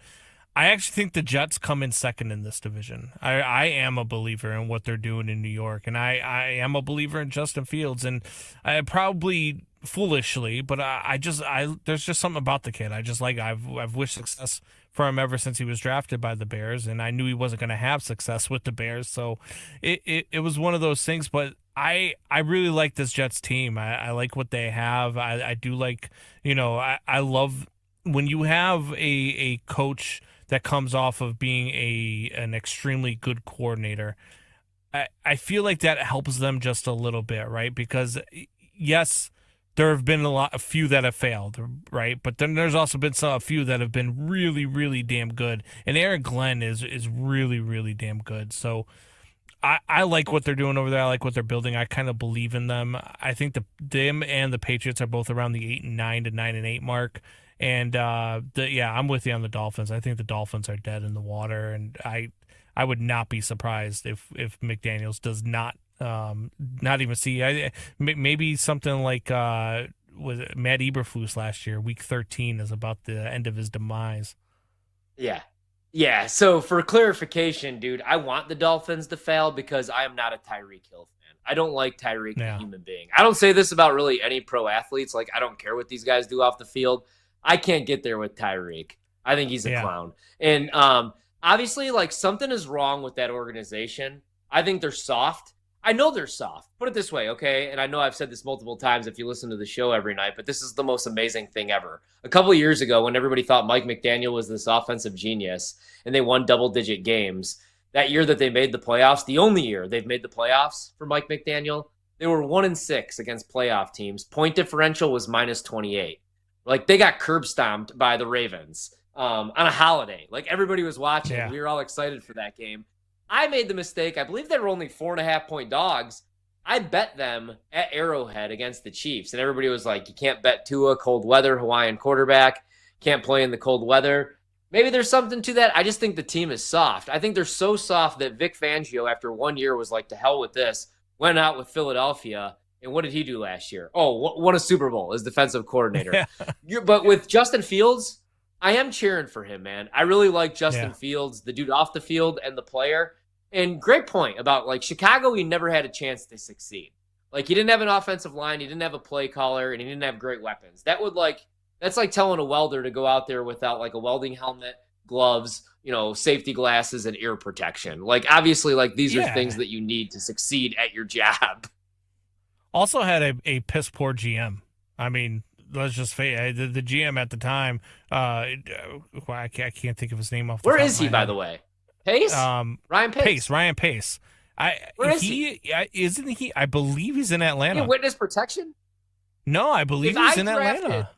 I actually think the Jets come in second in this division. I am a believer in what they're doing in New York, and I am a believer in Justin Fields, and I probably foolishly, but there's just something about the kid. I've wished success for him ever since he was drafted by the Bears, and I knew he wasn't going to have success with the Bears, so it was one of those things. But I really like this Jets team. I like what they have. I do like, I love when you have a coach that comes off of being an extremely good coordinator. I feel like that helps them just a little bit, right? Because yes, there have been a few that have failed, right? But then there's also been a few that have been really, really damn good. And Aaron Glenn is really, really damn good. So I like what they're doing over there. I like what they're building. I kind of believe in them. I think them and the Patriots are both around the 8-9 to 9-8 mark. And I'm with you on the Dolphins. I think the Dolphins are dead in the water, and I would not be surprised if McDaniels does not even see. Maybe something like was it Matt Eberflus last year? Week 13 is about the end of his demise. Yeah. So for clarification, dude, I want the Dolphins to fail because I am not a Tyreek Hill fan. I don't like Tyreek as a human being. I don't say this about really any pro athletes. Like, I don't care what these guys do off the field. I can't get there with Tyreek. I think he's a clown. And obviously, like, something is wrong with that organization. I think they're soft. I know they're soft. Put it this way, okay? And I know I've said this multiple times if you listen to the show every night, but this is the most amazing thing ever. A couple of years ago, when everybody thought Mike McDaniel was this offensive genius and they won double-digit games, that year that they made the playoffs, the only year they've made the playoffs for Mike McDaniel, they were 1-6 against playoff teams. Point differential was minus 28. Like, they got curb stomped by the Ravens on a holiday. Like, everybody was watching. Yeah. We were all excited for that game. I made the mistake. I believe they were only 4.5-point dogs. I bet them at Arrowhead against the Chiefs. And everybody was like, you can't bet Tua, cold weather, Hawaiian quarterback. Can't play in the cold weather. Maybe there's something to that. I just think the team is soft. I think they're so soft that Vic Fangio, after 1 year, was like, to hell with this. Went out with Philadelphia. And what did he do last year? Oh, won a Super Bowl as defensive coordinator. But with Justin Fields, I am cheering for him, man. I really like Justin Fields, the dude off the field and the player. And great point about, like, Chicago, he never had a chance to succeed. Like, he didn't have an offensive line, he didn't have a play caller, and he didn't have great weapons. That's like telling a welder to go out there without, like, a welding helmet, gloves, safety glasses, and ear protection. Like, obviously, like, these are things that you need to succeed at your job. Also had a piss poor GM. I mean, let's just say the GM at the time. I can't think of his name off. Where is he, by the way? Pace? Ryan Pace. Ryan Pace. Where is he? Isn't he? I believe he's in Atlanta. Witness protection? No, I believe he's in Atlanta.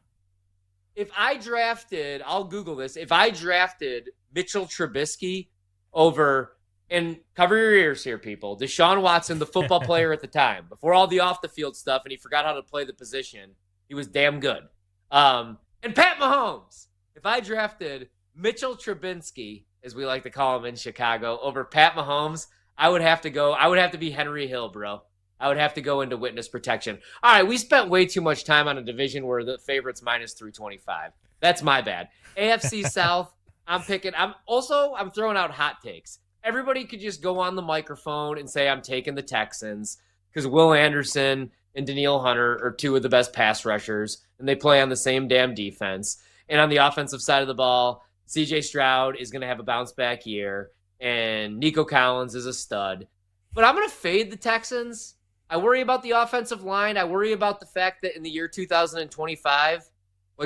If I drafted, I'll Google this. If I drafted Mitchell Trubisky over. And cover your ears here, people. Deshaun Watson, the football player at the time, before all the off-the-field stuff, and he forgot how to play the position, he was damn good. And Pat Mahomes. If I drafted Mitchell Trubisky, as we like to call him in Chicago, over Pat Mahomes, I would have to be Henry Hill, bro. I would have to go into witness protection. All right, we spent way too much time on a division where the favorite's minus 325. That's my bad. AFC South. I'm throwing out hot takes. Everybody could just go on the microphone and say I'm taking the Texans because Will Anderson and Danielle Hunter are two of the best pass rushers, and they play on the same damn defense. And on the offensive side of the ball, CJ Stroud is going to have a bounce back year, and Nico Collins is a stud. But I'm going to fade the Texans. I worry about the offensive line. I worry about the fact that in the year 2025,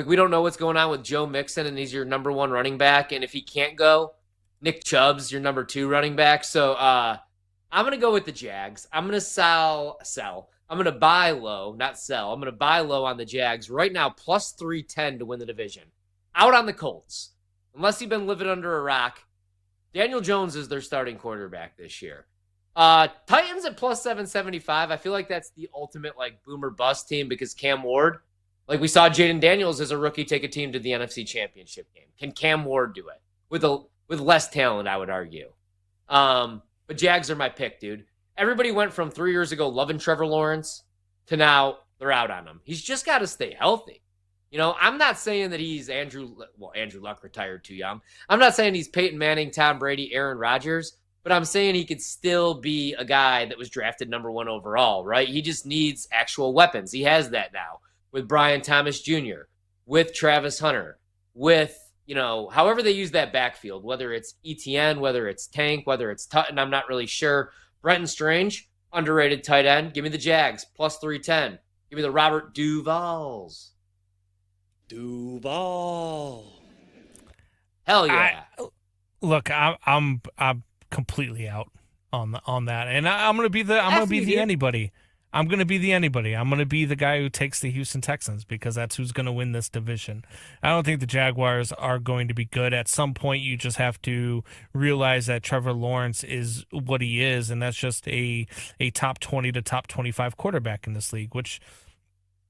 we don't know what's going on with Joe Mixon, and he's your number one running back. And if he can't go, Nick Chubb's your number two running back. So I'm going to go with the Jags. I'm going to sell. I'm going to buy low, not sell. I'm going to buy low on the Jags right now, plus 310 to win the division. Out on the Colts. Unless you've been living under a rock, Daniel Jones is their starting quarterback this year. Titans at plus 775. I feel like that's the ultimate boomer bust team because Cam Ward, we saw Jaden Daniels as a rookie take a team to the NFC Championship game. Can Cam Ward do it with less talent? I would argue. But Jags are my pick, dude. Everybody went from 3 years ago loving Trevor Lawrence to now they're out on him. He's just got to stay healthy. I'm not saying that he's Andrew Luck retired too young. I'm not saying he's Peyton Manning, Tom Brady, Aaron Rodgers. But I'm saying he could still be a guy that was drafted number 1 overall, right? He just needs actual weapons. He has that now with Brian Thomas Jr., with Travis Hunter, with, however they use that backfield, whether it's ETN, whether it's Tank, whether it's Tutton, I'm not really sure. Brenton Strange, underrated tight end. Give me the Jags, plus 310. Give me the Robert Duvals. Duval. Hell yeah. Look, I'm completely out on that, and I'm gonna be the anybody. I'm gonna be the anybody. I'm gonna be the guy who takes the Houston Texans because that's who's gonna win this division. I don't think the Jaguars are going to be good. At some point, you just have to realize that Trevor Lawrence is what he is, and that's just a top 20 to top 25 quarterback in this league, which.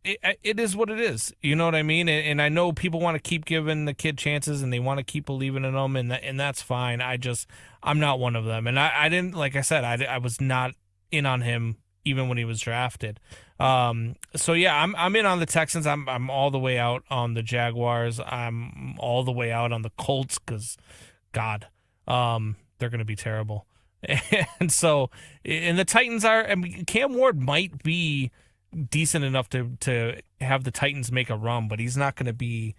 It is what it is. You know what I mean? And I know people want to keep giving the kid chances and they want to keep believing in them, and that's fine. I'm not one of them. And I didn't, like I said, I was not in on him even when he was drafted. So yeah, I'm in on the Texans. I'm all the way out on the Jaguars. I'm all the way out on the Colts because, God, they're going to be terrible. And so, and the Titans are. Cam Ward might be decent enough to have the Titans make a run, but he's not going to be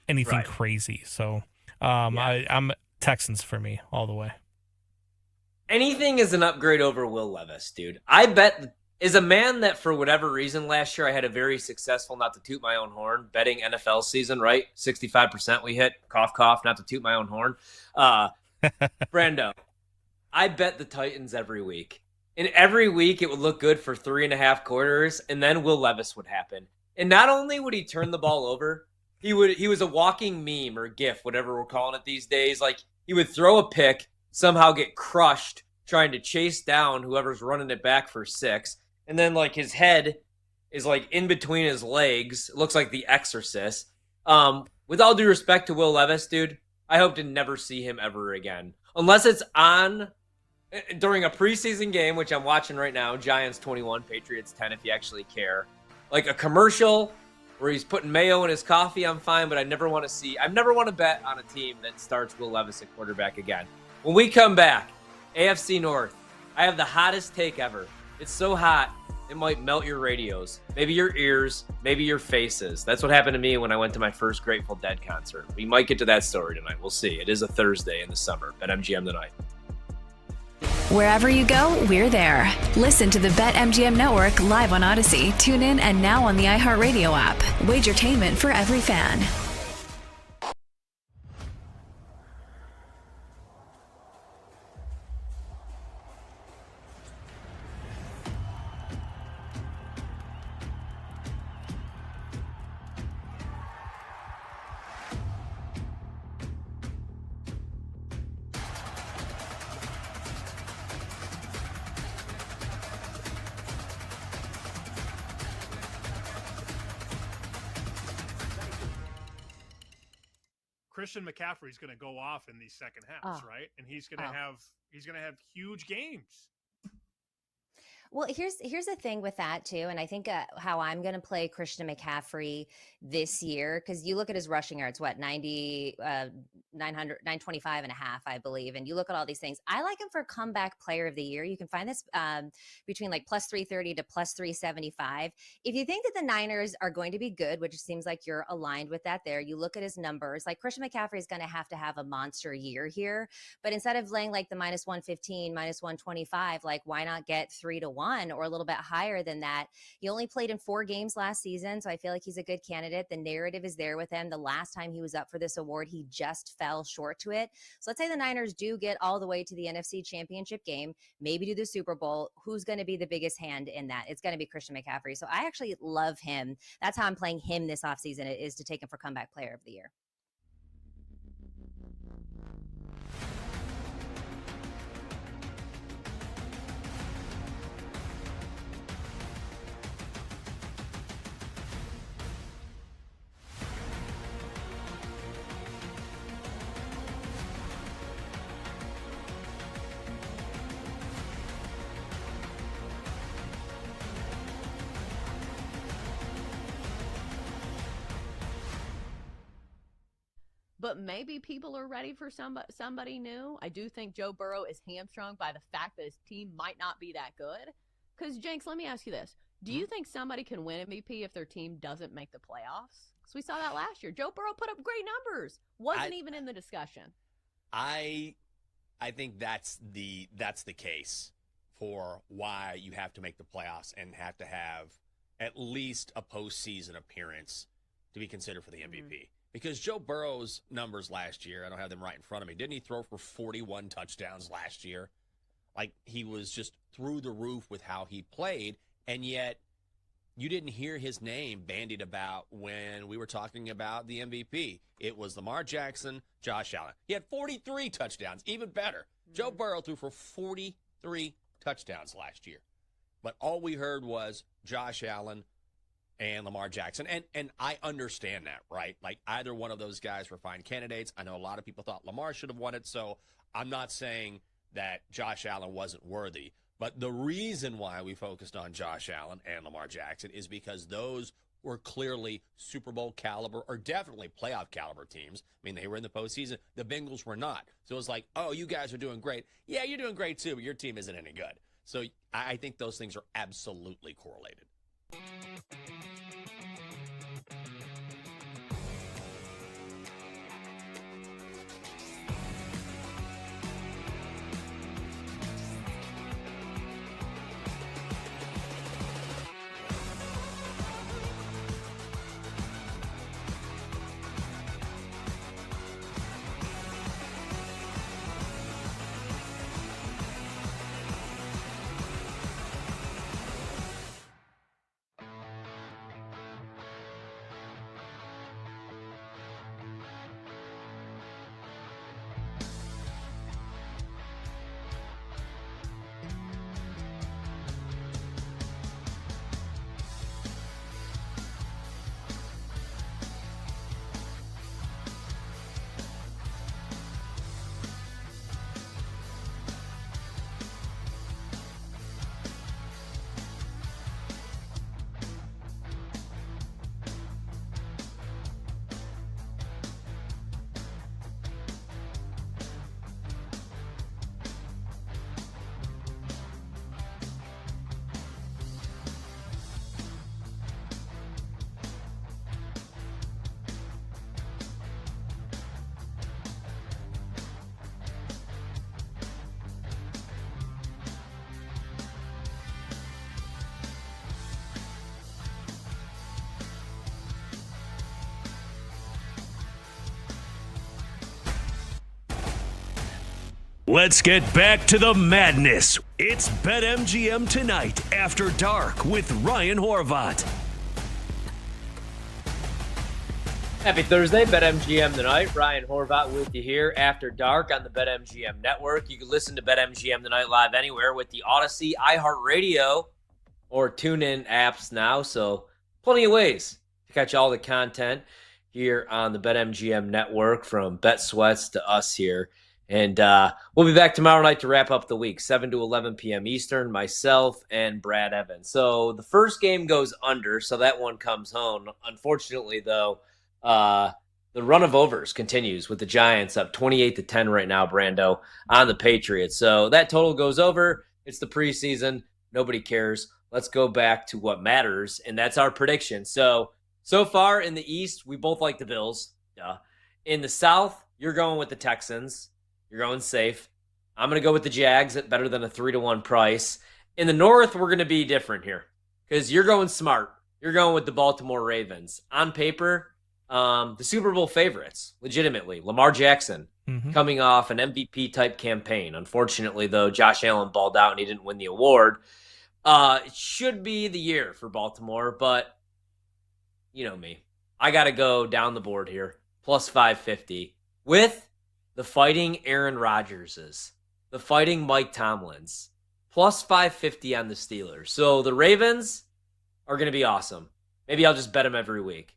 anything crazy. So I'm Texans for me all the way. Anything is an upgrade over Will Levis, dude. I bet as a man that for whatever reason last year I had a very successful, not to toot my own horn, betting NFL season, right? 65% we hit, cough, cough, not to toot my own horn. Brando, I bet the Titans every week. And every week it would look good for 3.5 quarters, and then Will Levis would happen. And not only would he turn the ball over, he was a walking meme or GIF, whatever we're calling it these days. He would throw a pick, somehow get crushed trying to chase down whoever's running it back for 6, and then his head is in between his legs. It looks like The Exorcist. With all due respect to Will Levis, dude, I hope to never see him ever again, unless it's on. During a preseason game, which I'm watching right now, Giants 21, Patriots 10, if you actually care. A commercial where he's putting mayo in his coffee, I'm fine, but I never want to bet on a team that starts Will Levis at quarterback again. When we come back, AFC North, I have the hottest take ever. It's so hot, it might melt your radios. Maybe your ears, maybe your faces. That's what happened to me when I went to my first Grateful Dead concert. We might get to that story tonight. We'll see. It is a Thursday in the summer. BetMGM tonight. Wherever you go, we're there. Listen to the BetMGM Network live on Odyssey, tune in, and now on the iHeartRadio app. Wagertainment for every fan. Christian McCaffrey's going to go off in these second halves, right? And he's going to have huge games. Well, here's the thing with that too, and I think how I'm going to play Christian McCaffrey this year, because you look at his rushing yards, what 925 and a half, I believe, and you look at all these things. I like him for comeback player of the year. You can find this between like plus 330 to plus 375. If you think that the Niners are going to be good, which it seems like you're aligned with that, there, you look at his numbers. Like Christian McCaffrey is going to have a monster year here, but instead of laying like the minus 115, minus 125, like why not get 3-1 or a little bit higher than that? He only played in 4 games last season, so I feel like he's a good candidate. The narrative is there with him. The last time he was up for this award, he just fell short to it. So let's say the Niners do get all the way to the NFC Championship game, maybe to the Super Bowl. Who's going to be the biggest hand in that? It's going to be Christian McCaffrey. So I actually love him. That's how I'm playing him this offseason, is to take him for comeback player of the year. But maybe people are ready for somebody new. I do think Joe Burrow is hamstrung by the fact that his team might not be that good. Because, Jenks, let me ask you this. Do you think somebody can win MVP if their team doesn't make the playoffs? Because we saw that last year. Joe Burrow put up great numbers. Wasn't even in the discussion. I think that's the case for why you have to make the playoffs and have to have at least a postseason appearance to be considered for the MVP. Because Joe Burrow's numbers last year, I don't have them right in front of me. Didn't he throw for 41 touchdowns last year? Like, he was just through the roof with how he played, and yet you didn't hear his name bandied about when we were talking about the MVP. It was Lamar Jackson, Josh Allen. He had 43 touchdowns, even better. Joe Burrow threw for 43 touchdowns last year. But all we heard was Josh Allen and Lamar Jackson. And I understand that, right? Like, either one of those guys were fine candidates. I know a lot of people thought Lamar should have won it, so I'm not saying that Josh Allen wasn't worthy. But the reason why we focused on Josh Allen and Lamar Jackson is because those were clearly Super Bowl caliber, or definitely playoff caliber teams. I mean, they were in the postseason. The Bengals were not. So it was like, oh, you guys are doing great. Yeah, you're doing great too, but your team isn't any good. So I think those things are absolutely correlated. Let's get back to the madness. It's BetMGM Tonight After Dark with Ryan Horvat. Happy Thursday, BetMGM Tonight. Ryan Horvat with you here after dark on the BetMGM Network. You can listen to BetMGM Tonight live anywhere with the Odyssey, iHeartRadio, or TuneIn apps now. So plenty of ways to catch all the content here on the BetMGM Network, from Bet Sweats to us here And we'll be back tomorrow night to wrap up the week, 7 to 11 p.m. Eastern, myself and Brad Evans. So the first game goes under, so that one comes home. Unfortunately, though, the run of overs continues with the Giants up 28-10 right now, Brando, on the Patriots. So that total goes over. It's the preseason. Nobody cares. Let's go back to what matters, and that's our prediction. So far in the East, we both like the Bills. Duh. In the South, you're going with the Texans. You're going safe. I'm going to go with the Jags at better than a 3-1 price. In the North, we're going to be different here because you're going smart. You're going with the Baltimore Ravens. On paper, the Super Bowl favorites, legitimately. Lamar Jackson coming off an MVP-type campaign. Unfortunately, though, Josh Allen balled out and he didn't win the award. It should be the year for Baltimore, but you know me. I got to go down the board here, plus 550, with the fighting Aaron Rodgerses, the fighting Mike Tomlins, plus 550 on the Steelers. So the Ravens are going to be awesome. Maybe I'll just bet them every week.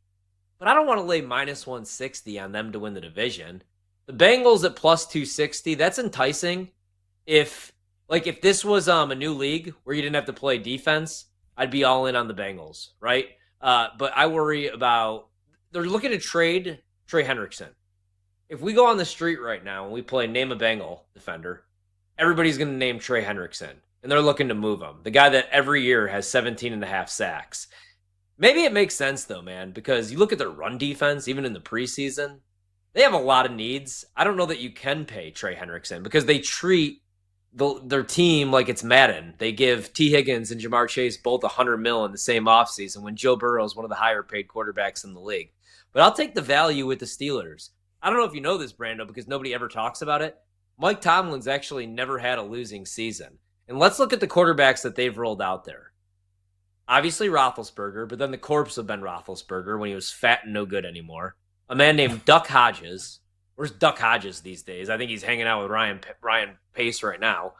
But I don't want to lay minus 160 on them to win the division. The Bengals at plus 260, that's enticing. If this was a new league where you didn't have to play defense, I'd be all in on the Bengals, right? But I worry about, they're looking to trade Trey Hendrickson. If we go on the street right now and we play name a Bengal defender, everybody's going to name Trey Hendrickson. And they're looking to move him. The guy that every year has 17.5 sacks. Maybe it makes sense, though, man, because you look at their run defense, even in the preseason, they have a lot of needs. I don't know that you can pay Trey Hendrickson because they treat their team like it's Madden. They give T. Higgins and Jamar Chase both $100 million in the same offseason when Joe Burrow is one of the higher-paid quarterbacks in the league. But I'll take the value with the Steelers. I don't know if you know this, Brando, because nobody ever talks about it. Mike Tomlin's actually never had a losing season. And let's look at the quarterbacks that they've rolled out there. Obviously Roethlisberger, but then the corpse of Ben Roethlisberger when he was fat and no good anymore. A man named Duck Hodges. Where's Duck Hodges these days? I think he's hanging out with Ryan Pace right now.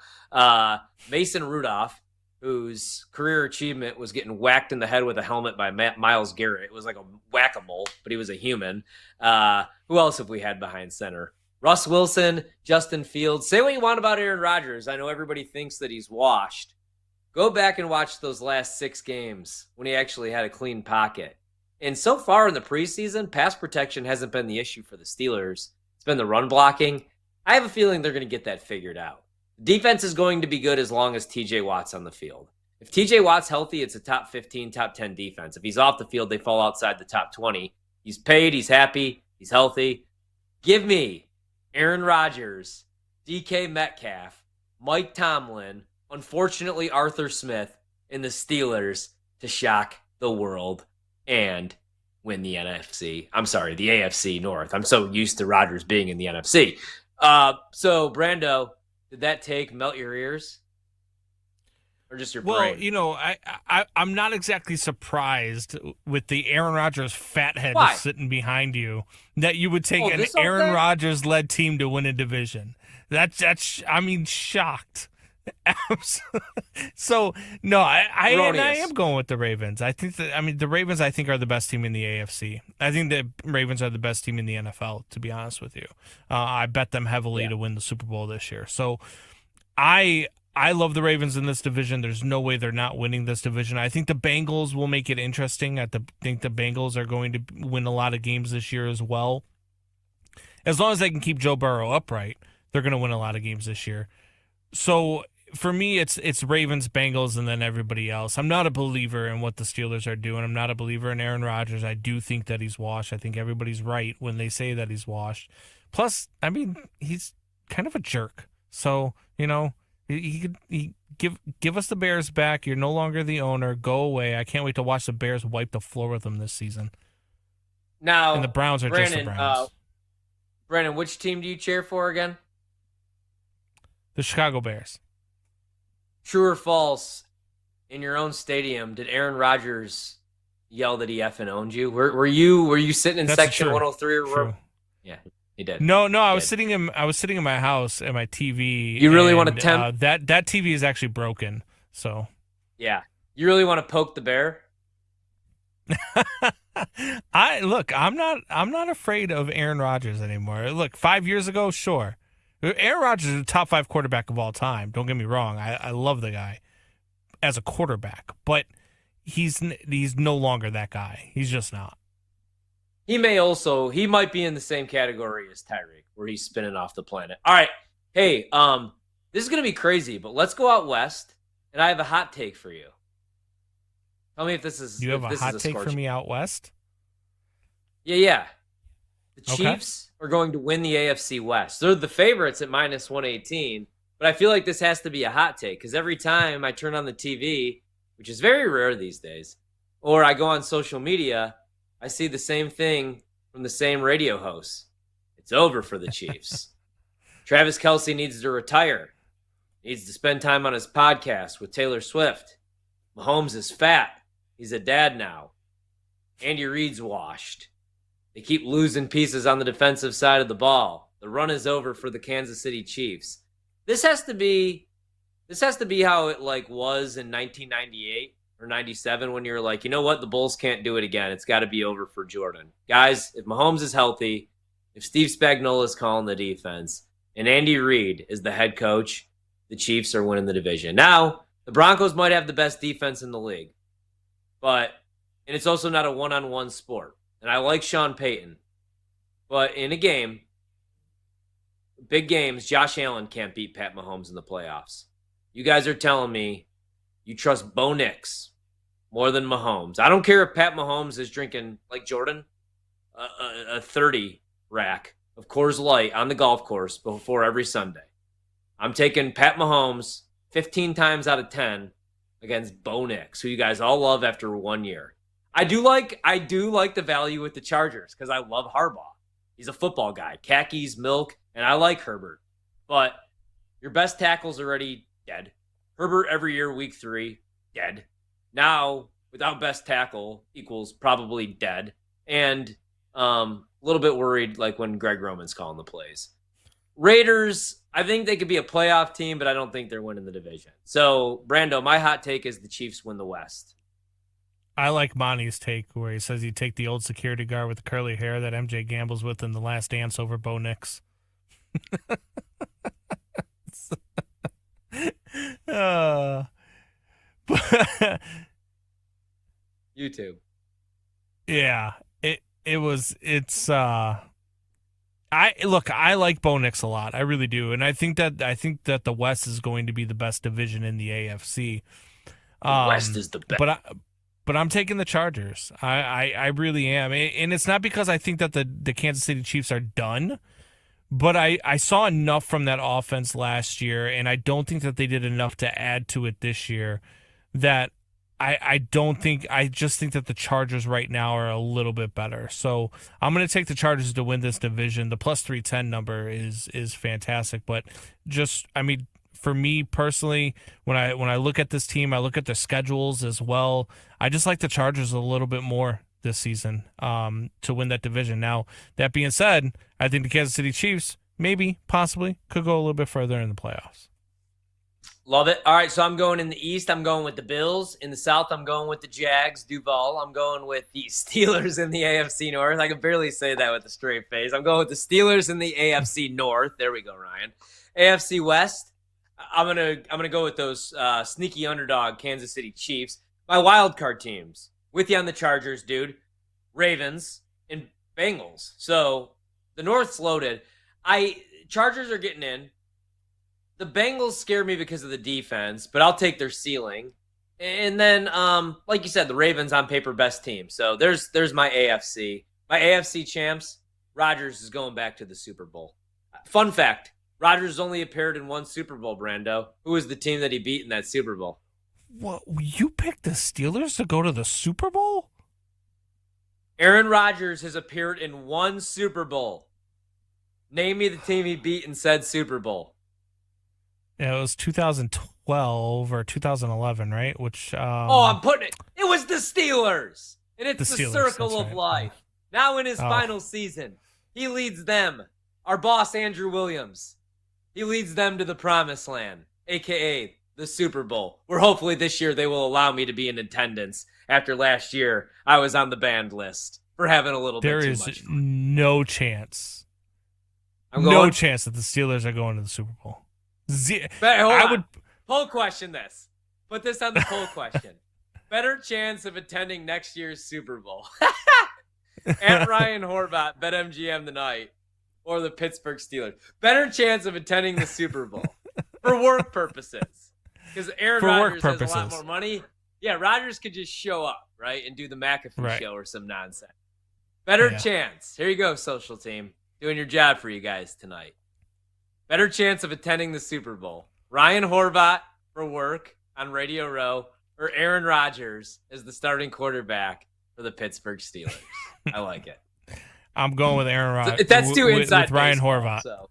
Mason Rudolph, whose career achievement was getting whacked in the head with a helmet by Myles Garrett. It was like a whack-a-mole, but he was a human. Who else have we had behind center? Russ Wilson, Justin Fields. Say what you want about Aaron Rodgers. I know everybody thinks that he's washed. Go back and watch those last 6 games when he actually had a clean pocket. And so far in the preseason, pass protection hasn't been the issue for the Steelers. It's been the run blocking. I have a feeling they're going to get that figured out. Defense is going to be good as long as TJ Watt's on the field. If TJ Watt's healthy, it's a top 15, top 10 defense. If he's off the field, they fall outside the top 20. He's paid, he's happy, he's healthy. Give me Aaron Rodgers, DK Metcalf, Mike Tomlin, unfortunately Arthur Smith, and the Steelers to shock the world and win the NFC. I'm sorry, the AFC North. I'm so used to Rodgers being in the NFC. So, Brando, did that take melt your ears? Or just your brain? Well, you know, I'm not exactly surprised with the Aaron Rodgers fathead sitting behind you that you would take an Aaron Rodgers-led team to win a division. That's shocked. So no, I am going with the Ravens. I think the Ravens are the best team in the AFC. I think the Ravens are the best team in the NFL, to be honest with you. I bet them heavily to win the Super Bowl this year. So I love the Ravens in this division. There's no way they're not winning this division. I think the Bengals will make it interesting. think the Bengals are going to win a lot of games this year as well. As long as they can keep Joe Burrow upright, they're going to win a lot of games this year. So for me, it's Ravens, Bengals, and then everybody else. I'm not a believer in what the Steelers are doing. I'm not a believer in Aaron Rodgers. I do think that he's washed. I think everybody's right when they say that he's washed. Plus, he's kind of a jerk. So, he give us the Bears back. You're no longer the owner. Go away. I can't wait to watch the Bears wipe the floor with them this season. Now, and the Browns are just the Browns. Brandon, which team do you cheer for again? The Chicago Bears. True or false, in your own stadium, did Aaron Rodgers yell that he effing owned you? Were you sitting in section 103 or where? Yeah, he did. No, I was sitting in my house at my TV. You really want to tempt that TV is actually broken. So yeah, you really want to poke the bear? I'm not afraid of Aaron Rodgers anymore. Look, 5 years ago, sure. Aaron Rodgers is a top 5 quarterback of all time. Don't get me wrong. I love the guy as a quarterback, but he's no longer that guy. He's just not. He might be in the same category as Tyreek, where he's spinning off the planet. All right. Hey, this is going to be crazy, but let's go out west, and I have a hot take for you. Tell me if this is... You have a hot take for me out west? Yeah. The Chiefs are going to win the AFC West. They're the favorites at minus 118, but I feel like this has to be a hot take because every time I turn on the TV, which is very rare these days, or I go on social media, I see the same thing from the same radio host. It's over for the Chiefs. Travis Kelce needs to retire. Needs to spend time on his podcast with Taylor Swift. Mahomes is fat. He's a dad now. Andy Reid's washed. They keep losing pieces on the defensive side of the ball. The run is over for the Kansas City Chiefs. This has to be how it was in 1998 or 97 when you're like, you know what? The Bulls can't do it again. It's got to be over for Jordan. Guys, if Mahomes is healthy, if Steve Spagnuolo is calling the defense, and Andy Reid is the head coach, the Chiefs are winning the division. Now, the Broncos might have the best defense in the league, and it's also not a one-on-one sport. And I like Sean Payton, but in a game, big games, Josh Allen can't beat Pat Mahomes in the playoffs. You guys are telling me you trust Bo Nix more than Mahomes. I don't care if Pat Mahomes is drinking, like Jordan, a 30 rack of Coors Light on the golf course before every Sunday. I'm taking Pat Mahomes 15 times out of 10 against Bo Nix, who you guys all love after 1 year. I do like the value with the Chargers because I love Harbaugh. He's a football guy, khakis, milk, and I like Herbert. But your best tackle's already dead. Herbert every year, week 3, dead. Now, without best tackle equals probably dead. And a little bit worried when Greg Roman's calling the plays. Raiders, I think they could be a playoff team, but I don't think they're winning the division. So, Brando, my hot take is the Chiefs win the West. I like Monty's take where he says he'd take the old security guard with the curly hair that MJ gambles with in The Last Dance over Bo Nix. YouTube. Yeah, I like Bo Nix a lot. I really do. And I think that the West is going to be the best division in the AFC. The West is the best. But I'm taking the Chargers. I really am. And it's not because I think that the Kansas City Chiefs are done, but I saw enough from that offense last year, and I don't think that they did enough to add to it this year that I just think that the Chargers right now are a little bit better. So I'm going to take the Chargers to win this division. The plus 310 number is fantastic, but for me personally, when I look at this team, I look at their schedules as well. I just like the Chargers a little bit more this season to win that division. Now, that being said, I think the Kansas City Chiefs possibly could go a little bit further in the playoffs. Love it. All right, so I'm going in the East. I'm going with the Bills. In the South, I'm going with the Jags, Duval. I'm going with the Steelers in the AFC North. I can barely say that with a straight face. I'm going with the Steelers in the AFC North. There we go, Ryan. AFC West, I'm gonna go with those sneaky underdog Kansas City Chiefs. My wild card teams with you on the Chargers, dude. Ravens and Bengals. So the North's loaded. Chargers are getting in. The Bengals scare me because of the defense, but I'll take their ceiling. And then, like you said, the Ravens on paper best team. So there's my AFC. My AFC champs. Rodgers is going back to the Super Bowl. Fun fact. Rodgers only appeared in one Super Bowl, Brando. Who was the team that he beat in that Super Bowl? What? You picked the Steelers to go to the Super Bowl? Aaron Rodgers has appeared in one Super Bowl. Name me the team he beat in said Super Bowl. Yeah, it was 2012 or 2011, right? Which I'm putting it. It was the Steelers. And it's the Steelers, circle of right. life. Now in his final season, he leads them. Our boss, Andrew Williams. He leads them to the promised land, a.k.a. the Super Bowl, where hopefully this year they will allow me to be in attendance. After last year, I was on the banned list for having a little bit too much fun. There is no chance No chance that the Steelers are going to the Super Bowl. Poll question this. Put this on the poll question. Better chance of attending next year's Super Bowl. At Ryan Horvat, BetMGM tonight, or the Pittsburgh Steelers. Better chance of attending the Super Bowl for work purposes. Because Aaron Rodgers has a lot more money. Yeah, Rodgers could just show up, right, and do the McAfee show or some nonsense. Better chance. Here you go, social team. Doing your job for you guys tonight. Better chance of attending the Super Bowl. Ryan Horvat for work on Radio Row, or Aaron Rodgers as the starting quarterback for the Pittsburgh Steelers. I like it. I'm going with Aaron Rodgers. That's too inside with Ryan baseball, Horvat. So.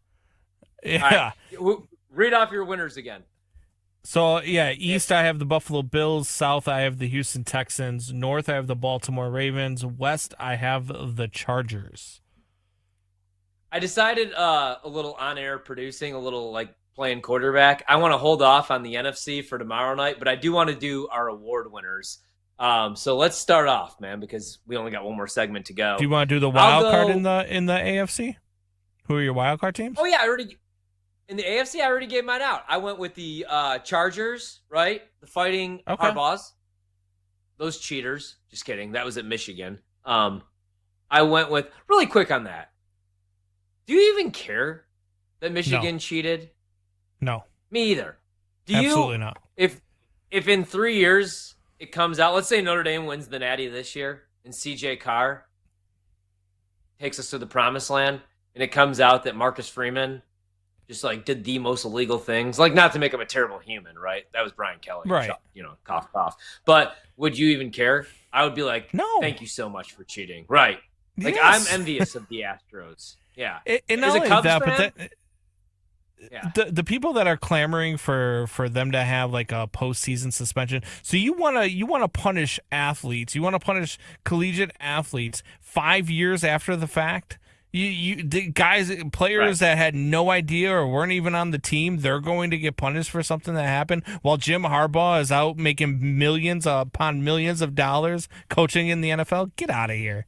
Yeah. Right. Read off your winners again. So, East I have the Buffalo Bills. South I have the Houston Texans. North I have the Baltimore Ravens. West I have the Chargers. I decided a little on-air producing, a little like playing quarterback. I want to hold off on the NFC for tomorrow night, but I do want to do our award winners. So let's start off, man, because we only got one more segment to go. Do you want to do the wild card in the AFC? Who are your wild card teams? Oh yeah, in the AFC, I already gave mine out. I went with the Chargers, right? The Fighting Harbaughs. Those cheaters. Just kidding. That was at Michigan. I went with, really quick on that. Do you even care that Michigan cheated? No. Me either. Absolutely not. If in 3 years it comes out, let's say Notre Dame wins the Natty this year and CJ Carr takes us to the promised land, and it comes out that Marcus Freeman just like did the most illegal things, like not to make him a terrible human, right? That was Brian Kelly, right? Cough, cough. But would you even care? I would be like, no, thank you so much for cheating, right? Like Yes. I'm envious of the Astros. Yeah, And As not a only Cubs that, fan, but the people that are clamoring for them to have like a postseason suspension. So you wanna punish athletes. You want to punish collegiate athletes 5 years after the fact. The players that had no idea or weren't even on the team, they're going to get punished for something that happened, while Jim Harbaugh is out making millions upon millions of dollars coaching in the NFL. Get out of here.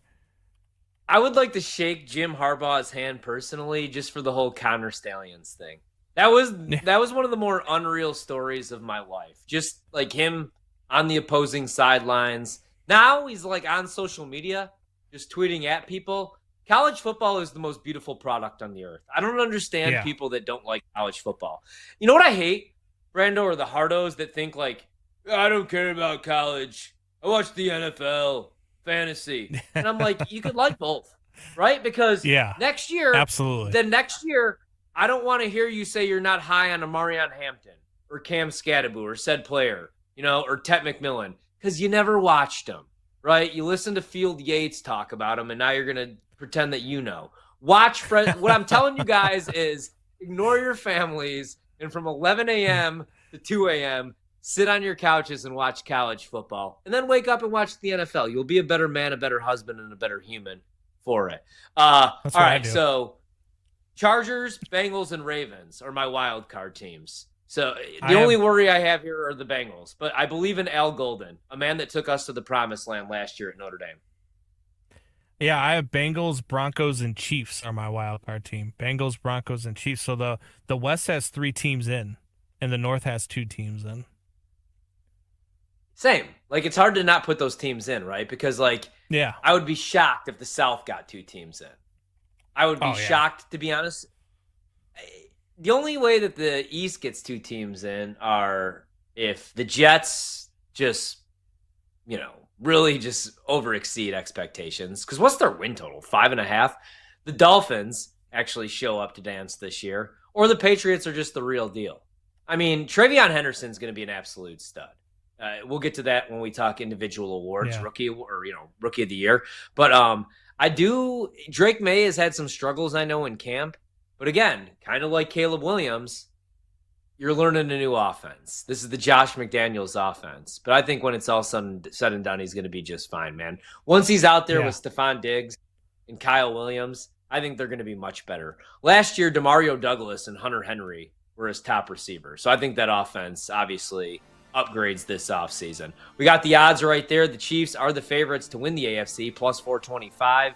I would like to shake Jim Harbaugh's hand personally, just for the whole Connor Stallions thing. That was one of the more unreal stories of my life. Just like him on the opposing sidelines. Now he's like on social media, just tweeting at people. College football is the most beautiful product on the earth. I don't understand people that don't like college football. You know what I hate, Brando, or the hardos that think like, I don't care about college. I watch the NFL, fantasy. And I'm like, you could like both, right? Because next year, absolutely. Then next year, I don't want to hear you say you're not high on a Marion Hampton or Cam Scadaboo or said player, or Tet McMillan, because you never watched them, right? You listen to Field Yates talk about them, and now you're going to pretend that you know. Watch Fred. What I'm telling you guys is ignore your families, and from 11 a.m. to 2 a.m., sit on your couches and watch college football, and then wake up and watch the NFL. You'll be a better man, a better husband, and a better human for it. All right, so Chargers, Bengals, and Ravens are my wild card teams. So the only worry I have here are the Bengals, but I believe in Al Golden, a man that took us to the promised land last year at Notre Dame. Yeah, I have Bengals, Broncos, and Chiefs are my wild card team. Bengals, Broncos, and Chiefs. So the West has 3 teams in, and the North has 2 teams in. Same. Like, it's hard to not put those teams in, right? Because, I would be shocked if the South got 2 teams in. I would be shocked, to be honest. The only way that the East gets 2 teams in are if the Jets just, really just over-exceed expectations. Because what's their win total? 5.5? The Dolphins actually show up to dance this year. Or the Patriots are just the real deal. I mean, Travion Henderson's going to be an absolute stud. We'll get to that when we talk individual awards, rookie of the year. But Drake May has had some struggles, I know, in camp. But again, kind of like Caleb Williams, you're learning a new offense. This is the Josh McDaniels offense. But I think when it's all said and done, he's going to be just fine, man. Once he's out there with Stephon Diggs and Kyle Williams, I think they're going to be much better. Last year, Demario Douglas and Hunter Henry were his top receivers. So I think that offense obviously upgrades this offseason. We got the odds right there. The Chiefs are the favorites to win the AFC, plus 425.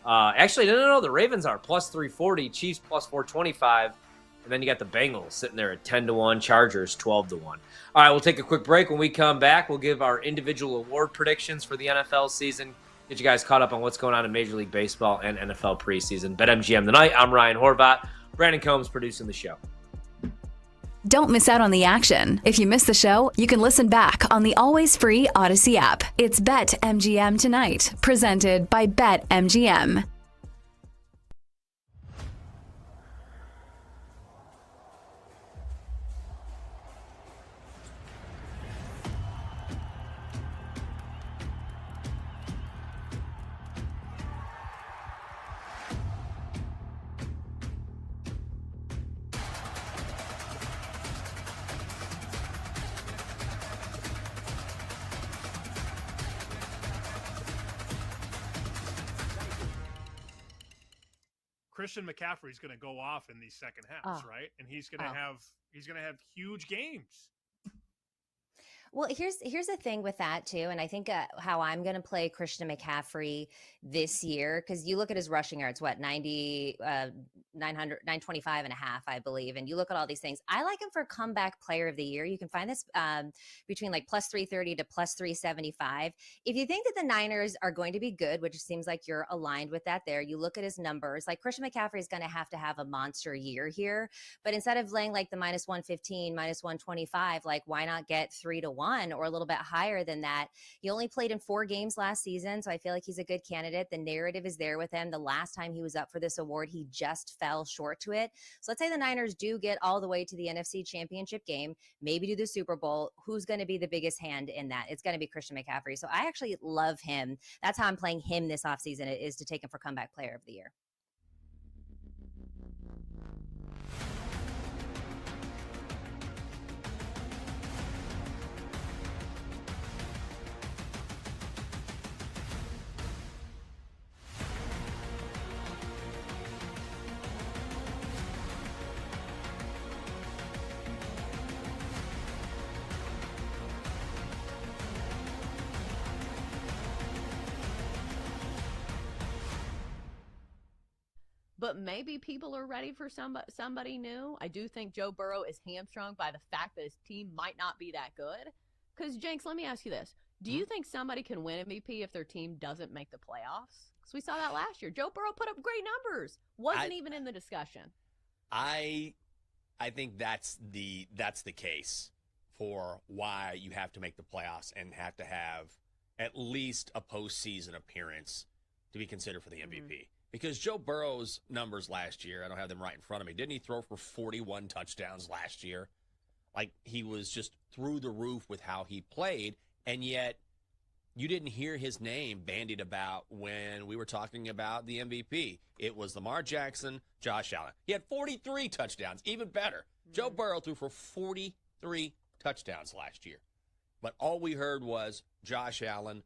Actually, no. The Ravens are plus 340, Chiefs plus 425. And then you got the Bengals sitting there at 10-1, Chargers 12-1. All right, we'll take a quick break. When we come back, we'll give our individual award predictions for the NFL season. Get you guys caught up on what's going on in Major League Baseball and NFL preseason. BetMGM tonight. I'm Ryan Horvat. Brandon Combs producing the show. Don't miss out on the action. If you missed the show, you can listen back on the always free Odyssey app. It's BetMGM tonight, presented by BetMGM. Christian McCaffrey's going to go off in these second halves, right? And he's going to have huge games. Well, here's the thing with that too, and I think how I'm going to play Christian McCaffrey this year, because you look at his rushing yards, 925 and a half, I believe, and you look at all these things. I like him for comeback player of the year. You can find this between like plus 330 to plus 375. If you think that the Niners are going to be good, which seems like you're aligned with that there, you look at his numbers, like Christian McCaffrey is going to have a monster year here, but instead of laying like the minus 115, minus 125, like why not get 3-1 or a little bit higher than that? He only played in 4 games last season, so I feel like he's a good candidate. The narrative is there with him. The last time he was up for this award, he just fell short to it. So let's say the Niners do get all the way to the NFC Championship game, maybe do the Super Bowl. Who's going to be the biggest hand in that? It's going to be Christian McCaffrey. So I actually love him. That's how I'm playing him this offseason, is to take him for comeback player of the year. But maybe people are ready for somebody new. I do think Joe Burrow is hamstrung by the fact that his team might not be that good. Because, Jenks, let me ask you this. Do you think somebody can win MVP if their team doesn't make the playoffs? Because we saw that last year. Joe Burrow put up great numbers. Wasn't even in the discussion. I think that's the case for why you have to make the playoffs and have to have at least a postseason appearance to be considered for the MVP. Mm-hmm. Because Joe Burrow's numbers last year, I don't have them right in front of me. Didn't he throw for 41 touchdowns last year? Like, he was just through the roof with how he played, and yet you didn't hear his name bandied about when we were talking about the MVP. It was Lamar Jackson, Josh Allen. He had 43 touchdowns, even better. Mm-hmm. Joe Burrow threw for 43 touchdowns last year. But all we heard was Josh Allen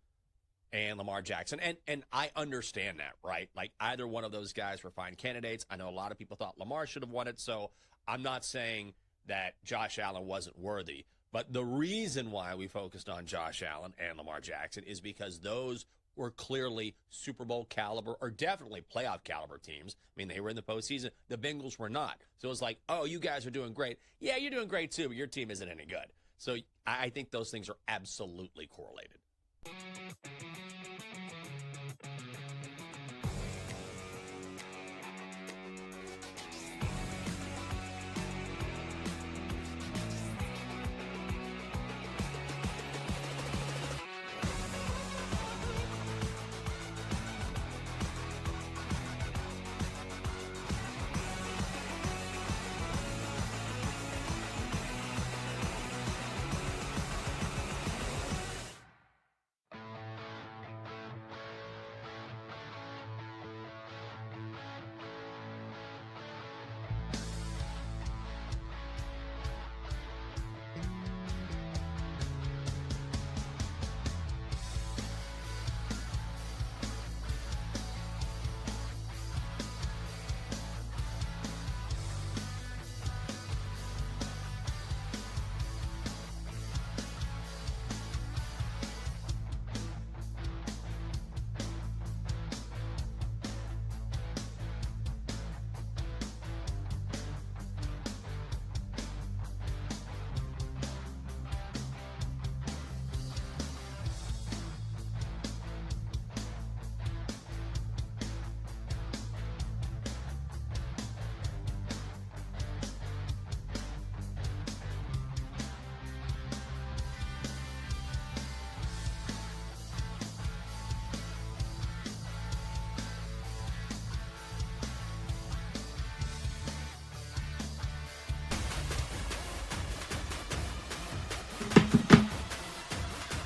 and Lamar Jackson. And I understand that, right? Like, either one of those guys were fine candidates. I know a lot of people thought Lamar should have won it, so I'm not saying that Josh Allen wasn't worthy. But the reason why we focused on Josh Allen and Lamar Jackson is because those were clearly Super Bowl caliber, or definitely playoff caliber teams. I mean, they were in the postseason. The Bengals were not. So it was like, oh, you guys are doing great. Yeah, you're doing great too, but your team isn't any good. So I think those things are absolutely correlated.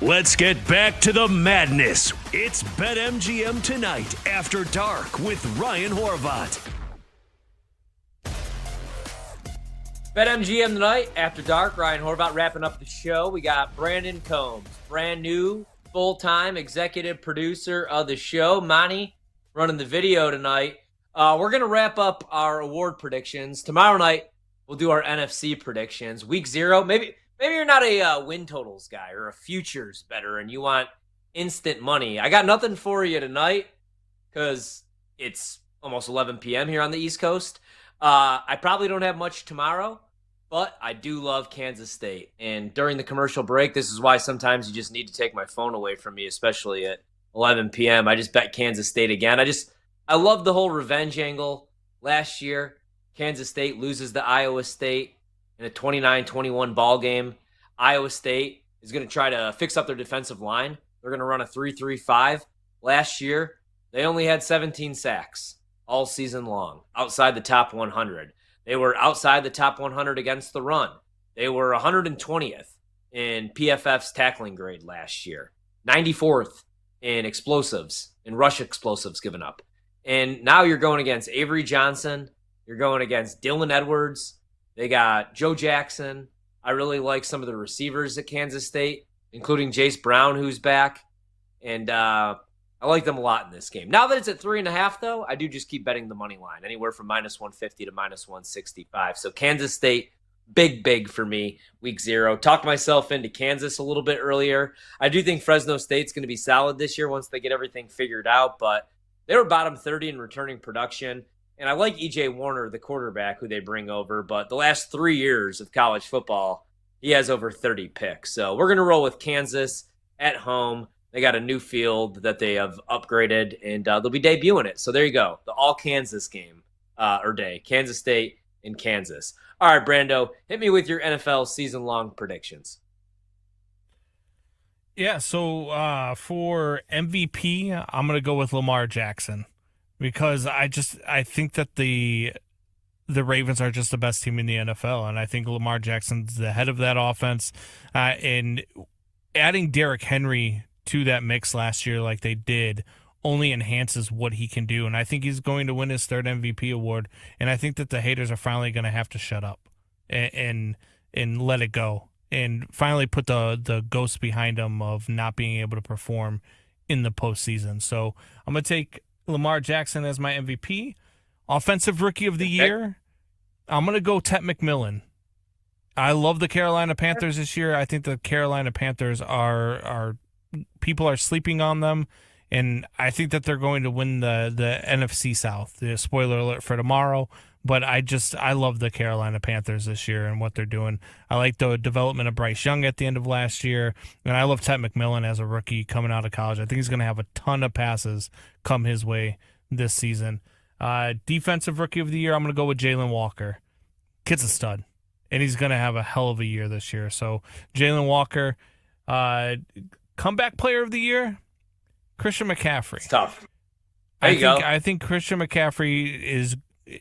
Let's get back to the madness. It's BetMGM Tonight After Dark with Ryan Horvat. BetMGM Tonight After Dark. Ryan Horvat wrapping up the show. We got Brandon Combs, brand new full-time executive producer of the show. Monty running the video tonight. We're going to wrap up our award predictions. Tomorrow night, we'll do our NFC predictions. Week 0, maybe you're not a win totals guy or a futures bettor and you want instant money. I got nothing for you tonight because it's almost 11 p.m. here on the East Coast. I probably don't have much tomorrow, but I do love Kansas State. And during the commercial break, this is why sometimes you just need to take my phone away from me, especially at 11 p.m. I just bet Kansas State again. I love the whole revenge angle. Last year, Kansas State loses to Iowa State in a 29-21 ball game. Iowa State is going to try to fix up their defensive line. They're going to run a 3-3-5. Last year, they only had 17 sacks all season long, outside the top 100. They were outside the top 100 against the run. They were 120th in PFF's tackling grade last year, 94th in explosives, in rush explosives given up. And now you're going against Avery Johnson. You're going against Dylan Edwards. They got Joe Jackson. I really like some of the receivers at Kansas State, including Jace Brown, who's back. And I like them a lot in this game. Now that it's at 3.5, though, I do just keep betting the money line, anywhere from -150 to -165. So Kansas State, big for me, week 0. Talked myself into Kansas a little bit earlier. I do think Fresno State's going to be solid this year once they get everything figured out, but they were bottom 30 in returning production. And I like E.J. Warner, the quarterback, who they bring over. But the last 3 years of college football, he has over 30 picks. So we're going to roll with Kansas at home. They got a new field that they have upgraded, and they'll be debuting it. So there you go. The all-Kansas game or day. Kansas State and Kansas. All right, Brando, hit me with your NFL season-long predictions. Yeah, so for MVP, I'm going to go with Lamar Jackson. Because I think that the Ravens are just the best team in the NFL, and I think Lamar Jackson's the head of that offense. And adding Derrick Henry to that mix last year like they did only enhances what he can do, and I think he's going to win his 3rd MVP award. And I think that the haters are finally going to have to shut up and let it go, and finally put the ghost behind him of not being able to perform in the postseason. So I'm going to take Lamar Jackson as my MVP. Offensive Rookie of the Year, I'm going to go Tet McMillan. I love the Carolina Panthers this year. I think the Carolina Panthers are people are sleeping on them, and I think that they're going to win the NFC South. The spoiler alert for tomorrow, but I love the Carolina Panthers this year and what they're doing. I like the development of Bryce Young at the end of last year, and I love Tet McMillan as a rookie coming out of college. I think he's going to have a ton of passes come his way this season. Defensive Rookie of the Year, I'm going to go with Jalen Walker. Kid's a stud, and he's going to have a hell of a year this year. So Jalen Walker. Comeback Player of the Year, Christian McCaffrey. It's tough. I think Christian McCaffrey is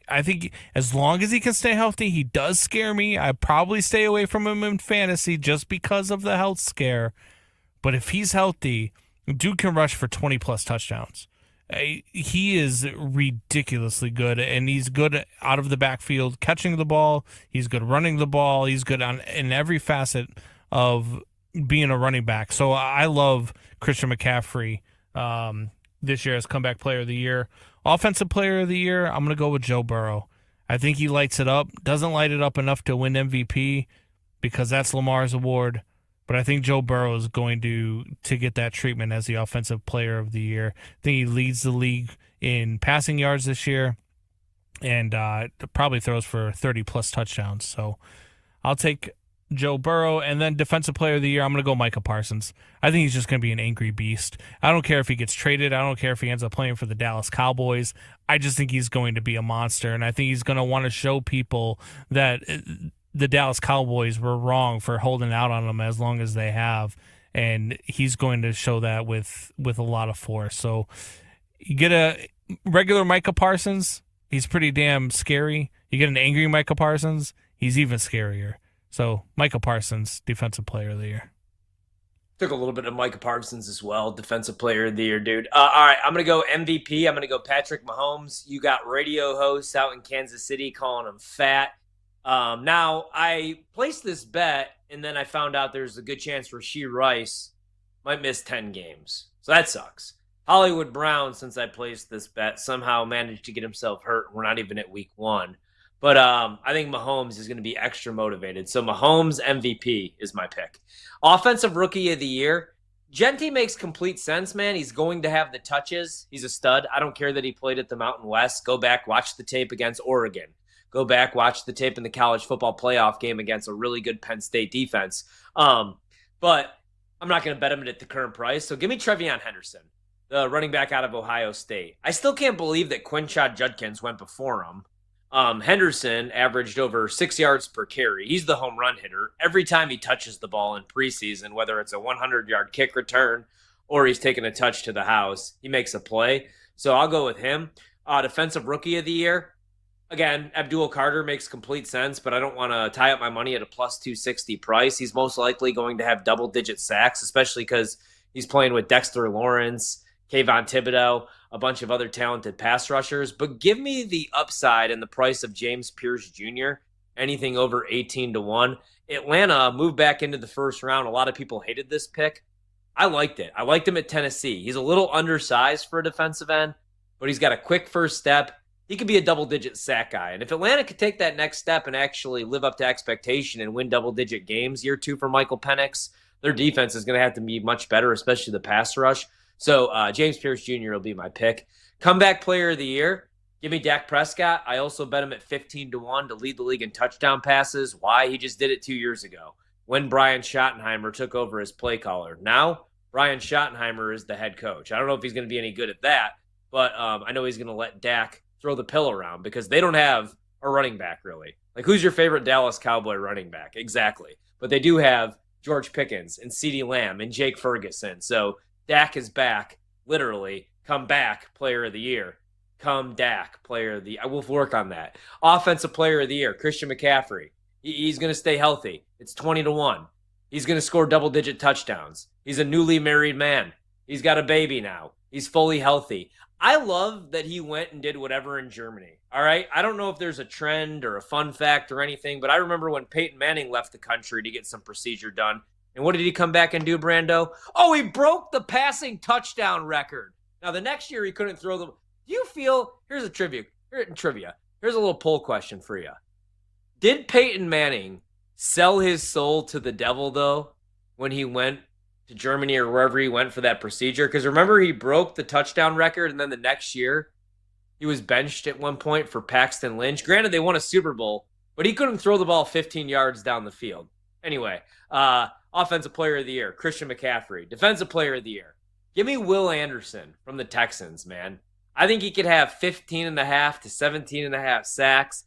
I think as long as he can stay healthy, he does scare me. I'd probably stay away from him in fantasy just because of the health scare. But if he's healthy, dude can rush for 20-plus touchdowns. He is ridiculously good, and he's good out of the backfield catching the ball. He's good running the ball. He's good in every facet of being a running back. So I love Christian McCaffrey this year as Comeback Player of the Year. Offensive Player of the Year, I'm going to go with Joe Burrow. I think he lights it up. Doesn't light it up enough to win MVP because that's Lamar's award. But I think Joe Burrow is going to get that treatment as the Offensive Player of the Year. I think he leads the league in passing yards this year and probably throws for 30-plus touchdowns. So I'll take Joe Burrow. And then Defensive Player of the Year, I'm going to go Micah Parsons. I think he's just going to be an angry beast. I don't care if he gets traded. I don't care if he ends up playing for the Dallas Cowboys. I just think he's going to be a monster, and I think he's going to want to show people that the Dallas Cowboys were wrong for holding out on him as long as they have, and he's going to show that with a lot of force. So you get a regular Micah Parsons, he's pretty damn scary. You get an angry Micah Parsons, he's even scarier. So Micah Parsons, Defensive Player of the Year. Took a little bit of Micah Parsons as well, defensive player of the year, dude. All right, I'm going to go MVP. I'm going to go Patrick Mahomes. You got radio hosts out in Kansas City calling him fat. Now, I placed this bet, and then I found out there's a good chance Rashee Rice might miss 10 games. So that sucks. Hollywood Brown, since I placed this bet, somehow managed to get himself hurt. We're not even at week 1. But I think Mahomes is going to be extra motivated. So Mahomes MVP is my pick. Offensive Rookie of the Year. Genti makes complete sense, man. He's going to have the touches. He's a stud. I don't care that he played at the Mountain West. Go back, watch the tape against Oregon. Go back, watch the tape in the college football playoff game against a really good Penn State defense. But I'm not going to bet him at the current price. So give me Trevion Henderson, the running back out of Ohio State. I still can't believe that Quinshad Judkins went before him. Henderson averaged over 6 yards per carry. He's the home run hitter. Every time he touches the ball in preseason, whether it's a 100-yard kick return or he's taking a touch to the house, he makes a play. So I'll go with him. Defensive Rookie of the Year. Again, Abdul Carter makes complete sense, but I don't want to tie up my money at a plus 260 price. He's most likely going to have double-digit sacks, especially because he's playing with Dexter Lawrence, Kayvon Thibodeau, a bunch of other talented pass rushers. But give me the upside and the price of James Pierce Jr., anything over 18-1. Atlanta moved back into the first round. A lot of people hated this pick. I liked it. I liked him at Tennessee. He's a little undersized for a defensive end, but he's got a quick first step. He could be a double-digit sack guy. And if Atlanta could take that next step and actually live up to expectation and win double-digit games year 2 for Michael Penix, their defense is going to have to be much better, especially the pass rush. So James Pierce Jr. will be my pick. Comeback player of the year, give me Dak Prescott. I also bet him at 15-1 to lead the league in touchdown passes. Why? He just did it 2 years ago when Brian Schottenheimer took over as play caller. Now, Brian Schottenheimer is the head coach. I don't know if he's going to be any good at that, but I know he's going to let Dak throw the pill around because they don't have a running back, really. Like, who's your favorite Dallas Cowboy running back? Exactly. But they do have George Pickens and CeeDee Lamb and Jake Ferguson. So Dak is back, literally. Come back, player of the year. Come Dak, player of the year. I will work on that. Offensive player of the year, Christian McCaffrey. He's going to stay healthy. It's 20-1. He's going to score double-digit touchdowns. He's a newly married man. He's got a baby now. He's fully healthy. I love that he went and did whatever in Germany. All right? I don't know if there's a trend or a fun fact or anything, but I remember when Peyton Manning left the country to get some procedure done. And what did he come back and do, Brando? Oh, he broke the passing touchdown record. Now, the next year he couldn't throw them. Do you feel, here's a trivia. Here's a little poll question for you. Did Peyton Manning sell his soul to the devil, though, when he went to Germany or wherever he went for that procedure? Because remember, he broke the touchdown record, and then the next year he was benched at one point for Paxton Lynch. Granted, they won a Super Bowl, but he couldn't throw the ball 15 yards down the field. Anyway, offensive player of the year, Christian McCaffrey. Defensive player of the year, give me Will Anderson from the Texans, man. I think he could have 15.5 to 17.5 sacks.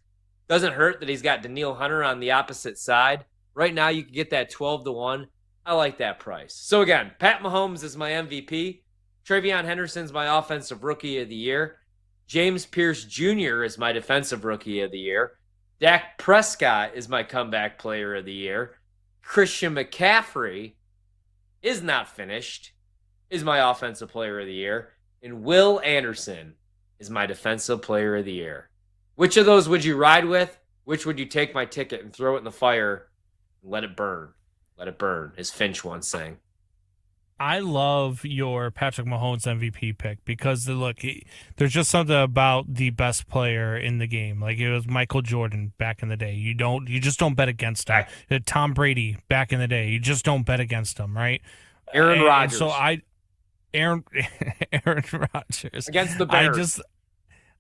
Doesn't hurt that he's got Daniil Hunter on the opposite side. Right now, you can get that 12-1. I like that price. So again, Pat Mahomes is my MVP. Trevion Henderson's my offensive rookie of the year. James Pierce Jr. is my defensive rookie of the year. Dak Prescott is my comeback player of the year. Christian McCaffrey is not finished, is my offensive player of the year. And Will Anderson is my defensive player of the year. Which of those would you ride with? Which would you take my ticket and throw it in the fire and let it burn? Let it burn, as Finch once sang. I love your Patrick Mahomes MVP pick because, look, there's just something about the best player in the game. Like, it was Michael Jordan back in the day. You just don't bet against him. Tom Brady back in the day. You just don't bet against him, right? Aaron Rodgers. So Aaron Rodgers against the Bears.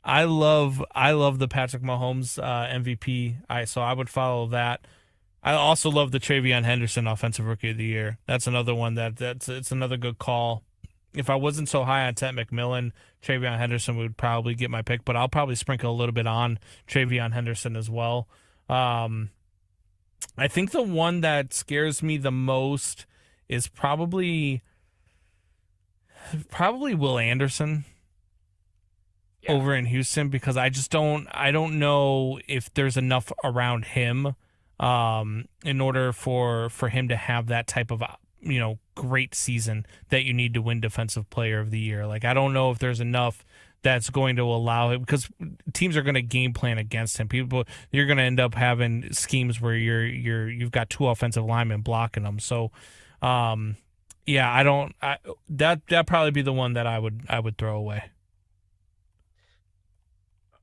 I love the Patrick Mahomes MVP. So I would follow that. I also love the Trevion Henderson Offensive Rookie of the Year. That's another one it's another good call. If I wasn't so high on Ted McMillan, Trevion Henderson would probably get my pick, but I'll probably sprinkle a little bit on Trevion Henderson as well. I think the one that scares me the most is probably Will Anderson. Yeah. Over in Houston, because I don't know if there's enough around him in order for him to have that type of great season that you need to win Defensive Player of the Year. Like, I don't know if there's enough that's going to allow it, because teams are going to game plan against him. You're going to end up having schemes where you've got 2 offensive linemen blocking them. So, that'd probably be the one that I would throw away.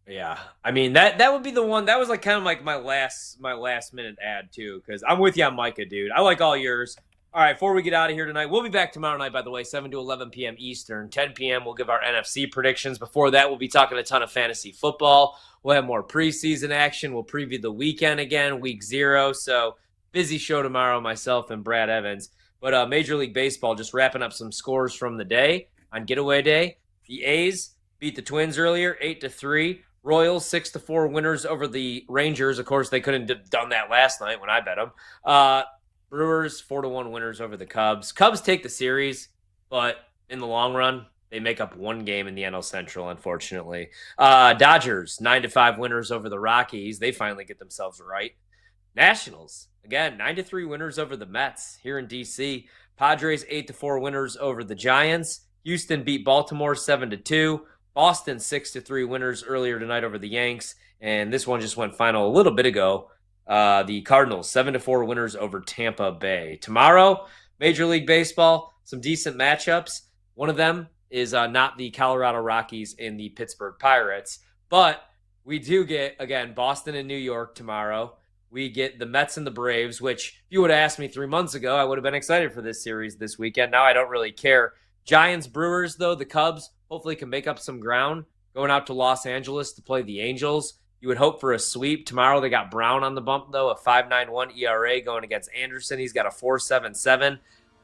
Yeah, I mean that would be the one. That was like kind of like my last minute ad too, because I'm with you on Micah, dude. I like all yours. All right, before we get out of here tonight, we'll be back tomorrow night, by the way, 7 to 11 p.m. Eastern. 10 p.m. we'll give our NFC predictions. Before that, we'll be talking a ton of fantasy football. We'll have more preseason action. We'll preview the weekend again, week 0. So busy show tomorrow, myself and Brad Evans. But Major League Baseball, just wrapping up some scores from the day on getaway day. The A's beat the Twins earlier, 8-3. Royals 6-4 winners over the Rangers. Of course, they couldn't have done that last night when I bet them. Brewers 4-1 winners over the Cubs. Cubs take the series, but in the long run, they make up 1 game in the NL Central, unfortunately. Dodgers 9-5 winners over the Rockies. They finally get themselves right. Nationals, again, 9-3 winners over the Mets here in D.C. Padres 8-4 winners over the Giants. Houston beat Baltimore 7-2. Boston 6-3 winners earlier tonight over the Yanks. And this one just went final a little bit ago. The Cardinals 7-4 winners over Tampa Bay. Tomorrow, Major League Baseball, some decent matchups. One of them is not the Colorado Rockies and the Pittsburgh Pirates, but we do get, again, Boston and New York tomorrow. We get the Mets and the Braves, which if you would have asked me 3 months ago, I would have been excited for this series this weekend. Now I don't really care. Giants, Brewers, though, the Cubs hopefully can make up some ground going out to Los Angeles to play the Angels. You would hope for a sweep. Tomorrow they got Brown on the bump, though, a 5.91 ERA going against Anderson. He's got a 4.77.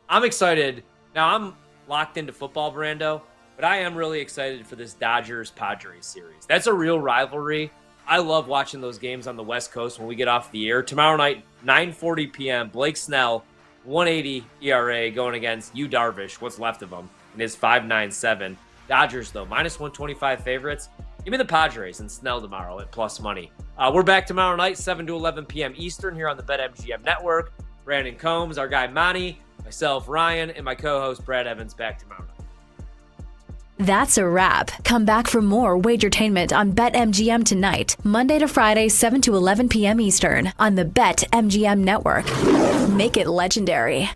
I'm excited. Now, I'm locked into football, Brando, but I am really excited for this Dodgers-Padres series. That's a real rivalry. I love watching those games on the West Coast when we get off the air. Tomorrow night, 9:40 p.m., Blake Snell, 1.80 ERA going against Yu Darvish, what's left of him, in his 5.97. Dodgers, though, minus 125 favorites. Give me the Padres and Snell tomorrow at plus money. We're back tomorrow night, 7 to 11 p.m. Eastern here on the BetMGM Network. Brandon Combs, our guy Monty, myself, Ryan, and my co-host Brad Evans back tomorrow night. That's a wrap. Come back for more Wagertainment on BetMGM tonight, Monday to Friday, 7 to 11 p.m. Eastern on the BetMGM Network. Make it legendary.